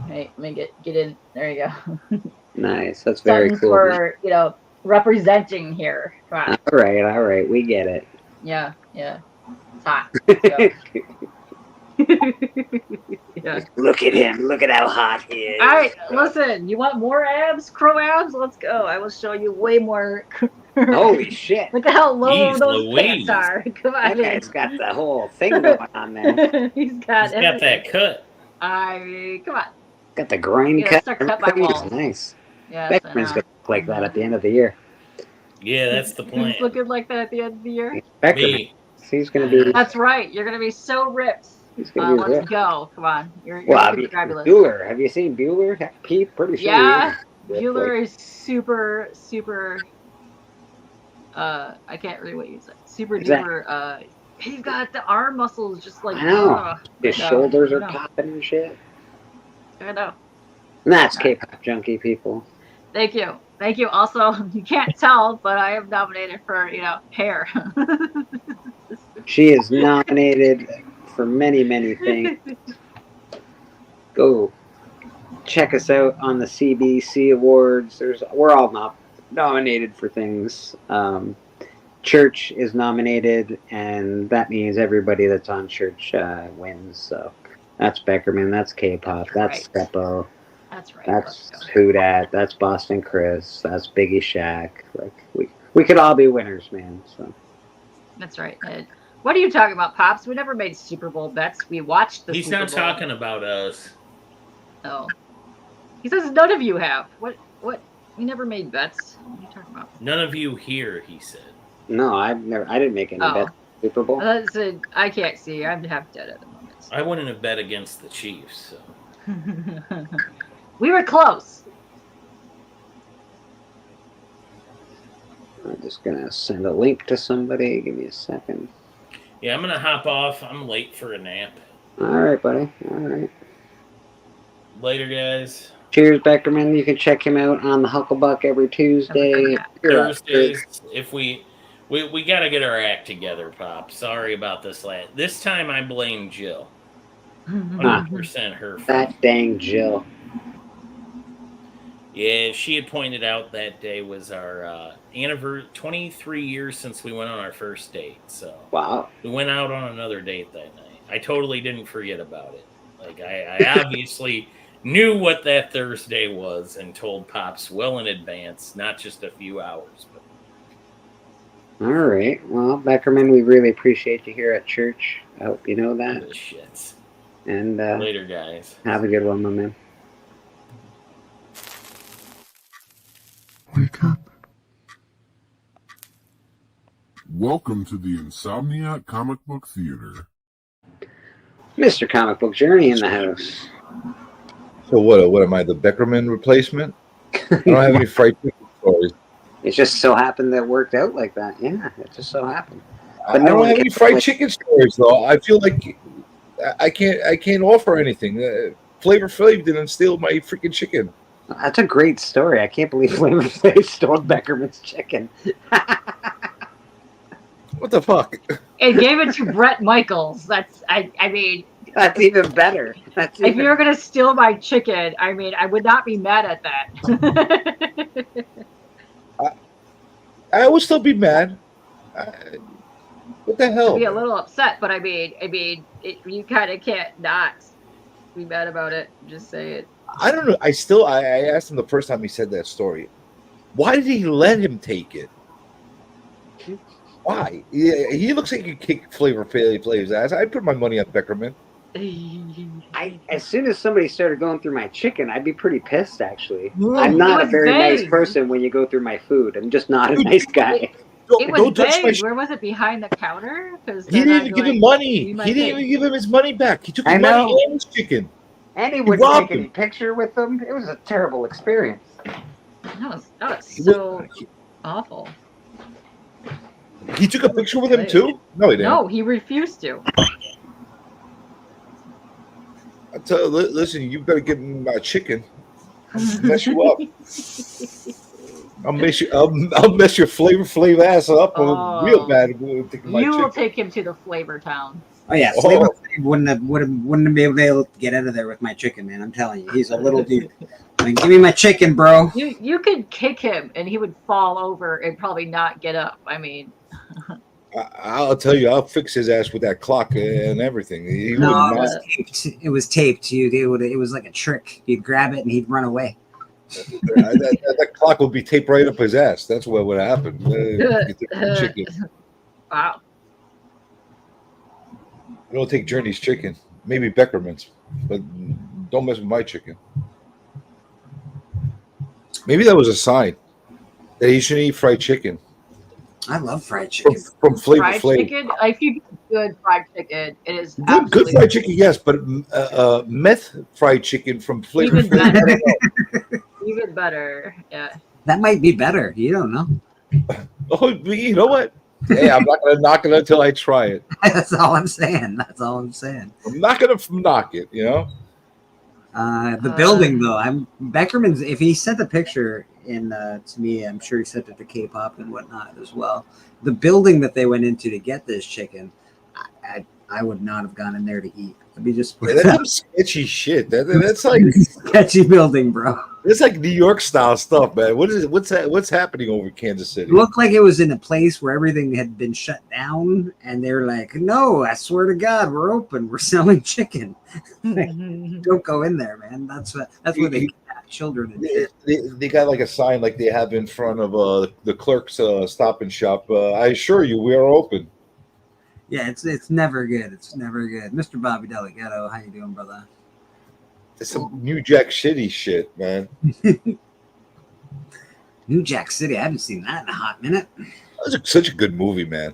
Hey, let me get in. There you go. Nice. That's very Something cool. for representing here. Come on. All right. We get it. Yeah. It's hot. Let's go. Yeah. Look at him. Look at how hot he is. All right, listen. You want more abs, crow abs? Let's go. I will show you way more. Holy shit! Look at how low Jeez those Louise. pants are. Come on. That guy's got the whole thing going on there. He's got that everything. cut. I mean, come on. Got the groin Yeah, cut. start cut my Everything is walls. nice. Yes, I Beckerman's know. gonna look like that at the end of the year. Yeah, that's the plan. Who's looking like that at the end of the year? Beckerman. Me. He's gonna be. That's right. You're gonna be so ripped. He's gonna be Let's ripped. go. Come on. You're Well, looking fabulous. Bueller. Have you seen Bueller? Pete, pretty sure. Yeah, he is. Bueller is super. I can't read what you said. Super Is that- duper. He's got the arm muscles just like. I know. His no, shoulders are no. popping and shit. I know. And that's K-pop junkie people. Thank you. Also, you can't tell, but I am nominated for hair. She is nominated for many, many things. Go check us out on the CBC Awards. We're all nominated for things. Church is nominated, and that means everybody that's on Church wins. So that's Beckerman, that's K-pop, that's Steppo, That's right. that's Who Dat, that's Boston Chris, that's Biggie Shaq. Like we could all be winners, man. So That's right. What are you talking about, Pops? We never made Super Bowl bets. We watched the He's Super not Bowl. talking about us. Oh. He says none of you have. What? We never made bets. What are you talking about? None of you here, he said. no, I didn't make any bets. Super Bowl. I can't see. I'm half dead at the moment. I wouldn't have bet against the Chiefs. So. We were close. I'm just gonna send a link to somebody. Give me a second. Yeah, I'm gonna hop off. I'm late for a nap. All right, buddy. All right. Later, guys. Cheers, Beckerman. You can check him out on the Hucklebuck every Tuesday. Thursdays, if we got to get our act together, Pop. Sorry about this last. This time I blame Jill. 100% her fault. That dang Jill. Yeah, she had pointed out that day was our anniversary, 23 years since we went on our first date. So wow, we went out on another date that night. I totally didn't forget about it. Like I obviously knew what that Thursday was and told Pops well in advance, not just a few hours. But All right. Well, Beckerman, we really appreciate you here at church. I hope you know that. shits. And Later, guys. have a good one, my man. Wake up. Welcome to the Insomniac Comic Book Theater. Mr. Comic Book Journey in the house. So what am I, the Beckerman replacement? I don't have any fright stories. It just so happened that it worked out like that. Yeah, it just so happened. I don't have any fried chicken stories though. I feel like I can't offer anything. Flavor Flav didn't steal my freaking chicken. That's a great story. I can't believe Flavor Flav stole Beckerman's chicken. What the fuck? And gave it to Brett Michaels. I mean. That's even better. If you were gonna steal my chicken, I mean, I would not be mad at that. I would still be mad. What the hell? I'd be a little upset, but I mean, you kind of can't not be mad about it. Just say it. I don't know. I asked him the first time he said that story. Why did he let him take it? Why? He looks like he could kick Flavor Flav's ass. I'd put my money on Beckerman. As soon as somebody started going through my chicken, I'd be pretty pissed, actually. No, I'm not it a was very nice vague. person when you go through my food. I'm just not a nice guy. It was vague. Where was it? Behind the counter? Because He didn't even give him money. He didn't even give him his money back. He took his money and his chicken. And he He wouldn't robbed take any him. picture with them. It was a terrible experience. That was so awful. He took a picture with him too? No, he didn't. No, he refused to. Listen, you better give him my chicken. Mess you up. I'll mess your Flavor Flav ass up real bad. You will take him to the Flavor Town. Oh yeah, Flavor Flav wouldn't be able to get out of there with my chicken, man. I'm telling you, he's a little dude. Like, give me my chicken, bro. You could kick him and he would fall over and probably not get up. I mean, I'll tell you, I'll fix his ass with that clock and everything. He No, would it was not. taped. It was taped. It was like a trick. You'd grab it and he'd run away. that clock would be taped right up his ass. That's what would happen. Chicken. Wow. I don't take Journey's chicken. Maybe Beckerman's, but don't mess with my chicken. Maybe that was a sign that he shouldn't eat fried chicken. I love fried chicken. From Flavor Fried Flav. chicken. If you get good fried chicken, it is Good absolutely fried chicken, yes, but meth fried chicken from Flavor Even Flav. I better. don't know. even better. Yeah. That might be better. You don't know. Oh, you know what? Hey, I'm not gonna knock it until I try it. That's all I'm saying. That's all I'm saying. I'm not gonna knock it. You know. The building though, Beckerman's. If he sent a picture in to me, I'm sure he sent it to K-pop and whatnot as well. The building that they went into to get this chicken, I would not have gone in there to eat. I'd be just Yeah, that's some sketchy shit. That's like sketchy building, bro. It's like New York style stuff, man. What's happening over in Kansas City? It looked like it was in a place where everything had been shut down, and they're like, "No, I swear to God, we're open. We're selling chicken. Don't go in there, man. That's where they kidnap children." And They got like a sign like they have in front of the Clerk's Stop and Shop. I assure you, we are open. Yeah, it's never good. It's never good. Mr. Bobby Delegato, how you doing, brother? It's some New Jack City shit, man. New Jack City. I haven't seen that in a hot minute. That was such a good movie, man.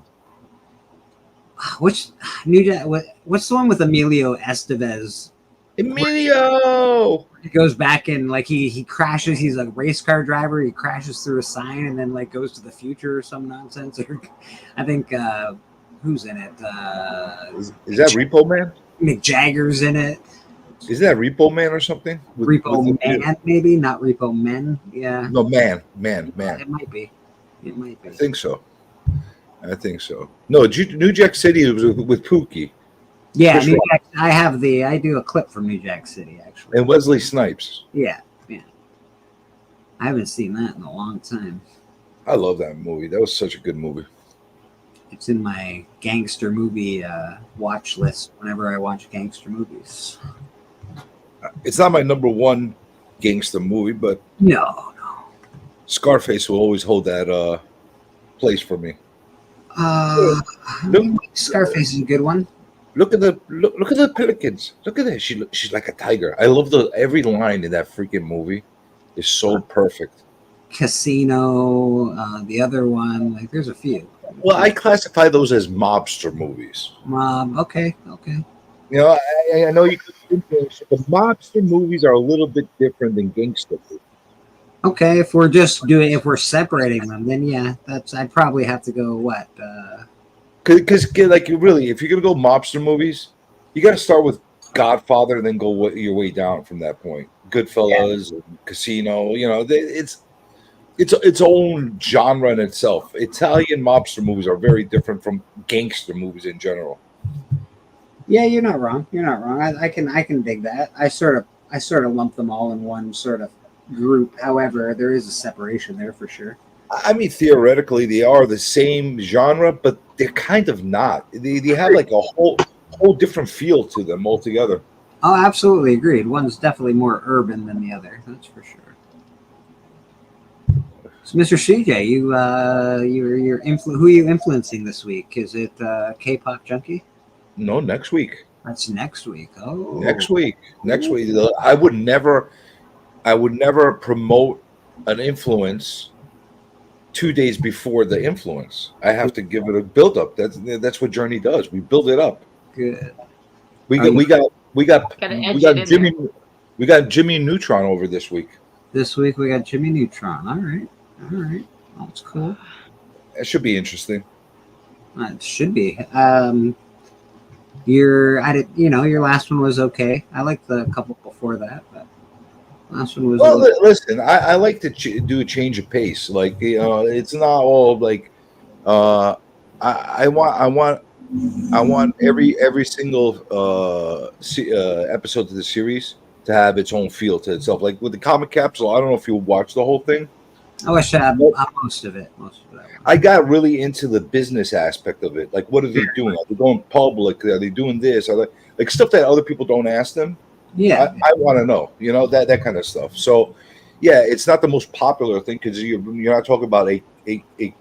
Which New Jack? What's the one with Emilio Estevez? Emilio. He goes back and like he crashes. He's a race car driver. He crashes through a sign and then like goes to the future or some nonsense. Or I think who's in it? Is that Repo Man? Mick Jagger's in it. Is that Repo Man or something? Repo Man, maybe not Repo Men. Yeah. No, man. It might be. It might be. I think so. No, New Jack City was with Pookie. Yeah, Chris New Rock. Jack, I do a clip from New Jack City actually. And Wesley Snipes. Yeah. I haven't seen that in a long time. I love that movie. That was such a good movie. It's in my gangster movie watch list whenever I watch gangster movies. It's not my number one gangster movie, but No. Scarface will always hold that place for me. Scarface is a good one. Look at the pelicans. Look at that. She's like a tiger. I love every line in that freaking movie is so perfect. Casino, the other one, like there's a few. Well, I classify those as mobster movies. Okay. You know, I know you could think the mobster movies are a little bit different than gangster movies. Okay, if we're separating them, then yeah, I'd probably have to go what? Because like really, if you're gonna go mobster movies, you got to start with Godfather and then go your way down from that point. Goodfellas, and Casino, you know, it's its own genre in itself. Italian mobster movies are very different from gangster movies in general. Yeah, you're not wrong. I can dig that. I sort of lump them all in one sort of group. However, there is a separation there for sure. I mean, theoretically, they are the same genre, but they're kind of not. They have like a whole different feel to them altogether. Oh, absolutely agreed. One's definitely more urban than the other. That's for sure. So, Mr. CJ, who are you influencing this week? Is it K-pop Junkie? No, next week. That's next week. Oh, Next week. I would never promote an influence 2 days before the influence. I have to give it a build up. That's what Journey does. We build it up. Good. We got Jimmy Neutron over this week. This week we got Jimmy Neutron. All right. That's cool. That should be interesting. It should be. Your last one was okay. I liked the couple before that, but Last one was. Well, listen, I like to do a change of pace. Like, it's not all like. I want every single episode of the series to have its own feel to itself. Like with the comic capsule, I don't know if you'll watch the whole thing. I wish I had most of it. I got really into the business aspect of it. Like, what are they doing? Are they going public? Are they doing this? Are they like stuff that other people don't ask them? Yeah, I want to know. You know, that kind of stuff. So, yeah, it's not the most popular thing because you're not talking about a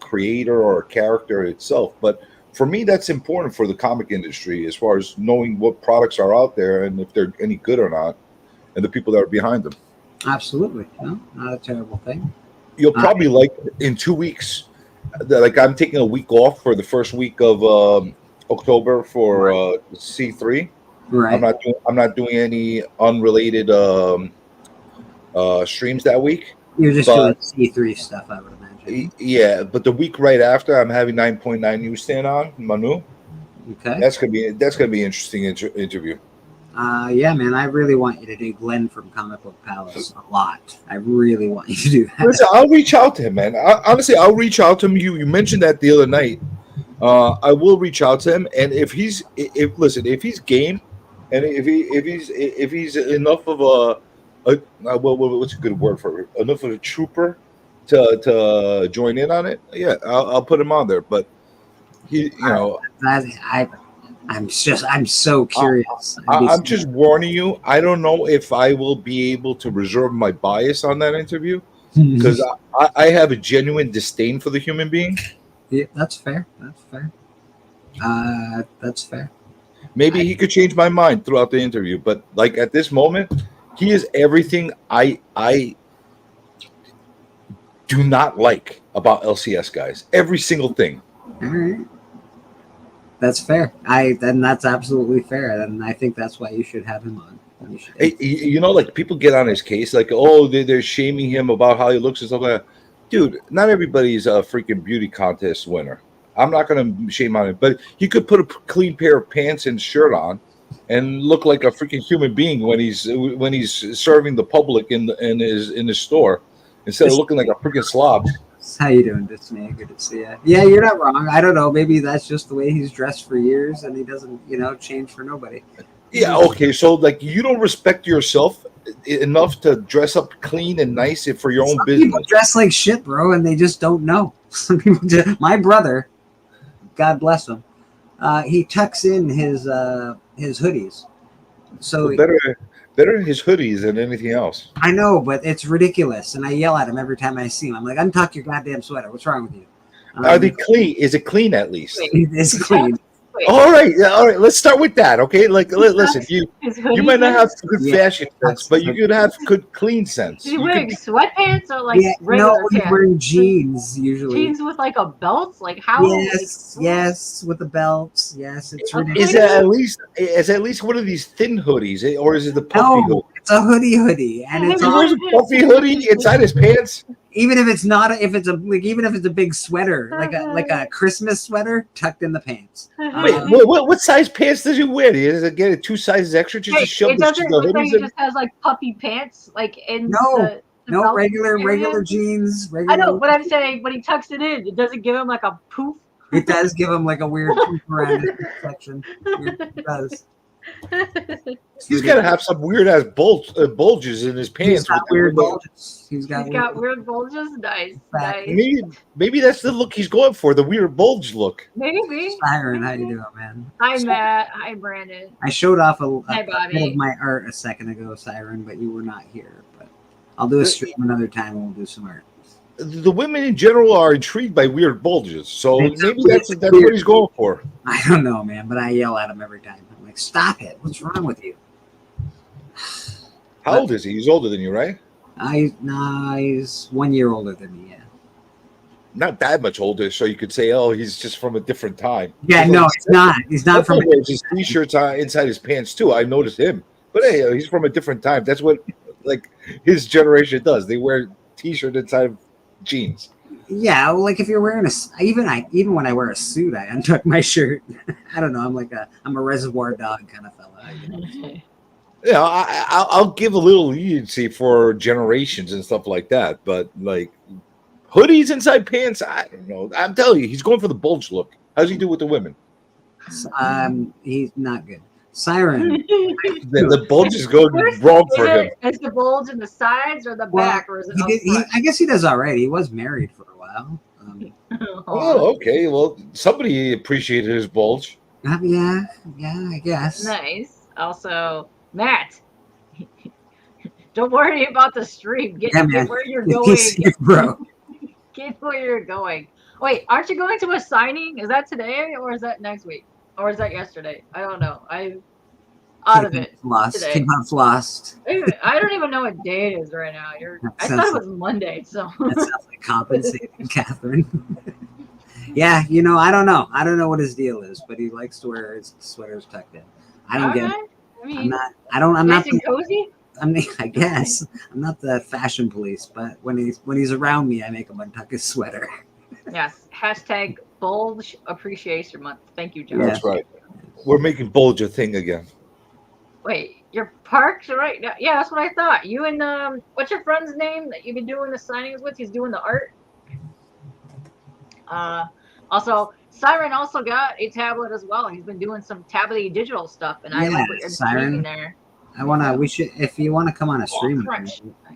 creator or a character itself. But for me, that's important for the comic industry as far as knowing what products are out there and if they're any good or not, and the people that are behind them. Absolutely, no, not a terrible thing. You'll probably like in 2 weeks. Like I'm taking a week off for the first week of October for C3. Right. I'm not doing any unrelated streams that week. You're just doing C3 stuff, I would imagine. Yeah, but the week right after, I'm having 9.9 Newsstand on Manu. Okay. That's gonna be an interesting interview. Yeah, man, I really want you to do Glenn from Comic Book Palace a lot. I really want you to do that. Listen, I'll reach out to him, man. Honestly, I'll reach out to him. You mentioned that the other night. I will reach out to him, and if he's game, and if he's enough of what's a good word for it? Enough of a trooper to join in on it, yeah, I'll put him on there. But I'm so curious. I'm just warning you. I don't know if I will be able to reserve my bias on that interview because I have a genuine disdain for the human being. Yeah, that's fair. That's fair. Maybe he could change my mind throughout the interview, but like at this moment, he is everything I do not like about LCS guys. Every single thing. All right. That's fair. Then that's absolutely fair. And I think that's why you should have him on. You know, like people get on his case, like, oh, they're shaming him about how he looks and stuff like that. Dude, not everybody's a freaking beauty contest winner. I'm not going to shame on him, but he could put a clean pair of pants and shirt on and look like a freaking human being when he's serving the public in his store instead of looking like a freaking slob. How you doing, Disney? Good to see you. Yeah, you're not wrong. I don't know. Maybe that's just the way he's dressed for years, and he doesn't, change for nobody. Yeah. Okay. So, like, you don't respect yourself enough to dress up clean and nice for your own business. People dress like shit, bro, and they just don't know. Some people my brother, God bless him, he tucks in his hoodies. So better his hoodies than anything else. I know, but it's ridiculous, and I yell at him every time I see him. I'm like, untuck your goddamn sweater. What's wrong with you? Are they clean? Is it clean at least? It's clean. All right. Let's start with that. Okay. Like, listen, you might not have good fashion sense, but you could have good clean sense. Is he wearing sweatpants or like regular he's pants? wearing jeans usually. Jeans with like a belt? Like how? Yes, with the belts. Yes, it's ridiculous. Is at least one of these thin hoodies, or is it the puffy hoodie? It's a hoodie, and it's he wears a puffy hoodie inside his pants. Even if it's not, even if it's a big sweater, like a Christmas sweater tucked in the pants. Wait, what size pants does he wear? Does it get 2 sizes extra just to shove it the doesn't look like hoodies he in? just has like puffy pants, like in No, the no belt regular area. jeans. I know, but I'm saying when he tucks it in, it doesn't give him like a poof. It does give him like a weird poof around his section. It does. He's got to have some weird ass bulges in his pants. He's got weird bulges. He's got weird bulges. Nice. Maybe that's the look he's going for, the weird bulge look. Maybe. Siren, how you doing, man? Hi, Matt. Hi, Brandon. I showed off a Hi, Bobby. bit of my art a second ago, Siren, but you were not here. But I'll do a stream another time and we'll do some art. The women in general are intrigued by weird bulges, so maybe that's what he's going for. I don't know, man, but I yell at him every time. I'm like, stop it. What's wrong with you? How old is he? He's older than you, right? He's 1 year older than me, yeah. Not that much older, so you could say, oh, he's just from a different time. Yeah, no, he's not. He's not from. He wears his t-shirts inside his pants too. I noticed him, but hey, he's from a different time. That's what like his generation does. They wear t-shirt inside of jeans. Yeah, well, like if you're wearing even when I wear a suit, I untuck my shirt. I don't know. I'm a Reservoir Dog kind of fella. Yeah, I'll give a little leniency for generations and stuff like that, but like hoodies inside pants, I don't know. I'm telling you, he's going for the bulge look. How's he do with the women? He's not good. Siren. The bulge is going Where's wrong for him. Is the bulge in the sides or the back, or is it? I guess he does all right. He was married for a while. Oh, okay. Well, somebody appreciated his bulge. Yeah, I guess. Nice. Also, Matt, don't worry about the stream. Get where you're going. Bro. Get where you're going. Wait, aren't you going to a signing? Is that today or is that next week? Or is that yesterday? I don't know. I'm out of it. Lost. Today. Kingdom's lost. I don't even know what day it is right now. I thought it was Monday. So that sounds like compensating, Catherine. Yeah, you know, I don't know. I don't know what his deal is, but he likes to wear his sweaters tucked in. I don't get it. I mean, I'm nice not. and cozy. I guess I'm not the fashion police, but when he's around me, I make him untuck his sweater. Yes. Hashtag Bulge Appreciation Month. Thank you, John. That's right. We're making bulge a thing again. Wait, you're parked right now? Yeah, that's what I thought. You and what's your friend's name that you've been doing the signings with? He's doing the art. Also, Siren also got a tablet as well. He's been doing some tablet digital stuff, and I like what you're doing there. We should, if you want to come on a stream,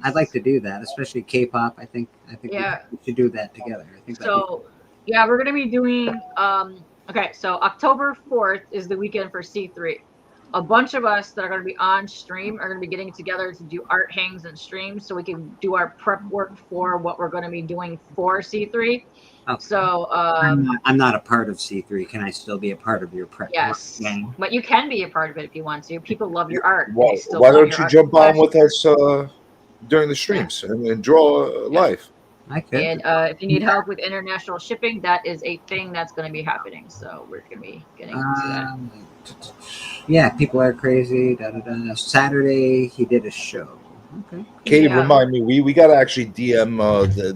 I'd like to do that, especially K-pop. I think Yeah. we should do that together. I think So, yeah, we're gonna be doing. Okay, so October 4th is the weekend for C3. A bunch of us that are going to be on stream are going to be getting together to do art hangs and streams so we can do our prep work for what we're going to be doing for C3. Okay. So I'm not a part of C3. Can I still be a part of your prep? yes, gang? but you can be a part of it if you want to. People love your art. Why, They still why love don't your you art. jump on with us during the streams and draw live? I could. And if you need help with international shipping, that is a thing that's going to be happening. So we're going to be getting into that. Yeah, people are crazy. Saturday he did a show. Okay. Katie, Yeah. remind me, we got to actually DM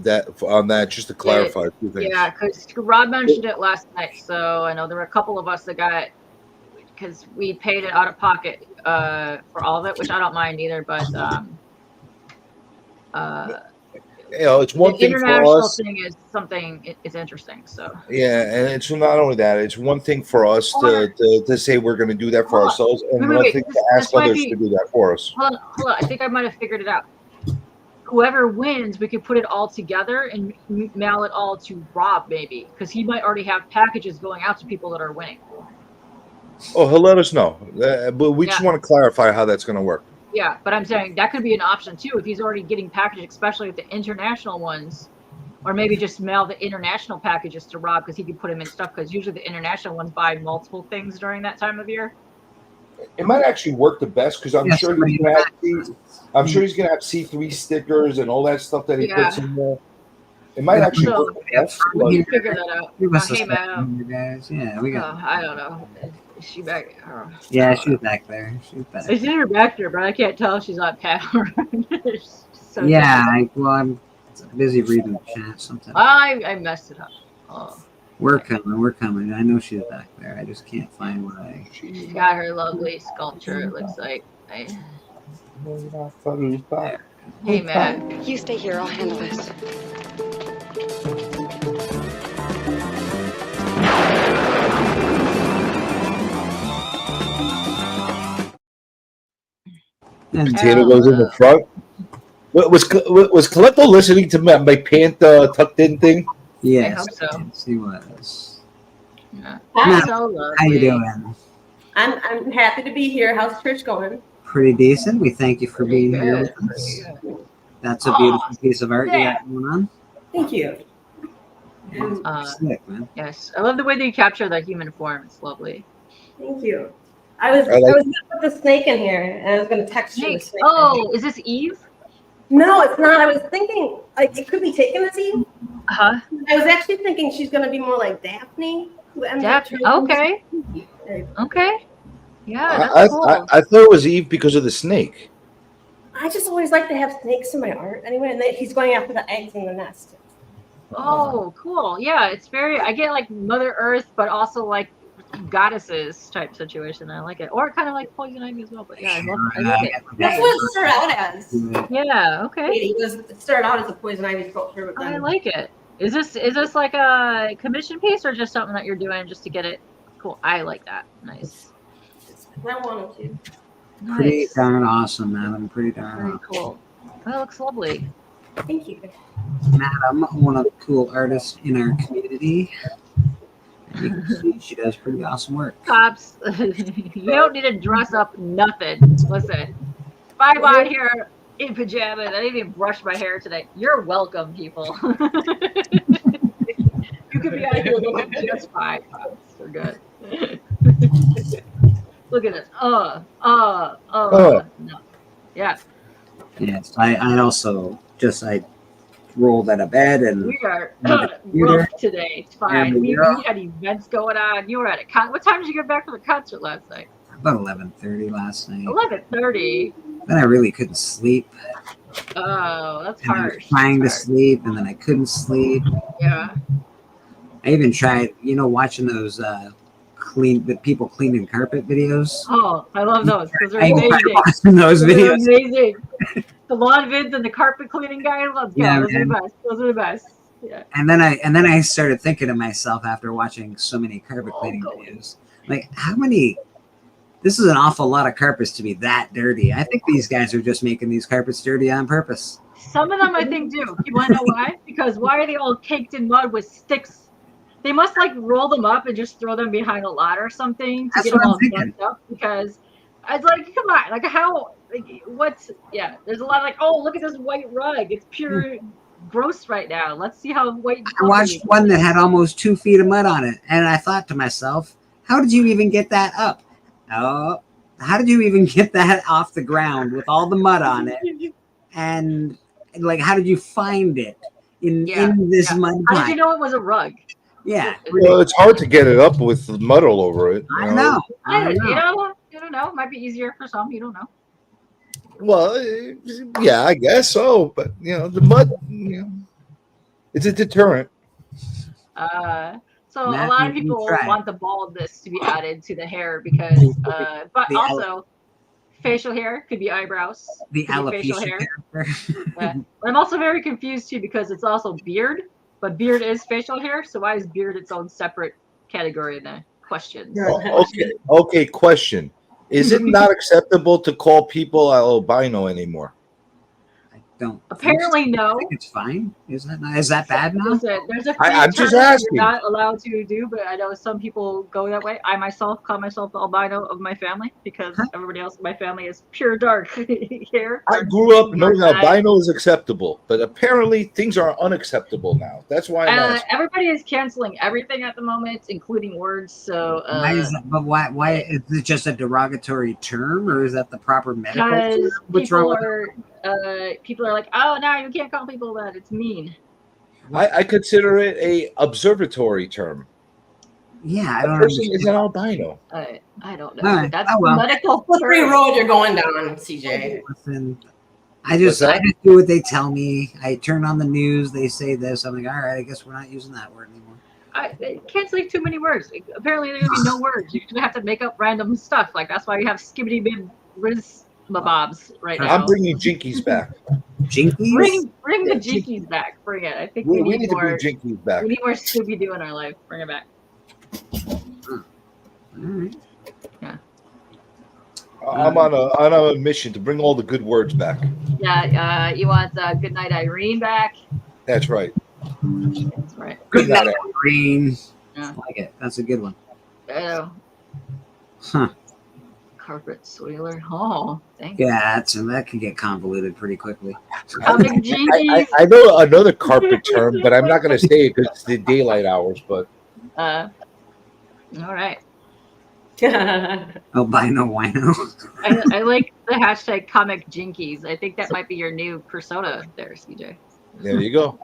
that on that just to clarify a few things. Yeah, because Rob mentioned it last night. So I know there were a couple of us that got, because we paid it out of pocket for all of it, which I don't mind either. But It's one the thing for international us. thing is something. It's interesting. So Yeah, and it's not only that; it's one thing for us to say we're going to do that for ourselves, and one thing to ask others to do that for us. Hold on. I think I might have figured it out. Whoever wins, we could put it all together and mail it all to Rob, maybe, because he might already have packages going out to people that are winning. Oh, he'll let us know, but we just want to clarify how that's going to work. Yeah, but I'm saying that could be an option too if he's already getting packages, especially with the international ones, or maybe just mail the international packages to Rob because he could put them in stuff. Because usually the international ones buy multiple things during that time of year. It might actually work the best because I'm sure he's going to have C3 stickers and all that stuff that he puts in there. It might actually work the best. We can figure that out. We must Hey, have man. guys. Yeah, we got. I don't know. Is she back? Yeah, she's back there. She's back. I see her back there, but I can't tell if she's on camera. So Yeah, I'm busy reading the chat sometimes. I messed it up. Oh. We're coming. I know she's back there. I just can't find what I. She's got her lovely sculpture, it looks like. Hey, Matt. You stay here. I'll handle this. Potato goes in the front. Was Coletto listening to my pant tucked in thing? Yes, I hope so. She was. Yeah. Matt, So lovely. how you doing? I'm happy to be here. How's church going? Pretty decent. We thank you for being here with us. That's a beautiful piece of art you got going on. Thank you. Sick, man. Yes, I love the way that you capture the human form. It's lovely. Thank you. I was gonna put the snake in here, and I was gonna text you the snake. Oh, is this Eve? No, it's not. I was thinking like it could be taken as Eve. I was actually thinking she's gonna be more like Daphne. Daphne. Okay. Okay. Yeah, that's I, cool. I thought it was Eve because of the snake. I just always like to have snakes in my art anyway, and he's going after the eggs in the nest. Oh, cool. Yeah, it's very. I get like Mother Earth, but also like goddesses type situation. I like it, or kind of like poison ivy as well. But yeah, I like it. That's what it started out as. Yeah. Okay. It started out as a poison ivy sculpture, but then I like it. Is this like a commission piece or just something that you're doing just to get it cool? I like that. Nice. I wanted to. Pretty Nice. darn awesome, madam. Pretty darn Very awesome. cool. That looks lovely. Thank you. Madam, one of the cool artists in our community. And you can see she does pretty awesome work. Cops, you don't need to dress up nothing. Listen, if I'm out here in pajamas, I didn't even brush my hair today. You're welcome, people. You could be out here looking just fine. Cops. We're good. Look at this. No. Yeah. Yes, I also I rolled out of bed and We are on the computer. rough today. It's fine. And We we're had events going on. You were at a con. What time did you get back from the concert last night? about 11:30 last night. 11:30. Then I really couldn't sleep. Oh, that's And I was harsh. trying to sleep, and then I couldn't sleep. Yeah. I even tried, watching those the people cleaning carpet videos. Oh, I love those. Those are I even tried amazing. watching those Those are videos. amazing. The lawn vids and the carpet cleaning guy. Let's go. Yeah, Those are the man. best. Those are the best. Yeah. And then I started thinking to myself after watching so many carpet cleaning videos, like how many. This is an awful lot of carpets to be that dirty. I think these guys are just making these carpets dirty on purpose. Some of them I think do. You want to know why? Because why are they all caked in mud with sticks? They must like roll them up and just throw them behind a lot or something to That's get what them I'm all thinking. messed up. Because I was like, come on, like how? Like, what's? Yeah, there's a lot of like, oh, look at this white rug. It's pure gross right now. Let's see how white. I watched one that had almost 2 feet of mud on it, and I thought to myself, how did you even get that up? Oh, how did you even get that off the ground with all the mud on it? And like, how did you find it in this mud How did pile? you know it was a rug? Yeah. Well, it's hard to get it up with mud all over it. I know. You don't know. It might be easier for some. You don't know. Well, yeah, I guess so. But the mud, it's a deterrent. So Matt, a lot of you people try. want the baldness to be added to the hair because, but The also facial hair could be eyebrows. The could be facial alopecia hair. Yeah. I'm also very confused too because it's also beard, but beard is facial hair. So why is beard its own separate category in the questions? Okay. Question: is it not acceptable to call people albino anymore? Don't. Apparently, no. I think it's fine. Is that bad now? Listen, there's a few I'm just terms that asking. you're not allowed to do, but I know some people go that way. I myself call myself the albino of my family because everybody else in my family is pure dark hair. I grew up knowing I- albino is acceptable, but apparently things are unacceptable now. That's why I'm asking. Everybody is canceling everything at the moment, including words. So Why is that? But why is it just a derogatory term, or is that the proper medical term? because What's wrong people are like, oh no, you can't call people that. It's mean. I consider it a observatory term. Yeah, I A don't person understand. is an albino. I don't know. All right. That's Oh, well. medical. Slippery term. road you're going down, CJ. Listen, I just What's that? do what they tell me. I turn on the news, they say this. I'm like, all right, I guess we're not using that word anymore. I can't say too many words. Apparently, there's gonna be no words. You're gonna have to make up random stuff. Like that's why you have skibbity bib riz bobs right now. I'm bringing jinkies back. Jinkies? Bring the jinkies back. Bring it. I think We we need need to more. bring jinkies back. We need more Scooby Doo in our life. Bring it back. All right. Yeah. I'm on a mission to bring all the good words back. Yeah. You want Goodnight Irene back? That's right. That's right. Good Got night, it. Irene. Yeah. I like it. That's a good one. Huh. Carpet soiler. Oh, thank you. Yeah, that can get convoluted pretty quickly. Comic jinkies. I know another carpet term, but I'm not going to say it because it's the daylight hours. But All right. Albino wino. I like the hashtag comic jinkies. I think that might be your new persona there, CJ. there you go.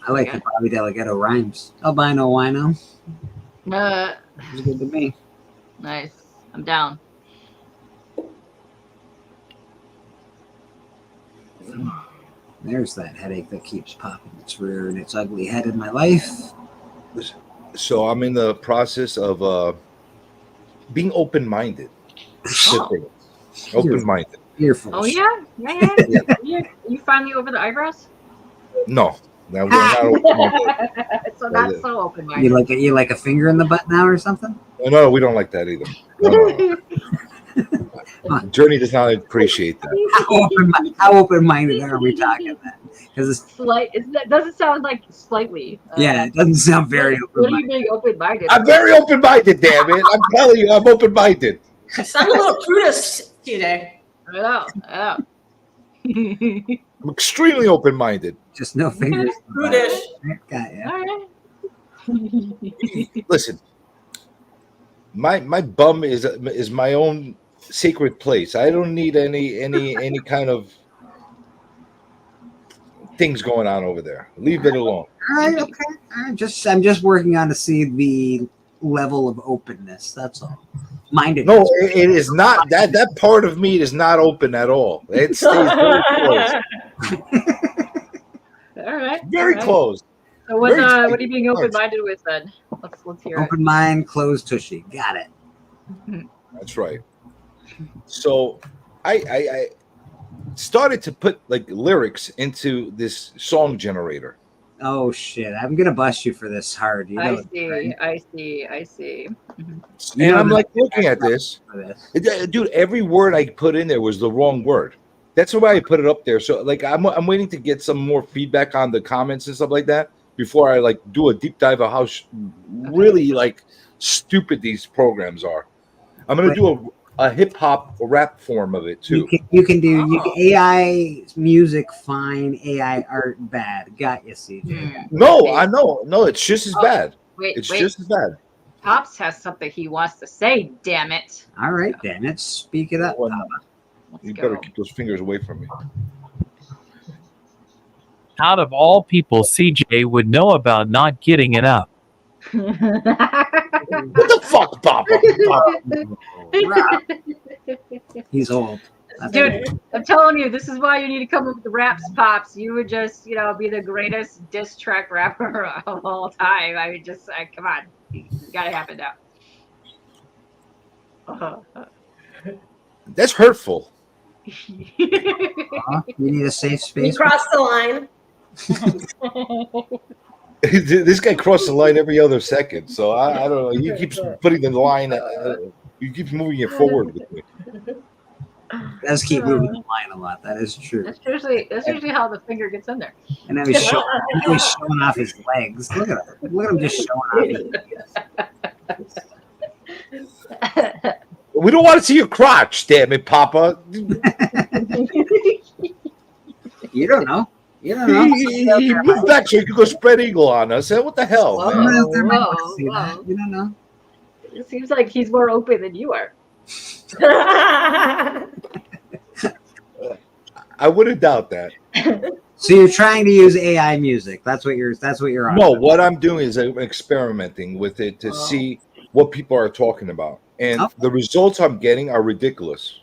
I like the Bobby Delgado rhymes. Albino wino. Uh, It's good to me. nice. I'm down. There's that headache that keeps popping its rear and its ugly head in my life. So I'm in the process of being open-minded. Open-minded. Earfuls. Oh yeah. You finally over the eyebrows? No, now we're not open-minded. So not so open minded. You like a finger in the butt now or something? No, we don't like that either. No. Journey does not appreciate that. How open-minded are we talking then? Because That doesn't sound like slightly. yeah, it doesn't sound very What are you open-minded. being open minded? I'm very open-minded, damn it. I'm telling you, I'm open-minded. You sound a little prudish, TJ. I know. I'm extremely open-minded. Just no fingers. Prudish. Got ya. All right. Listen, my bum is my own sacred place. I don't need any kind of things going on over there. Leave it alone. All right, okay. I'm just working on to see the level of openness. That's all. Minded. No, it is not. That part of me is not open at all. It stays very closed. All right. Very all right. closed. So what Very are tight you being parts. open minded with then? Let's hear it. Open mind, closed tushy. Got it. That's right. So I started to put like lyrics into this song generator. Oh shit! I'm gonna bust you for this hard. You know I it, see. right? I see. You And know I'm the- like looking at this. for this. Dude, every word I put in there was the wrong word. That's why I put it up there. So like I'm waiting to get some more feedback on the comments and stuff like that before I like do a deep dive of how really like stupid these programs are. I'm gonna do a hip hop rap form of it too. You can do AI music fine, AI art bad. Got you, CJ. No, I know. No, it's just as bad. Wait, It's wait. just as bad. Pops has something he wants to say. Damn it. All right, damn it, speak it up. Well, Papa. You better keep those fingers away from me. Out of all people, CJ would know about not getting it up. What the fuck, Papa? He's old. That's Dude, I'm telling you, this is why you need to come up with the raps, Pops. You would just, be the greatest diss track rapper of all time. I mean, come on. It's gotta happen now. That's hurtful. You need a safe You space. crossed the line. This guy crossed the line every other second, so I don't know. He keeps putting the line. He keeps moving it forward with me. Does keep moving the line a lot. That is true. That's usually how the finger gets in there. And now he's showing off his legs. Look at him. Look at him just showing off. We don't want to see your crotch, damn it, Papa. You don't know. You don't know. He moved back so he could go spread eagle on us. What the hell, Whoa, man? whoa. You don't know. It seems like he's more open than you are. I wouldn't doubt that. So you're trying to use AI music. That's what you're on. No, what I'm doing is I'm experimenting with it to see what people are talking about, and the results I'm getting are ridiculous.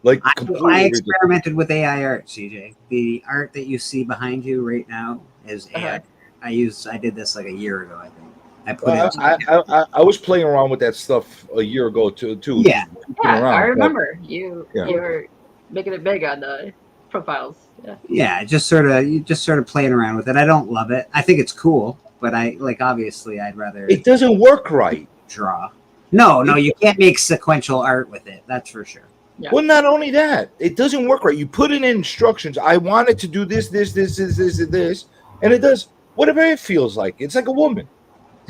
Like completely I ridiculous. experimented with AI art, CJ. The art that you see behind you right now is AI. I did this like a year ago, I think. I put it. I was playing around with that stuff a year ago too. Yeah. Around, I but- remember you Yeah. you were making it big on the profiles. Yeah. Yeah, just sort of playing around with it. I don't love it. I think it's cool, but obviously I'd rather It doesn't work right. draw. No, you can't make sequential art with it. That's for sure. Yeah. Well, not only that, it doesn't work right. You put in instructions. I want it to do this, and it does whatever it feels like. It's like a woman.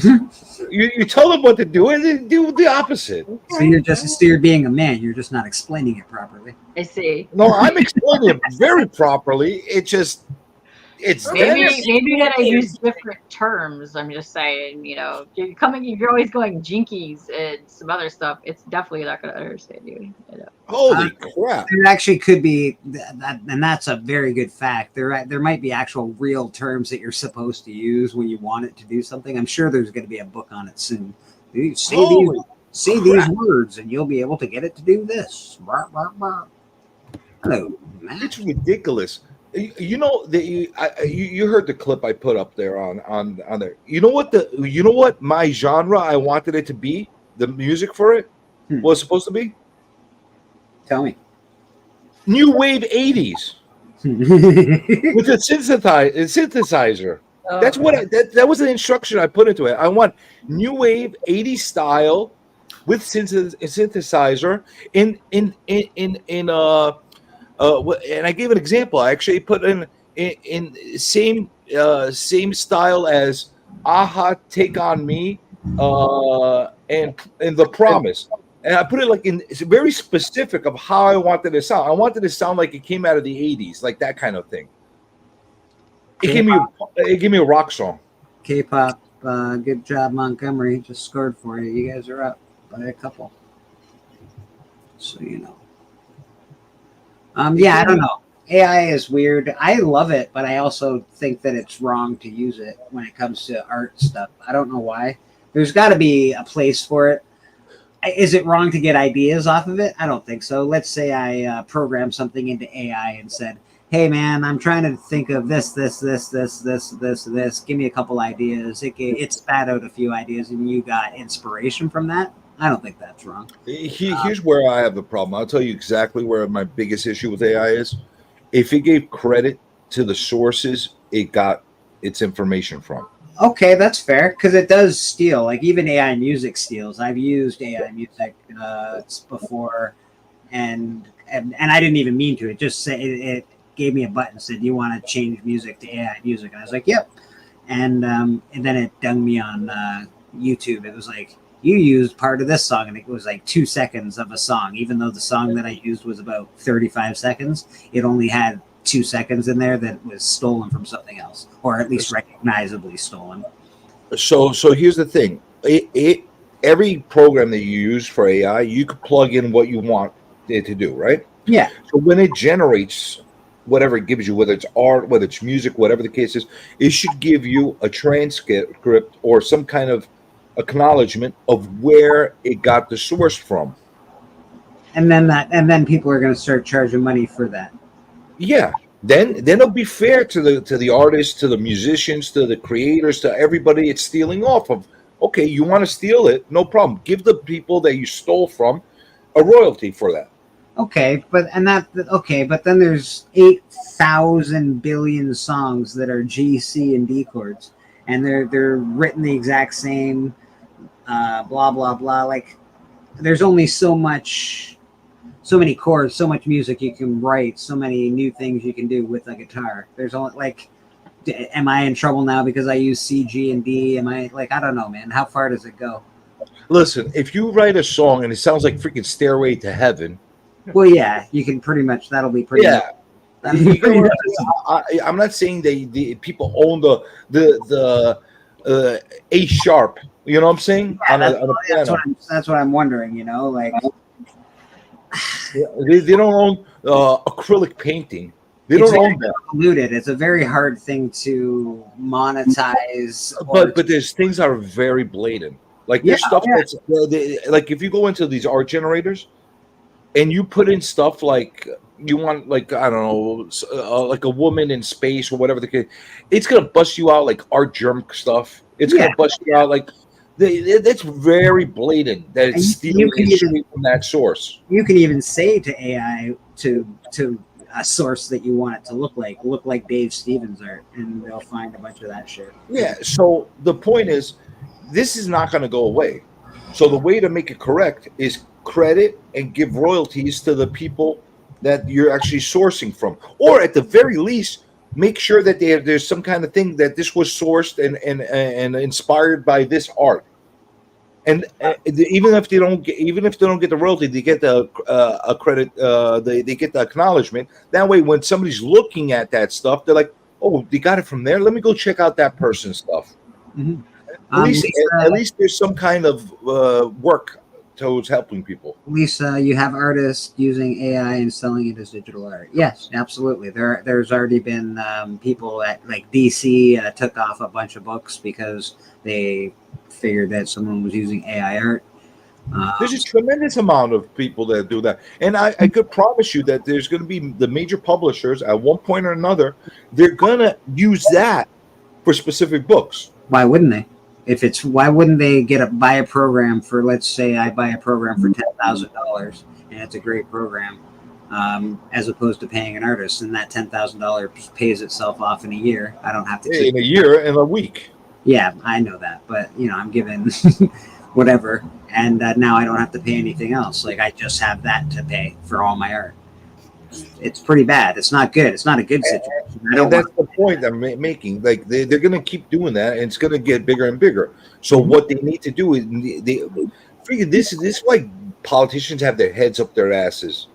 you tell them what to do, and they do the opposite. So you're being a man. You're just not explaining it properly. I see. No, I'm explaining it very properly. It's Maybe you gotta use different terms. I'm just saying, you're always going jinkies and some other stuff. It's definitely not gonna understand you. Holy crap! There actually could be that, and that's a very good fact. There might be actual real terms that you're supposed to use when you want it to do something. I'm sure there's going to be a book on it soon. Say these words, and you'll be able to get it to do this. Hello, Matt. It's ridiculous. You know you heard the clip I put up there on there. You know what my genre I wanted it to be, the music for it was supposed to be? Tell me. New wave 80s with a synthesizer. That's what that was the instruction I put into it. I want new wave 80s style with synthesizer in and I gave an example. I actually put in same style as Aha, Take on Me, and The Promise. And I put it like it's very specific of how I wanted it to sound. I wanted it to sound like it came out of the 80s, like that kind of thing. It gave me a rock song. K-pop, good job, Montgomery. Just scored for you. You guys are up by a couple. So you know. Yeah, I don't know. AI is weird. I love it, but I also think that it's wrong to use it when it comes to art stuff. I don't know why. There's got to be a place for it. Is it wrong to get ideas off of it? I don't think so. Let's say I programmed something into AI and said, hey, man, I'm trying to think of this. Give me a couple ideas. It spat out a few ideas, and you got inspiration from that. I don't think that's wrong. Here's where I have the problem. I'll tell you exactly where my biggest issue with AI is. If it gave credit to the sources it got its information from. Okay, that's fair, because it does steal. Like even AI music steals. I've used AI music before, and I didn't even mean to. It just said it gave me a button, said, "You want to change music to AI music?" And I was like, "Yep." And then it dunged me on YouTube. It was like, you used part of this song, and it was like 2 seconds of a song, even though the song that I used was about 35 seconds. It only had 2 seconds in there that was stolen from something else, or at least recognizably stolen. So here's the thing. Every program that you use for AI, you could plug in what you want it to do, right? Yeah. So when it generates whatever it gives you, whether it's art, whether it's music, whatever the case is, it should give you a transcript or some kind of acknowledgement of where it got the source from. And then people are going to start charging money for that. Yeah. Then it'll be fair to the artists, to the musicians, to the creators, to everybody it's stealing off of. Okay, you want to steal it? No problem. Give the people that you stole from a royalty for that. Okay, but then there's 8,000 billion songs that are G, C, and D chords, and they're written the exact same, blah blah blah. Like, there's only so many chords, so much music you can write, so many new things you can do with a guitar. There's only like, am I in trouble now because I use C, G, and D? Am I like, I don't know, man. How far does it go? Listen, if you write a song and it sounds like freaking Stairway to Heaven. Well, yeah, you can pretty much. That'll be pretty. Yeah. I'm not saying the people own the A sharp. You know what I'm saying? Yeah, that's what I'm wondering. You know, like they don't own acrylic painting. They don't own that. Polluted. It's a very hard thing to monetize. But there's things that are very blatant. Like there's stuff that's like if you go into these art generators and you put in stuff like you want, like, I don't know, like a woman in space or whatever the case, it's gonna bust you out like art germ stuff. It's gonna bust you out like that's very blatant that it's stealing straight from that source. You can even say to AI to a source that you want it to look like Dave Stevens art, and they'll find a bunch of that shit. Yeah. So the point is, this is not going to go away. So the way to make it correct is credit and give royalties to the people that you're actually sourcing from, or at the very least, make sure that there's some kind of thing that this was sourced and inspired by this art. And even if they don't get the royalty, they get the a credit. They get the acknowledgement. That way, when somebody's looking at that stuff, they're like, "Oh, they got it from there. Let me go check out that person's stuff." Mm-hmm. At least there's some kind of work towards helping people. Lisa, you have artists using AI and selling it as digital art. Yes, absolutely. There's already been people at like DC took off a bunch of books because they figured that someone was using AI art. There's a tremendous amount of people that do that, and I could promise you that there's going to be the major publishers at one point or another. They're going to use that for specific books. Why wouldn't they? Why wouldn't they buy a program for, let's say I buy a program for $10,000 and it's a great program, as opposed to paying an artist, and that $10,000 pays itself off in a year. I don't have to In a year, in a week. Yeah, I know that, but I'm given whatever, and now I don't have to pay anything else. Like I just have that to pay for all my art. It's pretty bad. It's not good. It's not a good situation. And that's the point I'm making. Like they're going to keep doing that, and it's going to get bigger and bigger. So what they need to do is this is why politicians have their heads up their asses.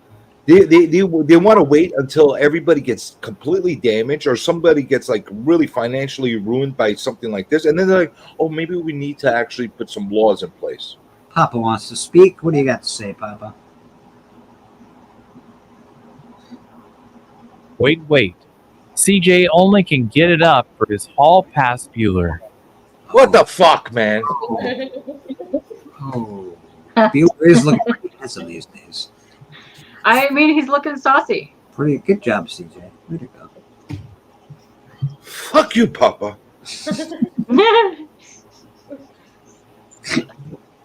They want to wait until everybody gets completely damaged or somebody gets like really financially ruined by something like this, and then they're like, oh, maybe we need to actually put some laws in place. Papa wants to speak. What do you got to say, Papa? Wait. CJ only can get it up for his hall pass Bueller. What the fuck, man? Oh, Bueller is looking pretty handsome these days. I mean, he's looking saucy. Pretty good job, CJ. Way to go. Fuck you, Papa.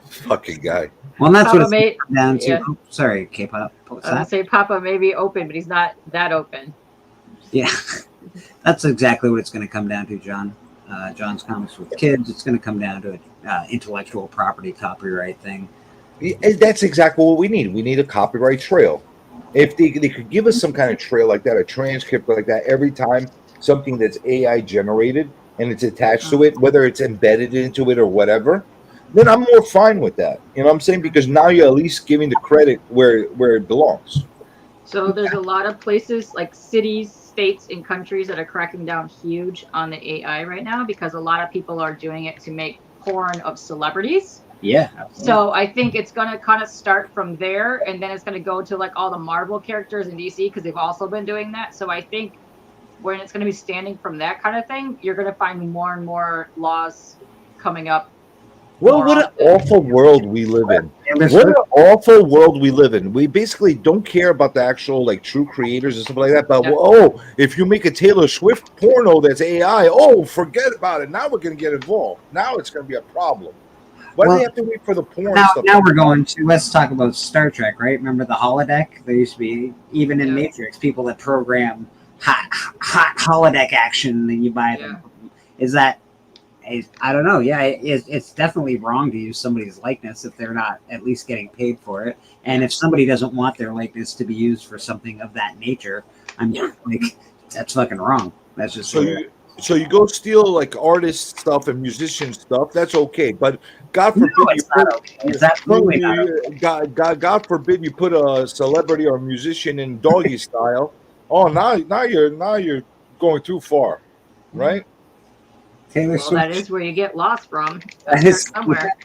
Fucking guy. Well, that's Papa what it's come down to. yeah. Oh, sorry, K-pop. I was gonna say Papa may be open, but he's not that open. Yeah, that's exactly what it's going to come down to, John. John's Comics with Kids. It's going to come down to an intellectual property copyright thing. That's exactly what we need. We need a copyright trail. If they could give us some kind of trail like that, a transcript like that, every time something that's AI generated and it's attached to it, whether it's embedded into it or whatever, then I'm more fine with that. You know what I'm saying? Because now you're at least giving the credit where it belongs. So there's a lot of places like cities, states, and countries that are cracking down huge on the AI right now because a lot of people are doing it to make porn of celebrities. Yeah. So I think it's going to kind of start from there, and then it's going to go to like all the Marvel characters in DC because they've also been doing that. So I think when it's going to be standing from that kind of thing, you're going to find more and more laws coming up. Well, what an awful world we live in. What an awful world we live in. We basically don't care about the actual like true creators and stuff like that. But if you make a Taylor Swift porno that's AI, forget about it. Now we're going to get involved. Now it's going to be a problem. Why do they have to wait for the porn stuff? Now we're going to, let's talk about Star Trek, right? Remember the holodeck? There used to be, even in Matrix, people that program hot holodeck action and you buy them. I don't know. Yeah, it's definitely wrong to use somebody's likeness if they're not at least getting paid for it. And if somebody doesn't want their likeness to be used for something of that nature, I'm like, that's fucking wrong. That's just so you go steal like artist stuff and musician stuff. That's okay, but God forbid God forbid you put a celebrity or a musician in doggy style. Oh, now you're going too far, right? Taylor Well, that is where you get lost from. That is somewhere.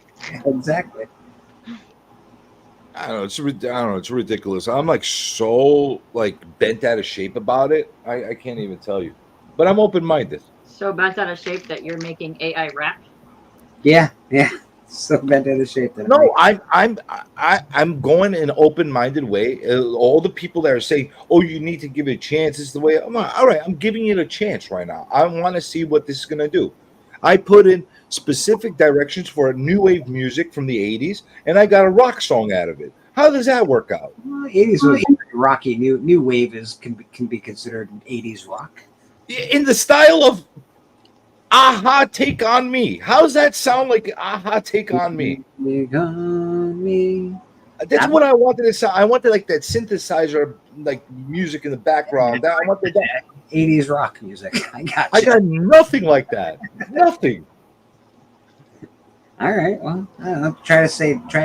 Exactly. I don't know. It's ridiculous. I'm like so like bent out of shape about it. I can't even tell you. But I'm open-minded. So bent out of shape that you're making AI rap. Yeah. So bent out of shape. No, I'm going in an open-minded way. All the people that are saying, "Oh, you need to give it a chance," is the way. I'm like, all right. I'm giving it a chance right now. I want to see what this is gonna do. I put in specific directions for new wave music from the '80s, and I got a rock song out of it. How does that work out? Well, '80s was rocky. New wave can be considered '80s rock. In the style of Aha, Take on Me. How does that sound like Aha, Take on Me? Take on me. That's what I wanted to sound. I wanted like that synthesizer, like music in the background. I wanted that 80s rock music. I got nothing like that. Nothing. All right. Well, I don't know. Try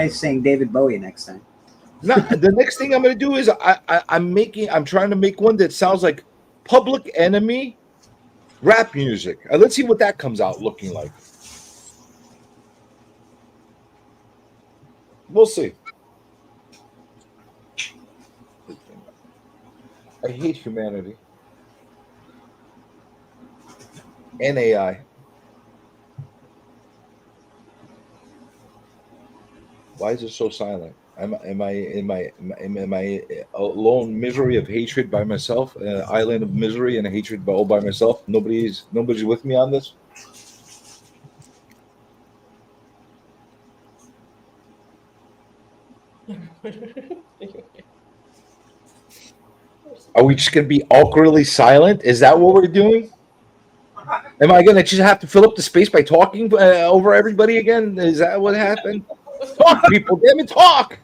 saying David Bowie next time. No, the next thing I'm going to do is I'm trying to make one that sounds like Public Enemy rap music. Let's see what that comes out looking like. We'll see. I hate humanity and AI. Why is it so silent? Am I alone, misery of hatred by myself, island of misery and hatred all by myself? Nobody's with me on this. Are we just gonna be awkwardly silent? Is that what we're doing? Am I gonna just have to fill up the space by talking over everybody again? Is that what happened? Talk, people, damn it, talk!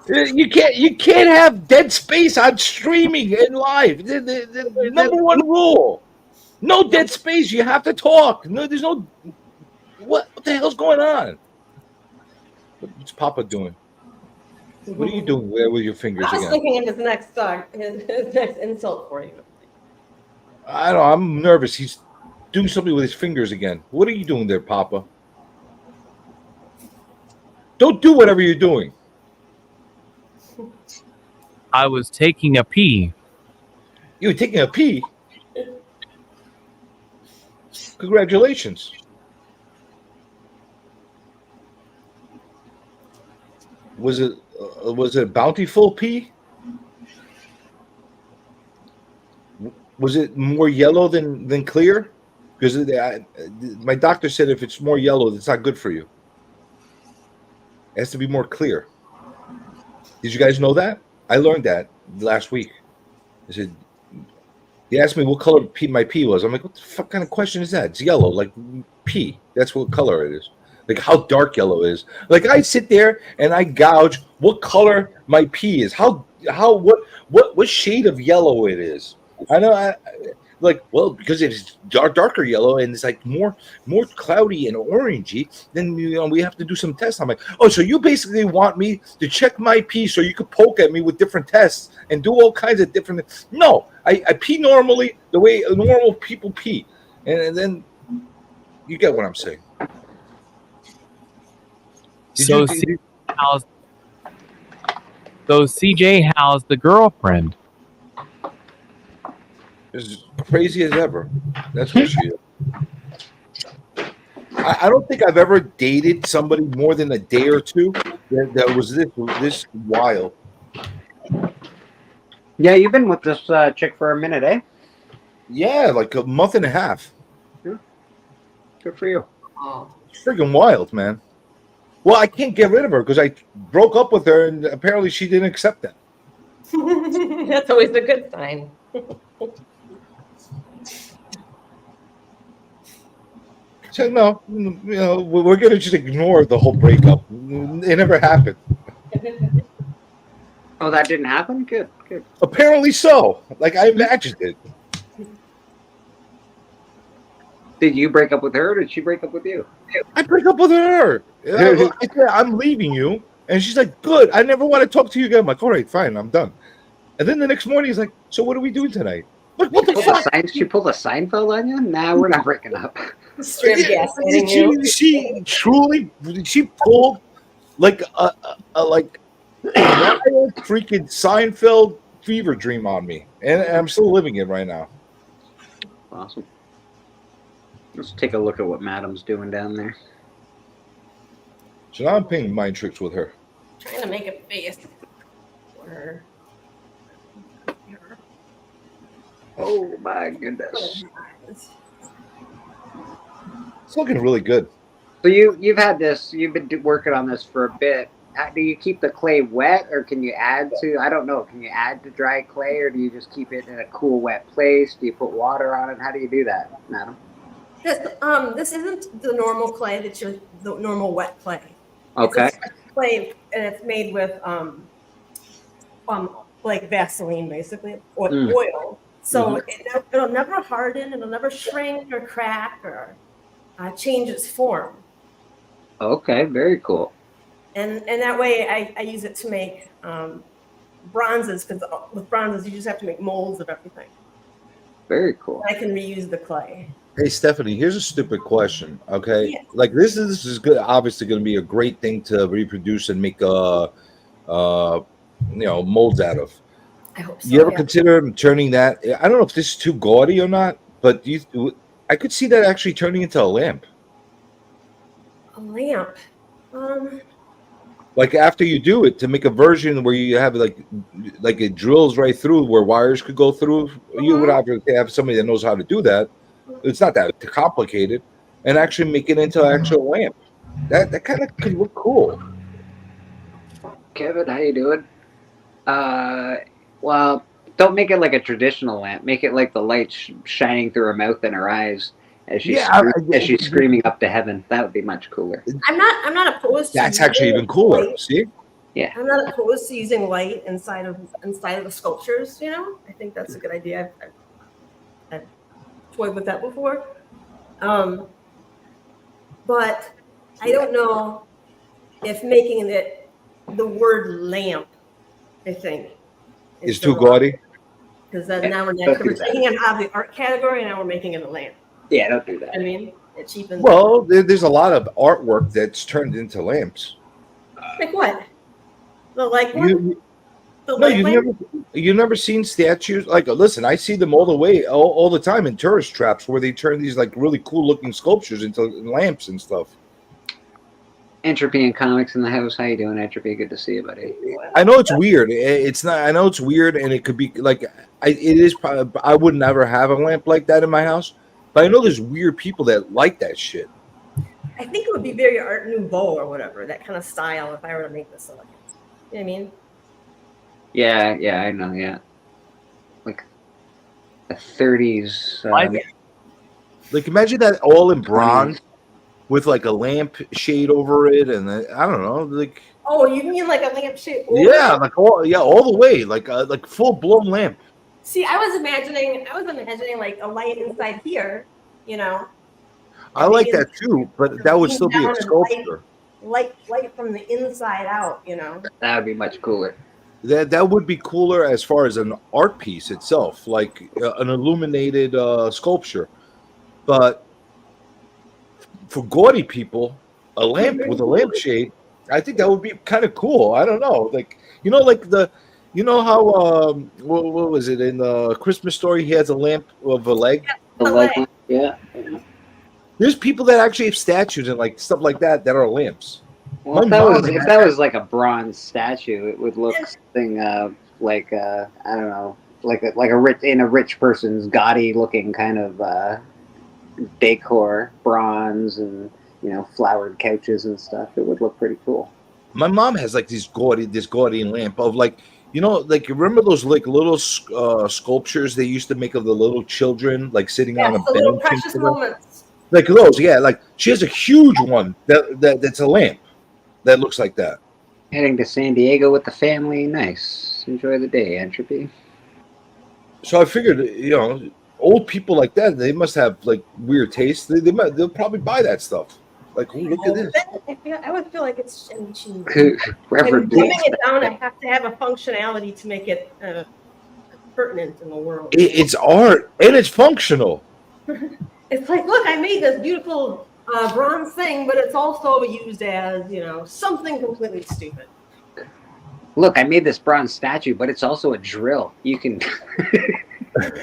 You can't have dead space on streaming and live. The number one rule: no dead space. You have to talk. No, there's no. What the hell's going on? What's Papa doing? What are you doing there with your fingers I was again? thinking of his next his next insult for you. I don't know. I'm nervous. He's doing something with his fingers again. What are you doing there, Papa? Don't do whatever you're doing. I was taking a pee. You were taking a pee? Congratulations. Was it bountiful pee? Was it more yellow than clear? Because my doctor said if it's more yellow, it's not good for you. It has to be more clear. Did you guys know that? I learned that last week. I said, he asked me what color my pee was. I'm like, what the fuck kind of question is that? It's yellow, like pee. That's what color it is. Like how dark yellow is. Like I sit there and I gouge what color my pee is. What shade of yellow it is. I know. Because it's darker yellow and it's like more cloudy and orangey, then we have to do some tests. I'm like, oh, so you basically want me to check my pee so you could poke at me with different tests and do all kinds of different. No, I pee normally the way normal people pee, and then you get what I'm saying. CJ, how's the girlfriend? As crazy as ever. That's what she is. I don't think I've ever dated somebody more than a day or two that was this wild. Yeah, you've been with this chick for a minute, eh? Yeah, like a month and a half. Yeah. Good for you. It's freaking wild, man. Well, I can't get rid of her because I broke up with her and apparently she didn't accept that. That's always a good sign. So no, we're gonna just ignore the whole breakup. It never happened. Oh, that didn't happen? Good. Apparently so. Like I imagined it. Did you break up with her or did she break up with you? I break up with her. I said, I'm leaving you. And she's like, good. I never want to talk to you again. I'm like, all right, fine, I'm done. And then the next morning he's like, so what are we doing tonight? Like, what the fuck? She pulled a Seinfeld on you? Nah, we're not breaking up. She truly pulled like a wild freaking Seinfeld fever dream on me. And I'm still living it right now. Awesome. Let's take a look at what Madam's doing down there. So now I'm playing mind tricks with her. Trying to make a face for her. Oh my goodness. It's looking really good. So you've had this, you've been working on this for a bit. Do you keep the clay wet or can you add to, I don't know, can you add to dry clay or do you just keep it in a cool, wet place? Do you put water on it? How do you do that, Madam? This isn't the normal clay the normal wet clay. Okay. It's a clay and it's made with like Vaseline basically or oil. So it'll never harden, it'll never shrink or crack or change its form. Okay, very cool. And that way I use it to make bronzes because with bronzes you just have to make molds of everything. Very cool. I can reuse the clay. Hey Stephanie, here's a stupid question. Okay, yeah. Like this is good. Obviously, going to be a great thing to reproduce and make molds out of. I hope so. You ever consider turning that? I don't know if this is too gaudy or not, but I could see that actually turning into a lamp. A lamp. Like after you do it, to make a version where you have like it drills right through where wires could go through. You would obviously have somebody that knows how to do that. It's not that complicated, and actually make it into an actual lamp. That kind of could look cool. Kevin, how you doing? Well, don't make it like a traditional lamp. Make it like the light shining through her mouth and her eyes as she's as she's screaming up to heaven. That would be much cooler. I'm not opposed to. That's actually even cooler. Light. See? Yeah. I'm not opposed to using light inside of the sculptures. You know, I think that's a good idea. I've toyed with that before, but I don't know if making it the word lamp, I think, Is too gaudy. because then now we're Don't do that. taking it out of the art category, and now we're making it a lamp. Yeah, don't do that. I mean, it cheapens. Well, there's a lot of artwork that's turned into lamps. Like what? The like what? The No, light lamp? you've never seen statues like. Listen, I see them all the time in tourist traps where they turn these like really cool looking sculptures into lamps and stuff. Entropy and Comics in the house. How you doing, Entropy? Good to see you, buddy. I know it's weird. It's not. I know it's weird, and it could be like. It is. I would never have a lamp like that in my house, but I know there's weird people that like that shit. I think it would be very Art Nouveau or whatever, that kind of style, if I were to make this. You know what I mean? Yeah, I know. Yeah, like a 30s. Like imagine that all in bronze with like a lamp shade over it, and I don't know, like Oh, you mean like a lampshade? yeah, like all the way, like full blown lamp. See, I was imagining like a light inside here, you know. I like that too, but that would still be a Down and sculpture. Light from the inside out, you know. That would be much cooler. That would be cooler as far as an art piece itself, like an illuminated sculpture. But for gaudy people, a lamp with a lampshade, I think that would be kind of cool. I don't know, like how what was it in the Christmas Story? He has a lamp of a leg. Yeah. There's people that actually have statues and like stuff like that are lamps. Well, if that was like a bronze statue, it would look something like I don't know, like a rich person's gaudy looking kind of decor, bronze and flowered couches and stuff. It would look pretty cool. My mom has like this gaudy lamp of like like you remember those like little sculptures they used to make of the little children like sitting on a the little bench. precious moments. Like those, yeah. Like she has a huge one that's a lamp that looks like that. Heading to San Diego with the family. Nice. Enjoy the day, Entropy. So I figured, old people like that, they must have like weird taste. They'll probably buy that stuff. Like, oh, look at this. I would feel like it's cheap. Reverend Dumbing it down, I have to have a functionality to make it pertinent in the world. It's art and it's functional. It's like, look, I made this beautiful bronze thing, but it's also used as, something completely stupid. Look, I made this bronze statue, but it's also a drill. You can.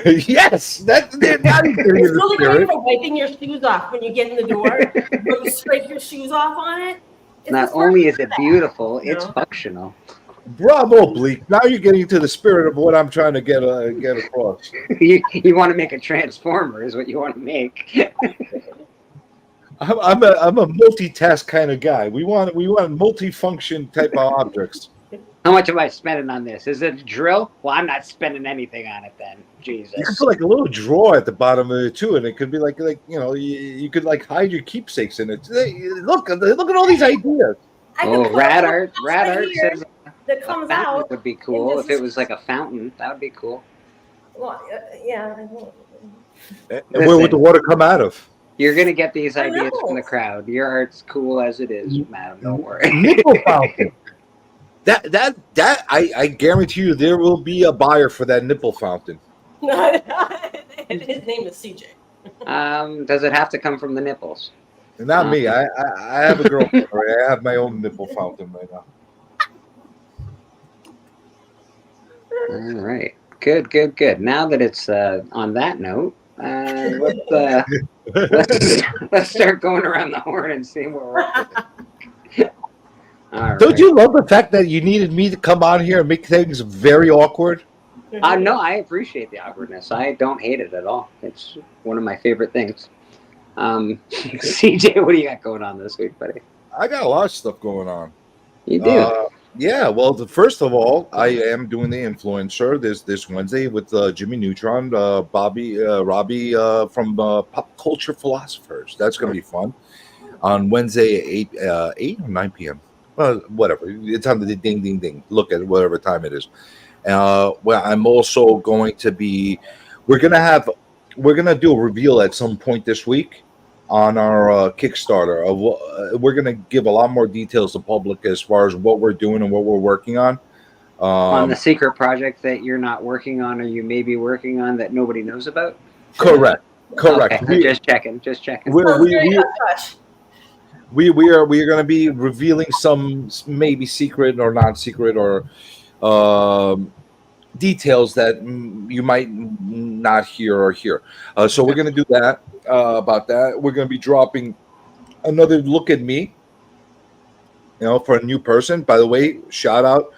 Yes, It's really great for wiping your shoes off when you get in the door. When you scrape your shoes off on it. Not only is it beautiful, it's functional. Bravo, Bleak. Now you're getting to the spirit of what I'm trying to get across. You want to make a transformer, is what you want to make. I'm a multitask kind of guy. We want multifunction type of objects. How much am I spending on this? Is it a drill? Well, I'm not spending anything on it then. Jesus. You could put like a little drawer at the bottom of it too, and it could be like you could like hide your keepsakes in it. Look at all these ideas. Oh, Rad Art says that comes out would be cool if it was like a fountain. That would be cool. Well, yeah. And where would the water come out of? You're gonna get these ideas from the crowd. Your art's cool as it is, madam. Don't worry. Nipple fountain. That I guarantee you there will be a buyer for that nipple fountain. His name is CJ. Does it have to come from the nipples? Not me. I have a girlfriend. I have my own nipple fountain right now. All right. Good. Now that it's on that note, let's start going around the horn and seeing where we're at. All Don't right. you love the fact that you needed me to come on here and make things very awkward? No, I appreciate the awkwardness. I don't hate it at all. It's one of my favorite things. CJ, what do you got going on this week, buddy? I got a lot of stuff going on. You do? Yeah. Well, first of all, I am doing the influencer this Wednesday with Jimmy Neutron, Robbie from Pop Culture Philosophers. That's going to be fun on Wednesday at 8 or 9 p.m. Well, whatever. It's on the ding, ding, ding. Look at it, whatever time it is. Well, I'm also going to be. We're gonna do a reveal at some point this week on our Kickstarter. We're gonna give a lot more details to public as far as what we're doing and what we're working on. On the secret project that you're not working on, or you may be working on that nobody knows about. Correct. Okay, just checking. We are going to be revealing some maybe secret or non-secret or details that you might not hear or hear. So we're going to do that about that. We're going to be dropping another look at me, for a new person. By the way, shout out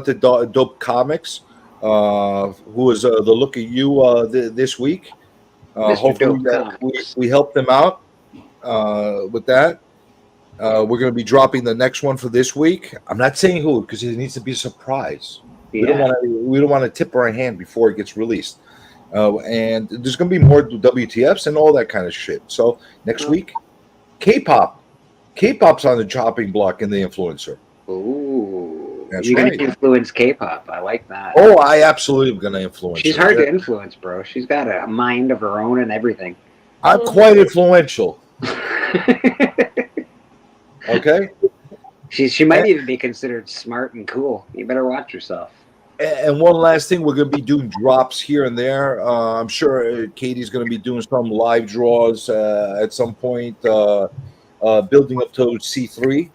to Dope Comics, who is the look at you this week. Hopefully we help them out with that. We're going to be dropping the next one for this week. I'm not saying who because it needs to be a surprise. We don't want to tip our hand before it gets released. And there's going to be more WTFs and all that kind of shit. So next week, K-pop's on the chopping block in the influencer. Ooh, that's you're right. gonna influence K-pop. I like that. Oh, I absolutely am going to influence. She's her. hard to influence, bro. She's got a mind of her own and everything. I'm quite influential. Okay. She might even be considered smart and cool. You better watch yourself. And one last thing, we're going to be doing drops here and there. I'm sure Katie's going to be doing some live draws at some point, building up to C3,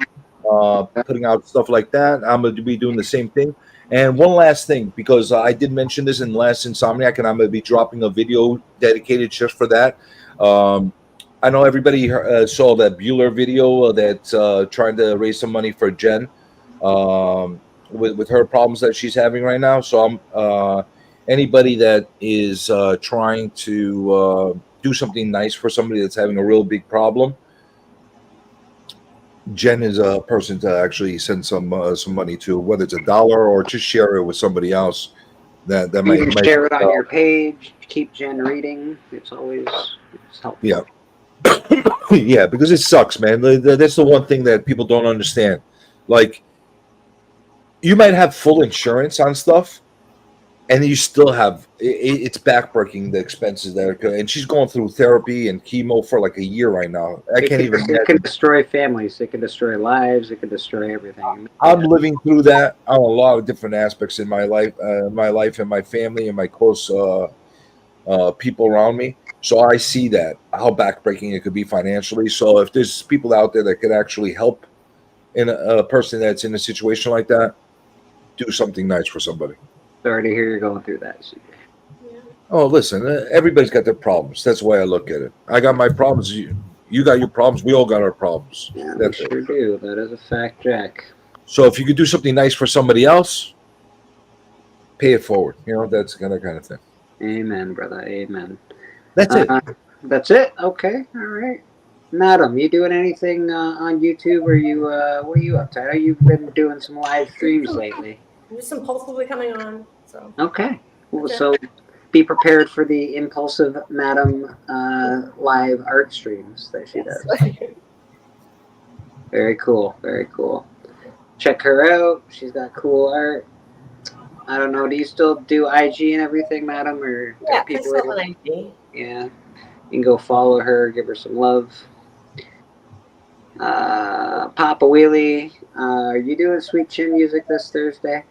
putting out stuff like that. I'm going to be doing the same thing. And one last thing, because I did mention this in last Insomniac, and I'm going to be dropping a video dedicated just for that. I know everybody saw that Bueller video that's trying to raise some money for Jen. With her problems that she's having right now. So I'm anybody that is trying to do something nice for somebody that's having a real big problem. Jen is a person to actually send some money to, whether it's $1 or just share it with somebody else. That You might can share it on your page. Keep Jen reading. It's helpful. Yeah. Yeah, because it sucks, man. That's the one thing that people don't understand. Like, you might have full insurance on stuff, and you still have it's backbreaking the expenses that are. And she's going through therapy and chemo for like a year right now. It can destroy families. It can destroy lives. It can destroy everything. I'm living through that on a lot of different aspects in my life and my family and my close people around me. So I see that how backbreaking it could be financially. So if there's people out there that could actually help in a person that's in a situation like that, do something nice for somebody. Sorry to hear you're going through that. Oh, listen, everybody's got their problems. That's the way I look at it. I got my problems. You got your problems. We all got our problems. Yeah, That's we it. sure do. That is a fact, Jack. So if you could do something nice for somebody else, pay it forward. That's kind of thing. Amen, brother. Amen. That's it. That's it. Okay. All right. Madam, you doing anything on YouTube? Or you what are you up to? I know you've been doing some live streams lately. There's some Pulse will be coming on. So Okay. Well, so be prepared for the impulsive Madam live art streams that she does. Very cool. Very cool. Check her out. She's got cool art. I don't know. Do you still do IG and everything, Madam? Or yeah, people still on IG. Yeah. You can go follow her, give her some love. Papa Wheelie, are you doing Sweet Chin music this Thursday?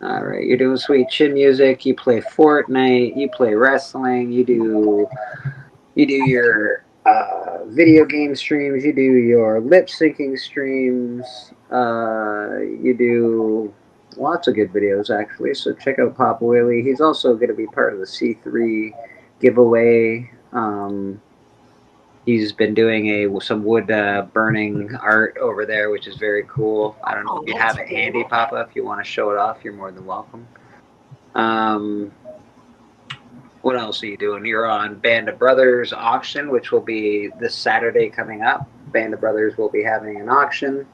All right, you're doing Sweet Chin music. You play Fortnite. You play wrestling. You do your video game streams. You do your lip syncing streams. You do lots of good videos actually. So check out Papa Wheelie. He's also going to be part of the C3 giveaway. He's been doing some wood burning art over there, which is very cool. I don't know if you have it handy, Papa. If you want to show it off, you're more than welcome. What else are you doing? You're on Band of Brothers auction, which will be this Saturday coming up. Band of Brothers will be having an auction.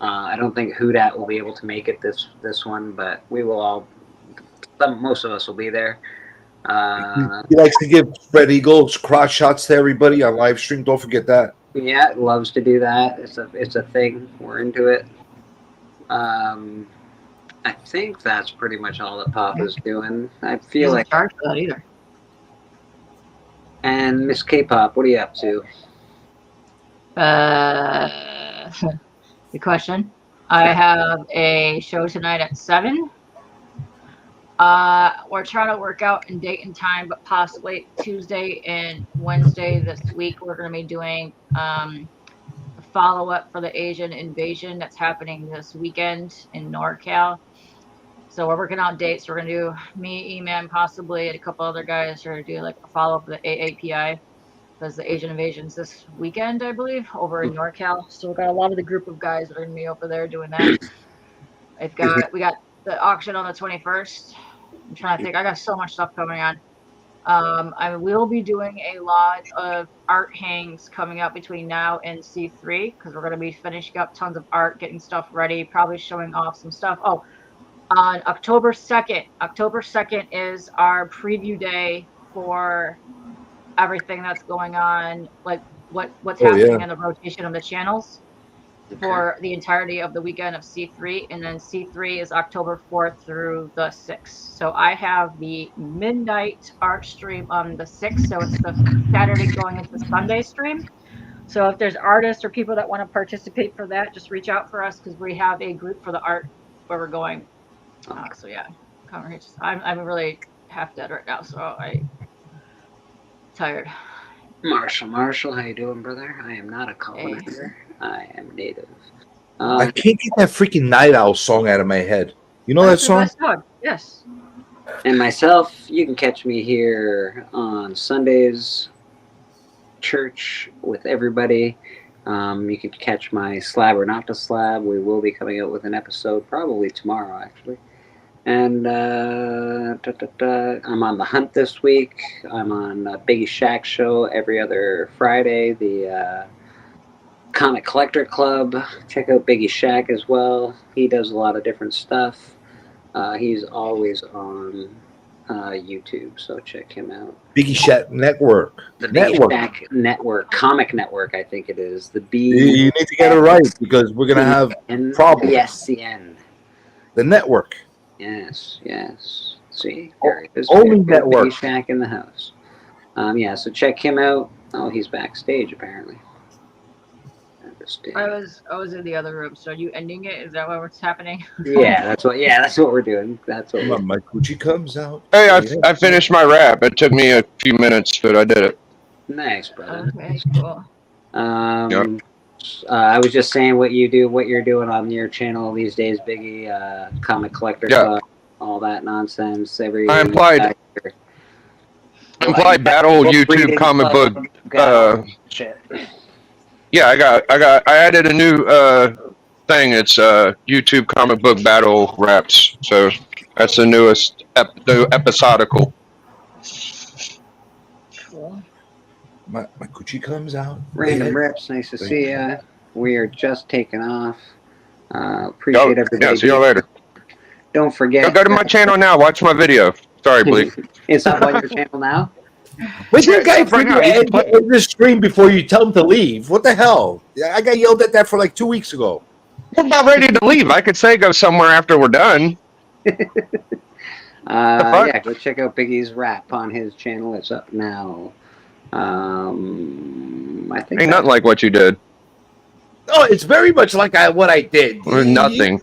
I don't think Houdat will be able to make it this one, but we will all. Most of us will be there. He likes to give spread eagles cross shots to everybody on live stream. Don't forget that. Yeah, loves to do that. It's a thing. We're into it. I think that's pretty much all that Papa's doing. I feel like charge for that either. And Miss K-pop, what are you up to? Good question. I have a show tonight at 7. We're trying to work out in date and time, but possibly Tuesday and Wednesday this week we're going to be doing a follow-up for the Asian invasion that's happening this weekend in NorCal. So we're working out dates. We're going to do me, E-Man, possibly, and a couple other guys are going to do like a follow-up of the AAPI because the Asian invasion's this weekend, I believe, over in NorCal. So we've got a lot of the group of guys that are going to be over there doing that. We got the auction on the 21st. I'm trying to think. I got so much stuff coming on. I will be doing a lot of art hangs coming up between now and C3 because we're going to be finishing up tons of art, getting stuff ready, probably showing off some stuff. Oh, on October 2nd. October 2nd is our preview day for everything that's going on, like what's happening in the rotation of the channels for the entirety of the weekend of C3. And then C3 is October 4th through the 6th. So I have the midnight art stream on the 6th. So it's the Saturday going into Sunday stream. So if there's artists or people that want to participate for that, just reach out for us because we have a group for the art where we're going. So yeah, I'm really half dead right now, so I'm tired. Marshall, how you doing, brother? I am not a colonizer. I am native. I can't get that freaking Night Owl song out of my head. You know that song? Yes. And myself, you can catch me here on Sundays, church with everybody. You can catch my Slab or Not to Slab. We will be coming out with an episode probably tomorrow, actually. And I'm on The Hunt this week. I'm on Biggie Shack show every other Friday. The Comic Collector Club. Check out Biggie Shack as well. He does a lot of different stuff. He's always on YouTube, so check him out. Biggie Shack Network. The Biggie Shack Network, Comic Network, I think it is. The B. You need to get it right because we're gonna have problems. BSCN. The network. Yes. See, there it is. Only network. Biggie Shack in the house. Yeah, so check him out. Oh, he's backstage apparently. I was in the other room. So are you ending it? Is that what's happening? Yeah, that's what we're doing. That's what my coochie comes out. Hey, I finished my rap. It took me a few minutes, but I did it. Nice, brother. Okay, cool. I was just saying what you're doing on your channel these days, Biggie. Comic Collector Club, all that nonsense. I implied battle YouTube comic book. Shit. Yeah, I added a new thing. It's YouTube comic book battle raps. So that's the newest episodical. Cool. My coochie comes out. Random Rips, nice to see ya. We are just taking off. Appreciate everybody. Yeah, see you later. Don't forget. Go to my channel now. Watch my video. Sorry, Bleak. It's up on your channel now? Wait, that guy end the stream before you tell him to leave. What the hell? I got yelled at that for like 2 weeks ago. We're about ready to leave. I could say go somewhere after we're done. Yeah, go check out Biggie's rap on his channel. It's up now. I think ain't nothing like what you did. No, it's very much like what I did. Nothing.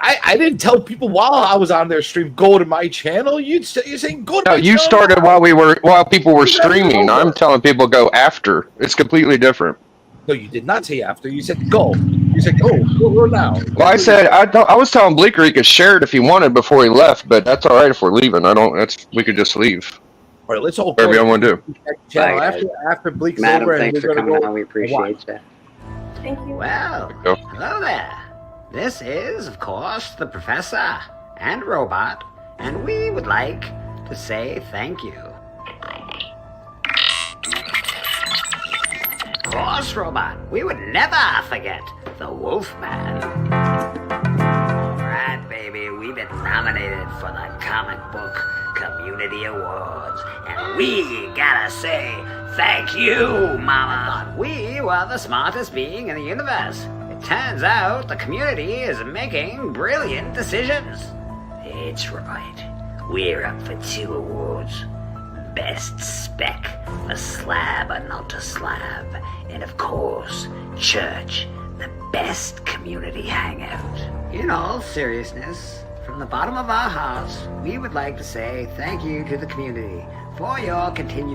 I didn't tell people while I was on their stream, go to my channel. You're saying go to my channel. No, you started while people were streaming. I'm telling people go after. It's completely different. No, you did not say after. You said go. You said go now. Well, I said I was telling Bleeker he could share it if he wanted before he left, but that's all right if we're leaving. We could just leave. All right, let's all Whatever y'all want to do. channel Bye, after Bleak's Madam, over, and thanks we're for gonna coming go. on. We appreciate you. Thank you. Well, Go. hello there. This is, of course, the Professor and Robot, and we would like to say thank you. Of course, Robot, we would never forget the Wolfman. Alright, baby, we've been nominated for the Comic Book Community Awards, and we gotta say thank you, Mama. We were the smartest being in the universe. It turns out the community is making brilliant decisions. It's right. We're up for 2 awards. Best Spec, a slab or not a slab. And of course, Church, the best community hangout. In all seriousness, from the bottom of our hearts, we would like to say thank you to the community for your continued